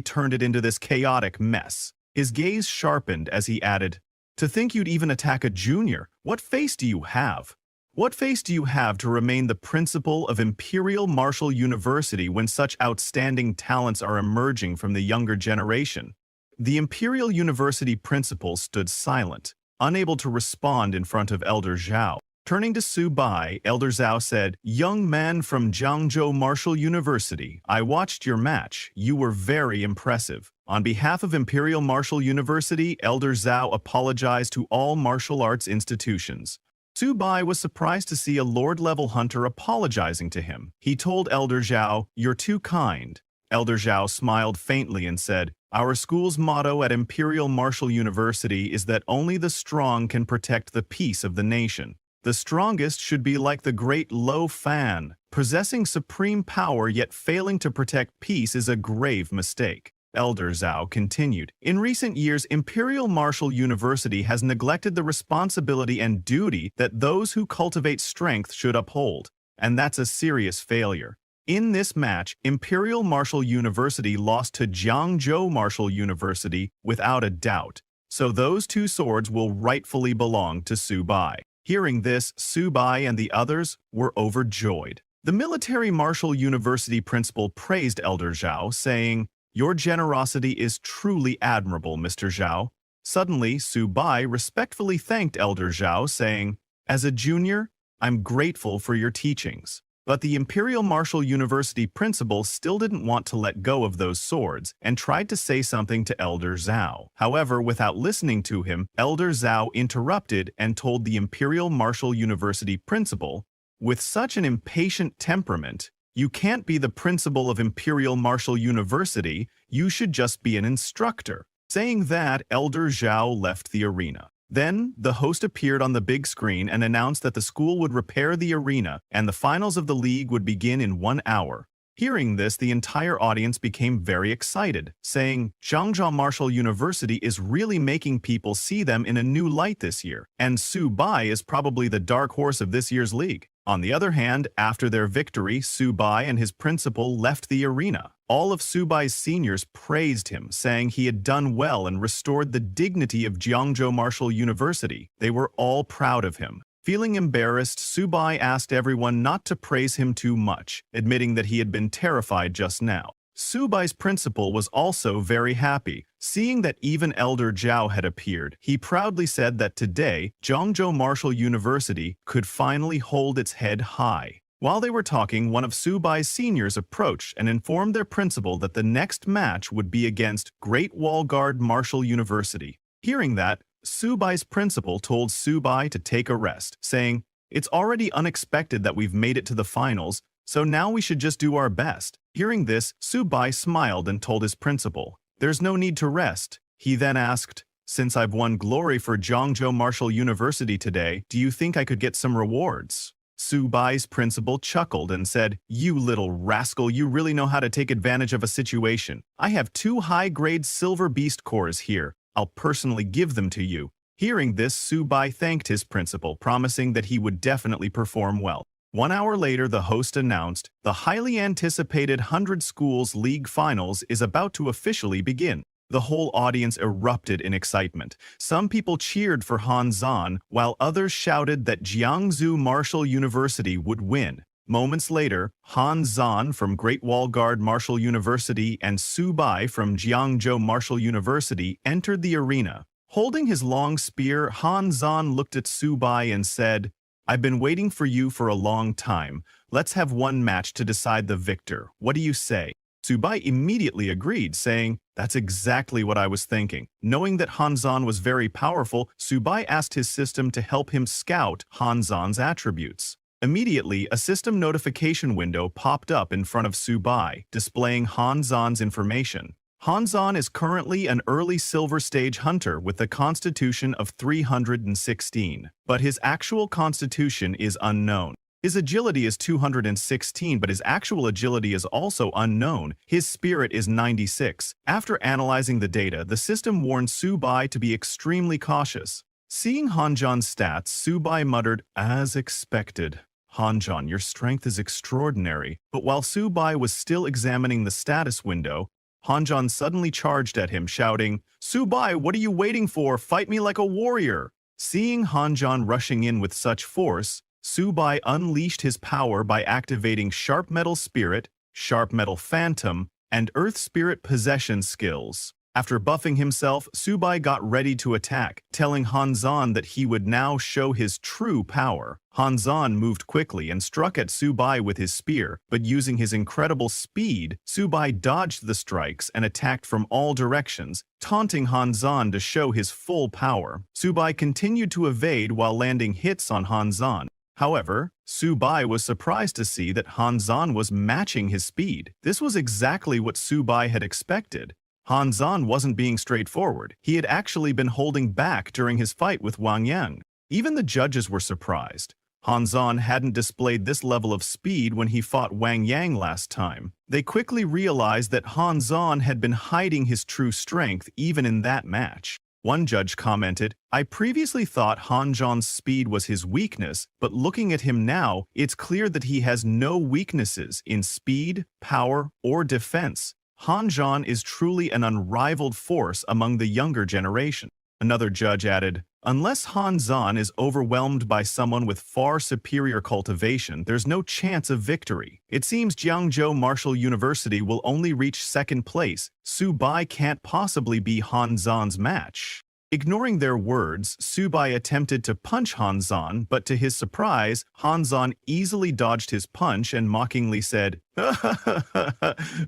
turned it into this chaotic mess." His gaze sharpened as he added, "To think you'd even attack a junior, what face do you have? What face do you have to remain the principal of Imperial Martial University when such outstanding talents are emerging from the younger generation?" The Imperial University principal stood silent, unable to respond in front of Elder Zhao. Turning to Subai, Elder Zhao said, "Young man from Zhangzhou Martial University, I watched your match. You were very impressive." On behalf of Imperial Martial University, Elder Zhao apologized to all martial arts institutions. Subai was surprised to see a Lord-level hunter apologizing to him. He told Elder Zhao, "You're too kind." Elder Zhao smiled faintly and said, "Our school's motto at Imperial Martial University is that only the strong can protect the peace of the nation. The strongest should be like the great Lo Fan. Possessing supreme power yet failing to protect peace is a grave mistake." Elder Zhao continued, "In recent years, Imperial Martial University has neglected the responsibility and duty that those who cultivate strength should uphold, and that's a serious failure. In this match, Imperial Martial University lost to Jiangzhou Martial University without a doubt, so those two swords will rightfully belong to Subai." Hearing this, Subai and the others were overjoyed. The Military Martial University principal praised Elder Zhao, saying, "Your generosity is truly admirable, Mr. Zhao." Suddenly, Subai respectfully thanked Elder Zhao, saying, "As a junior, I'm grateful for your teachings." But the Imperial Martial University principal still didn't want to let go of those swords and tried to say something to Elder Zhao. However, without listening to him, Elder Zhao interrupted and told the Imperial Martial University principal, "With such an impatient temperament, you can't be the principal of Imperial Martial University, you should just be an instructor." Saying that, Elder Zhao left the arena. Then, the host appeared on the big screen and announced that the school would repair the arena and the finals of the league would begin in 1 hour. Hearing this, the entire audience became very excited, saying, "Zhangzhou Martial University is really making people see them in a new light this year, and Subai is probably the dark horse of this year's league." On the other hand, after their victory, Subai and his principal left the arena. All of Subai's seniors praised him, saying he had done well and restored the dignity of Jiangzhou Martial University. They were all proud of him. Feeling embarrassed, Subai asked everyone not to praise him too much, admitting that he had been terrified just now. Subai's principal was also very happy. Seeing that even Elder Zhao had appeared, he proudly said that today, Jiangzhou Martial University could finally hold its head high. While they were talking, one of Subai's seniors approached and informed their principal that the next match would be against Great Wall Guard Martial University. Hearing that, Subai's principal told Subai to take a rest, saying, "It's already unexpected that we've made it to the finals, so now we should just do our best." Hearing this, Subai smiled and told his principal, "There's no need to rest." He then asked, "Since I've won glory for Jiangzhou Martial University today, do you think I could get some rewards?" Subai's principal chuckled and said, "You little rascal, you really know how to take advantage of a situation. I have 2 high-grade silver beast cores here. I'll personally give them to you." Hearing this, Subai thanked his principal, promising that he would definitely perform well. 1 hour later, the host announced, "The highly anticipated 100 Schools League Finals is about to officially begin." The whole audience erupted in excitement. Some people cheered for Han Zan, while others shouted that Jiangzhou Martial University would win. Moments later, Han Zan from Great Wall Guard Martial University and Subai from Jiangzhou Martial University entered the arena. Holding his long spear, Han Zan looked at Subai and said, "I've been waiting for you for a long time. Let's have one match to decide the victor. What do you say?" Subai immediately agreed, saying, "That's exactly what I was thinking." Knowing that Han Zan was very powerful, Subai asked his system to help him scout Han Zan's attributes. Immediately, a system notification window popped up in front of Subai, displaying Han Zan's information. Han Zan is currently an early silver stage hunter with a constitution of 316, but his actual constitution is unknown. His agility is 216, but his actual agility is also unknown. His spirit is 96. After analyzing the data, the system warned Subai to be extremely cautious. Seeing Hanjan's stats, Subai muttered, "As expected. Hanjan, your strength is extraordinary." But while Subai was still examining the status window, Hanjan suddenly charged at him, shouting, "Subai, what are you waiting for? Fight me like a warrior!" Seeing Hanjan rushing in with such force, Subai unleashed his power by activating Sharp Metal Spirit, Sharp Metal Phantom, and Earth Spirit Possession skills. After buffing himself, Subai got ready to attack, telling Han Zan that he would now show his true power. Han Zan moved quickly and struck at Subai with his spear, but using his incredible speed, Subai dodged the strikes and attacked from all directions, taunting Han Zan to show his full power. Subai continued to evade while landing hits on Han Zan. However, Subai was surprised to see that Han Zan was matching his speed. This was exactly what Subai had expected. Han Zan wasn't being straightforward. He had actually been holding back during his fight with Wang Yang. Even the judges were surprised. Han Zan hadn't displayed this level of speed when he fought Wang Yang last time. They quickly realized that Han Zan had been hiding his true strength even in that match. One judge commented, "I previously thought Han Zhan's speed was his weakness, but looking at him now, it's clear that he has no weaknesses in speed, power, or defense. Han Zhan is truly an unrivaled force among the younger generation." Another judge added, "Unless Han Zhan is overwhelmed by someone with far superior cultivation, there's no chance of victory. It seems Jiangzhou Martial University will only reach second place. Subai can't possibly be Han Zhan's match." Ignoring their words, Subai attempted to punch Han Zhan, but to his surprise, Han Zhan easily dodged his punch and mockingly said,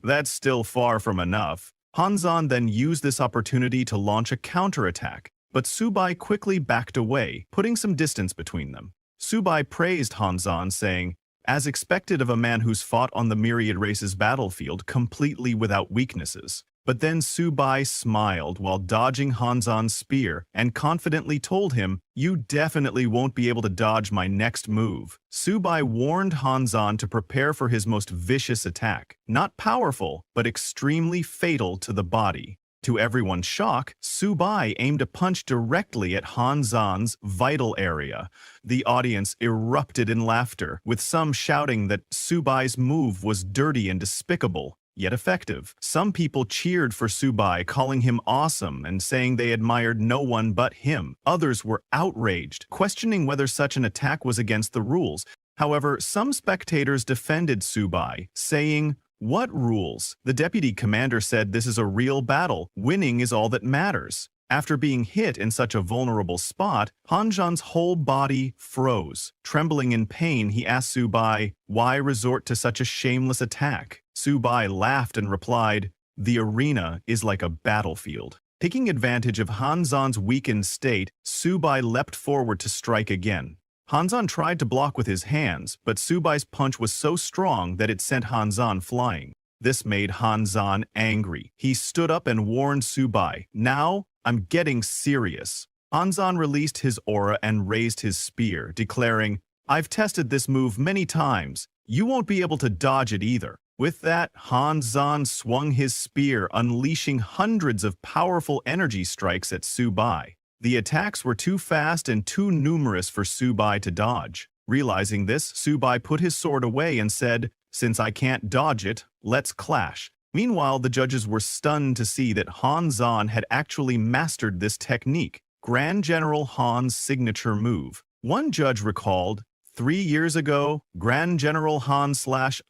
"That's still far from enough." Han Zhan then used this opportunity to launch a counterattack, but Subai quickly backed away, putting some distance between them. Subai praised Han Zhan, saying, "As expected of a man who's fought on the Myriad Races battlefield completely without weaknesses." But then Subai smiled while dodging Han Zhan's spear and confidently told him, "You definitely won't be able to dodge my next move." Subai warned Han Zhan to prepare for his most vicious attack. Not powerful, but extremely fatal to the body. To everyone's shock, Subai aimed a punch directly at Han Zan's vital area. The audience erupted in laughter, with some shouting that Subai's move was dirty and despicable, yet effective. Some people cheered for Subai, calling him awesome and saying they admired no one but him. Others were outraged, questioning whether such an attack was against the rules. However, some spectators defended Subai, saying, "What rules? The deputy commander said this is a real battle. Winning is all that matters." After being hit in such a vulnerable spot, Han Zhan's whole body froze. Trembling in pain, he asked Subai, "Why resort to such a shameless attack?" Subai laughed and replied, "The arena is like a battlefield." Taking advantage of Han Zhan's weakened state, Subai leapt forward to strike again. Han Zhan tried to block with his hands, but Subai's punch was so strong that it sent Han Zhan flying. This made Han Zhan angry. He stood up and warned Subai, "Now, I'm getting serious." Han Zhan released his aura and raised his spear, declaring, "I've tested this move many times. You won't be able to dodge it either." With that, Han Zhan swung his spear, unleashing hundreds of powerful energy strikes at Subai. The attacks were too fast and too numerous for Subai to dodge. Realizing this, Subai put his sword away and said, "Since I can't dodge it, let's clash." Meanwhile, the judges were stunned to see that Han Zhan had actually mastered this technique, Grand General Han's signature move. One judge recalled, 3 years ago, Grand General Han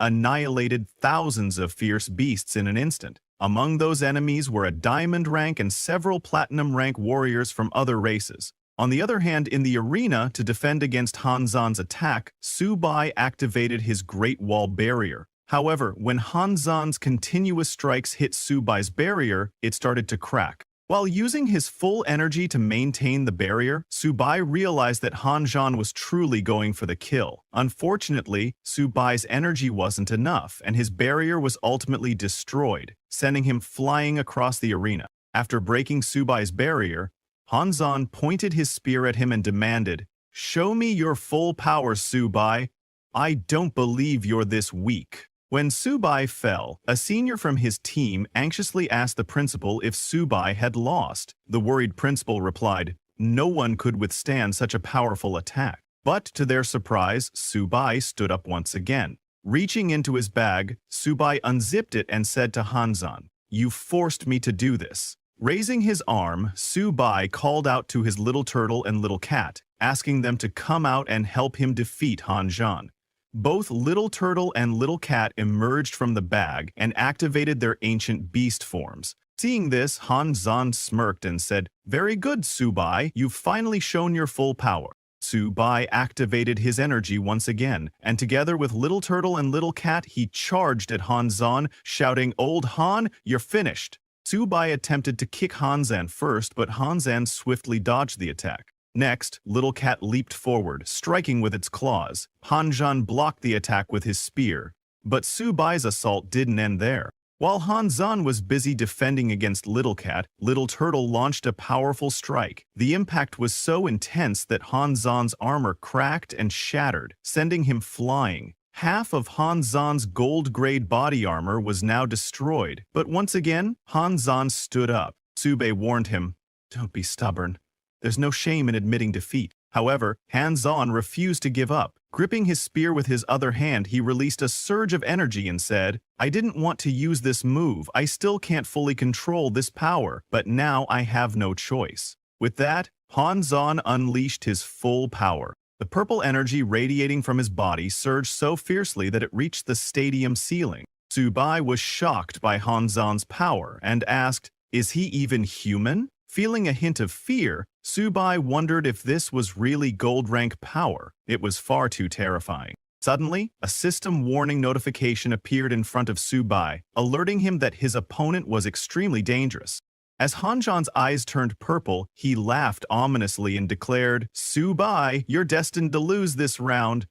annihilated thousands of fierce beasts in an instant. Among those enemies were a diamond rank and several platinum rank warriors from other races. On the other hand, in the arena, to defend against Han Zhan's attack, Subai activated his Great Wall barrier. However, when Han Zhan's continuous strikes hit Subai's barrier, it started to crack. While using his full energy to maintain the barrier, Subai realized that Han Zhan was truly going for the kill. Unfortunately, Subai's energy wasn't enough, and his barrier was ultimately destroyed, sending him flying across the arena. After breaking Subai's barrier, Han Zhan pointed his spear at him and demanded, "Show me your full power, Subai. I don't believe you're this weak." When Subai fell, a senior from his team anxiously asked the principal if Subai had lost. The worried principal replied, "No one could withstand such a powerful attack." But to their surprise, Subai stood up once again. Reaching into his bag, Subai unzipped it and said to Han Zhan, "You forced me to do this." Raising his arm, Subai called out to his little turtle and little cat, asking them to come out and help him defeat Han Zhan. Both Little Turtle and Little Cat emerged from the bag and activated their ancient beast forms. Seeing this, Han Zhan smirked and said, "Very good, Subai, you've finally shown your full power." Subai activated his energy once again, and together with Little Turtle and Little Cat, he charged at Han Zhan, shouting, "Old Han, you're finished." Subai attempted to kick Han Zhan first, but Han Zhan swiftly dodged the attack. Next, Little Cat leaped forward, striking with its claws. Han Zhan blocked the attack with his spear. But Subai's assault didn't end there. While Han Zhan was busy defending against Little Cat, Little Turtle launched a powerful strike. The impact was so intense that Han Zhan's armor cracked and shattered, sending him flying. Half of Han Zhan's gold-grade body armor was now destroyed. But once again, Han Zhan stood up. Subai warned him, "Don't be stubborn. There's no shame in admitting defeat." However, Han Zhan refused to give up. Gripping his spear with his other hand, he released a surge of energy and said, "I didn't want to use this move. I still can't fully control this power, but now I have no choice." With that, Han Zhan unleashed his full power. The purple energy radiating from his body surged so fiercely that it reached the stadium ceiling. Subai was shocked by Han Zhan's power and asked, "Is he even human?" Feeling a hint of fear, Subai wondered if this was really gold rank power. It was far too terrifying. Suddenly, a system warning notification appeared in front of Subai, alerting him that his opponent was extremely dangerous. As Han Zhan's eyes turned purple, he laughed ominously and declared, "Subai, you're destined to lose this round."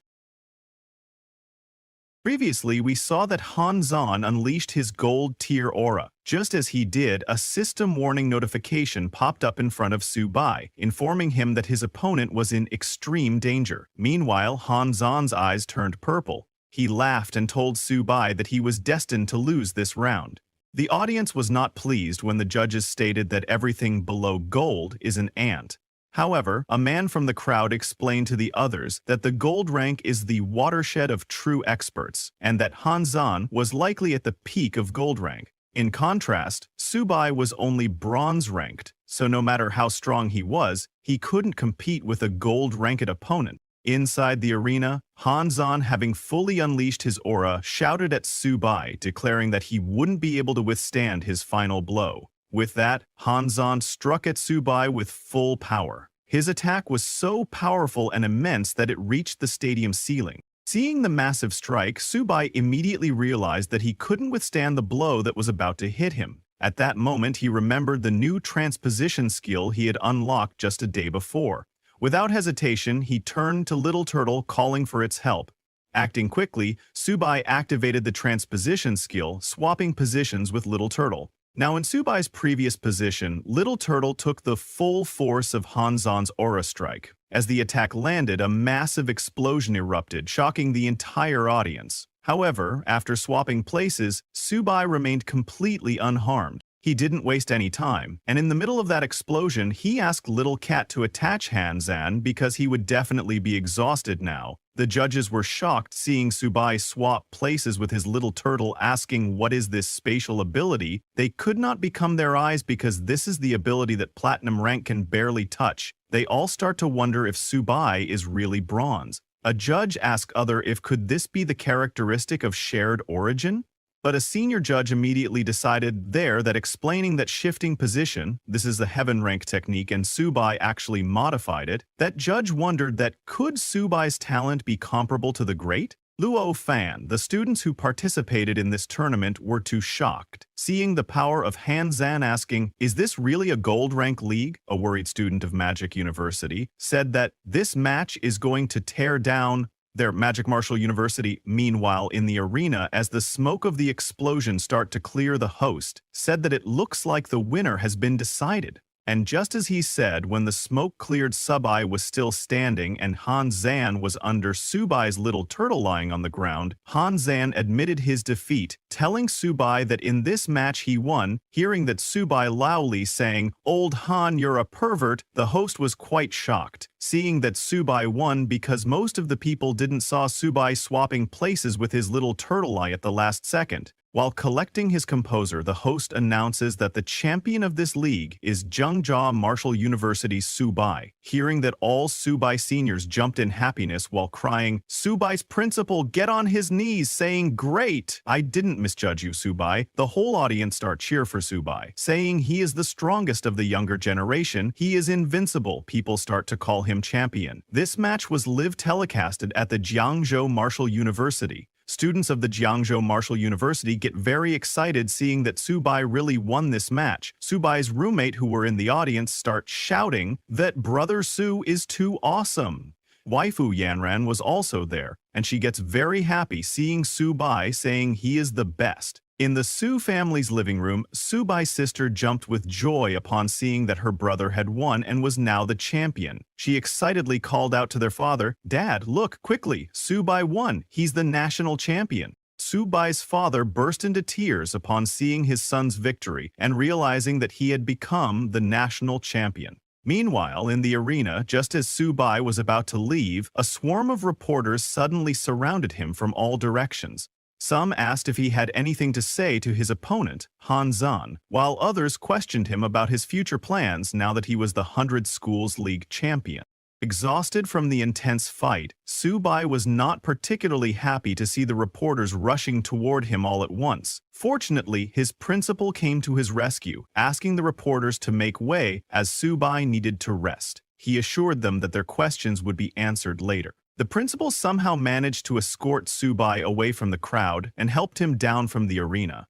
Previously, we saw that Han Zhan unleashed his gold tier aura. Just as he did, a system warning notification popped up in front of Subai, informing him that his opponent was in extreme danger. Meanwhile, Han Zhan's eyes turned purple. He laughed and told Subai that he was destined to lose this round. The audience was not pleased when the judges stated that everything below gold is an ant. However, a man from the crowd explained to the others that the gold rank is the watershed of true experts, and that Hanzan was likely at the peak of gold rank. In contrast, Subai was only bronze ranked, so no matter how strong he was, he couldn't compete with a gold-ranked opponent. Inside the arena, Hanzan, having fully unleashed his aura, shouted at Subai, declaring that he wouldn't be able to withstand his final blow. With that, Hanzan struck at Subai with full power. His attack was so powerful and immense that it reached the stadium ceiling. Seeing the massive strike, Subai immediately realized that he couldn't withstand the blow that was about to hit him. At that moment, he remembered the new transposition skill he had unlocked just a day before. Without hesitation, he turned to Little Turtle, calling for its help. Acting quickly, Subai activated the transposition skill, swapping positions with Little Turtle. Now, in Subai's previous position, Little Turtle took the full force of Hanzan's aura strike. As the attack landed, a massive explosion erupted, shocking the entire audience. However, after swapping places, Subai remained completely unharmed. He didn't waste any time, and in the middle of that explosion, he asked Little Cat to attach Hanzan because he would definitely be exhausted now. The judges were shocked seeing Subai swap places with his Little Turtle, asking what is this spatial ability. They could not become their eyes because this is the ability that Platinum rank can barely touch. They all start to wonder if Subai is really bronze. A judge asked other if could this be the characteristic of shared origin? But a senior judge immediately decided there that explaining that shifting position, this is the heaven rank technique and Subai actually modified it, that judge wondered that could Subai's talent be comparable to the great? Luo Fan, the students who participated in this tournament were too shocked. Seeing the power of Hanzan asking, is this really a gold rank league? A worried student of Magic University said that this match is going to tear down their Magic Martial University. Meanwhile, in the arena, as the smoke of the explosion start to clear, the host said that it looks like the winner has been decided. And just as he said, when the smoke cleared, Subai was still standing and Hanzan was under Subai's Little Turtle lying on the ground. Hanzan admitted his defeat, telling Subai that in this match he won. Hearing that Subai loudly saying, "Old Han, you're a pervert," the host was quite shocked, seeing that Subai won because most of the people didn't saw Subai swapping places with his Little Turtle eye at the last second. While collecting his composure, the host announces that the champion of this league is Zhengzhou Martial University's Subai. Hearing that, all Subai seniors jumped in happiness while crying, "Subai's principal, get on his knees," saying, "Great! I didn't misjudge you, Subai." The whole audience start cheer for Subai, saying he is the strongest of the younger generation. He is invincible. People start to call him champion. This match was live telecasted at the Jiangzhou Martial University. Students of the Jiangzhou Martial University get very excited seeing that Subai really won this match. Subai's roommate who were in the audience start shouting that Brother Su is too awesome. Waifu Yanran was also there, and she gets very happy seeing Subai saying he is the best. In the Su family's living room, Subai's sister jumped with joy upon seeing that her brother had won and was now the champion. She excitedly called out to their father, "Dad, look, quickly, Subai won. He's the national champion." Subai's father burst into tears upon seeing his son's victory and realizing that he had become the national champion. Meanwhile, in the arena, just as Subai was about to leave, a swarm of reporters suddenly surrounded him from all directions. Some asked if he had anything to say to his opponent, Hanzan, while others questioned him about his future plans now that he was the 100 Schools League champion. Exhausted from the intense fight, Subai was not particularly happy to see the reporters rushing toward him all at once. Fortunately, his principal came to his rescue, asking the reporters to make way as Subai needed to rest. He assured them that their questions would be answered later. The principal somehow managed to escort Subai away from the crowd and helped him down from the arena.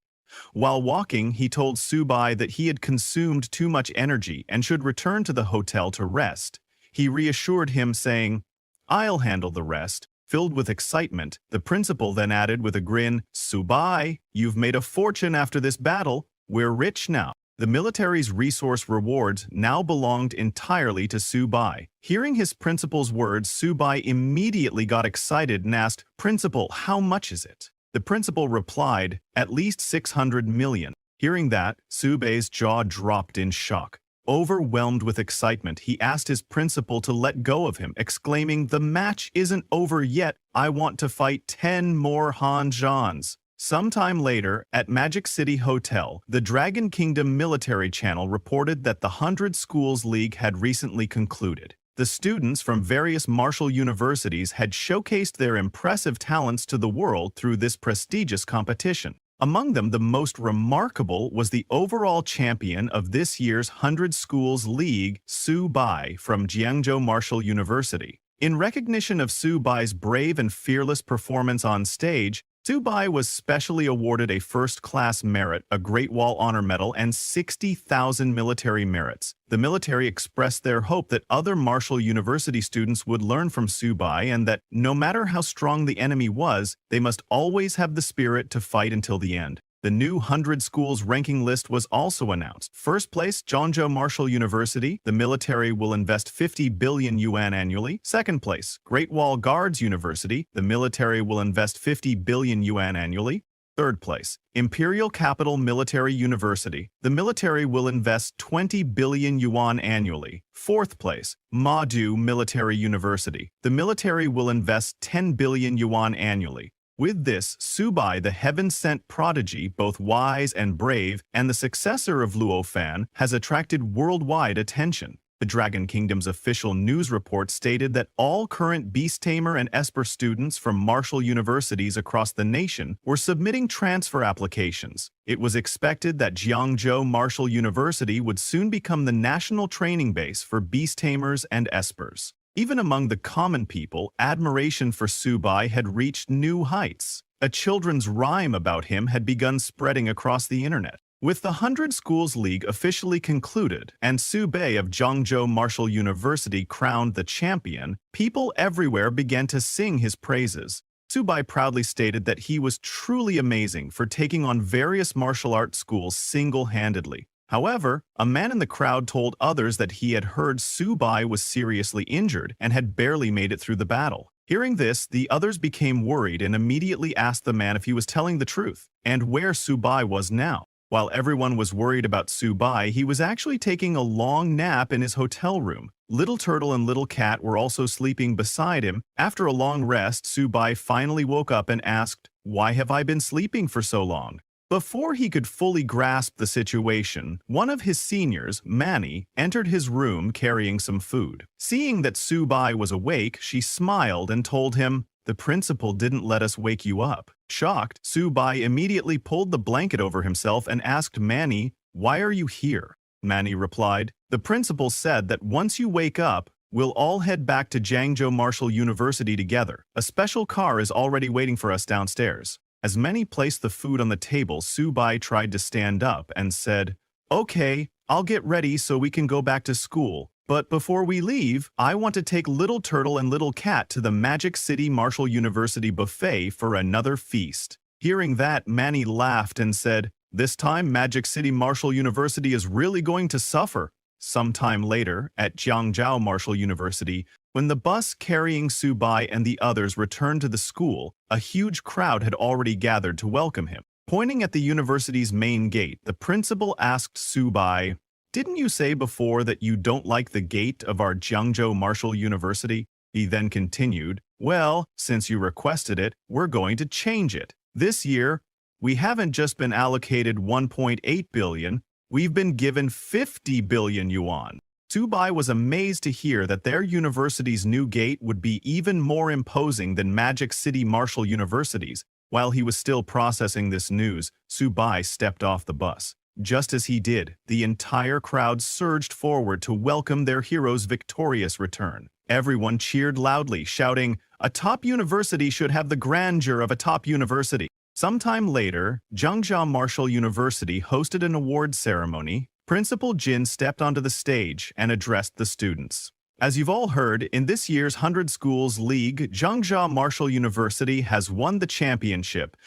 While walking, he told Subai that he had consumed too much energy and should return to the hotel to rest. He reassured him, saying, "I'll handle the rest." Filled with excitement, the principal then added with a grin, "Subai, you've made a fortune after this battle. We're rich now." The military's resource rewards now belonged entirely to Subai. Hearing his principal's words, Subai immediately got excited and asked, "Principal, how much is it?" The principal replied, "At least 600 million. Hearing that, Subei's jaw dropped in shock. Overwhelmed with excitement, he asked his principal to let go of him, exclaiming, "The match isn't over yet. I want to fight 10 more Han-Jans." Sometime later, at Magic City Hotel, the Dragon Kingdom military channel reported that the 100 Schools League had recently concluded. The students from various martial universities had showcased their impressive talents to the world through this prestigious competition. Among them, the most remarkable was the overall champion of this year's 100 Schools League, Su Bai, from Jiangzhou Martial University. In recognition of Su Bai's brave and fearless performance on stage, Su Bai was specially awarded a first-class merit, a Great Wall Honor Medal, and 60,000 military merits. The military expressed their hope that other martial university students would learn from Su Bai and that, no matter how strong the enemy was, they must always have the spirit to fight until the end. The new 100 schools ranking list was also announced. First place, Jiangzhou Martial University. The military will invest 50 billion yuan annually. Second place, Great Wall Guards University. The military will invest 50 billion yuan annually. Third place, Imperial Capital Military University. The military will invest 20 billion yuan annually. Fourth place, Madu Military University. The military will invest 10 billion yuan annually. With this, Su Bai, the heaven-sent prodigy, both wise and brave, and the successor of Luo Fan, has attracted worldwide attention. The Dragon Kingdom's official news report stated that all current Beast Tamer and Esper students from martial universities across the nation were submitting transfer applications. It was expected that Jiangzhou Martial University would soon become the national training base for Beast Tamers and Espers. Even among the common people, admiration for Su Bai had reached new heights. A children's rhyme about him had begun spreading across the internet. With the 100 Schools League officially concluded and Su Bai of Jiangzhou Martial University crowned the champion, people everywhere began to sing his praises. Su Bai proudly stated that he was truly amazing for taking on various martial arts schools single-handedly. However, a man in the crowd told others that he had heard Su Bai was seriously injured and had barely made it through the battle. Hearing this, the others became worried and immediately asked the man if he was telling the truth and where Su Bai was now. While everyone was worried about Su Bai, he was actually taking a long nap in his hotel room. Little Turtle and Little Cat were also sleeping beside him. After a long rest, Su Bai finally woke up and asked, "Why have I been sleeping for so long?" Before he could fully grasp the situation, one of his seniors, Manny, entered his room carrying some food. Seeing that Su Bai was awake, she smiled and told him, "The principal didn't let us wake you up." Shocked, Su Bai immediately pulled the blanket over himself and asked Manny, "Why are you here?" Manny replied, "The principal said that once you wake up, we'll all head back to Jiangzhou Martial University together. A special car is already waiting for us downstairs." As Manny placed the food on the table, Su Bai tried to stand up and said, "Okay, I'll get ready so we can go back to school. But before we leave, I want to take Little Turtle and Little Cat to the Magic City Martial University buffet for another feast." Hearing that, Manny laughed and said, "This time Magic City Martial University is really going to suffer." Sometime later, at Jiangzhou Martial University, when the bus carrying Su Bai and the others returned to the school, a huge crowd had already gathered to welcome him. Pointing at the university's main gate, the principal asked Su Bai, "Didn't you say before that you don't like the gate of our Jiangzhou Martial University?" He then continued, "Well, since you requested it, we're going to change it. This year, we haven't just been allocated 1.8 billion, we've been given 50 billion yuan." Su Bai was amazed to hear that their university's new gate would be even more imposing than Magic City Martial University's. While he was still processing this news, Su Bai stepped off the bus. Just as he did, the entire crowd surged forward to welcome their hero's victorious return. Everyone cheered loudly, shouting, "A top university should have the grandeur of a top university." Sometime later, Jiangzhou Martial University hosted an award ceremony. Principal Jin stepped onto the stage and addressed the students. As you've all heard, in this year's 100 Schools League, Jiangzhou Martial University has won the championship.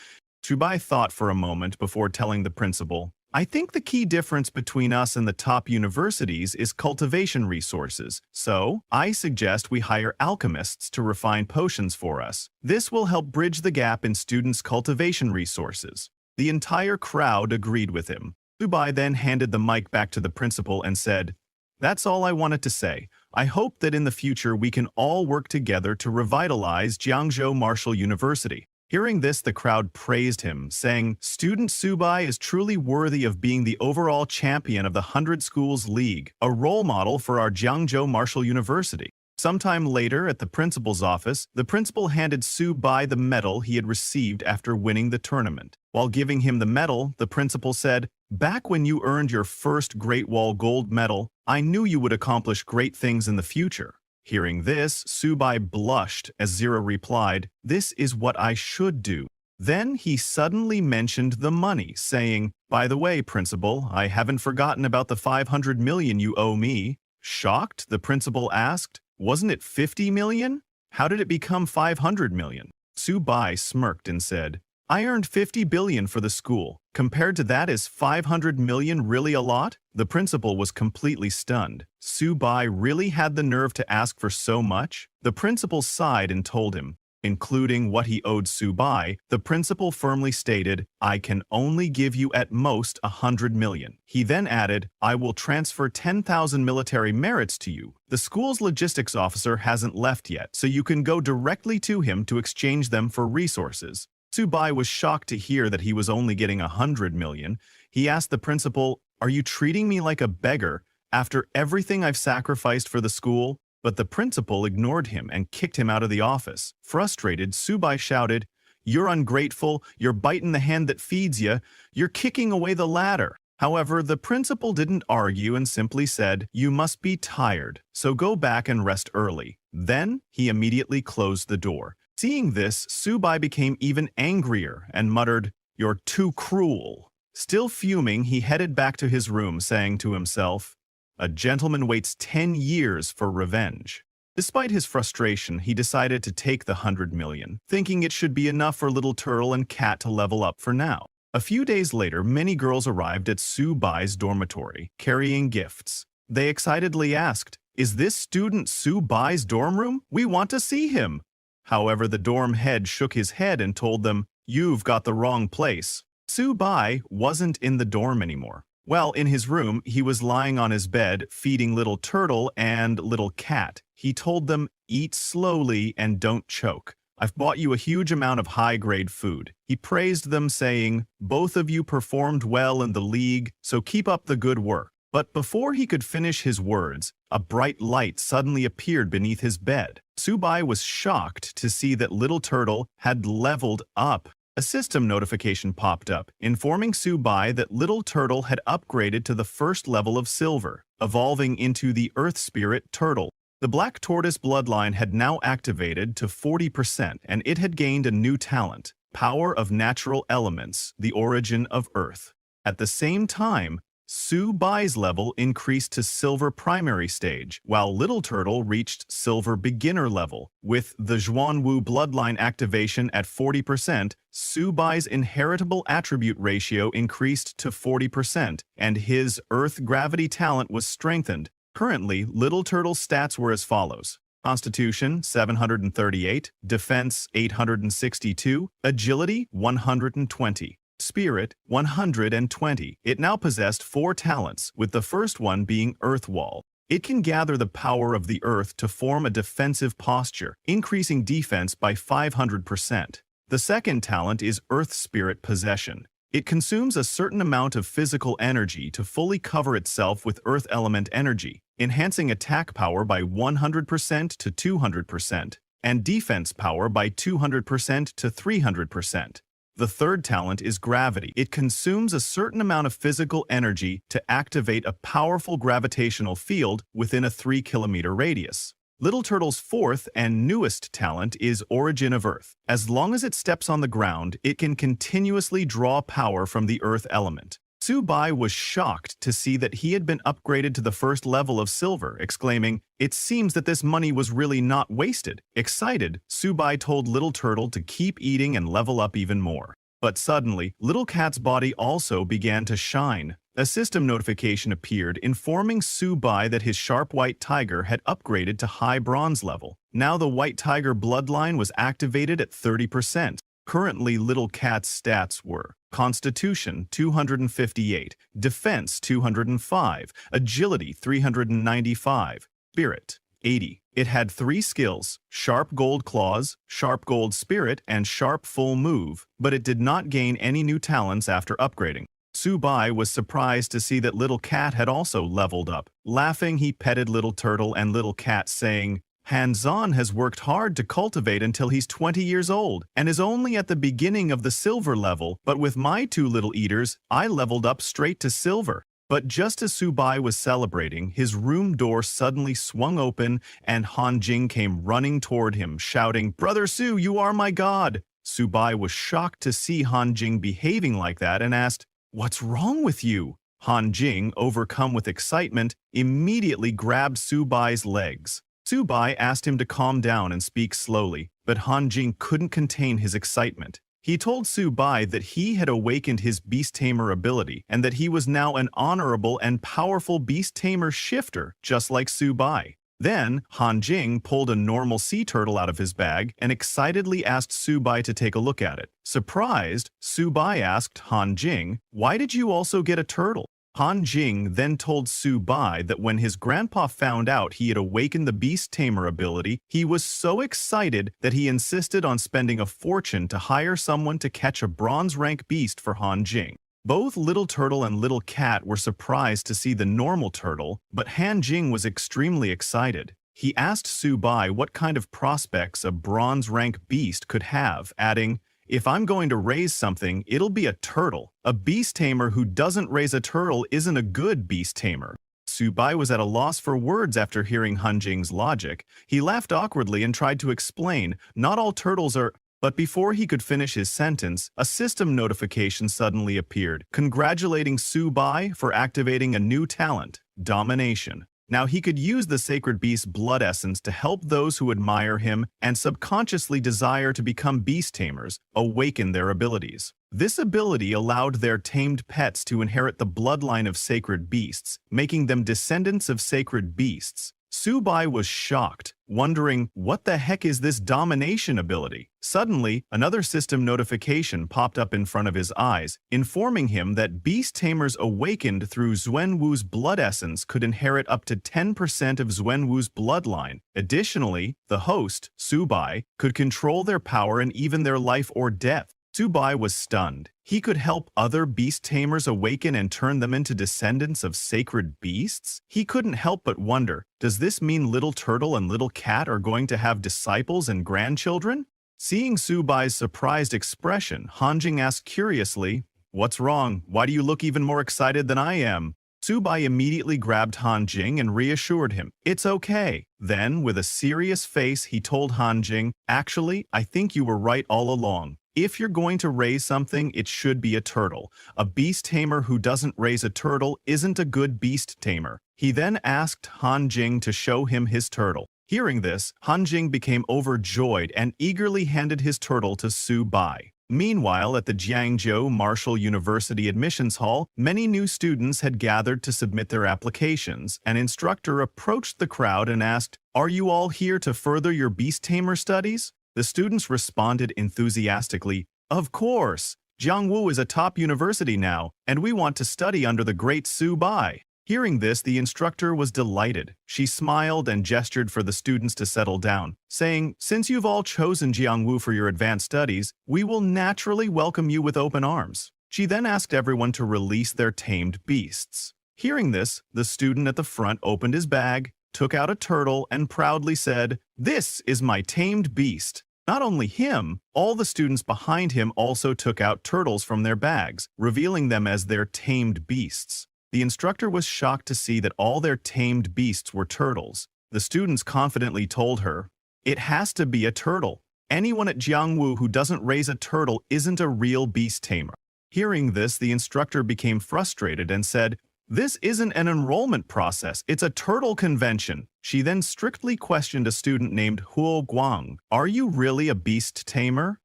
Su Bai thought for a moment before telling the principal, "I think the key difference between us and the top universities is cultivation resources, so I suggest we hire alchemists to refine potions for us. This will help bridge the gap in students' cultivation resources." The entire crowd agreed with him. Subai then handed the mic back to the principal and said, "That's all I wanted to say. I hope that in the future we can all work together to revitalize Jiangzhou Martial University." Hearing this, the crowd praised him, saying, "Student Subai is truly worthy of being the overall champion of the 100 Schools League, a role model for our Jiangzhou Martial University." Sometime later, at the principal's office, the principal handed Subai the medal he had received after winning the tournament. While giving him the medal, the principal said, "Back when you earned your first Great Wall Gold medal, I knew you would accomplish great things in the future." Hearing this, Subai blushed as Zero replied, "This is what I should do." Then he suddenly mentioned the money, saying, "By the way, principal, I haven't forgotten about the 500 million you owe me." Shocked, the principal asked, "Wasn't it 50 million? How did it become 500 million? Subai smirked and said, "I earned 50 billion for the school. Compared to that, is 500 million really a lot?" The principal was completely stunned. Subai really had the nerve to ask for so much? The principal sighed and told him, including what he owed Subai, the principal firmly stated, "I can only give you at most 100 million. He then added, "I will transfer 10,000 military merits to you. The school's logistics officer hasn't left yet, so you can go directly to him to exchange them for resources." Subai was shocked to hear that he was only getting 100 million. He asked the principal, "Are you treating me like a beggar after everything I've sacrificed for the school?" But the principal ignored him and kicked him out of the office. Frustrated, Subai shouted, "You're ungrateful, you're biting the hand that feeds you, you're kicking away the ladder." However, the principal didn't argue and simply said, "You must be tired, so go back and rest early." Then he immediately closed the door. Seeing this, Subai became even angrier and muttered, "You're too cruel." Still fuming, he headed back to his room, saying to himself, "A gentleman waits 10 years for revenge." Despite his frustration, he decided to take the 100 million, thinking it should be enough for Little Turtle and Cat to level up for now. A few days later, many girls arrived at Subai's dormitory, carrying gifts. They excitedly asked, "Is this student Subai's dorm room? We want to see him." However, the dorm head shook his head and told them, "You've got the wrong place." Subai wasn't in the dorm anymore. Well, in his room, he was lying on his bed, feeding Little Turtle and Little Cat. He told them, "Eat slowly and don't choke. I've bought you a huge amount of high-grade food." He praised them, saying, "Both of you performed well in the league, so keep up the good work." But before he could finish his words, a bright light suddenly appeared beneath his bed. Subai was shocked to see that Little Turtle had leveled up. A system notification popped up, informing Subai that Little Turtle had upgraded to the first level of Silver, evolving into the Earth Spirit Turtle. The Black Tortoise bloodline had now activated to 40%, and it had gained a new talent, Power of Natural Elements, the Origin of Earth. At the same time, Subai's level increased to Silver Primary Stage, while Little Turtle reached Silver Beginner level. With the Zhuanwu bloodline activation at 40%, Subai's inheritable attribute ratio increased to 40%, and his Earth Gravity talent was strengthened. Currently, Little Turtle's stats were as follows: Constitution 738, Defense 862, Agility 120. Spirit 120. It now possessed 4 talents, with the first one being Earth Wall. It can gather the power of the earth to form a defensive posture, increasing defense by 500%. The second talent is Earth Spirit Possession. It consumes a certain amount of physical energy to fully cover itself with Earth Element energy, enhancing attack power by 100% to 200%, and defense power by 200% to 300%. The third talent is Gravity. It consumes a certain amount of physical energy to activate a powerful gravitational field within a 3-kilometer radius. Little Turtle's fourth and newest talent is Origin of Earth. As long as it steps on the ground, it can continuously draw power from the Earth element. Subai was shocked to see that he had been upgraded to the first level of Silver, exclaiming, "It seems that this money was really not wasted." Excited, Subai told Little Turtle to keep eating and level up even more. But suddenly, Little Cat's body also began to shine. A system notification appeared informing Subai that his Sharp White Tiger had upgraded to High Bronze level. Now the White Tiger bloodline was activated at 30%. Currently, Little Cat's stats were Constitution 258, Defense 205, Agility 395, Spirit 80. It had 3 skills, Sharp Gold Claws, Sharp Gold Spirit, and Sharp Full Move, but it did not gain any new talents after upgrading. Subai was surprised to see that Little Cat had also leveled up. Laughing, he petted Little Turtle and Little Cat, saying, "Hanzon has worked hard to cultivate until he's 20 years old, and is only at the beginning of the silver level, but with my 2 little eaters, I leveled up straight to silver." But just as Subai was celebrating, his room door suddenly swung open and Han Jing came running toward him, shouting, "Brother Su, you are my god!" Subai was shocked to see Han Jing behaving like that and asked, "What's wrong with you?" Han Jing, overcome with excitement, immediately grabbed Subai's legs. Subai asked him to calm down and speak slowly, but Han Jing couldn't contain his excitement. He told Subai that he had awakened his Beast Tamer ability and that he was now an honorable and powerful Beast Tamer shifter, just like Subai. Then, Han Jing pulled a normal sea turtle out of his bag and excitedly asked Subai to take a look at it. Surprised, Subai asked Han Jing, "Why did you also get a turtle?" Han Jing then told Subai that when his grandpa found out he had awakened the Beast Tamer ability, he was so excited that he insisted on spending a fortune to hire someone to catch a bronze rank beast for Han Jing. Both Little Turtle and Little Cat were surprised to see the normal turtle, but Han Jing was extremely excited. He asked Subai what kind of prospects a bronze rank beast could have, adding, "If I'm going to raise something, it'll be a turtle. A beast tamer who doesn't raise a turtle isn't a good beast tamer." Subai was at a loss for words after hearing Han Jing's logic. He laughed awkwardly and tried to explain, "Not all turtles are—" But before he could finish his sentence, a system notification suddenly appeared, congratulating Subai for activating a new talent, Domination. Now he could use the Sacred Beast's blood essence to help those who admire him and subconsciously desire to become beast tamers, awaken their abilities. This ability allowed their tamed pets to inherit the bloodline of sacred beasts, making them descendants of sacred beasts. Subai was shocked, wondering, what the heck is this domination ability? Suddenly, another system notification popped up in front of his eyes, informing him that beast tamers awakened through Xuanwu's blood essence could inherit up to 10% of Xuanwu's bloodline. Additionally, the host, Subai, could control their power and even their life or death. Subai was stunned. He could help other beast tamers awaken and turn them into descendants of sacred beasts? He couldn't help but wonder, does this mean Little Turtle and Little Cat are going to have disciples and grandchildren? Seeing Subai's surprised expression, Han Jing asked curiously, "What's wrong? Why do you look even more excited than I am?" Subai immediately grabbed Han Jing and reassured him, "It's okay." Then, with a serious face, he told Han Jing, "Actually, I think you were right all along. If you're going to raise something, it should be a turtle. A beast tamer who doesn't raise a turtle isn't a good beast tamer." He then asked Han Jing to show him his turtle. Hearing this, Han Jing became overjoyed and eagerly handed his turtle to Subai. Meanwhile, at the Jiangzhou Martial University admissions hall, many new students had gathered to submit their applications. An instructor approached the crowd and asked, "Are you all here to further your beast tamer studies?" The students responded enthusiastically, "Of course! Jiangwu is a top university now, and we want to study under the great Subai." Hearing this, the instructor was delighted. She smiled and gestured for the students to settle down, saying, "Since you've all chosen Jiangwu for your advanced studies, we will naturally welcome you with open arms." She then asked everyone to release their tamed beasts. Hearing this, the student at the front opened his bag, took out a turtle, and proudly said, "This is my tamed beast." Not only him, all the students behind him also took out turtles from their bags, revealing them as their tamed beasts. The instructor was shocked to see that all their tamed beasts were turtles. The students confidently told her, "It has to be a turtle. Anyone at Jiangwu who doesn't raise a turtle isn't a real beast tamer." Hearing this, the instructor became frustrated and said, "This isn't an enrollment process, it's a turtle convention." She then strictly questioned a student named Huo Guang, "Are you really a beast tamer?"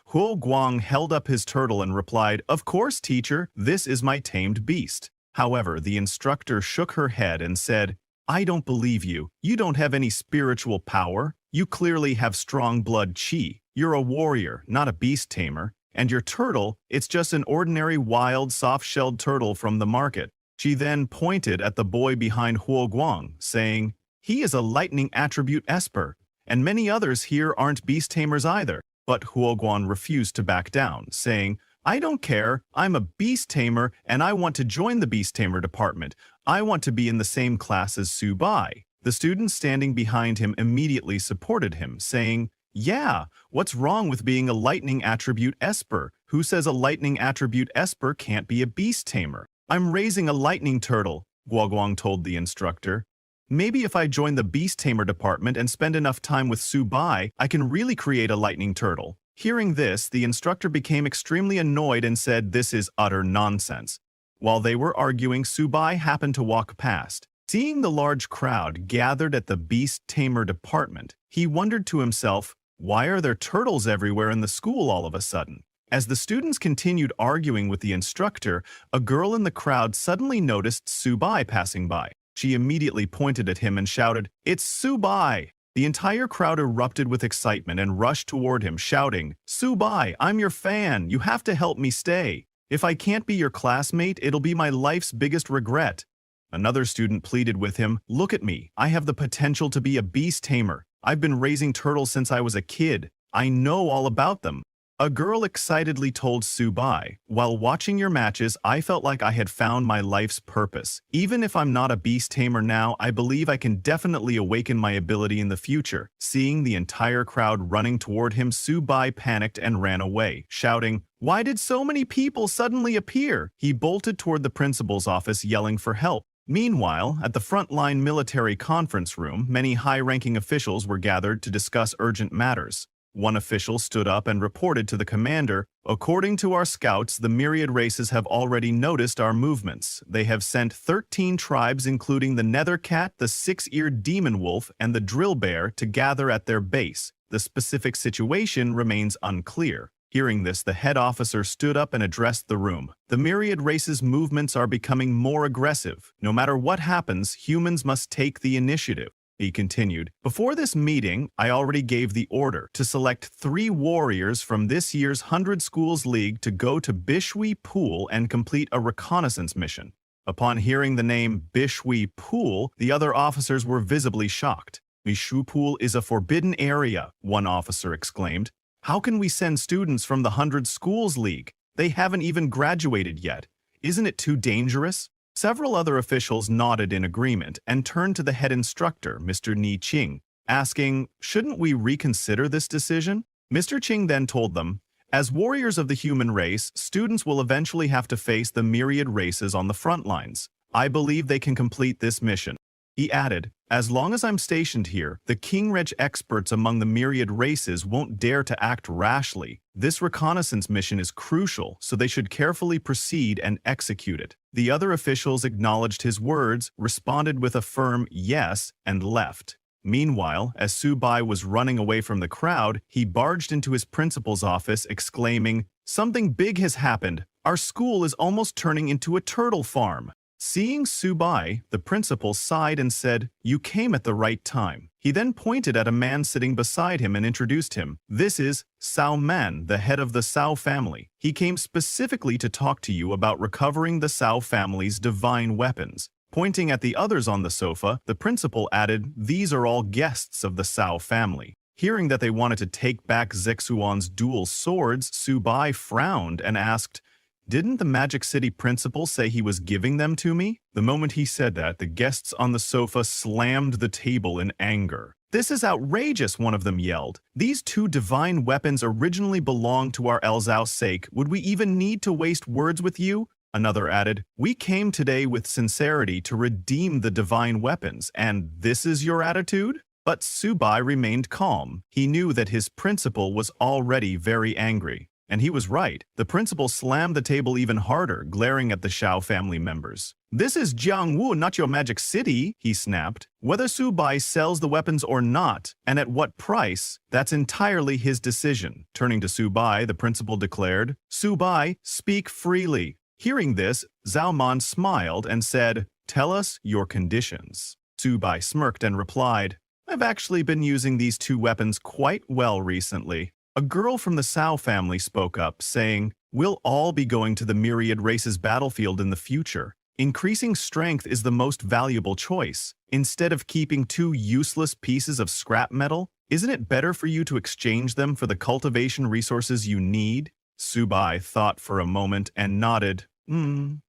Huo Guang held up his turtle and replied, "Of course, teacher, this is my tamed beast." However, the instructor shook her head and said, "I don't believe you. You don't have any spiritual power. You clearly have strong blood qi. You're a warrior, not a beast tamer. And your turtle, it's just an ordinary wild, soft-shelled turtle from the market. She then pointed at the boy behind Huo Guang, saying, he is a lightning attribute esper, and many others here aren't beast tamers either. But Huo Guang refused to back down, saying, I don't care, I'm a beast tamer and I want to join the beast tamer department. I want to be in the same class as Su Bai. The students standing behind him immediately supported him, saying, yeah, what's wrong with being a lightning attribute esper? Who says a lightning attribute esper can't be a beast tamer? I'm raising a lightning turtle, Guoguang told the instructor. Maybe if I join the beast tamer department and spend enough time with Su Bai, I can really create a lightning turtle. Hearing this, the instructor became extremely annoyed and said this is utter nonsense. While they were arguing, Su Bai happened to walk past. Seeing the large crowd gathered at the beast tamer department, he wondered to himself, why are there turtles everywhere in the school all of a sudden? As the students continued arguing with the instructor, a girl in the crowd suddenly noticed Su Bai passing by. She immediately pointed at him and shouted, it's Su Bai! The entire crowd erupted with excitement and rushed toward him, shouting, Su Bai, I'm your fan, you have to help me stay. If I can't be your classmate, it'll be my life's biggest regret. Another student pleaded with him, look at me, I have the potential to be a beast tamer. I've been raising turtles since I was a kid. I know all about them. A girl excitedly told Su Bai, while watching your matches, I felt like I had found my life's purpose. Even if I'm not a beast tamer now, I believe I can definitely awaken my ability in the future. Seeing the entire crowd running toward him, Su Bai panicked and ran away, shouting, why did so many people suddenly appear? He bolted toward the principal's office, yelling for help. Meanwhile, at the frontline military conference room, many high-ranking officials were gathered to discuss urgent matters. One official stood up and reported to the commander, according to our scouts, the myriad races have already noticed our movements. They have sent 13 tribes, including the nether cat, the six-eared demon wolf, and the drill bear, to gather at their base. The specific situation remains unclear. Hearing this, the head officer stood up and addressed the room. The myriad races' movements are becoming more aggressive. No matter what happens, humans must take the initiative. He continued, before this meeting, I already gave the order to select 3 warriors from this year's 100 Schools League to go to Bishui Pool and complete a reconnaissance mission. Upon hearing the name Bishui Pool, the other officers were visibly shocked. Bishui Pool is a forbidden area, one officer exclaimed. How can we send students from the 100 Schools League? They haven't even graduated yet. Isn't it too dangerous? Several other officials nodded in agreement and turned to the head instructor, Mr. Ni Qing, asking, shouldn't we reconsider this decision? Mr. Qing then told them, as warriors of the human race, students will eventually have to face the myriad races on the front lines. I believe they can complete this mission. He added, as long as I'm stationed here, the King-Reg experts among the myriad races won't dare to act rashly. This reconnaissance mission is crucial, so they should carefully proceed and execute it. The other officials acknowledged his words, responded with a firm yes, and left. Meanwhile, as Su Bai was running away from the crowd, he barged into his principal's office, exclaiming, something big has happened. Our school is almost turning into a turtle farm. Seeing Su Bai, the principal sighed and said, you came at the right time. He then pointed at a man sitting beside him and introduced him. This is Cao Man, the head of the Cao family. He came specifically to talk to you about recovering the Cao family's divine weapons. Pointing at the others on the sofa, the principal added, these are all guests of the Cao family. Hearing that they wanted to take back Zexuan's dual swords, Su Bai frowned and asked, didn't the Magic City principal say he was giving them to me? The moment he said that, the guests on the sofa slammed the table in anger. This is outrageous, one of them yelled. These 2 divine weapons originally belonged to our Elzhou's sake. Would we even need to waste words with you? Another added, we came today with sincerity to redeem the divine weapons, and this is your attitude? But Su Bai remained calm. He knew that his principal was already very angry. And he was right. The principal slammed the table even harder, glaring at the Xiao family members. This is Jiangwu, not your Magic City, he snapped. Whether Su Bai sells the weapons or not, and at what price, that's entirely his decision. Turning to Su Bai, the principal declared, Su Bai, speak freely. Hearing this, Zhao Man smiled and said, tell us your conditions. Su Bai smirked and replied, I've actually been using these 2 weapons quite well recently. A girl from the Cao family spoke up, saying, "We'll all be going to the myriad races battlefield in the future. Increasing strength is the most valuable choice. Instead of keeping two useless pieces of scrap metal, isn't it better for you to exchange them for the cultivation resources you need?" Subai thought for a moment and nodded.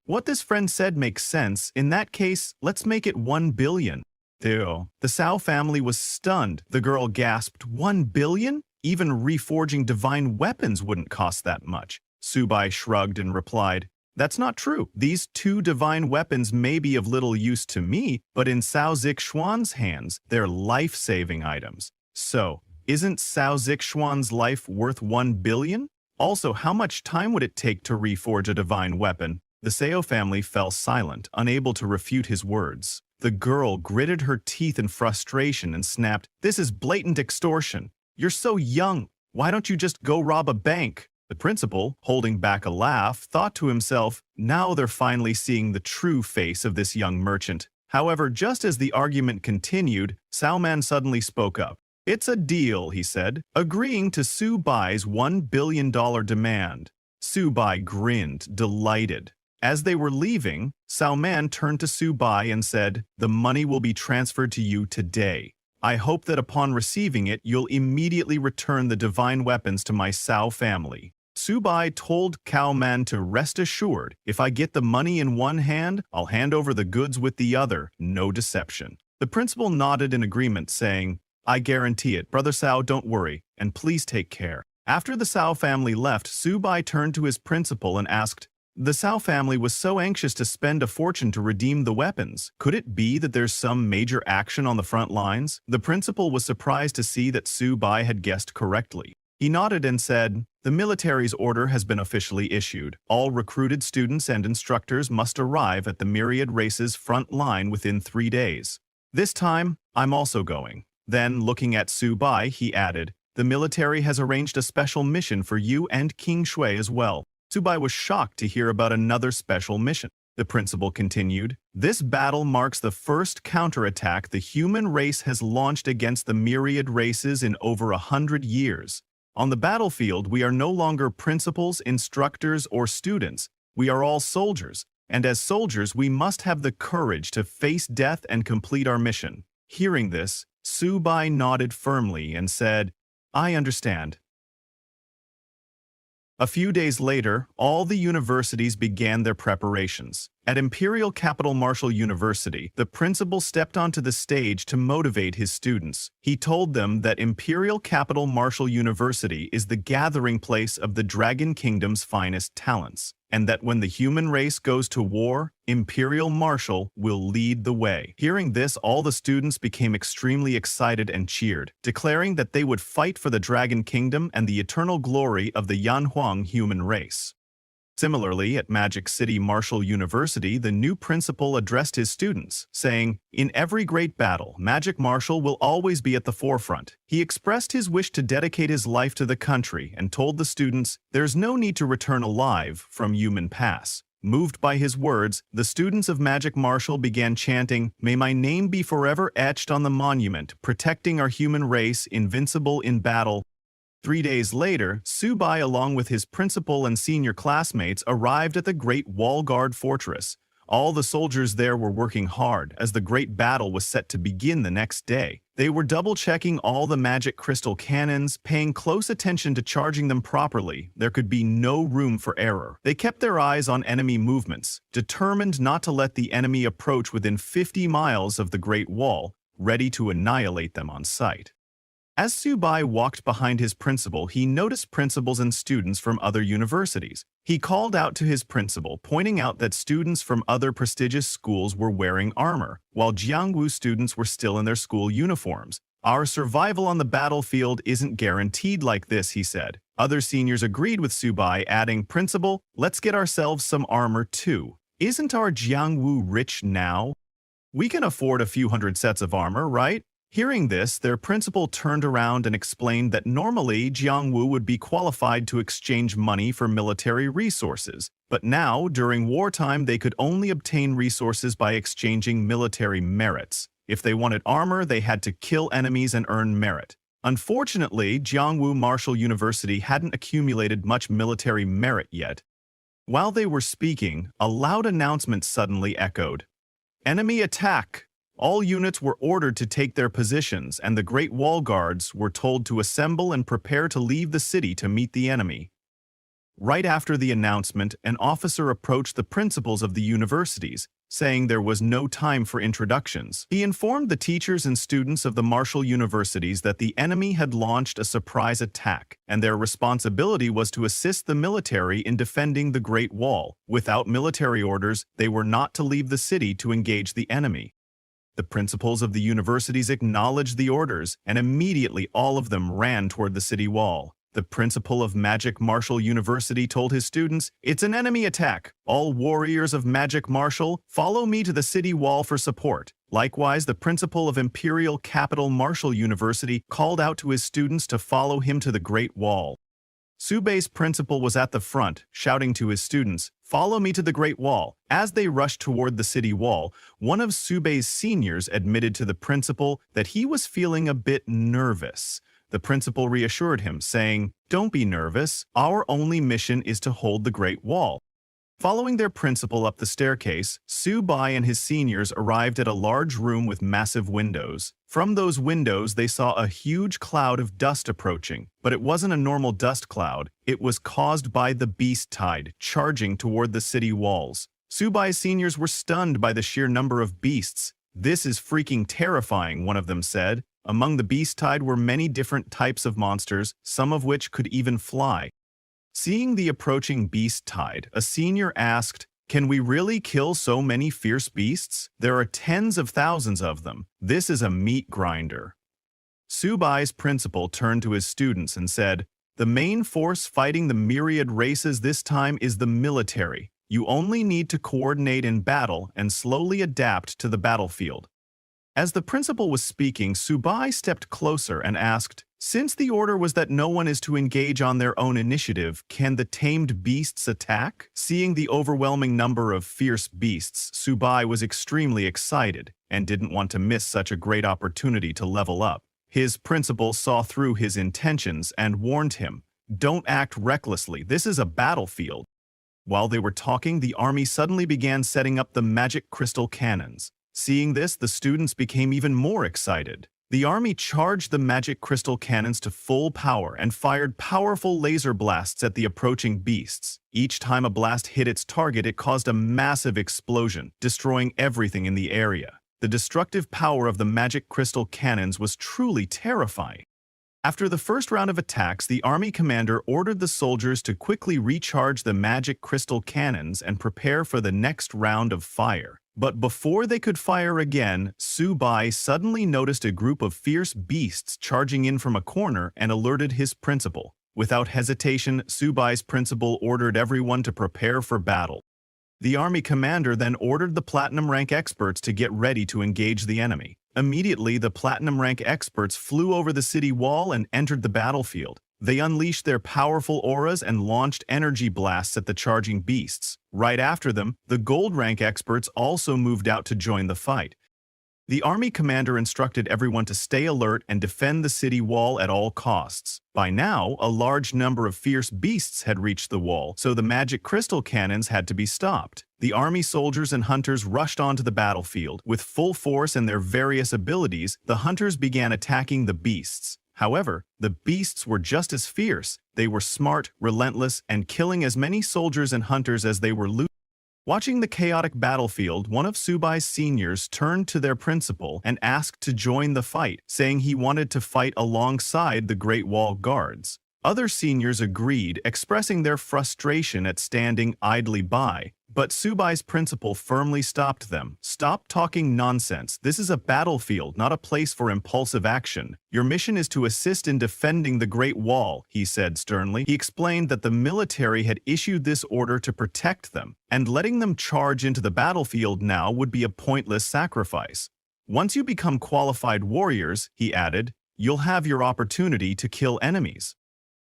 What this friend said makes sense. In that case, let's make it 1 billion. Theo. The Cao family was stunned. The girl gasped, 1 billion? Even reforging divine weapons wouldn't cost that much. Subai shrugged and replied, "That's not true. These two divine weapons may be of little use to me, but in Cao Zixuan's hands, they're life-saving items. So, isn't Cao Zixuan's life worth 1 billion? Also, how much time would it take to reforge a divine weapon?" The Cao family fell silent, unable to refute his words. The girl gritted her teeth in frustration and snapped, "This is blatant extortion. You're so young. Why don't you just go rob a bank?" The principal, holding back a laugh, thought to himself, now they're finally seeing the true face of this young merchant. However, just as the argument continued, Cao Man suddenly spoke up. "It's a deal," he said, agreeing to Subai's $1 billion demand. Subai grinned, delighted. As they were leaving, Cao Man turned to Subai and said, "The money will be transferred to you today. I hope that upon receiving it, you'll immediately return the divine weapons to my Cao family." Subai told Cao Man to rest assured, "If I get the money in one hand, I'll hand over the goods with the other, no deception." The principal nodded in agreement, saying, "I guarantee it, Brother Cao, don't worry, and please take care." After the Cao family left, Subai turned to his principal and asked, "The Cao family was so anxious to spend a fortune to redeem the weapons. Could it be that there's some major action on the front lines?" The principal was surprised to see that Subai had guessed correctly. He nodded and said, "The military's order has been officially issued. All recruited students and instructors must arrive at the myriad races front line within 3 days. This time, I'm also going." Then, looking at Subai, he added, "The military has arranged a special mission for you and King Shui as well." Subai was shocked to hear about another special mission. The principal continued, "This battle marks the first counterattack the human race has launched against the myriad races in over 100 years. On the battlefield, we are no longer principals, instructors, or students. We are all soldiers, and as soldiers, we must have the courage to face death and complete our mission." Hearing this, Subai nodded firmly and said, "I understand." A few days later, all the universities began their preparations. At Imperial Capital Martial University, the principal stepped onto the stage to motivate his students. He told them that Imperial Capital Martial University is the gathering place of the Dragon Kingdom's finest talents, and that when the human race goes to war, Imperial Martial will lead the way. Hearing this, all the students became extremely excited and cheered, declaring that they would fight for the Dragon Kingdom and the eternal glory of the Yanhuang human race. Similarly, at Magic City Martial University, the new principal addressed his students, saying, "In every great battle, Magic Martial will always be at the forefront." He expressed his wish to dedicate his life to the country and told the students, "There's no need to return alive from Human Pass." Moved by his words, the students of Magic Martial began chanting, "May my name be forever etched on the monument, protecting our human race, invincible in battle." 3 days later, Subai, along with his principal and senior classmates, arrived at the Great Wall Guard Fortress. All the soldiers there were working hard, as the great battle was set to begin the next day. They were double-checking all the magic crystal cannons, paying close attention to charging them properly. There could be no room for error. They kept their eyes on enemy movements, determined not to let the enemy approach within 50 miles of the Great Wall, ready to annihilate them on sight. As Subai walked behind his principal, he noticed principals and students from other universities. He called out to his principal, pointing out that students from other prestigious schools were wearing armor, while Jiangwu students were still in their school uniforms. "Our survival on the battlefield isn't guaranteed like this," he said. Other seniors agreed with Subai, adding, "Principal, let's get ourselves some armor too. Isn't our Jiangwu rich now? We can afford a few hundred sets of armor, right?" Hearing this, their principal turned around and explained that normally Jiangwu would be qualified to exchange money for military resources, but now, during wartime, they could only obtain resources by exchanging military merits. If they wanted armor, they had to kill enemies and earn merit. Unfortunately, Jiangwu Martial University hadn't accumulated much military merit yet. While they were speaking, a loud announcement suddenly echoed. Enemy attack! All units were ordered to take their positions, and the Great Wall Guards were told to assemble and prepare to leave the city to meet the enemy. Right after the announcement, an officer approached the principals of the universities, saying there was no time for introductions. He informed the teachers and students of the martial universities that the enemy had launched a surprise attack, and their responsibility was to assist the military in defending the Great Wall. Without military orders, they were not to leave the city to engage the enemy. The principals of the universities acknowledged the orders, and immediately all of them ran toward the city wall. The principal of Magic Martial University told his students, "It's an enemy attack. All warriors of Magic Martial, follow me to the city wall for support." Likewise, the principal of Imperial Capital Martial University called out to his students to follow him to the Great Wall. Subei's principal was at the front, shouting to his students, "Follow me to the Great Wall." As they rushed toward the city wall, one of Subei's seniors admitted to the principal that he was feeling a bit nervous. The principal reassured him, saying, "Don't be nervous. Our only mission is to hold the Great Wall." Following their principal up the staircase, Subai and his seniors arrived at a large room with massive windows. From those windows, they saw a huge cloud of dust approaching, but it wasn't a normal dust cloud. It was caused by the beast tide, charging toward the city walls. Subai's seniors were stunned by the sheer number of beasts. "This is freaking terrifying," one of them said. Among the beast tide were many different types of monsters, some of which could even fly. Seeing the approaching beast tide, a senior asked, "Can we really kill so many fierce beasts? There are tens of thousands of them. This is a meat grinder." Subai's principal turned to his students and said, "The main force fighting the myriad races this time is the military. You only need to coordinate in battle and slowly adapt to the battlefield." As the principal was speaking, Subai stepped closer and asked, "Since the order was that no one is to engage on their own initiative, can the tamed beasts attack?" Seeing the overwhelming number of fierce beasts, Subai was extremely excited and didn't want to miss such a great opportunity to level up. His principal saw through his intentions and warned him, "Don't act recklessly. This is a battlefield." While they were talking, the army suddenly began setting up the magic crystal cannons. Seeing this, the students became even more excited. The army charged the magic crystal cannons to full power and fired powerful laser blasts at the approaching beasts. Each time a blast hit its target, it caused a massive explosion, destroying everything in the area. The destructive power of the magic crystal cannons was truly terrifying. After the first round of attacks, the army commander ordered the soldiers to quickly recharge the magic crystal cannons and prepare for the next round of fire. But before they could fire again, Subai suddenly noticed a group of fierce beasts charging in from a corner and alerted his principal. Without hesitation, Subai's principal ordered everyone to prepare for battle. The army commander then ordered the platinum rank experts to get ready to engage the enemy. Immediately, the platinum rank experts flew over the city wall and entered the battlefield. They unleashed their powerful auras and launched energy blasts at the charging beasts. Right after them, the gold rank experts also moved out to join the fight. The army commander instructed everyone to stay alert and defend the city wall at all costs. By now, a large number of fierce beasts had reached the wall, so the magic crystal cannons had to be stopped. The army soldiers and hunters rushed onto the battlefield. With full force and their various abilities, the hunters began attacking the beasts. However, the beasts were just as fierce. They were smart, relentless, and killing as many soldiers and hunters as they were losing. Watching the chaotic battlefield, one of Subai's seniors turned to their principal and asked to join the fight, saying he wanted to fight alongside the Great Wall Guards. Other seniors agreed, expressing their frustration at standing idly by, but Subai's principal firmly stopped them. "Stop talking nonsense. This is a battlefield, not a place for impulsive action. Your mission is to assist in defending the Great Wall," he said sternly. He explained that the military had issued this order to protect them, and letting them charge into the battlefield now would be a pointless sacrifice. "Once you become qualified warriors," he added, "you'll have your opportunity to kill enemies."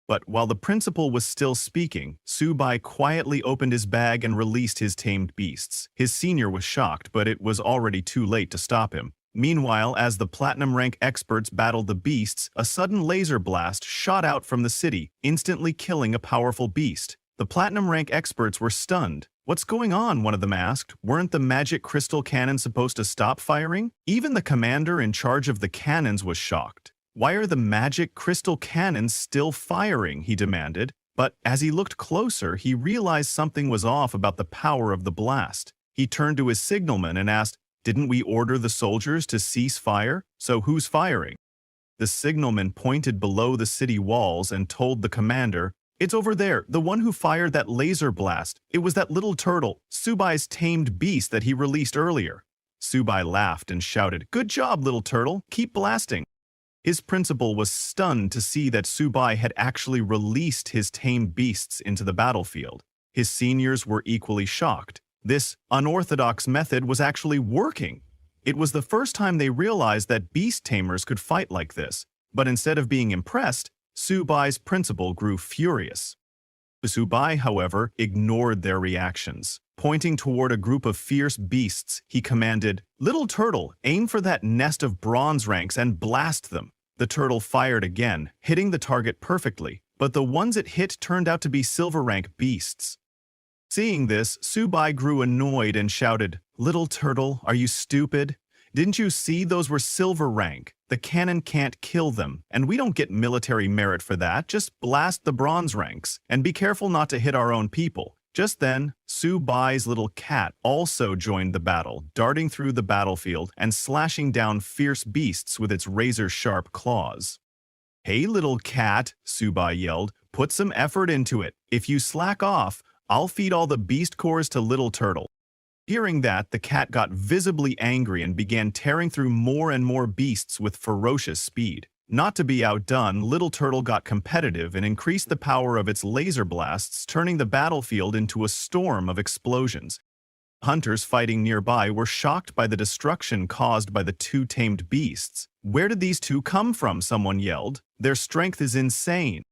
But while the principal was still speaking, Subai quietly opened his bag and released his tamed beasts. His senior was shocked, but it was already too late to stop him. Meanwhile, as the platinum rank experts battled the beasts, a sudden laser blast shot out from the city, instantly killing a powerful beast. The platinum rank experts were stunned. "What's going on?" one of them asked. "Weren't the magic crystal cannons supposed to stop firing?" Even the commander in charge of the cannons was shocked. "Why are the magic crystal cannons still firing?" he demanded. But as he looked closer, he realized something was off about the power of the blast. He turned to his signalman and asked, "Didn't we order the soldiers to cease fire? So who's firing?" The signalman pointed below the city walls and told the commander, "It's over there, the one who fired that laser blast. It was that little turtle, Subai's tamed beast that he released earlier." Subai laughed and shouted, "Good job, little turtle. Keep blasting." His principal was stunned to see that Subai had actually released his tamed beasts into the battlefield. His seniors were equally shocked. This unorthodox method was actually working. It was the first time they realized that beast tamers could fight like this. But instead of being impressed, Subai's principal grew furious. Subai, however, ignored their reactions. Pointing toward a group of fierce beasts, he commanded, "Little turtle, aim for that nest of bronze ranks and blast them." The turtle fired again, hitting the target perfectly, but the ones it hit turned out to be silver rank beasts. Seeing this, Subai grew annoyed and shouted, "Little turtle, are you stupid? Didn't you see those were silver rank? The cannon can't kill them, and we don't get military merit for that. Just blast the bronze ranks, and be careful not to hit our own people." Just then, Subai's little cat also joined the battle, darting through the battlefield and slashing down fierce beasts with its razor-sharp claws. "Hey, little cat," Subai yelled, "put some effort into it. If you slack off, I'll feed all the beast cores to Little Turtle." Hearing that, the cat got visibly angry and began tearing through more and more beasts with ferocious speed. Not to be outdone, Little Turtle got competitive and increased the power of its laser blasts, turning the battlefield into a storm of explosions. Hunters fighting nearby were shocked by the destruction caused by the two tamed beasts. "Where did these two come from?" someone yelled. "Their strength is insane."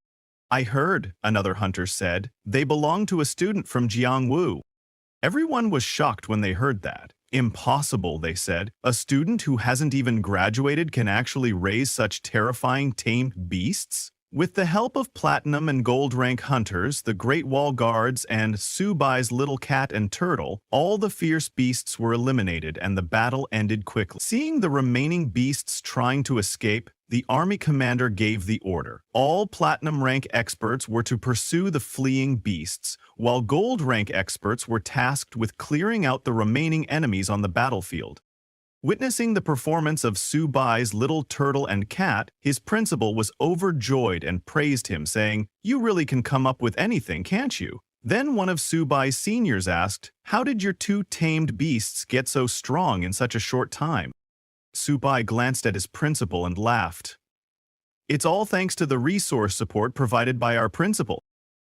"I heard," another hunter said. "They belong to a student from Jiangwu." Everyone was shocked when they heard that. "Impossible," they said. "A student who hasn't even graduated can actually raise such terrifying tamed beasts?" With the help of platinum and gold rank hunters, the Great Wall Guards, and Subai's little cat and turtle, all the fierce beasts were eliminated and the battle ended quickly. Seeing the remaining beasts trying to escape, the army commander gave the order. All platinum rank experts were to pursue the fleeing beasts, while gold rank experts were tasked with clearing out the remaining enemies on the battlefield. Witnessing the performance of Subai's little turtle and cat, his principal was overjoyed and praised him, saying, "You really can come up with anything, can't you?" Then one of Subai's seniors asked, "How did your two tamed beasts get so strong in such a short time?" Subai glanced at his principal and laughed. "It's all thanks to the resource support provided by our principal."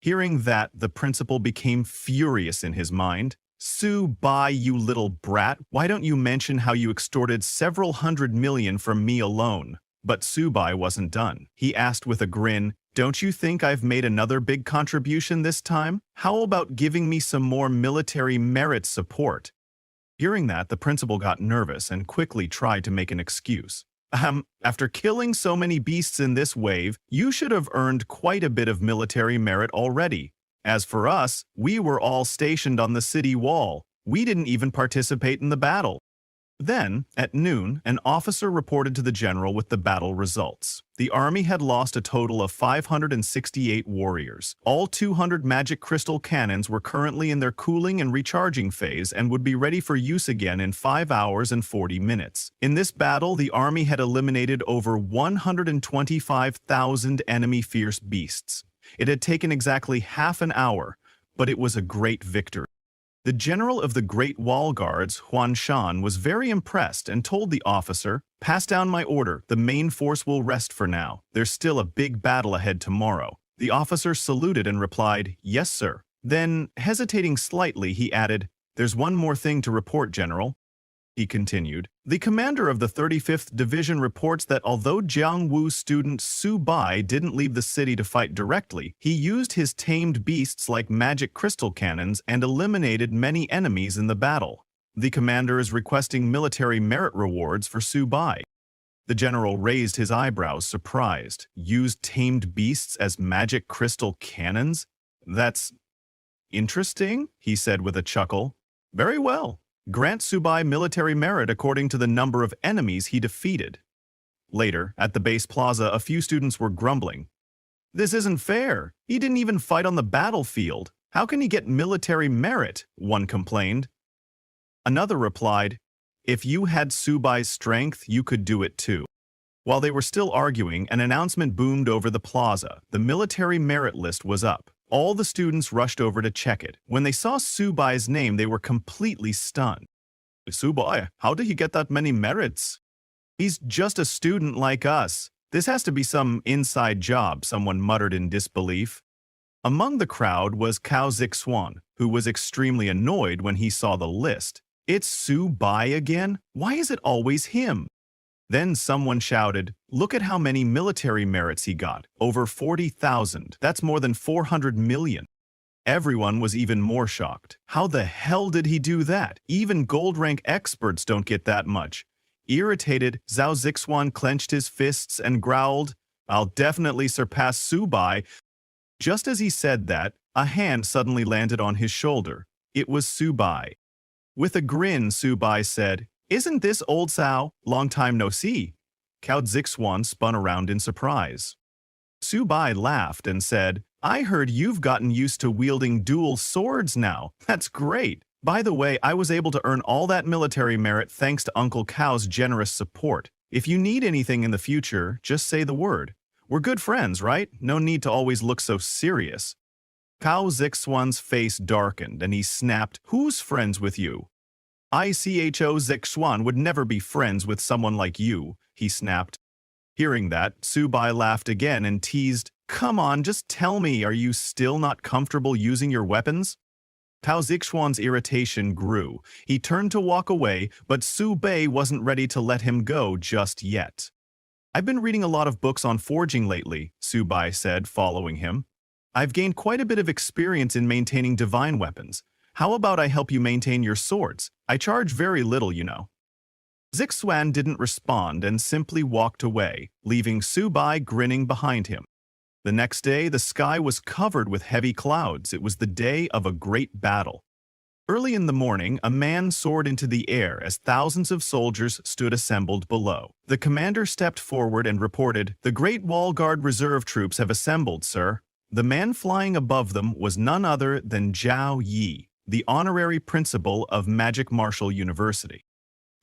Hearing that, the principal became furious in his mind. "Subai, you little brat, why don't you mention how you extorted several hundred million from me alone?" But Subai wasn't done. He asked with a grin, "Don't you think I've made another big contribution this time? How about giving me some more military merit support?" Hearing that, the principal got nervous and quickly tried to make an excuse. After killing so many beasts in this wave, you should have earned quite a bit of military merit already. As for us, we were all stationed on the city wall. We didn't even participate in the battle." Then, at noon, an officer reported to the general with the battle results. The army had lost a total of 568 warriors. All 200 magic crystal cannons were currently in their cooling and recharging phase and would be ready for use again in 5 hours and 40 minutes. In this battle, the army had eliminated over 125,000 enemy fierce beasts. It had taken exactly half an hour, but it was a great victory. The general of the Great Wall Guards, Huan Shan, was very impressed and told the officer, "Pass down my order. The main force will rest for now. There's still a big battle ahead tomorrow." The officer saluted and replied, "Yes, sir." Then, hesitating slightly, he added, "There's one more thing to report, General." He continued, "The commander of the 35th Division reports that although Jiangwu student Subai didn't leave the city to fight directly, he used his tamed beasts like magic crystal cannons and eliminated many enemies in the battle. The commander is requesting military merit rewards for Subai. The general raised his eyebrows, surprised. Used tamed beasts as magic crystal cannons? That's interesting, he said with a chuckle. Very well. Grant Subai military merit according to the number of enemies he defeated. Later, at the base plaza, a few students were grumbling. This isn't fair. He didn't even fight on the battlefield. How can he get military merit? One complained. Another replied, if you had Subai's strength, you could do it too. While they were still arguing, an announcement boomed over the plaza. The military merit list was up. All the students rushed over to check it. When they saw Subai's name, they were completely stunned. Subai, how did he get that many merits? He's just a student like us. This has to be some inside job, someone muttered in disbelief. Among the crowd was Cao Zixuan, who was extremely annoyed when he saw the list. It's Subai again? Why is it always him? Then someone shouted, look at how many military merits he got. Over 40,000. That's more than 400 million. Everyone was even more shocked. How the hell did he do that? Even gold rank experts don't get that much. Irritated, Zhao Zixuan clenched his fists and growled, I'll definitely surpass Subai. Just as he said that, a hand suddenly landed on his shoulder. It was Subai. With a grin, Subai said, isn't this old Cao? Long time no see. Cao Zixuan spun around in surprise. Subai laughed and said, I heard you've gotten used to wielding dual swords now. That's great. By the way, I was able to earn all that military merit thanks to Uncle Cao's generous support. If you need anything in the future, just say the word. We're good friends, right? No need to always look so serious. Cao Zixuan's face darkened and he snapped, who's friends with you? Icho Zixuan would never be friends with someone like you, he snapped. Hearing that, Subai laughed again and teased, come on, just tell me, are you still not comfortable using your weapons? Cao Zixuan's irritation grew. He turned to walk away, but Subai wasn't ready to let him go just yet. I've been reading a lot of books on forging lately, Subai said, following him. I've gained quite a bit of experience in maintaining divine weapons. How about I help you maintain your swords? I charge very little, you know. Zixuan didn't respond and simply walked away, leaving Subai grinning behind him. The next day, the sky was covered with heavy clouds. It was the day of a great battle. Early in the morning, a man soared into the air as thousands of soldiers stood assembled below. The commander stepped forward and reported, the Great Wall Guard Reserve troops have assembled, sir. The man flying above them was none other than Zhao Yi, the honorary principal of Magic Martial University.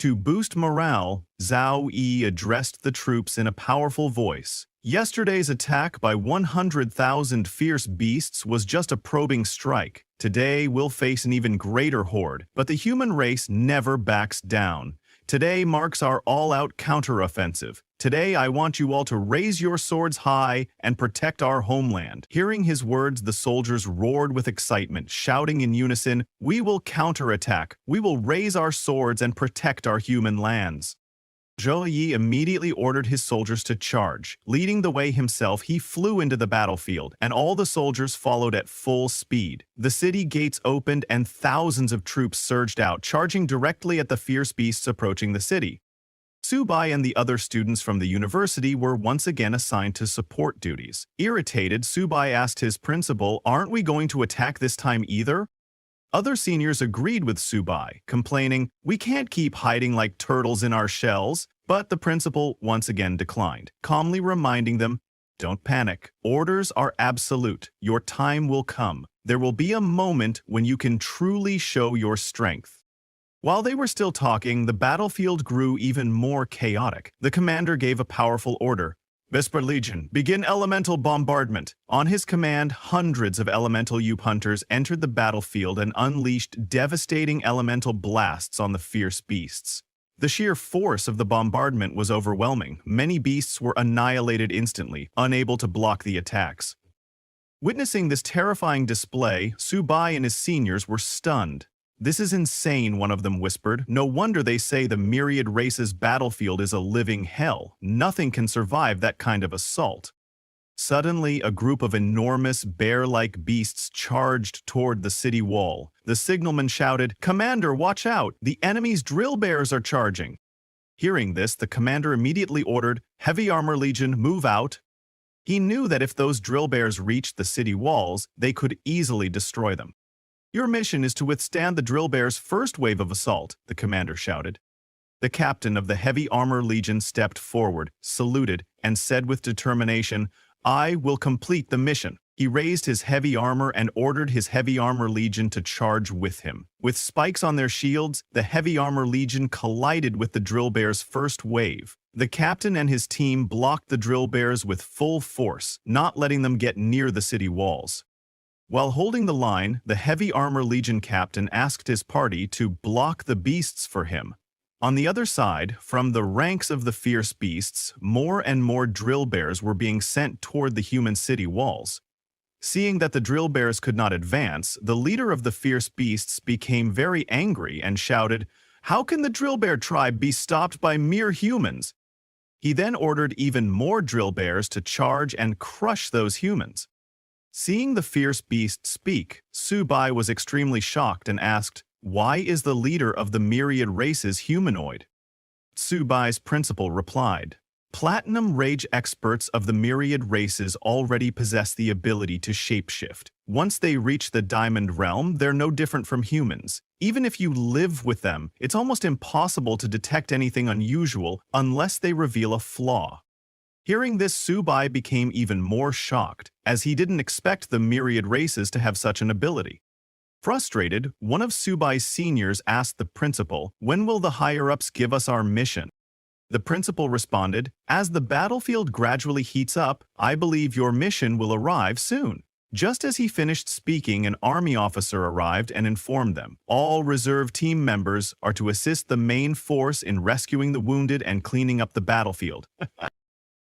To boost morale, Zhao Yi addressed the troops in a powerful voice. Yesterday's attack by 100,000 fierce beasts was just a probing strike. Today we'll face an even greater horde, but the human race never backs down. Today marks our all-out counteroffensive. Today I want you all to raise your swords high and protect our homeland. Hearing his words, the soldiers roared with excitement, shouting in unison, we will counterattack. We will raise our swords and protect our human lands. Zhao Yi immediately ordered his soldiers to charge. Leading the way himself, he flew into the battlefield, and all the soldiers followed at full speed. The city gates opened and thousands of troops surged out, charging directly at the fierce beasts approaching the city. Subai and the other students from the university were once again assigned to support duties. Irritated, Subai asked his principal, aren't we going to attack this time either? Other seniors agreed with Subai, complaining, we can't keep hiding like turtles in our shells, but the principal once again declined, calmly reminding them, don't panic. Orders are absolute. Your time will come. There will be a moment when you can truly show your strength. While they were still talking, the battlefield grew even more chaotic. The commander gave a powerful order. Vesper Legion, begin elemental bombardment. On his command, hundreds of elemental Yup hunters entered the battlefield and unleashed devastating elemental blasts on the fierce beasts. The sheer force of the bombardment was overwhelming. Many beasts were annihilated instantly, unable to block the attacks. Witnessing this terrifying display, Subai and his seniors were stunned. This is insane, one of them whispered. No wonder they say the myriad race's battlefield is a living hell. Nothing can survive that kind of assault. Suddenly, a group of enormous bear-like beasts charged toward the city wall. The signalman shouted, "Commander, watch out! The enemy's drill bears are charging!" Hearing this, the commander immediately ordered, "Heavy Armor Legion, move out." He knew that if those drill bears reached the city walls, they could easily destroy them. "Your mission is to withstand the drill bears' first wave of assault," the commander shouted. The captain of the Heavy Armor Legion stepped forward, saluted, and said with determination, "I will complete the mission." He raised his heavy armor and ordered his Heavy Armor Legion to charge with him. With spikes on their shields, the Heavy Armor Legion collided with the drill bears' first wave. The captain and his team blocked the drill bears with full force, not letting them get near the city walls. While holding the line, the Heavy Armor Legion captain asked his party to block the beasts for him. On the other side, from the ranks of the fierce beasts, more and more drill bears were being sent toward the human city walls. Seeing that the drill bears could not advance, the leader of the fierce beasts became very angry and shouted, "How can the drill bear tribe be stopped by mere humans?" He then ordered even more drill bears to charge and crush those humans. Seeing the fierce beast speak, Subai was extremely shocked and asked, "Why is the leader of the myriad races humanoid?" Subai's principal replied, "Platinum Rage experts of the myriad races already possess the ability to shapeshift. Once they reach the Diamond Realm, they're no different from humans. Even if you live with them, it's almost impossible to detect anything unusual unless they reveal a flaw." Hearing this, Subai became even more shocked, as he didn't expect the myriad races to have such an ability. Frustrated, one of Subai's seniors asked the principal, "When will the higher-ups give us our mission?" The principal responded, "As the battlefield gradually heats up, I believe your mission will arrive soon." Just as he finished speaking, an army officer arrived and informed them, "All reserve team members are to assist the main force in rescuing the wounded and cleaning up the battlefield."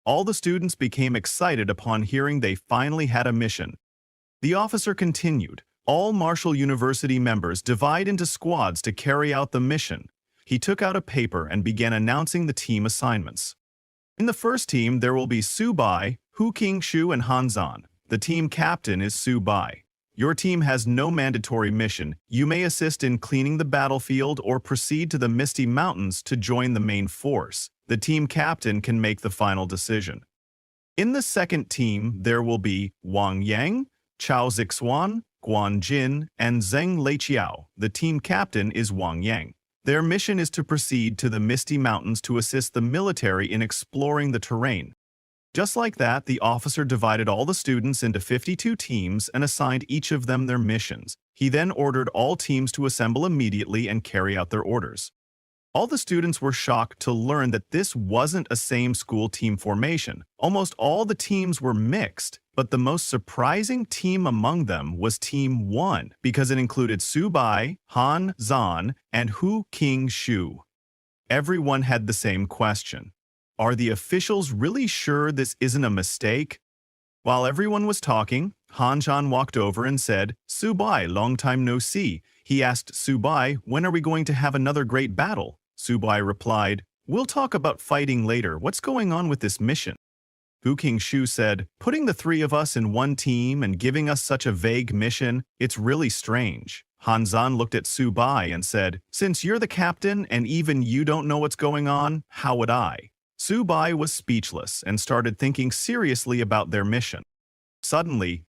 All the students became excited upon hearing they finally had a mission. The officer continued, "All Marshall University members divide into squads to carry out the mission." He took out a paper and began announcing the team assignments. In the first team, there will be Subai, Hu Qingshu, and Hanzan. The team captain is Subai. Your team has no mandatory mission. You may assist in cleaning the battlefield or proceed to the Misty Mountains to join the main force. The team captain can make the final decision. In the second team, there will be Wang Yang, Chao Zixuan, Guan Jin, and Zheng Leiqiao. The team captain is Wang Yang. Their mission is to proceed to the Misty Mountains to assist the military in exploring the terrain. Just like that, the officer divided all the students into 52 teams and assigned each of them their missions. He then ordered all teams to assemble immediately and carry out their orders. All the students were shocked to learn that this wasn't a same-school team formation. Almost all the teams were mixed, but the most surprising team among them was Team 1 because it included Subai, Han Zan, and Hu Qingshu. Everyone had the same question. Are the officials really sure this isn't a mistake? While everyone was talking, Han Zhan walked over and said, "Subai, long time no see." He asked Subai, "When are we going to have another great battle?" Subai replied, "We'll talk about fighting later. What's going on with this mission?" Hu Qingshu said, "Putting the three of us in one team and giving us such a vague mission, it's really strange." Han Zhan looked at Subai and said, "Since you're the captain and even you don't know what's going on, how would I?" Subai was speechless and started thinking seriously about their mission. Suddenly,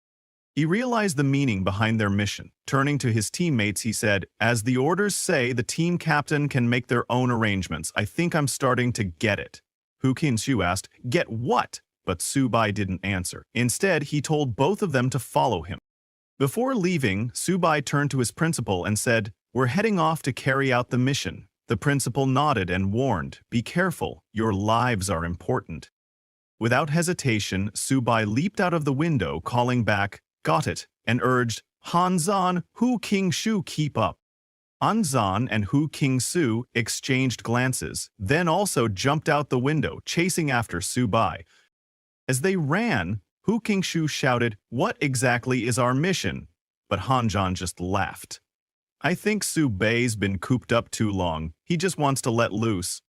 he realized the meaning behind their mission. Turning to his teammates, he said, "As the orders say, the team captain can make their own arrangements. I think I'm starting to get it." Hu Qingshu asked, "Get what?" But Subai didn't answer. Instead, he told both of them to follow him. Before leaving, Subai turned to his principal and said, "We're heading off to carry out the mission." The principal nodded and warned, "Be careful, your lives are important." Without hesitation, Subai leaped out of the window, calling back, "Got it," and urged, "Han Zhan, Hu Qingshu, keep up." Han Zhan and Hu Qingshu exchanged glances, then also jumped out the window, chasing after Subai. As they ran, Hu Qingshu shouted, "What exactly is our mission?" But Han Zhan just laughed. "I think Subai's been cooped up too long. He just wants to let loose."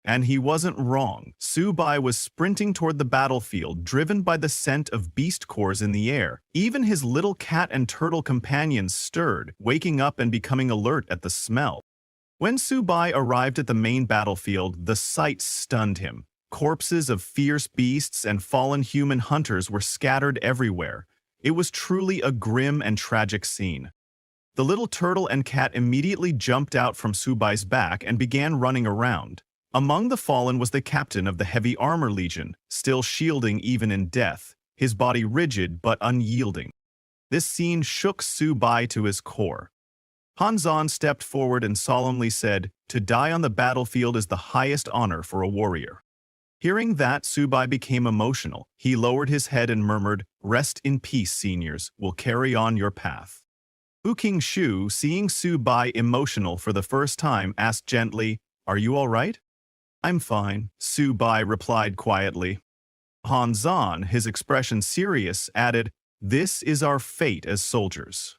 And he wasn't wrong. Subai was sprinting toward the battlefield, driven by the scent of beast cores in the air. Even his little cat and turtle companions stirred, waking up and becoming alert at the smell. When Subai arrived at the main battlefield, the sight stunned him. Corpses of fierce beasts and fallen human hunters were scattered everywhere. It was truly a grim and tragic scene. The little turtle and cat immediately jumped out from Subai's back and began running around. Among the fallen was the captain of the Heavy Armor Legion, still shielding even in death, his body rigid but unyielding. This scene shook Subai to his core. Hanzan stepped forward and solemnly said, "To die on the battlefield is the highest honor for a warrior." Hearing that, Subai became emotional. He lowered his head and murmured, "Rest in peace, seniors. We'll carry on your path." Hu Qingshu, seeing Subai emotional for the first time, asked gently, "Are you all right?" "I'm fine," Subai replied quietly. Hanzan, his expression serious, added, "This is our fate as soldiers."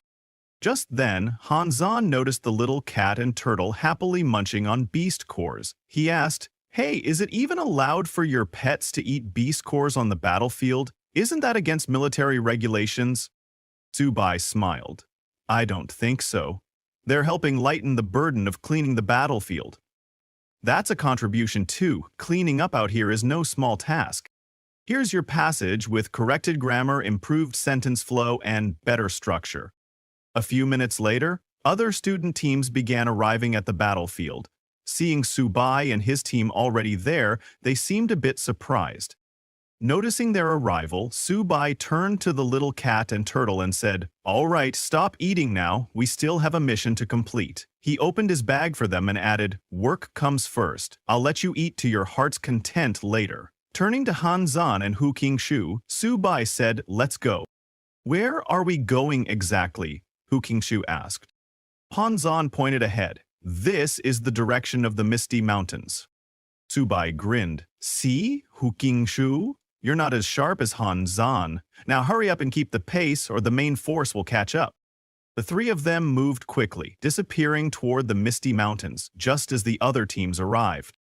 Just then, Hanzan noticed the little cat and turtle happily munching on beast cores. He asked, "Hey, is it even allowed for your pets to eat beast cores on the battlefield? Isn't that against military regulations?" Subai smiled. "I don't think so. They're helping lighten the burden of cleaning the battlefield." "That's a contribution too. Cleaning up out here is no small task. Here's your passage with corrected grammar, improved sentence flow, and better structure." A few minutes later, other student teams began arriving at the battlefield. Seeing Subai and his team already there, they seemed a bit surprised. Noticing their arrival, Subai turned to the little cat and turtle and said, "All right, stop eating now. We still have a mission to complete." He opened his bag for them and added, "Work comes first. I'll let you eat to your heart's content later." Turning to Hanzan and Hu Qingshu, Subai said, "Let's go." "Where are we going exactly?" Hu Qingshu asked. Hanzan pointed ahead. "This is the direction of the Misty Mountains." Subai grinned. "See, Hu Qingshu? You're not as sharp as Hanzan. Now hurry up and keep the pace or the main force will catch up." The three of them moved quickly, disappearing toward the Misty Mountains, just as the other teams arrived.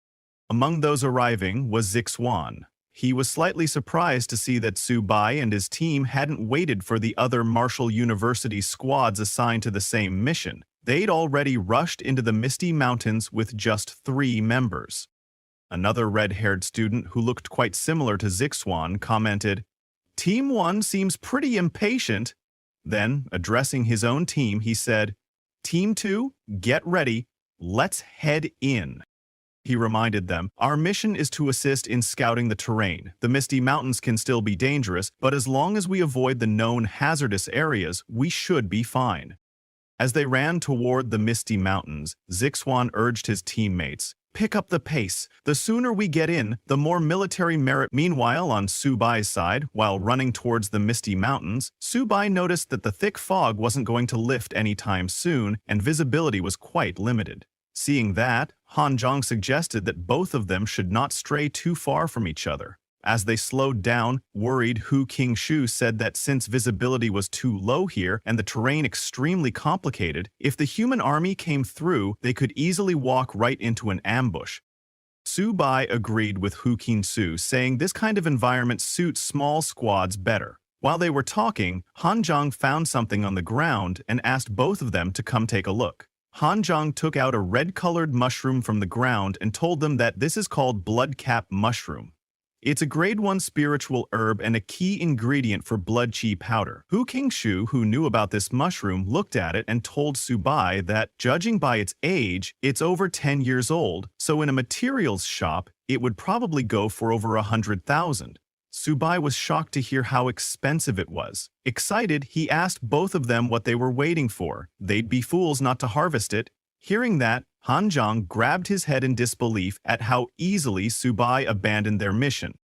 Among those arriving was Zixuan. He was slightly surprised to see that Subai and his team hadn't waited for the other Martial University squads assigned to the same mission. They'd already rushed into the Misty Mountains with just 3 members. Another red-haired student who looked quite similar to Zixuan commented, "Team 1 seems pretty impatient." Then, addressing his own team, he said, "Team 2, get ready. Let's head in." He reminded them, "Our mission is to assist in scouting the terrain. The Misty Mountains can still be dangerous, but as long as we avoid the known hazardous areas, we should be fine." As they ran toward the Misty Mountains, Zixuan urged his teammates, "Pick up the pace. The sooner we get in, the more military merit." Meanwhile, on Subai's side, while running towards the Misty Mountains, Subai noticed that the thick fog wasn't going to lift anytime soon, and visibility was quite limited. Seeing that, Hanzhong suggested that both of them should not stray too far from each other. As they slowed down, worried, Hu Qingshu said that since visibility was too low here and the terrain extremely complicated, if the human army came through, they could easily walk right into an ambush. Subai agreed with Hu Qingshu, saying this kind of environment suits small squads better. While they were talking, Hanzhong found something on the ground and asked both of them to come take a look. Hanzhong took out a red-colored mushroom from the ground and told them that this is called blood-cap mushroom. It's a grade 1 spiritual herb and a key ingredient for blood qi powder. Hu Qingshu, who knew about this mushroom, looked at it and told Subai that, judging by its age, it's over 10 years old, so in a materials shop, it would probably go for over 100,000. Subai was shocked to hear how expensive it was. Excited, he asked both of them what they were waiting for. They'd be fools not to harvest it. Hearing that, Hanzhong grabbed his head in disbelief at how easily Subai abandoned their mission.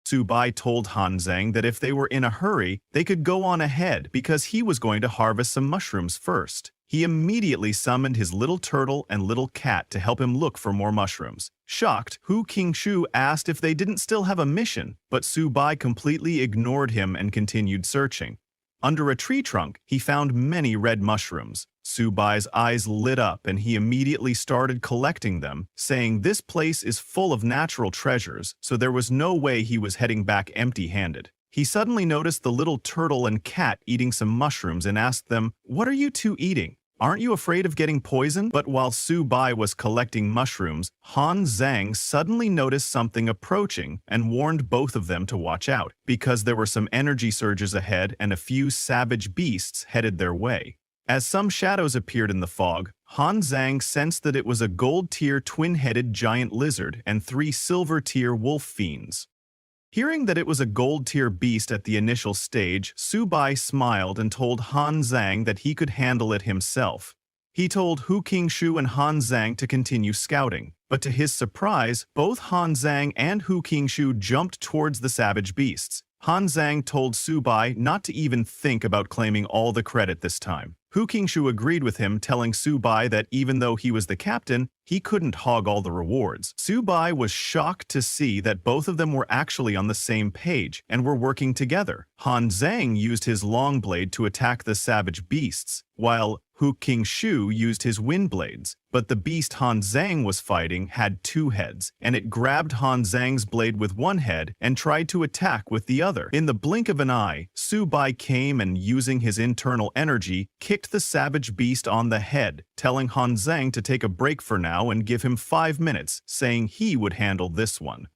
Subai told Hanzhong that if they were in a hurry, they could go on ahead because he was going to harvest some mushrooms first. He immediately summoned his little turtle and little cat to help him look for more mushrooms. Shocked, Hu Qingshu asked if they didn't still have a mission, but Subai completely ignored him and continued searching. Under a tree trunk, he found many red mushrooms. Subai's eyes lit up and he immediately started collecting them, saying this place is full of natural treasures, so there was no way he was heading back empty-handed. He suddenly noticed the little turtle and cat eating some mushrooms and asked them, "What are you two eating? Aren't you afraid of getting poisoned?" But while Subai was collecting mushrooms, Han Zhang suddenly noticed something approaching and warned both of them to watch out, because there were some energy surges ahead and a few savage beasts headed their way. As some shadows appeared in the fog, Han Zhang sensed that it was a gold-tier twin-headed giant lizard and 3 silver-tier wolf fiends. Hearing that it was a gold-tier beast at the initial stage, Subai smiled and told Han Zhang that he could handle it himself. He told Hu Qingshu and Han Zhang to continue scouting, but to his surprise, both Han Zhang and Hu Qingshu jumped towards the savage beasts. Han Zhang told Subai not to even think about claiming all the credit this time. Hu Qingshu agreed with him, telling Subai that even though he was the captain, he couldn't hog all the rewards. Subai was shocked to see that both of them were actually on the same page and were working together. Han Zhang used his long blade to attack the savage beasts, while Hu Qingshu used his wind blades, but the beast Han Zhang was fighting had 2 heads, and it grabbed Han Zhang's blade with one head and tried to attack with the other. In the blink of an eye, Subai came and, using his internal energy, kicked the savage beast on the head, telling Han Zhang to take a break for now and give him 5 minutes, saying he would handle this one.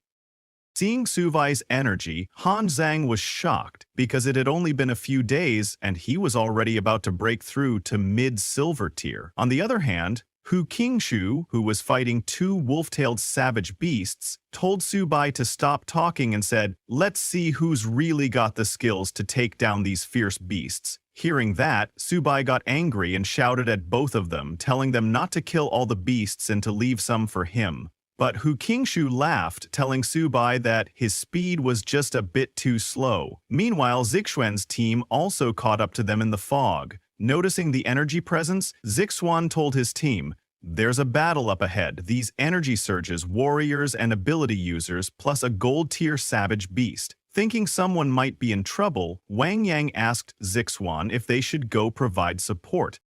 Seeing Subai's energy, Han Zhang was shocked because it had only been a few days and he was already about to break through to mid-silver tier. On the other hand, Hu Qingshu, who was fighting 2 wolf-tailed savage beasts, told Subai to stop talking and said, "Let's see who's really got the skills to take down these fierce beasts." Hearing that, Subai got angry and shouted at both of them, telling them not to kill all the beasts and to leave some for him. But Hu Qingshu laughed, telling Subai that his speed was just a bit too slow. Meanwhile, Zixuan's team also caught up to them in the fog. Noticing the energy presence, Zixuan told his team, "There's a battle up ahead. These energy surges, warriors and ability users, plus a gold-tier savage beast." Thinking someone might be in trouble, Wang Yang asked Zixuan if they should go provide support.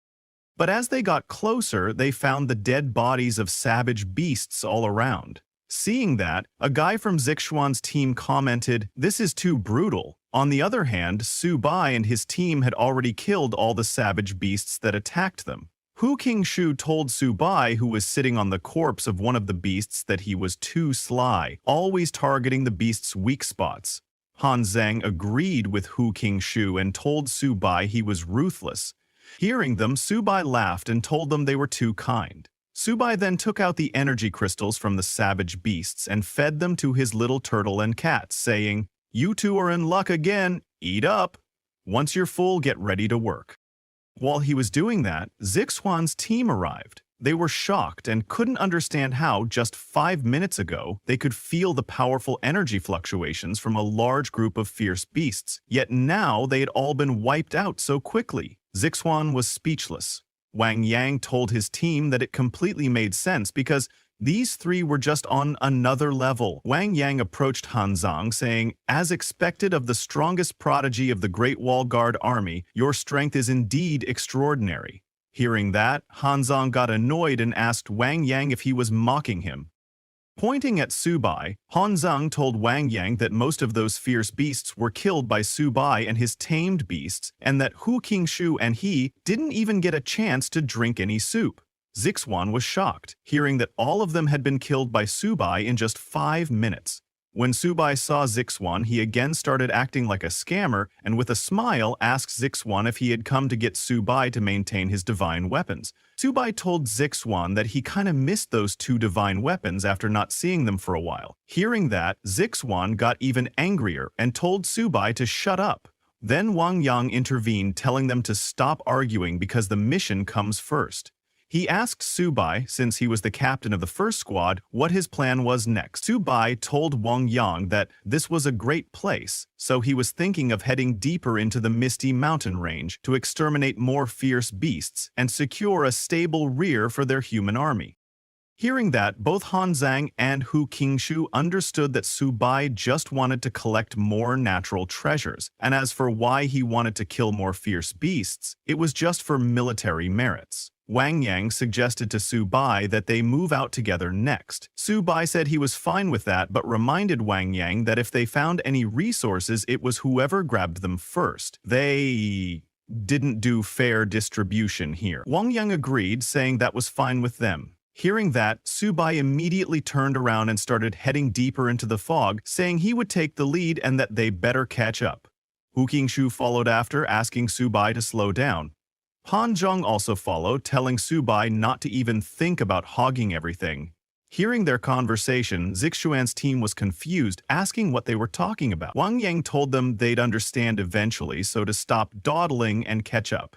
But as they got closer, they found the dead bodies of savage beasts all around. Seeing that, a guy from Zixuan's team commented, "This is too brutal." On the other hand, Subai and his team had already killed all the savage beasts that attacked them. Hu Qingshu told Subai, who was sitting on the corpse of one of the beasts, that he was too sly, always targeting the beast's weak spots. Han Zhang agreed with Hu Qingshu and told Subai he was ruthless. Hearing them, Subai laughed and told them they were too kind. Subai then took out the energy crystals from the savage beasts and fed them to his little turtle and cat, saying, "You two are in luck again. Eat up. Once you're full, get ready to work." While he was doing that, Zixuan's team arrived. They were shocked and couldn't understand how, just 5 minutes ago, they could feel the powerful energy fluctuations from a large group of fierce beasts, yet now they had all been wiped out so quickly. Zixuan was speechless. Wang Yang told his team that it completely made sense because these 3 were just on another level. Wang Yang approached Han Zhang, saying, "As expected of the strongest prodigy of the Great Wall Guard army, your strength is indeed extraordinary." Hearing that, Han Zhang got annoyed and asked Wang Yang if he was mocking him. Pointing at Subai, Han Zhang told Wang Yang that most of those fierce beasts were killed by Subai and his tamed beasts, and that Hu Qingshu and he didn't even get a chance to drink any soup. Zixuan was shocked, hearing that all of them had been killed by Subai in just 5 minutes. When Subai saw Zixuan, he again started acting like a scammer and with a smile asked Zixuan if he had come to get Subai to maintain his divine weapons. Subai told Zixuan that he kinda missed those 2 divine weapons after not seeing them for a while. Hearing that, Zixuan got even angrier and told Subai to shut up. Then Wang Yang intervened, telling them to stop arguing because the mission comes first. He asked Subai, since he was the captain of the first squad, what his plan was next. Subai told Wang Yang that this was a great place, so he was thinking of heading deeper into the misty mountain range to exterminate more fierce beasts and secure a stable rear for their human army. Hearing that, both Han Zhang and Hu Qingshu understood that Su Bai just wanted to collect more natural treasures, and as for why he wanted to kill more fierce beasts, it was just for military merits. Wang Yang suggested to Su Bai that they move out together next. Su Bai said he was fine with that, but reminded Wang Yang that if they found any resources, it was whoever grabbed them first. They didn't do fair distribution here. Wang Yang agreed, saying that was fine with them. Hearing that, Su Bai immediately turned around and started heading deeper into the fog, saying he would take the lead and that they better catch up. Hu Qingshu followed after, asking Su Bai to slow down. Han Zhang also followed, telling Su Bai not to even think about hogging everything. Hearing their conversation, Zixuan's team was confused, asking what they were talking about. Wang Yang told them they'd understand eventually, so to stop dawdling and catch up.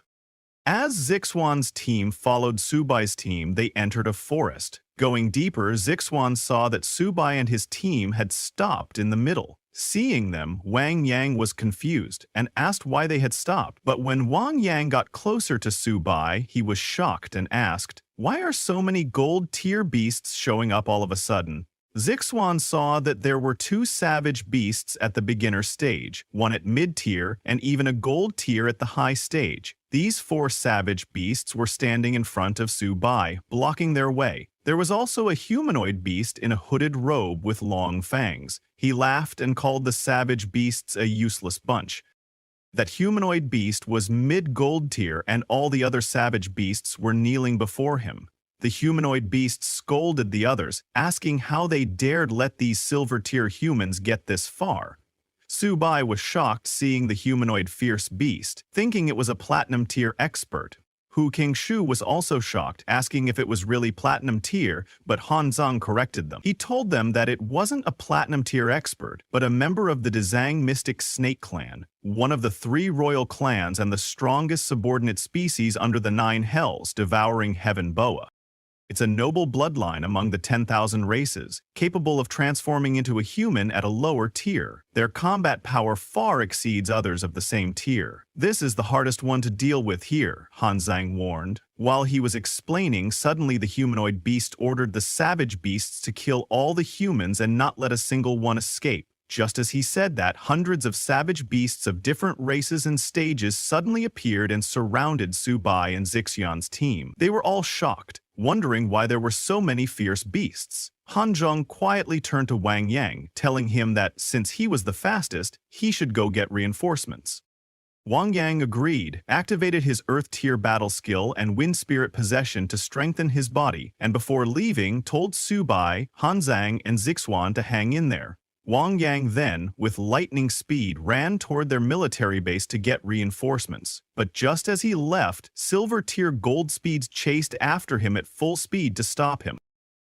As Zixuan's team followed Su Bai's team, they entered a forest. Going deeper, Zixuan saw that Su Bai and his team had stopped in the middle. Seeing them, Wang Yang was confused and asked why they had stopped. But when Wang Yang got closer to Su Bai, he was shocked and asked, "Why are so many gold-tier beasts showing up all of a sudden?" Zixuan saw that there were 2 savage beasts at the beginner stage, one at mid-tier, and even a gold tier at the high stage. These 4 savage beasts were standing in front of Su Bai, blocking their way. There was also a humanoid beast in a hooded robe with long fangs. He laughed and called the savage beasts a useless bunch. That humanoid beast was mid-gold tier, and all the other savage beasts were kneeling before him. The humanoid beast scolded the others, asking how they dared let these silver-tier humans get this far. Su Bai was shocked seeing the humanoid fierce beast, thinking it was a platinum-tier expert. Hu Qingshu was also shocked, asking if it was really platinum tier, but Han Zhang corrected them. He told them that it wasn't a platinum tier expert, but a member of the Dezang Mystic Snake Clan, one of the 3 royal clans and the strongest subordinate species under the 9 hells, devouring Heaven Boa. It's a noble bloodline among the 10,000 races, capable of transforming into a human at a lower tier. Their combat power far exceeds others of the same tier. This is the hardest one to deal with here, Han Zhang warned. While he was explaining, suddenly the humanoid beast ordered the savage beasts to kill all the humans and not let a single one escape. Just as he said that, hundreds of savage beasts of different races and stages suddenly appeared and surrounded Su Bai and Zixuan's team. They were all shocked, wondering why there were so many fierce beasts. Han Zhang quietly turned to Wang Yang, telling him that since he was the fastest, he should go get reinforcements. Wang Yang agreed, activated his Earth-tier battle skill and Wind Spirit possession to strengthen his body, and before leaving, told Su Bai, Han Zhang, and Zixuan to hang in there. Wang Yang then, with lightning speed, ran toward their military base to get reinforcements. But just as he left, silver-tier gold speeds chased after him at full speed to stop him.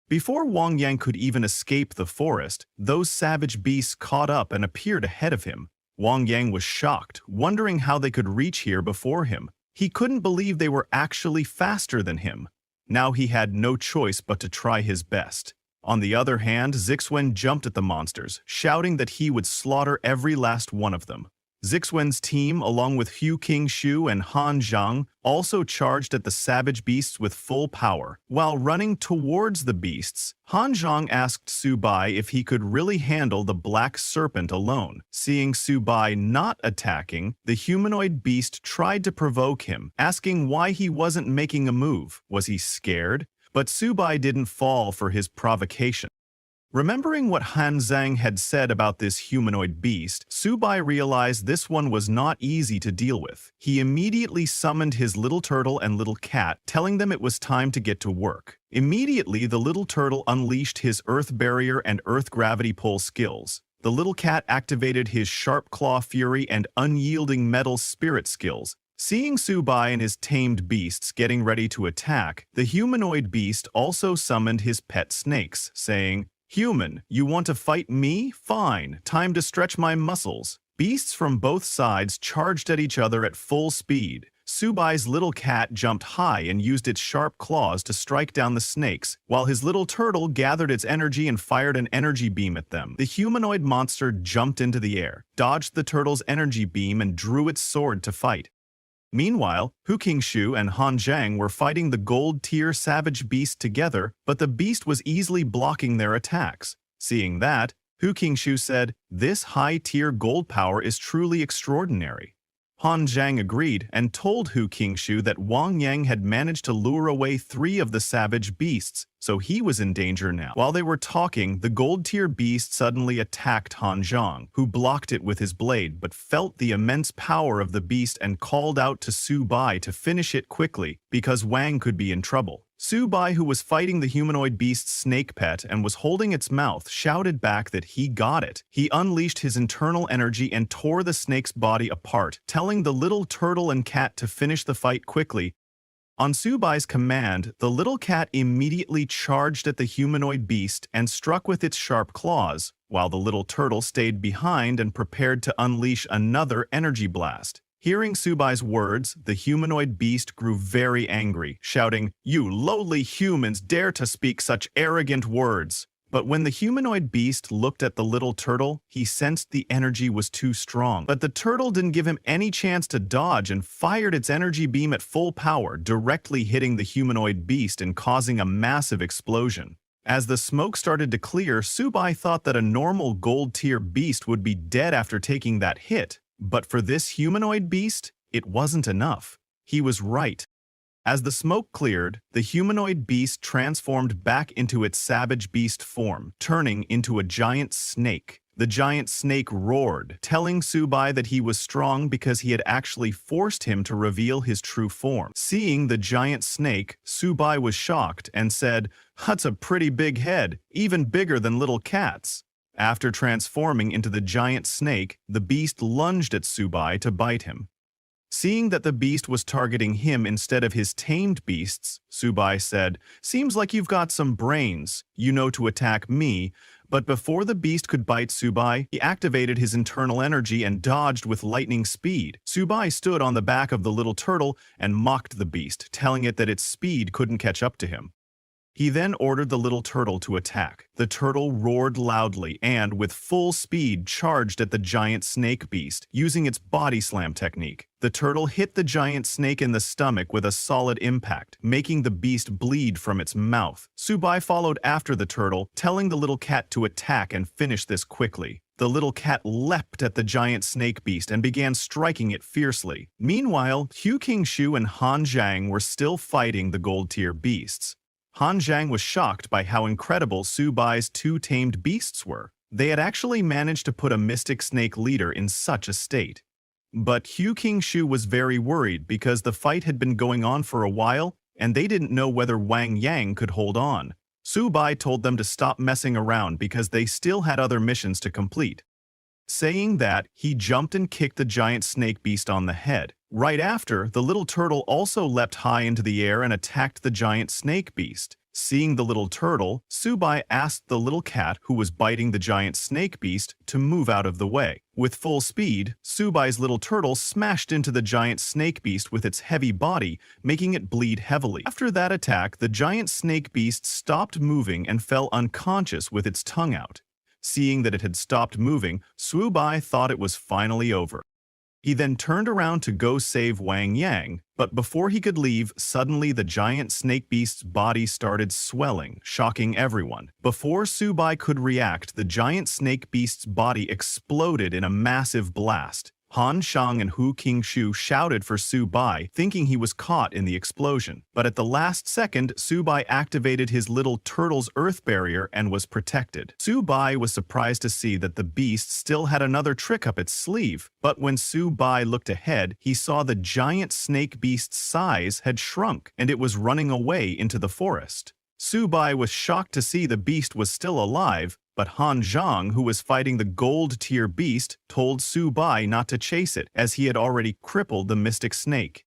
Before Wang Yang could even escape the forest, those savage beasts caught up and appeared ahead of him. Wang Yang was shocked, wondering how they could reach here before him. He couldn't believe they were actually faster than him. Now he had no choice but to try his best. On the other hand, Zixuan jumped at the monsters, shouting that he would slaughter every last one of them. Zixuan's team, along with Hu Qingshu and Han Zhang, also charged at the savage beasts with full power. While running towards the beasts, Han Zhang asked Su Bai if he could really handle the black serpent alone. Seeing Su Bai not attacking, the humanoid beast tried to provoke him, asking why he wasn't making a move. Was he scared? But Su Bai didn't fall for his provocation. Remembering what Han Zhang had said about this humanoid beast, Su Bai realized this one was not easy to deal with. He immediately summoned his little turtle and little cat, telling them it was time to get to work. Immediately, the little turtle unleashed his earth barrier and earth gravity pull skills. The little cat activated his sharp claw fury and unyielding metal spirit skills. Seeing Su Bai and his tamed beasts getting ready to attack, the humanoid beast also summoned his pet snakes, saying, "Human, you want to fight me? Fine, time to stretch my muscles." Beasts from both sides charged at each other at full speed. Su Bai's little cat jumped high and used its sharp claws to strike down the snakes, while his little turtle gathered its energy and fired an energy beam at them. The humanoid monster jumped into the air, dodged the turtle's energy beam, and drew its sword to fight. Meanwhile, Hu Qingshu and Han Zhang were fighting the gold-tier savage beast together, but the beast was easily blocking their attacks. Seeing that, Hu Qingshu said, "This high-tier gold power is truly extraordinary." Han Zhang agreed and told Hu Qingshu that Wang Yang had managed to lure away 3 of the savage beasts, so he was in danger now. While they were talking, the gold-tier beast suddenly attacked Han Zhang, who blocked it with his blade but felt the immense power of the beast and called out to Su Bai to finish it quickly because Wang could be in trouble. Su Bai, who was fighting the humanoid beast's snake pet and was holding its mouth, shouted back that he got it. He unleashed his internal energy and tore the snake's body apart, telling the little turtle and cat to finish the fight quickly. On Su Bai's command, the little cat immediately charged at the humanoid beast and struck with its sharp claws, while the little turtle stayed behind and prepared to unleash another energy blast. Hearing Su Bai's words, the humanoid beast grew very angry, shouting, "You lowly humans dare to speak such arrogant words!" But when the humanoid beast looked at the little turtle, he sensed the energy was too strong. But the turtle didn't give him any chance to dodge and fired its energy beam at full power, directly hitting the humanoid beast and causing a massive explosion. As the smoke started to clear, Su Bai thought that a normal gold-tier beast would be dead after taking that hit. But for this humanoid beast, it wasn't enough. He was right. As the smoke cleared, the humanoid beast transformed back into its savage beast form, turning into a giant snake. The giant snake roared, telling Su Bai that he was strong because he had actually forced him to reveal his true form. Seeing the giant snake, Su Bai was shocked and said, "That's a pretty big head, even bigger than little cats." After transforming into the giant snake, the beast lunged at Su Bai to bite him. Seeing that the beast was targeting him instead of his tamed beasts, Su Bai said, "Seems like you've got some brains. You know to attack me." But before the beast could bite Su Bai, he activated his internal energy and dodged with lightning speed. Su Bai stood on the back of the little turtle and mocked the beast, telling it that its speed couldn't catch up to him. He then ordered the little turtle to attack. The turtle roared loudly and, with full speed, charged at the giant snake beast, using its body slam technique. The turtle hit the giant snake in the stomach with a solid impact, making the beast bleed from its mouth. Su Bai followed after the turtle, telling the little cat to attack and finish this quickly. The little cat leapt at the giant snake beast and began striking it fiercely. Meanwhile, Hu Qingshu and Han Zhang were still fighting the gold-tier beasts. Han Zhang was shocked by how incredible Su Bai's 2 tamed beasts were. They had actually managed to put a mystic snake leader in such a state. But Hu Qingshu was very worried because the fight had been going on for a while and they didn't know whether Wang Yang could hold on. Su Bai told them to stop messing around because they still had other missions to complete. Saying that, he jumped and kicked the giant snake beast on the head. Right after, the little turtle also leapt high into the air and attacked the giant snake beast. Seeing the little turtle, Su Bai asked the little cat who was biting the giant snake beast to move out of the way. With full speed, Su Bai's little turtle smashed into the giant snake beast with its heavy body, making it bleed heavily. After that attack, the giant snake beast stopped moving and fell unconscious with its tongue out. Seeing that it had stopped moving, Su Bai thought it was finally over. He then turned around to go save Wang Yang, but before he could leave, suddenly the giant snake beast's body started swelling, shocking everyone. Before Su Bai could react, the giant snake beast's body exploded in a massive blast. Han Shang and Hu Qingshu shouted for Su Bai, thinking he was caught in the explosion. But at the last second, Su Bai activated his little turtle's earth barrier and was protected. Su Bai was surprised to see that the beast still had another trick up its sleeve. But when Su Bai looked ahead, he saw the giant snake beast's size had shrunk, and it was running away into the forest. Su Bai was shocked to see the beast was still alive, but Han Zhang, who was fighting the gold-tier beast, told Su Bai not to chase it, as he had already crippled the mystic snake.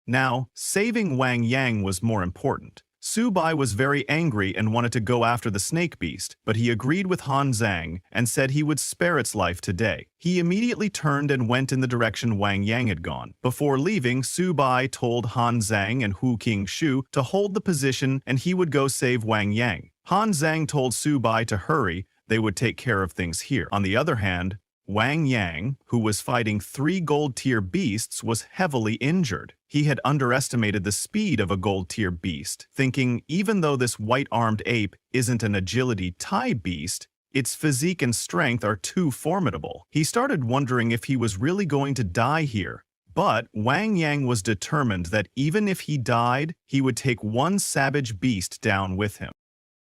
Now, saving Wang Yang was more important. Su Bai was very angry and wanted to go after the snake beast, but he agreed with Han Zhang and said he would spare its life today. He immediately turned and went in the direction Wang Yang had gone. Before leaving, Su Bai told Han Zhang and Hu Qingshu to hold the position and he would go save Wang Yang. Han Zhang told Su Bai to hurry, they would take care of things here. On the other hand, Wang Yang, who was fighting 3 gold-tier beasts, was heavily injured. He had underestimated the speed of a gold-tier beast, thinking even though this white-armed ape isn't an agility Tai beast, its physique and strength are too formidable. He started wondering if he was really going to die here. But Wang Yang was determined that even if he died, he would take one savage beast down with him.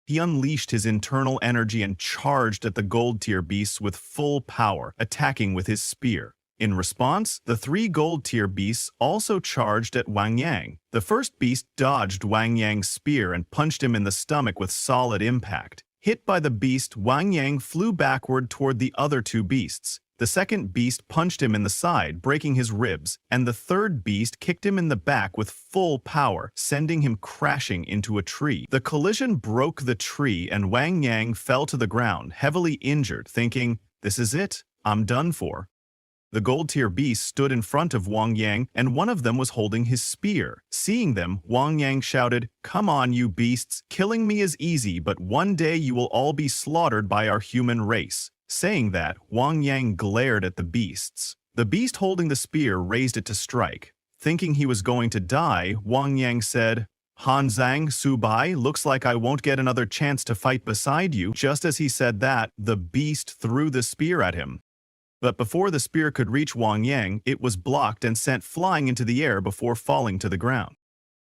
He unleashed his internal energy and charged at the gold-tier beasts with full power, attacking with his spear. In response, the 3 gold-tier beasts also charged at Wang Yang. The first beast dodged Wang Yang's spear and punched him in the stomach with solid impact. Hit by the beast, Wang Yang flew backward toward the other 2 beasts. The second beast punched him in the side, breaking his ribs, and the third beast kicked him in the back with full power, sending him crashing into a tree. The collision broke the tree and Wang Yang fell to the ground, heavily injured, thinking, "This is it, I'm done for." The gold-tier beasts stood in front of Wang Yang, and one of them was holding his spear. Seeing them, Wang Yang shouted, "Come on, you beasts! Killing me is easy, but one day you will all be slaughtered by our human race." Saying that, Wang Yang glared at the beasts. The beast holding the spear raised it to strike. Thinking he was going to die, Wang Yang said, "Han Zhang, Su Bai, looks like I won't get another chance to fight beside you." Just as he said that, the beast threw the spear at him. But before the spear could reach Wang Yang, it was blocked and sent flying into the air before falling to the ground.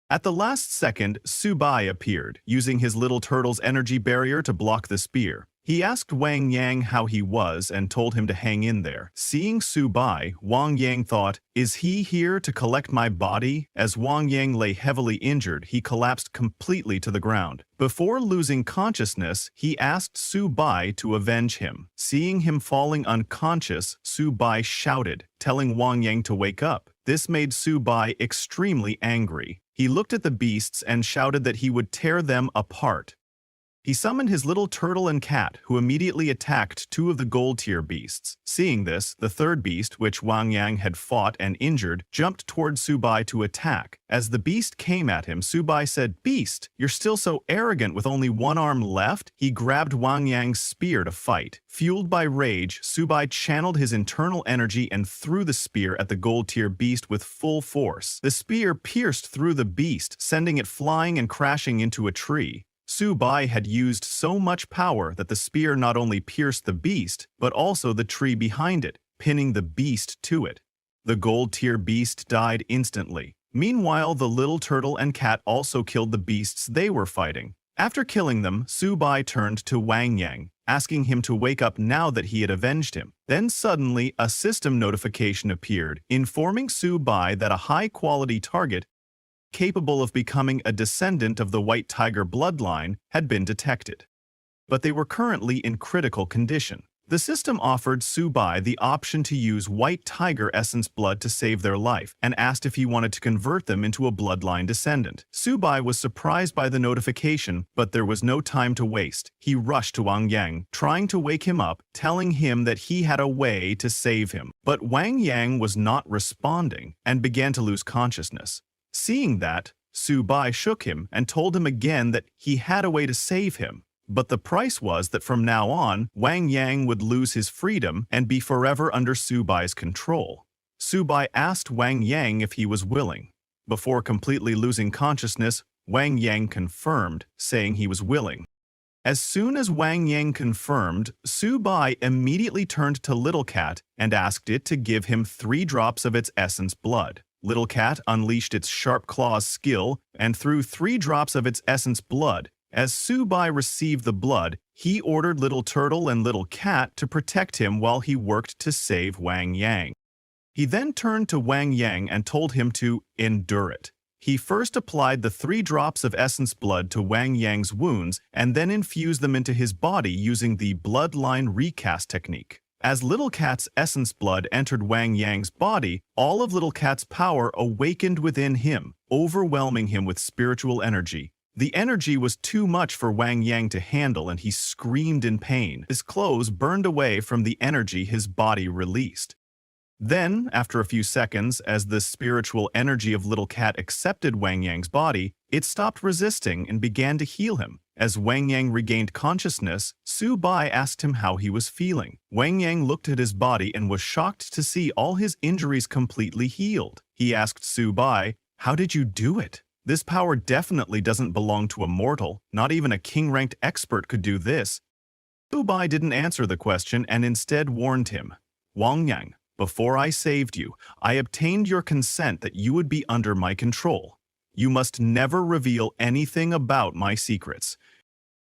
At the last second, Su Bai appeared, using his little turtle's energy barrier to block the spear. He asked Wang Yang how he was and told him to hang in there. Seeing Su Bai, Wang Yang thought, "Is he here to collect my body?" As Wang Yang lay heavily injured, he collapsed completely to the ground. Before losing consciousness, he asked Su Bai to avenge him. Seeing him falling unconscious, Su Bai shouted, telling Wang Yang to wake up. This made Su Bai extremely angry. He looked at the beasts and shouted that he would tear them apart. He summoned his little turtle and cat, who immediately attacked 2 of the gold-tier beasts. Seeing this, the third beast, which Wang Yang had fought and injured, jumped toward Su Bai to attack. As the beast came at him, Su Bai said, "Beast, you're still so arrogant with only one arm left?" He grabbed Wang Yang's spear to fight. Fueled by rage, Su Bai channeled his internal energy and threw the spear at the gold-tier beast with full force. The spear pierced through the beast, sending it flying and crashing into a tree. Su Bai had used so much power that the spear not only pierced the beast, but also the tree behind it, pinning the beast to it. The gold-tier beast died instantly. Meanwhile, the little turtle and cat also killed the beasts they were fighting. After killing them, Su Bai turned to Wang Yang, asking him to wake up now that he had avenged him. Then suddenly, a system notification appeared, informing Su Bai that a high-quality target capable of becoming a descendant of the White Tiger bloodline had been detected. But they were currently in critical condition. The system offered Su Bai the option to use White Tiger essence blood to save their life, and asked if he wanted to convert them into a bloodline descendant. Su Bai was surprised by the notification, but there was no time to waste. He rushed to Wang Yang, trying to wake him up, telling him that he had a way to save him. But Wang Yang was not responding, and began to lose consciousness. Seeing that, Su Bai shook him and told him again that he had a way to save him. But the price was that from now on, Wang Yang would lose his freedom and be forever under Su Bai's control. Su Bai asked Wang Yang if he was willing. Before completely losing consciousness, Wang Yang confirmed, saying he was willing. As soon as Wang Yang confirmed, Su Bai immediately turned to Little Cat and asked it to give him 3 drops of its essence blood. Little Cat unleashed its sharp claws skill and threw 3 drops of its essence blood. As Su Bai received the blood, he ordered Little Turtle and Little Cat to protect him while he worked to save Wang Yang. He then turned to Wang Yang and told him to endure it. He first applied the 3 drops of essence blood to Wang Yang's wounds and then infused them into his body using the bloodline recast technique. As Little Cat's essence blood entered Wang Yang's body, all of Little Cat's power awakened within him, overwhelming him with spiritual energy. The energy was too much for Wang Yang to handle and he screamed in pain. His clothes burned away from the energy his body released. Then, after a few seconds, as the spiritual energy of Little Cat accepted Wang Yang's body, it stopped resisting and began to heal him. As Wang Yang regained consciousness, Su Bai asked him how he was feeling. Wang Yang looked at his body and was shocked to see all his injuries completely healed. He asked Su Bai, "How did you do it? This power definitely doesn't belong to a mortal. Not even a king-ranked expert could do this." Su Bai didn't answer the question and instead warned him, "Wang Yang, before I saved you, I obtained your consent that you would be under my control. You must never reveal anything about my secrets."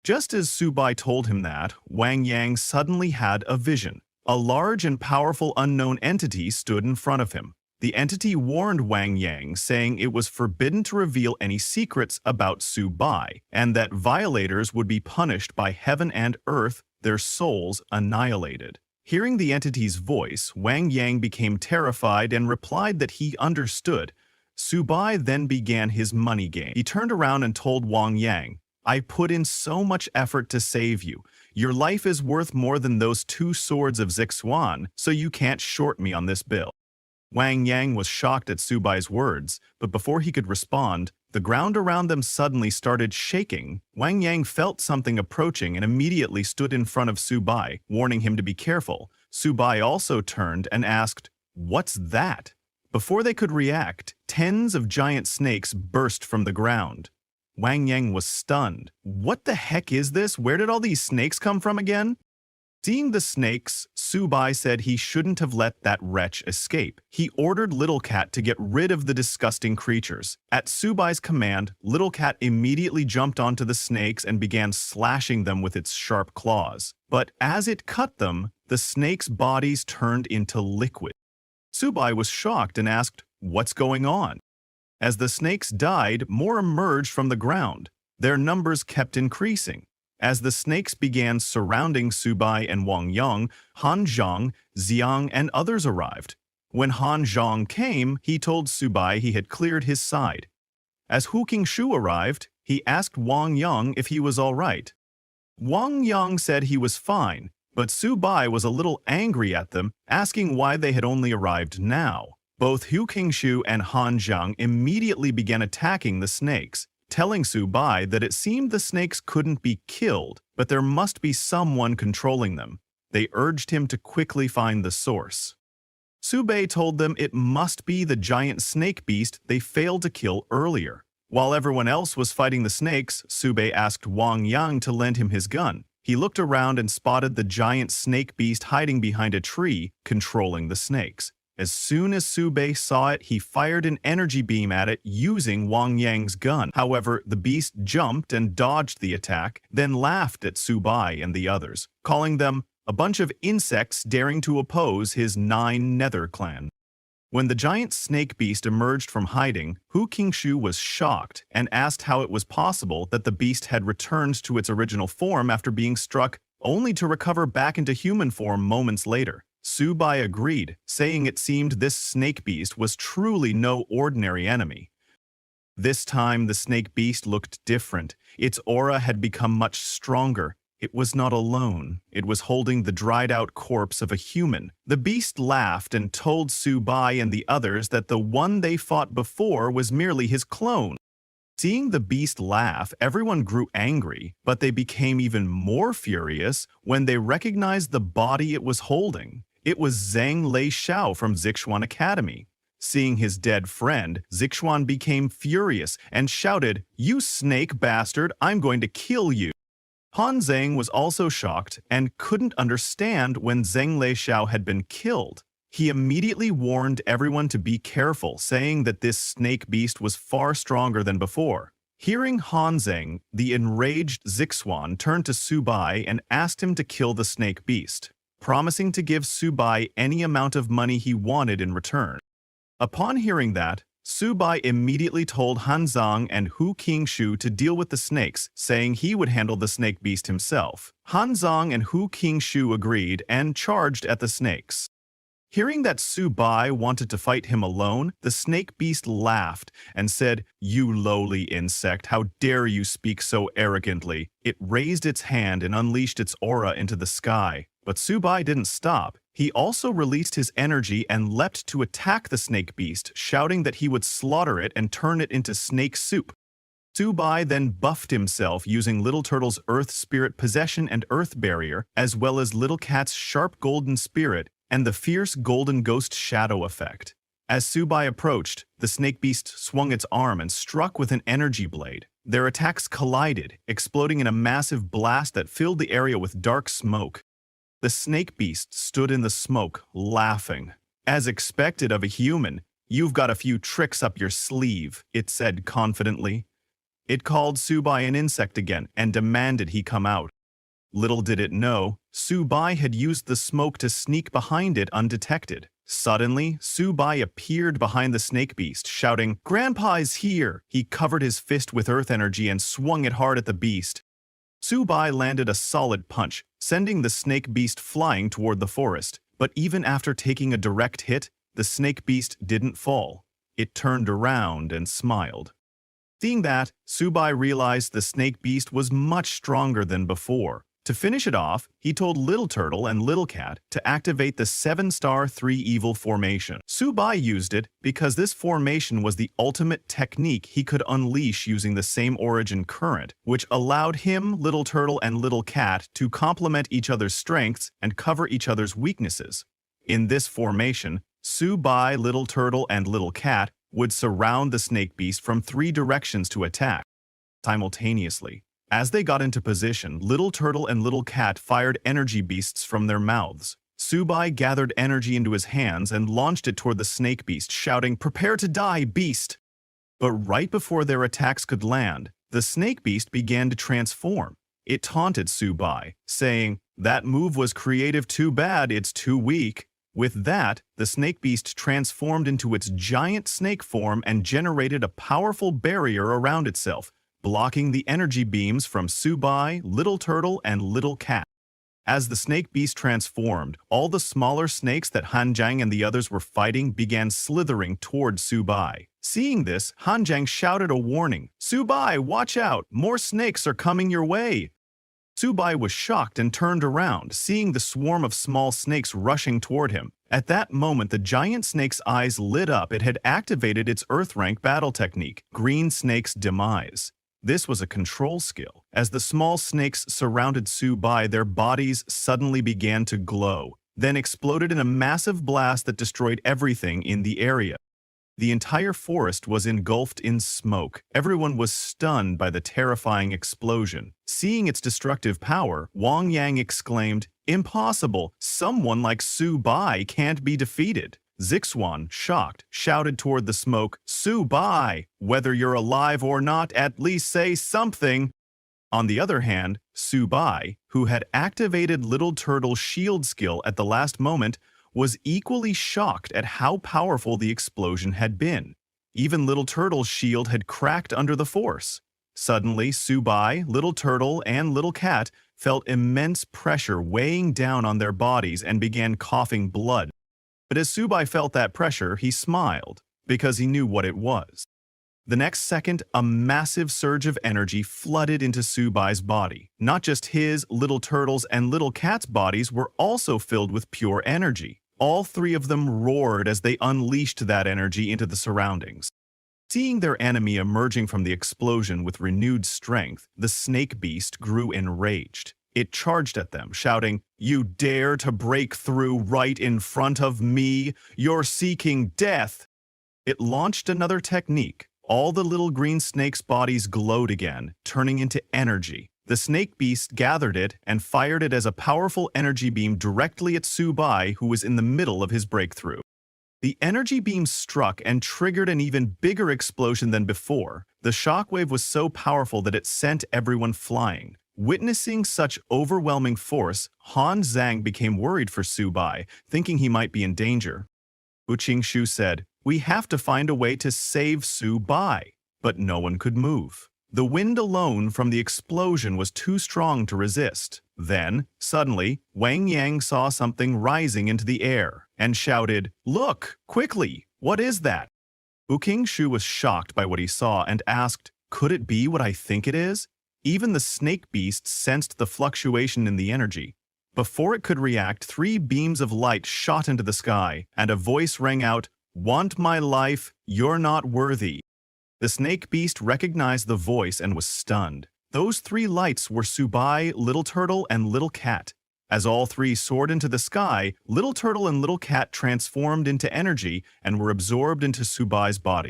Just as Su Bai told him that, Wang Yang suddenly had a vision. A large and powerful unknown entity stood in front of him. The entity warned Wang Yang, saying it was forbidden to reveal any secrets about Su Bai, and that violators would be punished by heaven and earth, their souls annihilated. Hearing the entity's voice, Wang Yang became terrified and replied that he understood. Su Bai then began his money game. He turned around and told Wang Yang, "I put in so much effort to save you. Your life is worth more than those 2 swords of Zixuan, so you can't short me on this bill." Wang Yang was shocked at Su Bai's words, but before he could respond, the ground around them suddenly started shaking. Wang Yang felt something approaching and immediately stood in front of Su Bai, warning him to be careful. Su Bai also turned and asked, "What's that?" Before they could react, tens of giant snakes burst from the ground. Wang Yang was stunned. "What the heck is this? Where did all these snakes come from again?" Seeing the snakes, Su Bai said he shouldn't have let that wretch escape. He ordered Little Cat to get rid of the disgusting creatures. At Su Bai's command, Little Cat immediately jumped onto the snakes and began slashing them with its sharp claws. But as it cut them, the snakes' bodies turned into liquid. Su Bai was shocked and asked, "What's going on?" As the snakes died, more emerged from the ground. Their numbers kept increasing. As the snakes began surrounding Su Bai and Wang Yang, Han Zhang, Xiang, and others arrived. When Han Zhang came, he told Su Bai he had cleared his side. As Hu Qingshu arrived, he asked Wang Yang if he was all right. Wang Yang said he was fine, but Su Bai was a little angry at them, asking why they had only arrived now. Both Hu Qingshu and Han Zhang immediately began attacking the snakes, telling Su Bai that it seemed the snakes couldn't be killed, but there must be someone controlling them. They urged him to quickly find the source. Su Bai told them it must be the giant snake beast they failed to kill earlier. While everyone else was fighting the snakes, Su Bai asked Wang Yang to lend him his gun. He looked around and spotted the giant snake beast hiding behind a tree, controlling the snakes. As soon as Su Bai saw it, he fired an energy beam at it using Wang Yang's gun. However, the beast jumped and dodged the attack, then laughed at Su Bai and the others, calling them a bunch of insects daring to oppose his 9 Nether clan. When the giant snake beast emerged from hiding, Hu Qingshu was shocked and asked how it was possible that the beast had returned to its original form after being struck, only to recover back into human form moments later. Su Bai agreed, saying it seemed this snake beast was truly no ordinary enemy. This time the snake beast looked different. Its aura had become much stronger. It was not alone. It was holding the dried-out corpse of a human. The beast laughed and told Su Bai and the others that the one they fought before was merely his clone. Seeing the beast laugh, everyone grew angry, but they became even more furious when they recognized the body it was holding. It was Zhang Lei Xiao from Zixuan Academy. Seeing his dead friend, Zixuan became furious and shouted, "You snake bastard, I'm going to kill you." Han Zhang was also shocked and couldn't understand when Zhang Lei Xiao had been killed. He immediately warned everyone to be careful, saying that this snake beast was far stronger than before. Hearing Han Zhang, the enraged Zixuan turned to Su Bai and asked him to kill the snake beast, promising to give Su Bai any amount of money he wanted in return. Upon hearing that, Su Bai immediately told Han Zhang and Hu Qingshu to deal with the snakes, saying he would handle the snake beast himself. Han Zhang and Hu Qingshu agreed and charged at the snakes. Hearing that Su Bai wanted to fight him alone, the snake beast laughed and said, "You lowly insect, how dare you speak so arrogantly?" It raised its hand and unleashed its aura into the sky. But Su Bai didn't stop. He also released his energy and leapt to attack the snake beast, shouting that he would slaughter it and turn it into snake soup. Subai then buffed himself using Little Turtle's Earth Spirit Possession and Earth Barrier, as well as Little Cat's Sharp Golden Spirit and the Fierce Golden Ghost Shadow effect. As Subai approached, the snake beast swung its arm and struck with an energy blade. Their attacks collided, exploding in a massive blast that filled the area with dark smoke. The snake beast stood in the smoke, laughing. As expected of a human, "You've got a few tricks up your sleeve," it said confidently. It called Subai an insect again and demanded he come out. Little did it know, Subai had used the smoke to sneak behind it undetected. Suddenly, Subai appeared behind the snake beast, shouting, "Grandpa is here!" He covered his fist with earth energy and swung it hard at the beast. Subai landed a solid punch, sending the snake beast flying toward the forest. But even after taking a direct hit, the snake beast didn't fall. It turned around and smiled. Seeing that, Subai realized the snake beast was much stronger than before. To finish it off, he told Little Turtle and Little Cat to activate the 7-star 3 evil formation. Subai used it because this formation was the ultimate technique he could unleash using the same origin current, which allowed him, Little Turtle, and Little Cat to complement each other's strengths and cover each other's weaknesses. In this formation, Subai, Little Turtle, and Little Cat would surround the snake beast from 3 directions to attack simultaneously. As they got into position, Little Turtle and Little Cat fired energy beasts from their mouths. Subai gathered energy into his hands and launched it toward the snake beast, shouting, "Prepare to die, beast!" But right before their attacks could land, the snake beast began to transform. It taunted Subai, saying, "That move was creative too bad, it's too weak." With that, the snake beast transformed into its giant snake form and generated a powerful barrier around itself, blocking the energy beams from Subai, Little Turtle, and Little Cat. As the snake beast transformed, all the smaller snakes that Hanjiang and the others were fighting began slithering toward Subai. Seeing this, Hanjiang shouted a warning, "Subai, watch out! More snakes are coming your way!" Subai was shocked and turned around, seeing the swarm of small snakes rushing toward him. At that moment, the giant snake's eyes lit up. It had activated its Earth rank battle technique, Green Snake's Demise. This was a control skill. As the small snakes surrounded Subai, their bodies suddenly began to glow, then exploded in a massive blast that destroyed everything in the area. The entire forest was engulfed in smoke. Everyone was stunned by the terrifying explosion. Seeing its destructive power, Wang Yang exclaimed, "Impossible! Someone like Subai can't be defeated." Zixuan, shocked, shouted toward the smoke, "Subai! Whether you're alive or not, at least say something!" On the other hand, Subai, who had activated Little Turtle's shield skill at the last moment, was equally shocked at how powerful the explosion had been. Even Little Turtle's shield had cracked under the force. Suddenly, Subai, Little Turtle, and Little Cat felt immense pressure weighing down on their bodies and began coughing blood. But as Subai felt that pressure, he smiled, because he knew what it was. The next second, a massive surge of energy flooded into Subai's body. Not just his, Little Turtle's, and Little Cat's bodies were also filled with pure energy. All 3 of them roared as they unleashed that energy into the surroundings. Seeing their enemy emerging from the explosion with renewed strength, the snake beast grew enraged. It charged at them, shouting, "You dare to break through right in front of me? You're seeking death!" It launched another technique. All the little green snakes' bodies glowed again, turning into energy. The snake beast gathered it and fired it as a powerful energy beam directly at Subai, who was in the middle of his breakthrough. The energy beam struck and triggered an even bigger explosion than before. The shockwave was so powerful that it sent everyone flying. Witnessing such overwhelming force, Han Zhang became worried for Subai, thinking he might be in danger. Wu Qingshu said, "We have to find a way to save Subai." But no one could move. The wind alone from the explosion was too strong to resist. Then, suddenly, Wang Yang saw something rising into the air and shouted, "Look, quickly! What is that?" Wu Qingshu was shocked by what he saw and asked, "Could it be what I think it is?" Even the snake beast sensed the fluctuation in the energy. Before it could react, 3 beams of light shot into the sky, and a voice rang out, "Want my life? You're not worthy." The snake beast recognized the voice and was stunned. Those three lights were Subai, Little Turtle, and Little Cat. As all three soared into the sky, Little Turtle and Little Cat transformed into energy and were absorbed into Subai's body.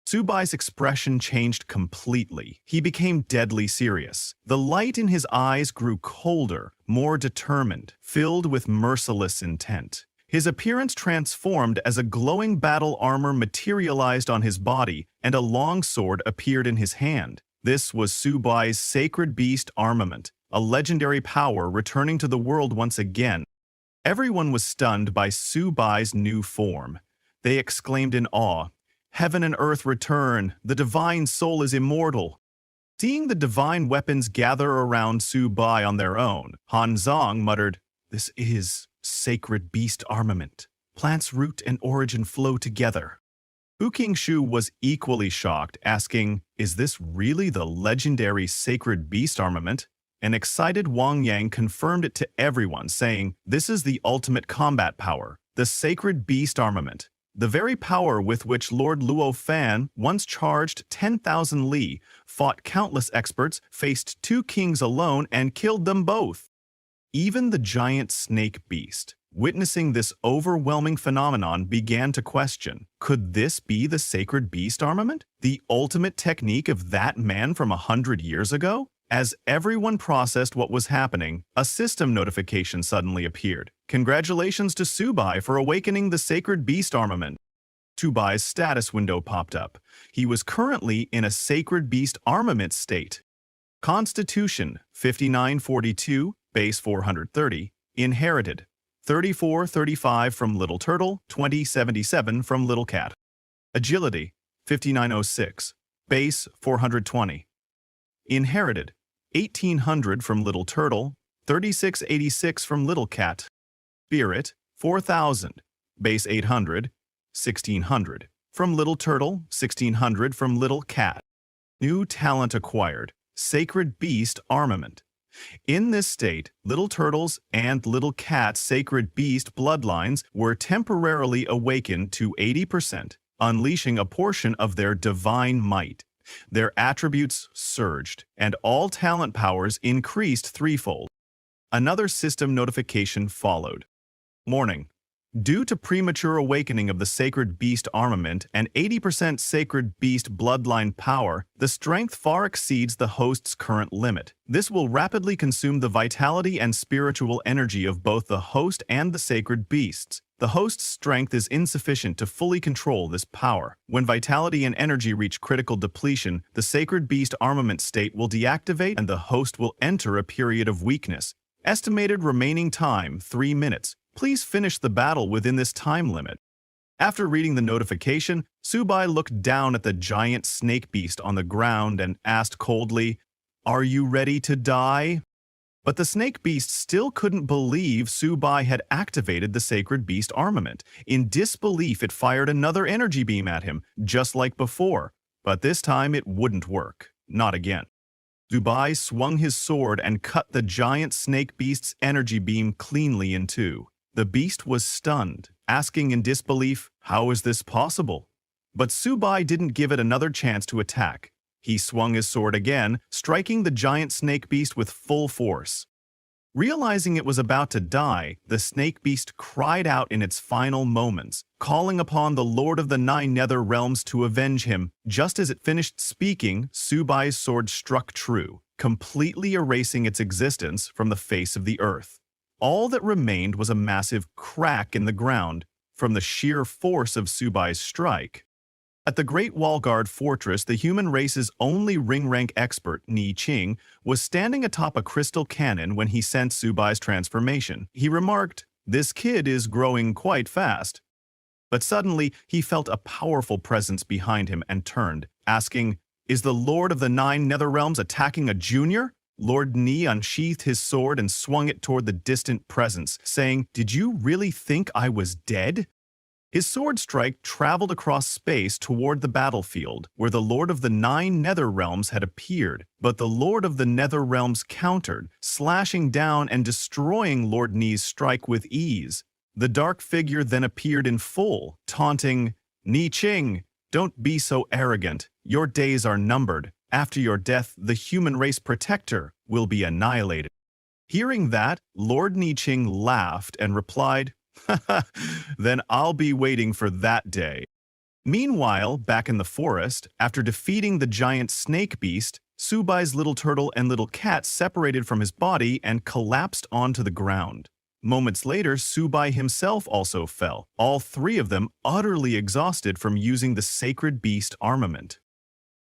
Subai's expression changed completely. He became deadly serious. The light in his eyes grew colder, more determined, filled with merciless intent. His appearance transformed as a glowing battle armor materialized on his body and a long sword appeared in his hand. This was Subai's sacred beast armament, a legendary power returning to the world once again. Everyone was stunned by Subai's new form. They exclaimed in awe, "Heaven and earth return, the divine soul is immortal." Seeing the divine weapons gather around Subai on their own, Han Zong muttered, "This is sacred beast armament. Plant's root and origin flow together." Hu Qingshu was equally shocked, asking, "Is this really the legendary sacred beast armament?" An excited Wang Yang confirmed it to everyone, saying, "This is the ultimate combat power, the sacred beast armament. The very power with which Lord Luo Fan once charged 10,000 li, fought countless experts, faced 2 kings alone, and killed them both." Even the giant snake beast, witnessing this overwhelming phenomenon, began to question, could this be the sacred beast armament? The ultimate technique of that man from 100 years ago? As everyone processed what was happening, a system notification suddenly appeared. "Congratulations to Subai for awakening the sacred beast armament." Subai's status window popped up. He was currently in a sacred beast armament state. Constitution 5942, base 430, inherited 3435 from Little Turtle, 2077 from Little Cat. Agility 5906, base 420. Inherited 1800 from Little Turtle, 3686 from Little Cat. Spirit 4000, base 800, 1600 from Little Turtle, 1600 from Little Cat. New talent acquired, Sacred Beast Armament. In this state, Little Turtle's and Little Cat's Sacred Beast bloodlines were temporarily awakened to 80%, unleashing a portion of their divine might. Their attributes surged, and all talent powers increased threefold. Another system notification followed. Warning. Due to premature awakening of the Sacred Beast armament and 80% Sacred Beast bloodline power, the strength far exceeds the host's current limit. This will rapidly consume the vitality and spiritual energy of both the host and the Sacred Beasts. The host's strength is insufficient to fully control this power. When vitality and energy reach critical depletion, the Sacred Beast armament state will deactivate and the host will enter a period of weakness. Estimated remaining time, 3 minutes. Please finish the battle within this time limit. After reading the notification, Subai looked down at the giant snake beast on the ground and asked coldly, "Are you ready to die?" But the snake beast still couldn't believe Subai had activated the Sacred Beast armament. In disbelief, it fired another energy beam at him, just like before. But this time it wouldn't work. Not again. Subai swung his sword and cut the giant snake beast's energy beam cleanly in two. The beast was stunned, asking in disbelief, "How is this possible?" But Subai didn't give it another chance to attack. He swung his sword again, striking the giant snake beast with full force. Realizing it was about to die, the snake beast cried out in its final moments, calling upon the Lord of the Nine Nether Realms to avenge him. Just as it finished speaking, Subai's sword struck true, completely erasing its existence from the face of the earth. All that remained was a massive crack in the ground from the sheer force of Subai's strike. At the Great Wall Guard Fortress, the human race's only ring-rank expert, Ni Qing, was standing atop a crystal cannon when he sensed Subai's transformation. He remarked, "This kid is growing quite fast." But suddenly, he felt a powerful presence behind him and turned, asking, "Is the Lord of the Nine Nether Realms attacking a junior?" Lord Ni unsheathed his sword and swung it toward the distant presence, saying, "Did you really think I was dead?" His sword strike traveled across space toward the battlefield, where the Lord of the Nine Nether Realms had appeared. But the Lord of the Nether Realms countered, slashing down and destroying Lord Ni's strike with ease. The dark figure then appeared in full, taunting, "Ni Qing, Don't be so arrogant. Your days are numbered. After your death, the human race protector will be annihilated." Hearing that, Lord Niqing laughed and replied, "Then I'll be waiting for that day." Meanwhile, back in the forest, after defeating the giant snake beast, Subai's little turtle and little cat separated from his body and collapsed onto the ground. Moments later, Subai himself also fell, all three of them utterly exhausted from using the sacred beast armament.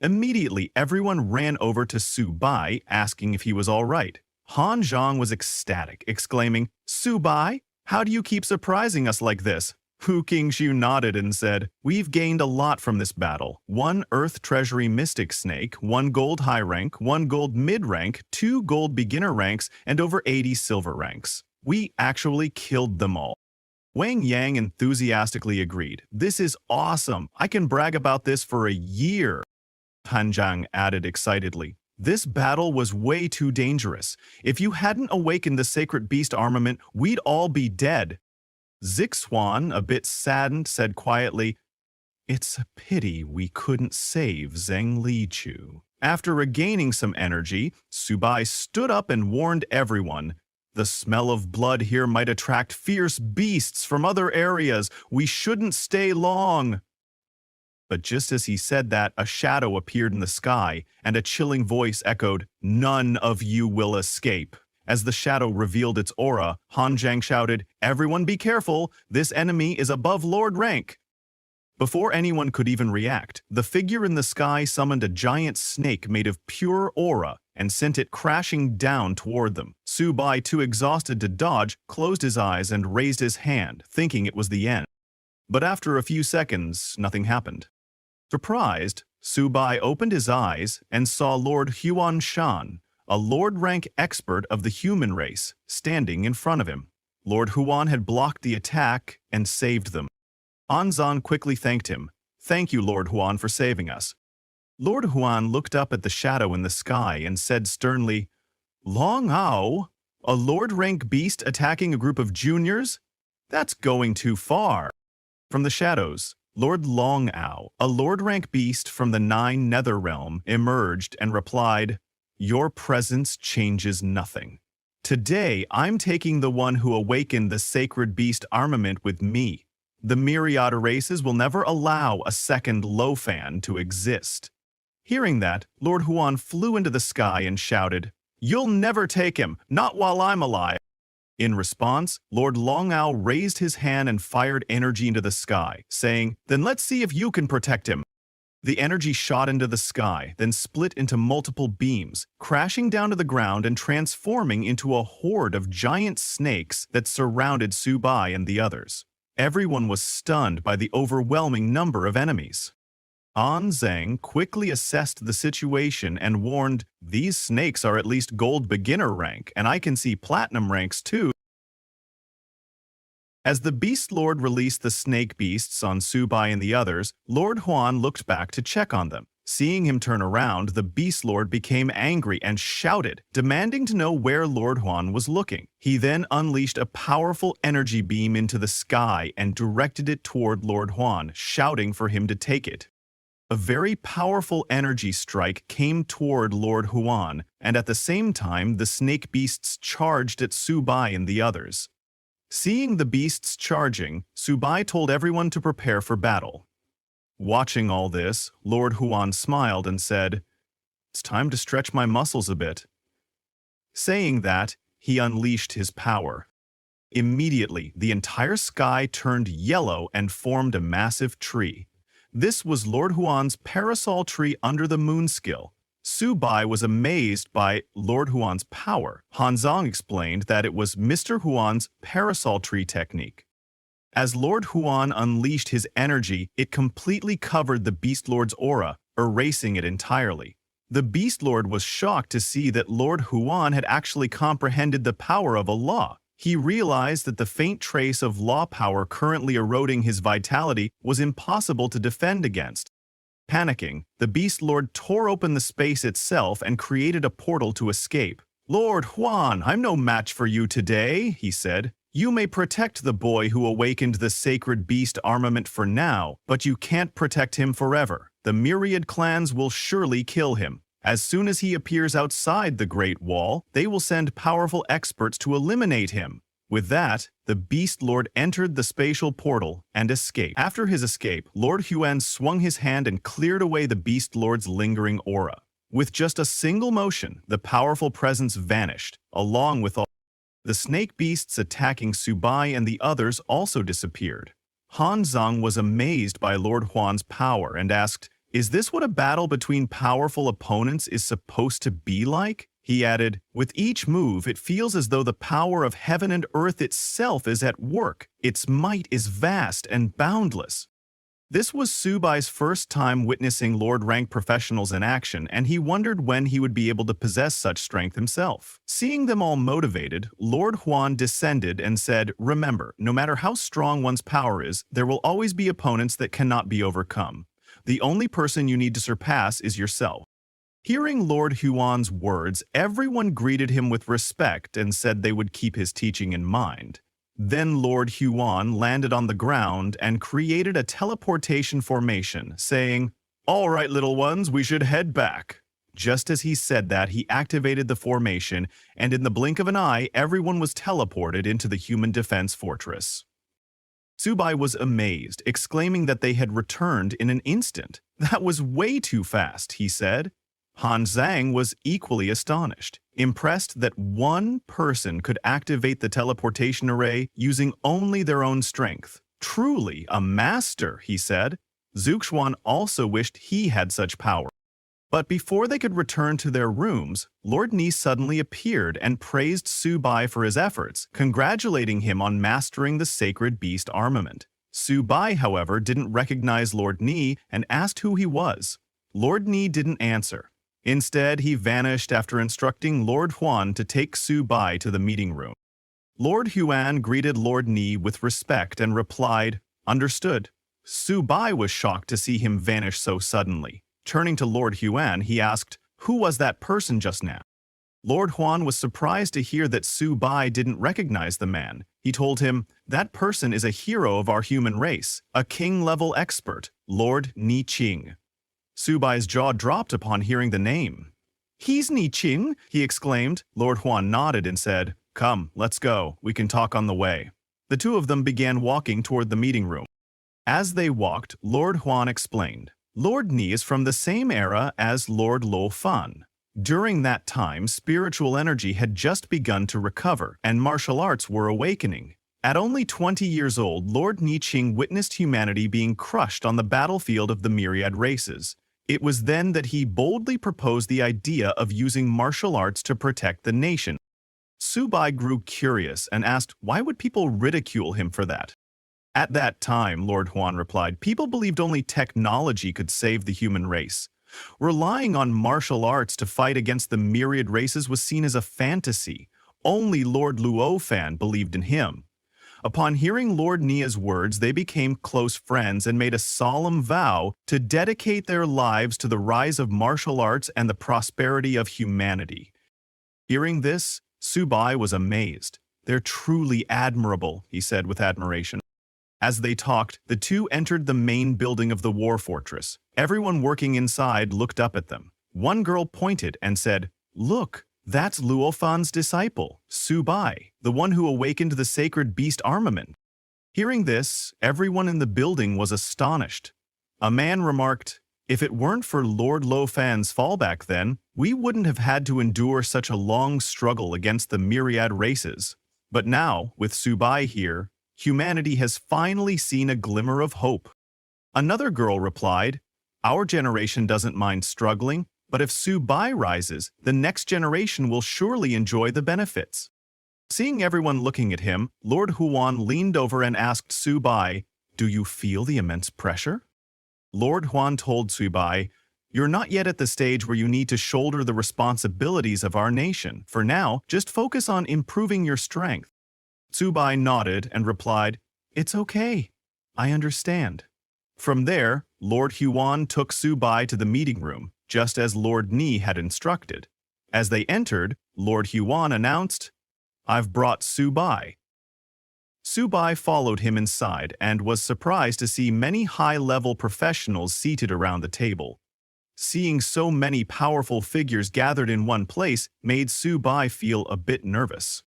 Immediately, everyone ran over to Subai, asking if he was all right. Han Zhang was ecstatic, exclaiming, "Subai, how do you keep surprising us like this?" Hu Qingshu nodded and said, "We've gained a lot from this battle. 1 Earth Treasury Mystic Snake, 1 Gold High Rank, 1 Gold Mid Rank, 2 Gold Beginner Ranks, and over 80 Silver Ranks. We actually killed them all." Wang Yang enthusiastically agreed. "This is awesome. I can brag about this for a year." Han Zhang added excitedly, "This battle was way too dangerous. If you hadn't awakened the sacred beast armament, we'd all be dead." Zixuan, a bit saddened, said quietly, "It's a pity we couldn't save Zheng Lichu." After regaining some energy, Subai stood up and warned everyone, "The smell of blood here might attract fierce beasts from other areas. We shouldn't stay long." But just as he said that, a shadow appeared in the sky, and a chilling voice echoed, "None of you will escape." As the shadow revealed its aura, Han Zhang shouted, "Everyone be careful, this enemy is above Lord rank." Before anyone could even react, the figure in the sky summoned a giant snake made of pure aura and sent it crashing down toward them. Subai, too exhausted to dodge, closed his eyes and raised his hand, thinking it was the end. But after a few seconds, nothing happened. Surprised, Subai opened his eyes and saw Lord Huan Shan, a Lord-rank expert of the human race, standing in front of him. Lord Huan had blocked the attack and saved them. Anzan quickly thanked him. "Thank you, Lord Huan, for saving us." Lord Huan looked up at the shadow in the sky and said sternly, "Long Ao, a Lord-rank beast attacking a group of juniors? That's going too far." From the shadows, Lord Long Ao, a Lord-rank beast from the 9 Nether Realm, emerged and replied, "Your presence changes nothing. Today, I'm taking the one who awakened the sacred beast armament with me. The myriad races will never allow a second Lofan to exist." Hearing that, Lord Huan flew into the sky and shouted, "You'll never take him, not while I'm alive." In response, Lord Longao raised his hand and fired energy into the sky, saying, "Then let's see if you can protect him." The energy shot into the sky, then split into multiple beams, crashing down to the ground and transforming into a horde of giant snakes that surrounded Subai and the others. Everyone was stunned by the overwhelming number of enemies. An Zheng quickly assessed the situation and warned, "These snakes are at least gold beginner rank, and I can see platinum ranks too." As the Beast Lord released the snake beasts on Subai and the others, Lord Huan looked back to check on them. Seeing him turn around, the Beast Lord became angry and shouted, demanding to know where Lord Huan was looking. He then unleashed a powerful energy beam into the sky and directed it toward Lord Huan, shouting for him to take it. A very powerful energy strike came toward Lord Huan, and at the same time the snake beasts charged at Subai and the others. Seeing the beasts charging, Subai told everyone to prepare for battle. Watching all this, Lord Huan smiled and said, "It's time to stretch my muscles a bit." Saying that, he unleashed his power. Immediately, the entire sky turned yellow and formed a massive tree. This was Lord Huan's parasol tree under the moon skill. Subai was amazed by Lord Huan's power. Han Zhang explained that it was Mr. Huan's parasol tree technique. As Lord Huan unleashed his energy, it completely covered the Beast Lord's aura, erasing it entirely. The Beast Lord was shocked to see that Lord Huan had actually comprehended the power of a law. He realized that the faint trace of law power currently eroding his vitality was impossible to defend against. Panicking, the Beast Lord tore open the space itself and created a portal to escape. "Lord Huan, I'm no match for you today," he said. You may protect the boy who awakened the sacred beast armament for now, but you can't protect him forever. The myriad clans will surely kill him. As soon as he appears outside the Great Wall, they will send powerful experts to eliminate him. With that, the Beast Lord entered the spatial portal and escaped. After his escape, Lord Huan swung his hand and cleared away the Beast Lord's lingering aura. With just a single motion, the powerful presence vanished, along with all the snake beasts attacking Subai and the others also disappeared. Han Zhang was amazed by Lord Huan's power and asked, "Is this what a battle between powerful opponents is supposed to be like?" He added, "With each move, it feels as though the power of heaven and earth itself is at work. Its might is vast and boundless." This was Subai's first time witnessing Lord-rank professionals in action, and he wondered when he would be able to possess such strength himself. Seeing them all motivated, Lord Huan descended and said, "Remember, no matter how strong one's power is, there will always be opponents that cannot be overcome. The only person you need to surpass is yourself." Hearing Lord Huan's words, everyone greeted him with respect and said they would keep his teaching in mind. Then Lord Huan landed on the ground and created a teleportation formation, saying, "All right, little ones, we should head back." Just as he said that, he activated the formation, and in the blink of an eye, everyone was teleported into the human defense fortress. Subai was amazed, exclaiming that they had returned in an instant. "That was way too fast," he said. Han Zhang was equally astonished, impressed that one person could activate the teleportation array using only their own strength. "Truly a master," he said. Zhuxuan also wished he had such power. But before they could return to their rooms, Lord Ni suddenly appeared and praised Subai for his efforts, congratulating him on mastering the sacred beast armament. Subai, however, didn't recognize Lord Ni and asked who he was. Lord Ni didn't answer. Instead, he vanished after instructing Lord Huan to take Subai to the meeting room. Lord Huan greeted Lord Ni with respect and replied, "Understood." Subai was shocked to see him vanish so suddenly. Turning to Lord Huan, he asked, "Who was that person just now?" Lord Huan was surprised to hear that Subai didn't recognize the man. He told him, "That person is a hero of our human race, a king-level expert, Lord Ni Qing." Subai's jaw dropped upon hearing the name. "He's Ni Qing?" he exclaimed. Lord Huan nodded and said, "Come, let's go. We can talk on the way." The two of them began walking toward the meeting room. As they walked, Lord Huan explained, "Lord Ni is from the same era as Lord Lo Fan. During that time, spiritual energy had just begun to recover, and martial arts were awakening. At only 20 years old, Lord Ni Qing witnessed humanity being crushed on the battlefield of the myriad races. It was then that he boldly proposed the idea of using martial arts to protect the nation." Subai grew curious and asked, why would people ridicule him for that? At that time, Lord Huan replied, people believed only technology could save the human race. Relying on martial arts to fight against the myriad races was seen as a fantasy. Only Lord Luofan believed in him. Upon hearing Lord Nia's words, they became close friends and made a solemn vow to dedicate their lives to the rise of martial arts and the prosperity of humanity. Hearing this, Subai was amazed. "They're truly admirable," he said with admiration. As they talked, the two entered the main building of the war fortress. Everyone working inside looked up at them. One girl pointed and said, "Look, that's Luofan's disciple, Subai, the one who awakened the sacred beast armament." Hearing this, everyone in the building was astonished. A man remarked, "If it weren't for Lord Luofan's fallback then, we wouldn't have had to endure such a long struggle against the myriad races. But now, with Subai here, humanity has finally seen a glimmer of hope." Another girl replied, "Our generation doesn't mind struggling, but if Subai rises, the next generation will surely enjoy the benefits." Seeing everyone looking at him, Lord Huan leaned over and asked Subai, "Do you feel the immense pressure?" Lord Huan told Subai, "You're not yet at the stage where you need to shoulder the responsibilities of our nation. For now, just focus on improving your strength." Subai nodded and replied, "It's okay. I understand." From there, Lord Huan took Subai to the meeting room, just as Lord Ni had instructed. As they entered, Lord Huan announced, "I've brought Subai." Subai followed him inside and was surprised to see many high-level professionals seated around the table. Seeing so many powerful figures gathered in one place made Subai feel a bit nervous.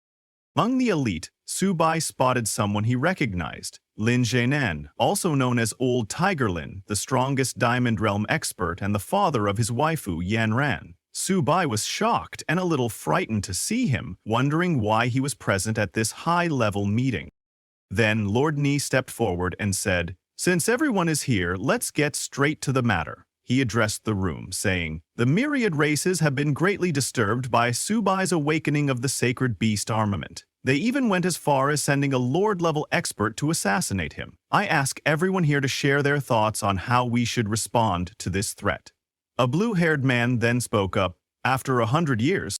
Among the elite, Subai spotted someone he recognized, Lin Jianan, also known as Old Tiger Lin, the strongest Diamond Realm expert and the father of his waifu Yanran. Subai was shocked and a little frightened to see him, wondering why he was present at this high-level meeting. Then Lord Ni stepped forward and said, "Since everyone is here, let's get straight to the matter." He addressed the room, saying, "The myriad races have been greatly disturbed by Subai's awakening of the sacred beast armament. They even went as far as sending a Lord-level expert to assassinate him. I ask everyone here to share their thoughts on how we should respond to this threat." A blue-haired man then spoke up, "After 100 years,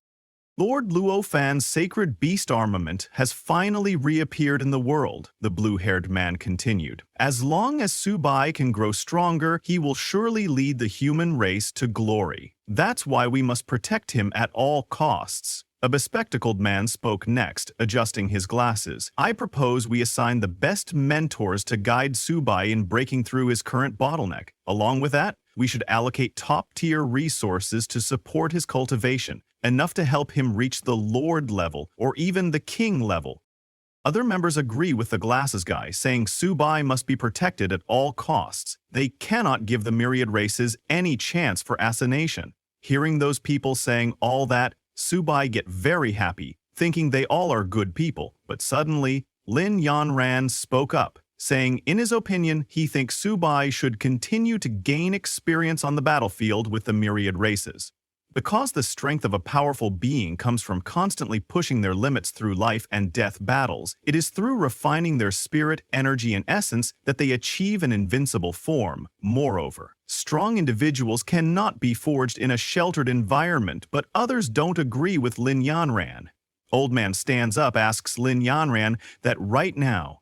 Lord Luo Fan's sacred beast armament has finally reappeared in the world," the blue-haired man continued. "As long as Subai can grow stronger, he will surely lead the human race to glory. That's why we must protect him at all costs." A bespectacled man spoke next, adjusting his glasses. "I propose we assign the best mentors to guide Subai in breaking through his current bottleneck. Along with that, we should allocate top-tier resources to support his cultivation, enough to help him reach the Lord level or even the King level." Other members agree with the glasses guy, saying Subai must be protected at all costs. They cannot give the myriad races any chance for assassination. Hearing those people saying all that, Subai get very happy, thinking they all are good people. But suddenly, Lin Yanran spoke up, saying in his opinion he thinks Subai should continue to gain experience on the battlefield with the myriad races. Because the strength of a powerful being comes from constantly pushing their limits through life and death battles, it is through refining their spirit, energy, and essence that they achieve an invincible form. Moreover, strong individuals cannot be forged in a sheltered environment, but others don't agree with Lin Yanran. Old man stands up, asks Lin Yanran that right now,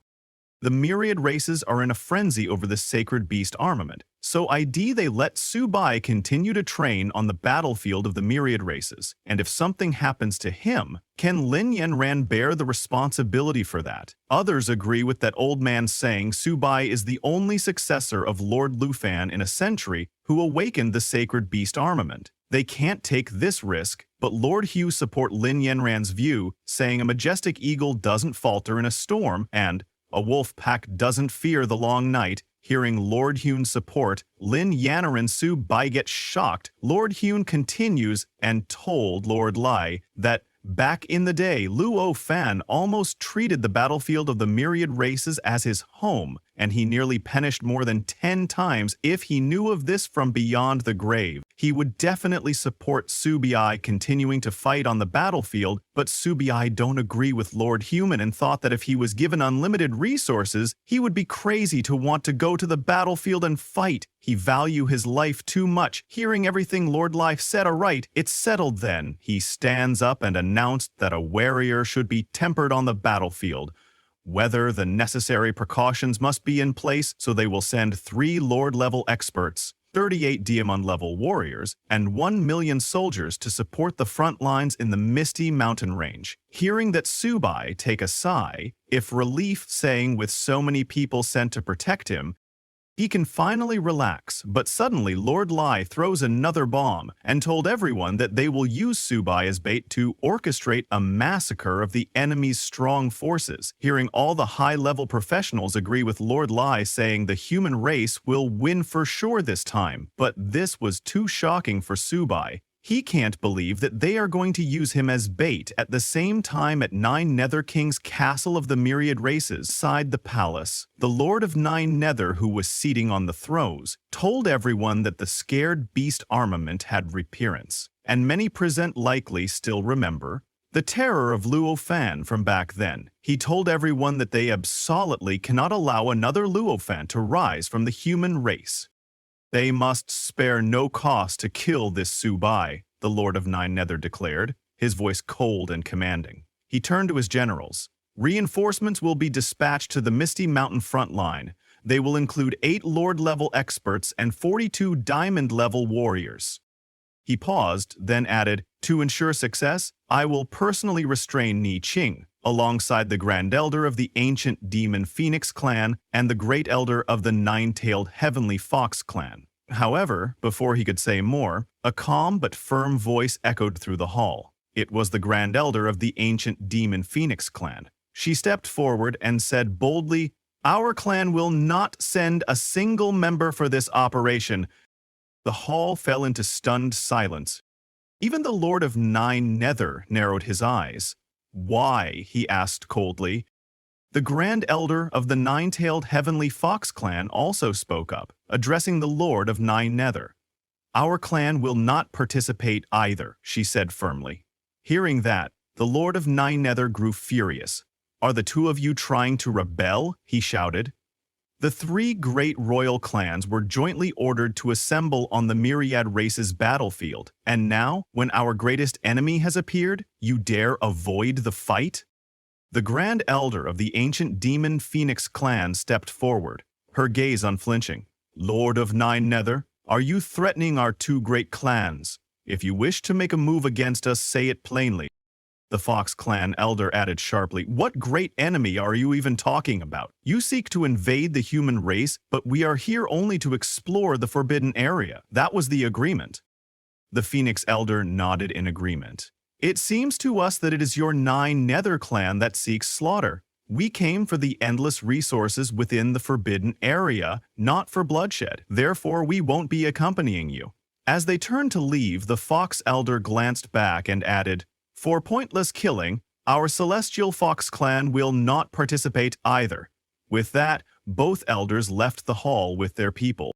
the myriad races are in a frenzy over the sacred beast armament, so they let Subai continue to train on the battlefield of the myriad races, and if something happens to him, can Lin Yanran bear the responsibility for that? Others agree with that old man, saying Subai is the only successor of Lord Lufan in a century who awakened the sacred beast armament. They can't take this risk, but Lord Hugh support Lin Yanran's view, saying a majestic eagle doesn't falter in a storm, and a wolf pack doesn't fear the long night. Hearing Lord Hune's support, Lin Yanran Subai gets shocked. Lord Hune continues and told Lord Lai that back in the day, Luo Fan almost treated the battlefield of the myriad races as his home, and he nearly perished more than 10 times. If he knew of this from beyond the grave, he would definitely support Subai continuing to fight on the battlefield, but Subai don't agree with Lord Human and thought that if he was given unlimited resources, he would be crazy to want to go to the battlefield and fight. He value his life too much. Hearing everything Lord Life said aright, it's settled then. He stands up and announced that a warrior should be tempered on the battlefield. Whether the necessary precautions must be in place, so they will send 3 Lord-level experts, 38 Diamond-level warriors, and 1 million soldiers to support the front lines in the Misty Mountain Range. Hearing that Subai take a sigh, if relief, saying with so many people sent to protect him, he can finally relax, but suddenly Lord Lai throws another bomb and told everyone that they will use Subai as bait to orchestrate a massacre of the enemy's strong forces. Hearing all the high-level professionals agree with Lord Lai, saying the human race will win for sure this time, but this was too shocking for Subai. He can't believe that they are going to use him as bait. At the same time, at 9 Nether King's castle of the myriad races side the palace, the Lord of 9 Nether, who was seating on the thrones, told everyone that the scared beast armament had reappearance, and many present likely still remember the terror of Luo Fan from back then. He told everyone that they absolutely cannot allow another Luo Fan to rise from the human race. They must spare no cost to kill this Subai, the Lord of 9 Nether declared, his voice cold and commanding. He turned to his generals. Reinforcements will be dispatched to the Misty Mountain front line. They will include 8 Lord-level experts and 42 Diamond-level warriors. He paused, then added, "To ensure success, I will personally restrain Ni Qing, alongside the Grand Elder of the ancient Demon Phoenix clan and the Great Elder of the Nine-Tailed Heavenly Fox clan. However, before he could say more, a calm but firm voice echoed through the hall. It was the Grand Elder of the ancient Demon Phoenix clan. She stepped forward and said boldly, "Our clan will not send a single member for this operation." The hall fell into stunned silence. Even the Lord of Nine Nether narrowed his eyes. "Why?" he asked coldly. The Grand Elder of the Nine-Tailed Heavenly Fox clan also spoke up, addressing the Lord of Nine Nether. "Our clan will not participate either," she said firmly. Hearing that, the Lord of Nine Nether grew furious. "Are the two of you trying to rebel?" he shouted. The three great royal clans were jointly ordered to assemble on the Myriad Race's battlefield, and now, when our greatest enemy has appeared, you dare avoid the fight? The Grand Elder of the ancient Demon Phoenix clan stepped forward, her gaze unflinching. "Lord of Nine Nether, are you threatening our two great clans? If you wish to make a move against us, say it plainly." The Fox clan elder added sharply, "What great enemy are you even talking about? You seek to invade the human race, but we are here only to explore the forbidden area. That was the agreement." The Phoenix elder nodded in agreement. "It seems to us that it is your Nine Nether clan that seeks slaughter. We came for the endless resources within the forbidden area, not for bloodshed. Therefore, we won't be accompanying you." As they turned to leave, the Fox elder glanced back and added, "For pointless killing, our Celestial Fox clan will not participate either." With that, both elders left the hall with their people.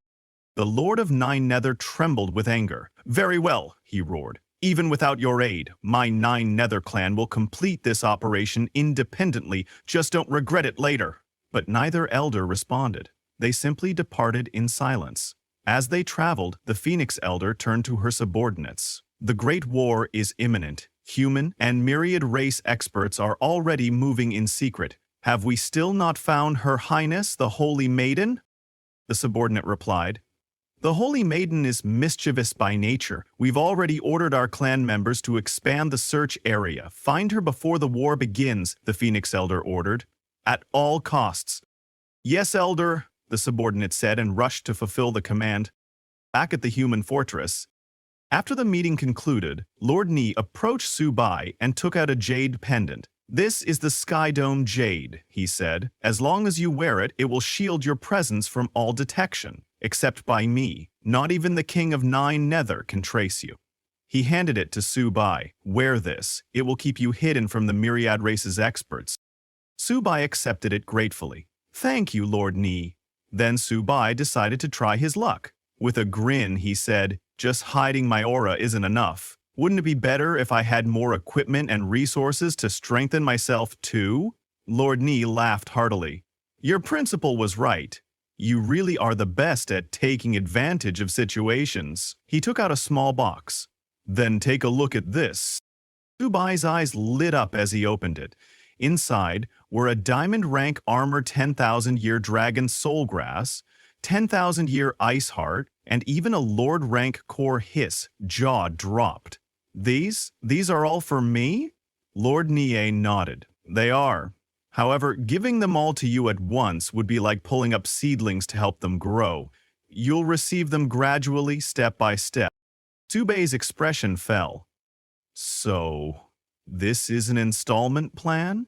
The Lord of Nine Nether trembled with anger. "Very well," he roared. "Even without your aid, my Nine Nether clan will complete this operation independently. Just don't regret it later." But neither elder responded. They simply departed in silence. As they traveled, the Phoenix elder turned to her subordinates. "The Great War is imminent. Human and Myriad race experts are already moving in secret. Have we still not found Her Highness, the Holy Maiden?" The subordinate replied, "The Holy Maiden is mischievous by nature. We've already ordered our clan members to expand the search area. Find her before the war begins," the Phoenix elder ordered. "At all costs." "Yes, elder," the subordinate said and rushed to fulfill the command. Back at the human fortress, after the meeting concluded, Lord Ni approached Subai and took out a jade pendant. "This is the Sky Dome Jade," he said. "As long as you wear it, it will shield your presence from all detection. Except by me. Not even the King of Nine Nether can trace you." He handed it to Subai. "Wear this. It will keep you hidden from the Myriad Race's experts." Subai accepted it gratefully. "Thank you, Lord Ni." Then Subai decided to try his luck. With a grin, he said, "Just hiding my aura isn't enough. Wouldn't it be better if I had more equipment and resources to strengthen myself too?" Lord Ni laughed heartily. "Your principal was right. You really are the best at taking advantage of situations." He took out a small box. "Then take a look at this." Subai's eyes lit up as he opened it. Inside were a diamond rank armor 10,000-year dragon soulgrass, 10,000-year ice heart, and even a lord rank core hiss. Jaw dropped. These are all for me?" Lord Nie nodded. "They are. However, giving them all to you at once would be like pulling up seedlings to help them grow. You'll receive them gradually, step by step." Subei's expression fell. "So, this is an installment plan?"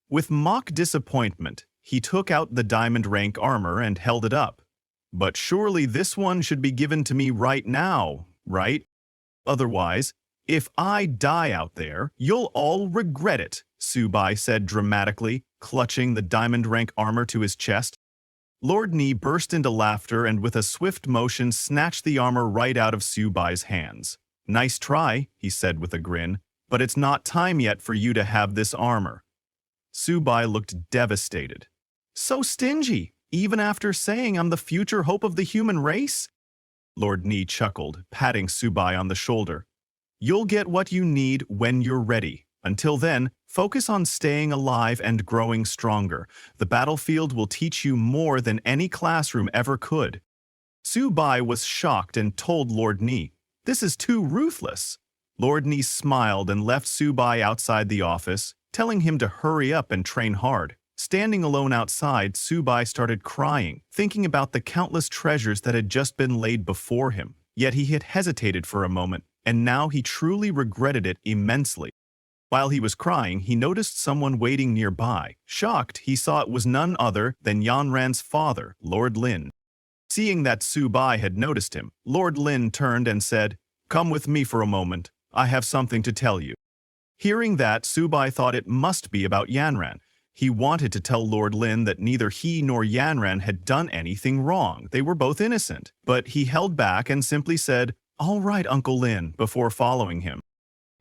With mock disappointment, he took out the diamond rank armor and held it up. "But surely this one should be given to me right now, right? Otherwise, if I die out there, you'll all regret it," Subai said dramatically, clutching the diamond rank armor to his chest. Lord Ni burst into laughter and with a swift motion snatched the armor right out of Subai's hands. "Nice try," he said with a grin, "but it's not time yet for you to have this armor." Subai looked devastated. "So stingy, even after saying I'm the future hope of the human race?" Lord Ni chuckled, patting Subai on the shoulder. "You'll get what you need when you're ready. Until then, focus on staying alive and growing stronger. The battlefield will teach you more than any classroom ever could." Subai was shocked and told Lord Ni, "This is too ruthless." Lord Ni smiled and left Subai outside the office. telling him to hurry up and train hard. Standing alone outside, Subai started crying, thinking about the countless treasures that had just been laid before him. Yet he had hesitated for a moment, and now he truly regretted it immensely. While he was crying, he noticed someone waiting nearby. Shocked, he saw it was none other than Yanran's father, Lord Lin. Seeing that Subai had noticed him, Lord Lin turned and said, "Come with me for a moment. I have something to tell you." Hearing that, Subai thought it must be about Yanran. He wanted to tell Lord Lin that neither he nor Yanran had done anything wrong. They were both innocent. But he held back and simply said, "All right, Uncle Lin," before following him.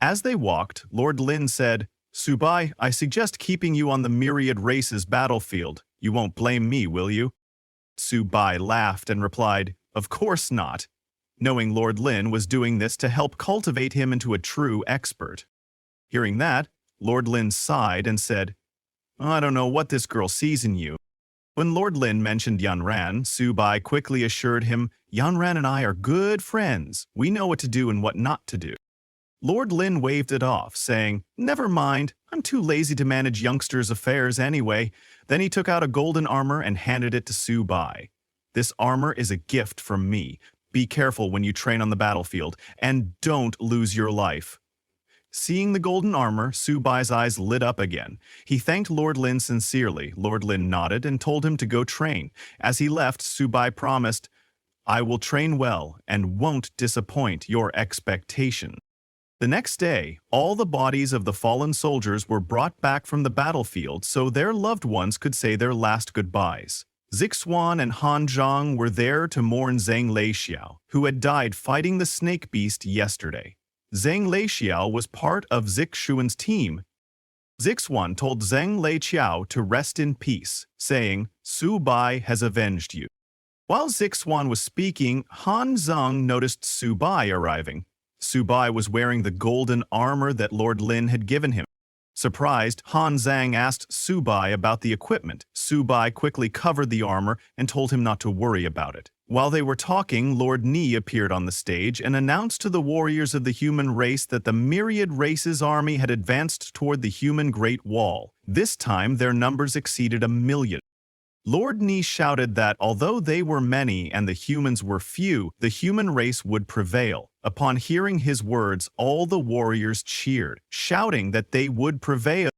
As they walked, Lord Lin said, "Subai, I suggest keeping you on the myriad races battlefield. You won't blame me, will you?" Subai laughed and replied, "Of course not," knowing Lord Lin was doing this to help cultivate him into a true expert. Hearing that, Lord Lin sighed and said, "I don't know what this girl sees in you." When Lord Lin mentioned Yanran, Subai quickly assured him, "Yanran and I are good friends. We know what to do and what not to do." Lord Lin waved it off, saying, "Never mind, I'm too lazy to manage youngsters' affairs anyway." Then he took out a golden armor and handed it to Subai. "This armor is a gift from me. Be careful when you train on the battlefield, and don't lose your life." Seeing the golden armor, Subai's eyes lit up again. He thanked Lord Lin sincerely. Lord Lin nodded and told him to go train. As he left, Subai promised, "I will train well and won't disappoint your expectation." The next day, all the bodies of the fallen soldiers were brought back from the battlefield so their loved ones could say their last goodbyes. Zixuan and Han Zhang were there to mourn Zhang Leixiao, who had died fighting the snake beast yesterday. Zhang Leixiao was part of Zixuan's team. Zixuan told Zhang Leixiao to rest in peace, saying, "Subai has avenged you." While Zixuan was speaking, Han Zhang noticed Subai arriving. Subai was wearing the golden armor that Lord Lin had given him. Surprised, Han Zhang asked Subai about the equipment. Subai quickly covered the armor and told him not to worry about it. While they were talking, Lord Ni appeared on the stage and announced to the warriors of the human race that the myriad races army had advanced toward the human Great Wall. This time, their numbers exceeded 1,000,000. Lord Ni shouted that although they were many and the humans were few, the human race would prevail. Upon hearing his words, all the warriors cheered, shouting that they would prevail.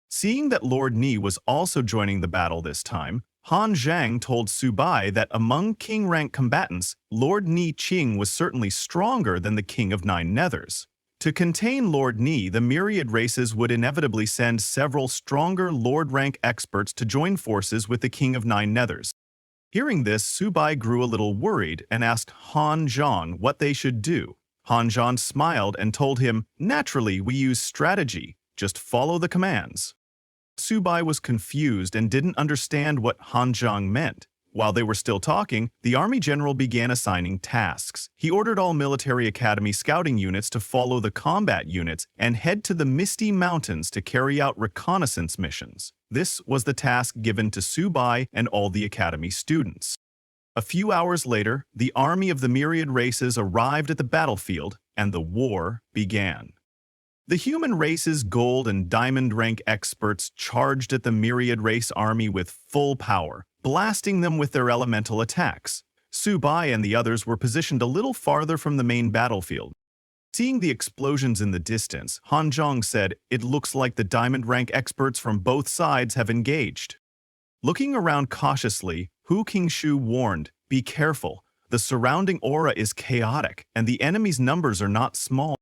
Seeing that Lord Ni was also joining the battle this time, Han Zhang told Subai that among king-rank combatants, Lord Ni Qing was certainly stronger than the King of Nine Nethers. To contain Lord Ni, the myriad races would inevitably send several stronger Lord-rank experts to join forces with the King of Nine Nethers. Hearing this, Subai grew a little worried and asked Han Zhang what they should do. Han Zhang smiled and told him, "Naturally, we use strategy. Just follow the commands." Subai was confused and didn't understand what Han Zhang meant. While they were still talking, the army general began assigning tasks. He ordered all military academy scouting units to follow the combat units and head to the Misty Mountains to carry out reconnaissance missions. This was the task given to Subai and all the academy students. A few hours later, the army of the myriad races arrived at the battlefield, and the war began. The human race's gold and diamond rank experts charged at the myriad race army with full power, blasting them with their elemental attacks. Subai and the others were positioned a little farther from the main battlefield. Seeing the explosions in the distance, Han Zhang said, "It looks like the diamond rank experts from both sides have engaged." Looking around cautiously, Hu Qingshu warned, "Be careful. The surrounding aura is chaotic, and the enemy's numbers are not small."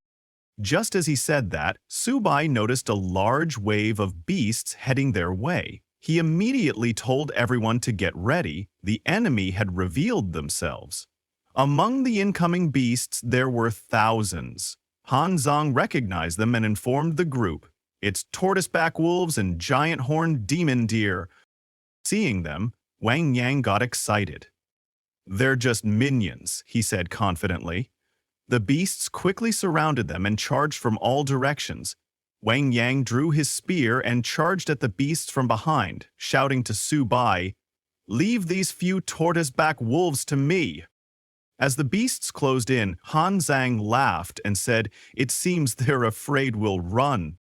Just as he said that, Subai noticed a large wave of beasts heading their way. He immediately told everyone to get ready. The enemy had revealed themselves. Among the incoming beasts, there were thousands. Han Zhang recognized them and informed the group, "It's tortoiseback wolves and giant horned demon deer." Seeing them, Wang Yang got excited. "They're just minions," he said confidently. The beasts quickly surrounded them and charged from all directions. Wang Yang drew his spear and charged at the beasts from behind, shouting to Subai, "Leave these few tortoiseback wolves to me." As the beasts closed in, Han Zhang laughed and said, "It seems they're afraid we'll run."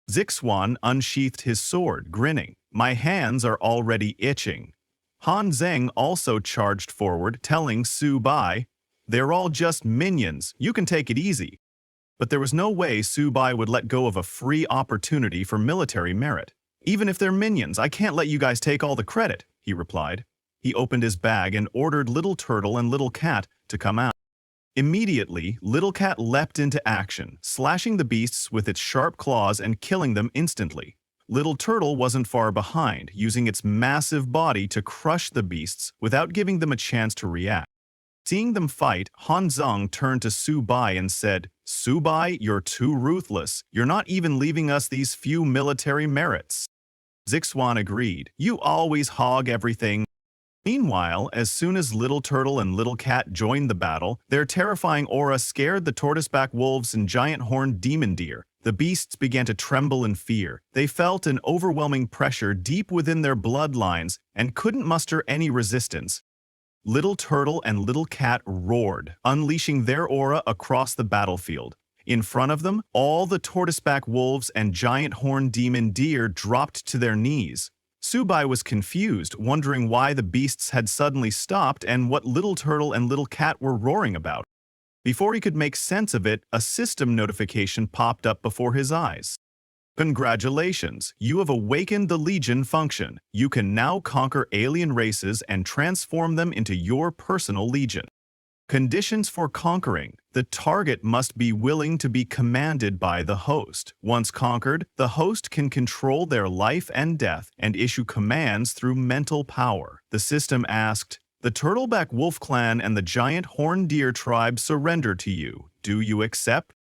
Zixuan unsheathed his sword, grinning. My hands are already itching. Han Zheng also charged forward, telling Su Bai, they're all just minions, you can take it easy. But there was no way Su Bai would let go of a free opportunity for military merit. Even if they're minions, I can't let you guys take all the credit, he replied. He opened his bag and ordered Little Turtle and Little Cat to come out. Immediately, Little Cat leapt into action, slashing the beasts with its sharp claws and killing them instantly. Little Turtle wasn't far behind, using its massive body to crush the beasts without giving them a chance to react. Seeing them fight, Han Zheng turned to Su Bai and said, Su Bai, you're too ruthless. You're not even leaving us these few military merits. Zixuan agreed. You always hog everything. Meanwhile, as soon as Little Turtle and Little Cat joined the battle, their terrifying aura scared the tortoiseback wolves and giant horned demon deer. The beasts began to tremble in fear. They felt an overwhelming pressure deep within their bloodlines and couldn't muster any resistance. Little Turtle and Little Cat roared, unleashing their aura across the battlefield. In front of them, all the tortoiseback wolves and giant horned demon deer dropped to their knees. Su Bai was confused, wondering why the beasts had suddenly stopped and what Little Turtle and Little Cat were roaring about. Before he could make sense of it, a system notification popped up before his eyes. Congratulations, you have awakened the Legion function. You can now conquer alien races and transform them into your personal legion. Conditions for conquering. The target must be willing to be commanded by the host. Once conquered, the host can control their life and death and issue commands through mental power. The system asked, the Turtleback Wolf Clan and the giant horned deer tribe surrender to you. Do you accept?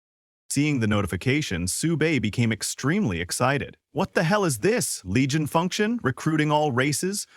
Seeing the notification, Su Bai became extremely excited. What the hell is this? Legion function? Recruiting all races?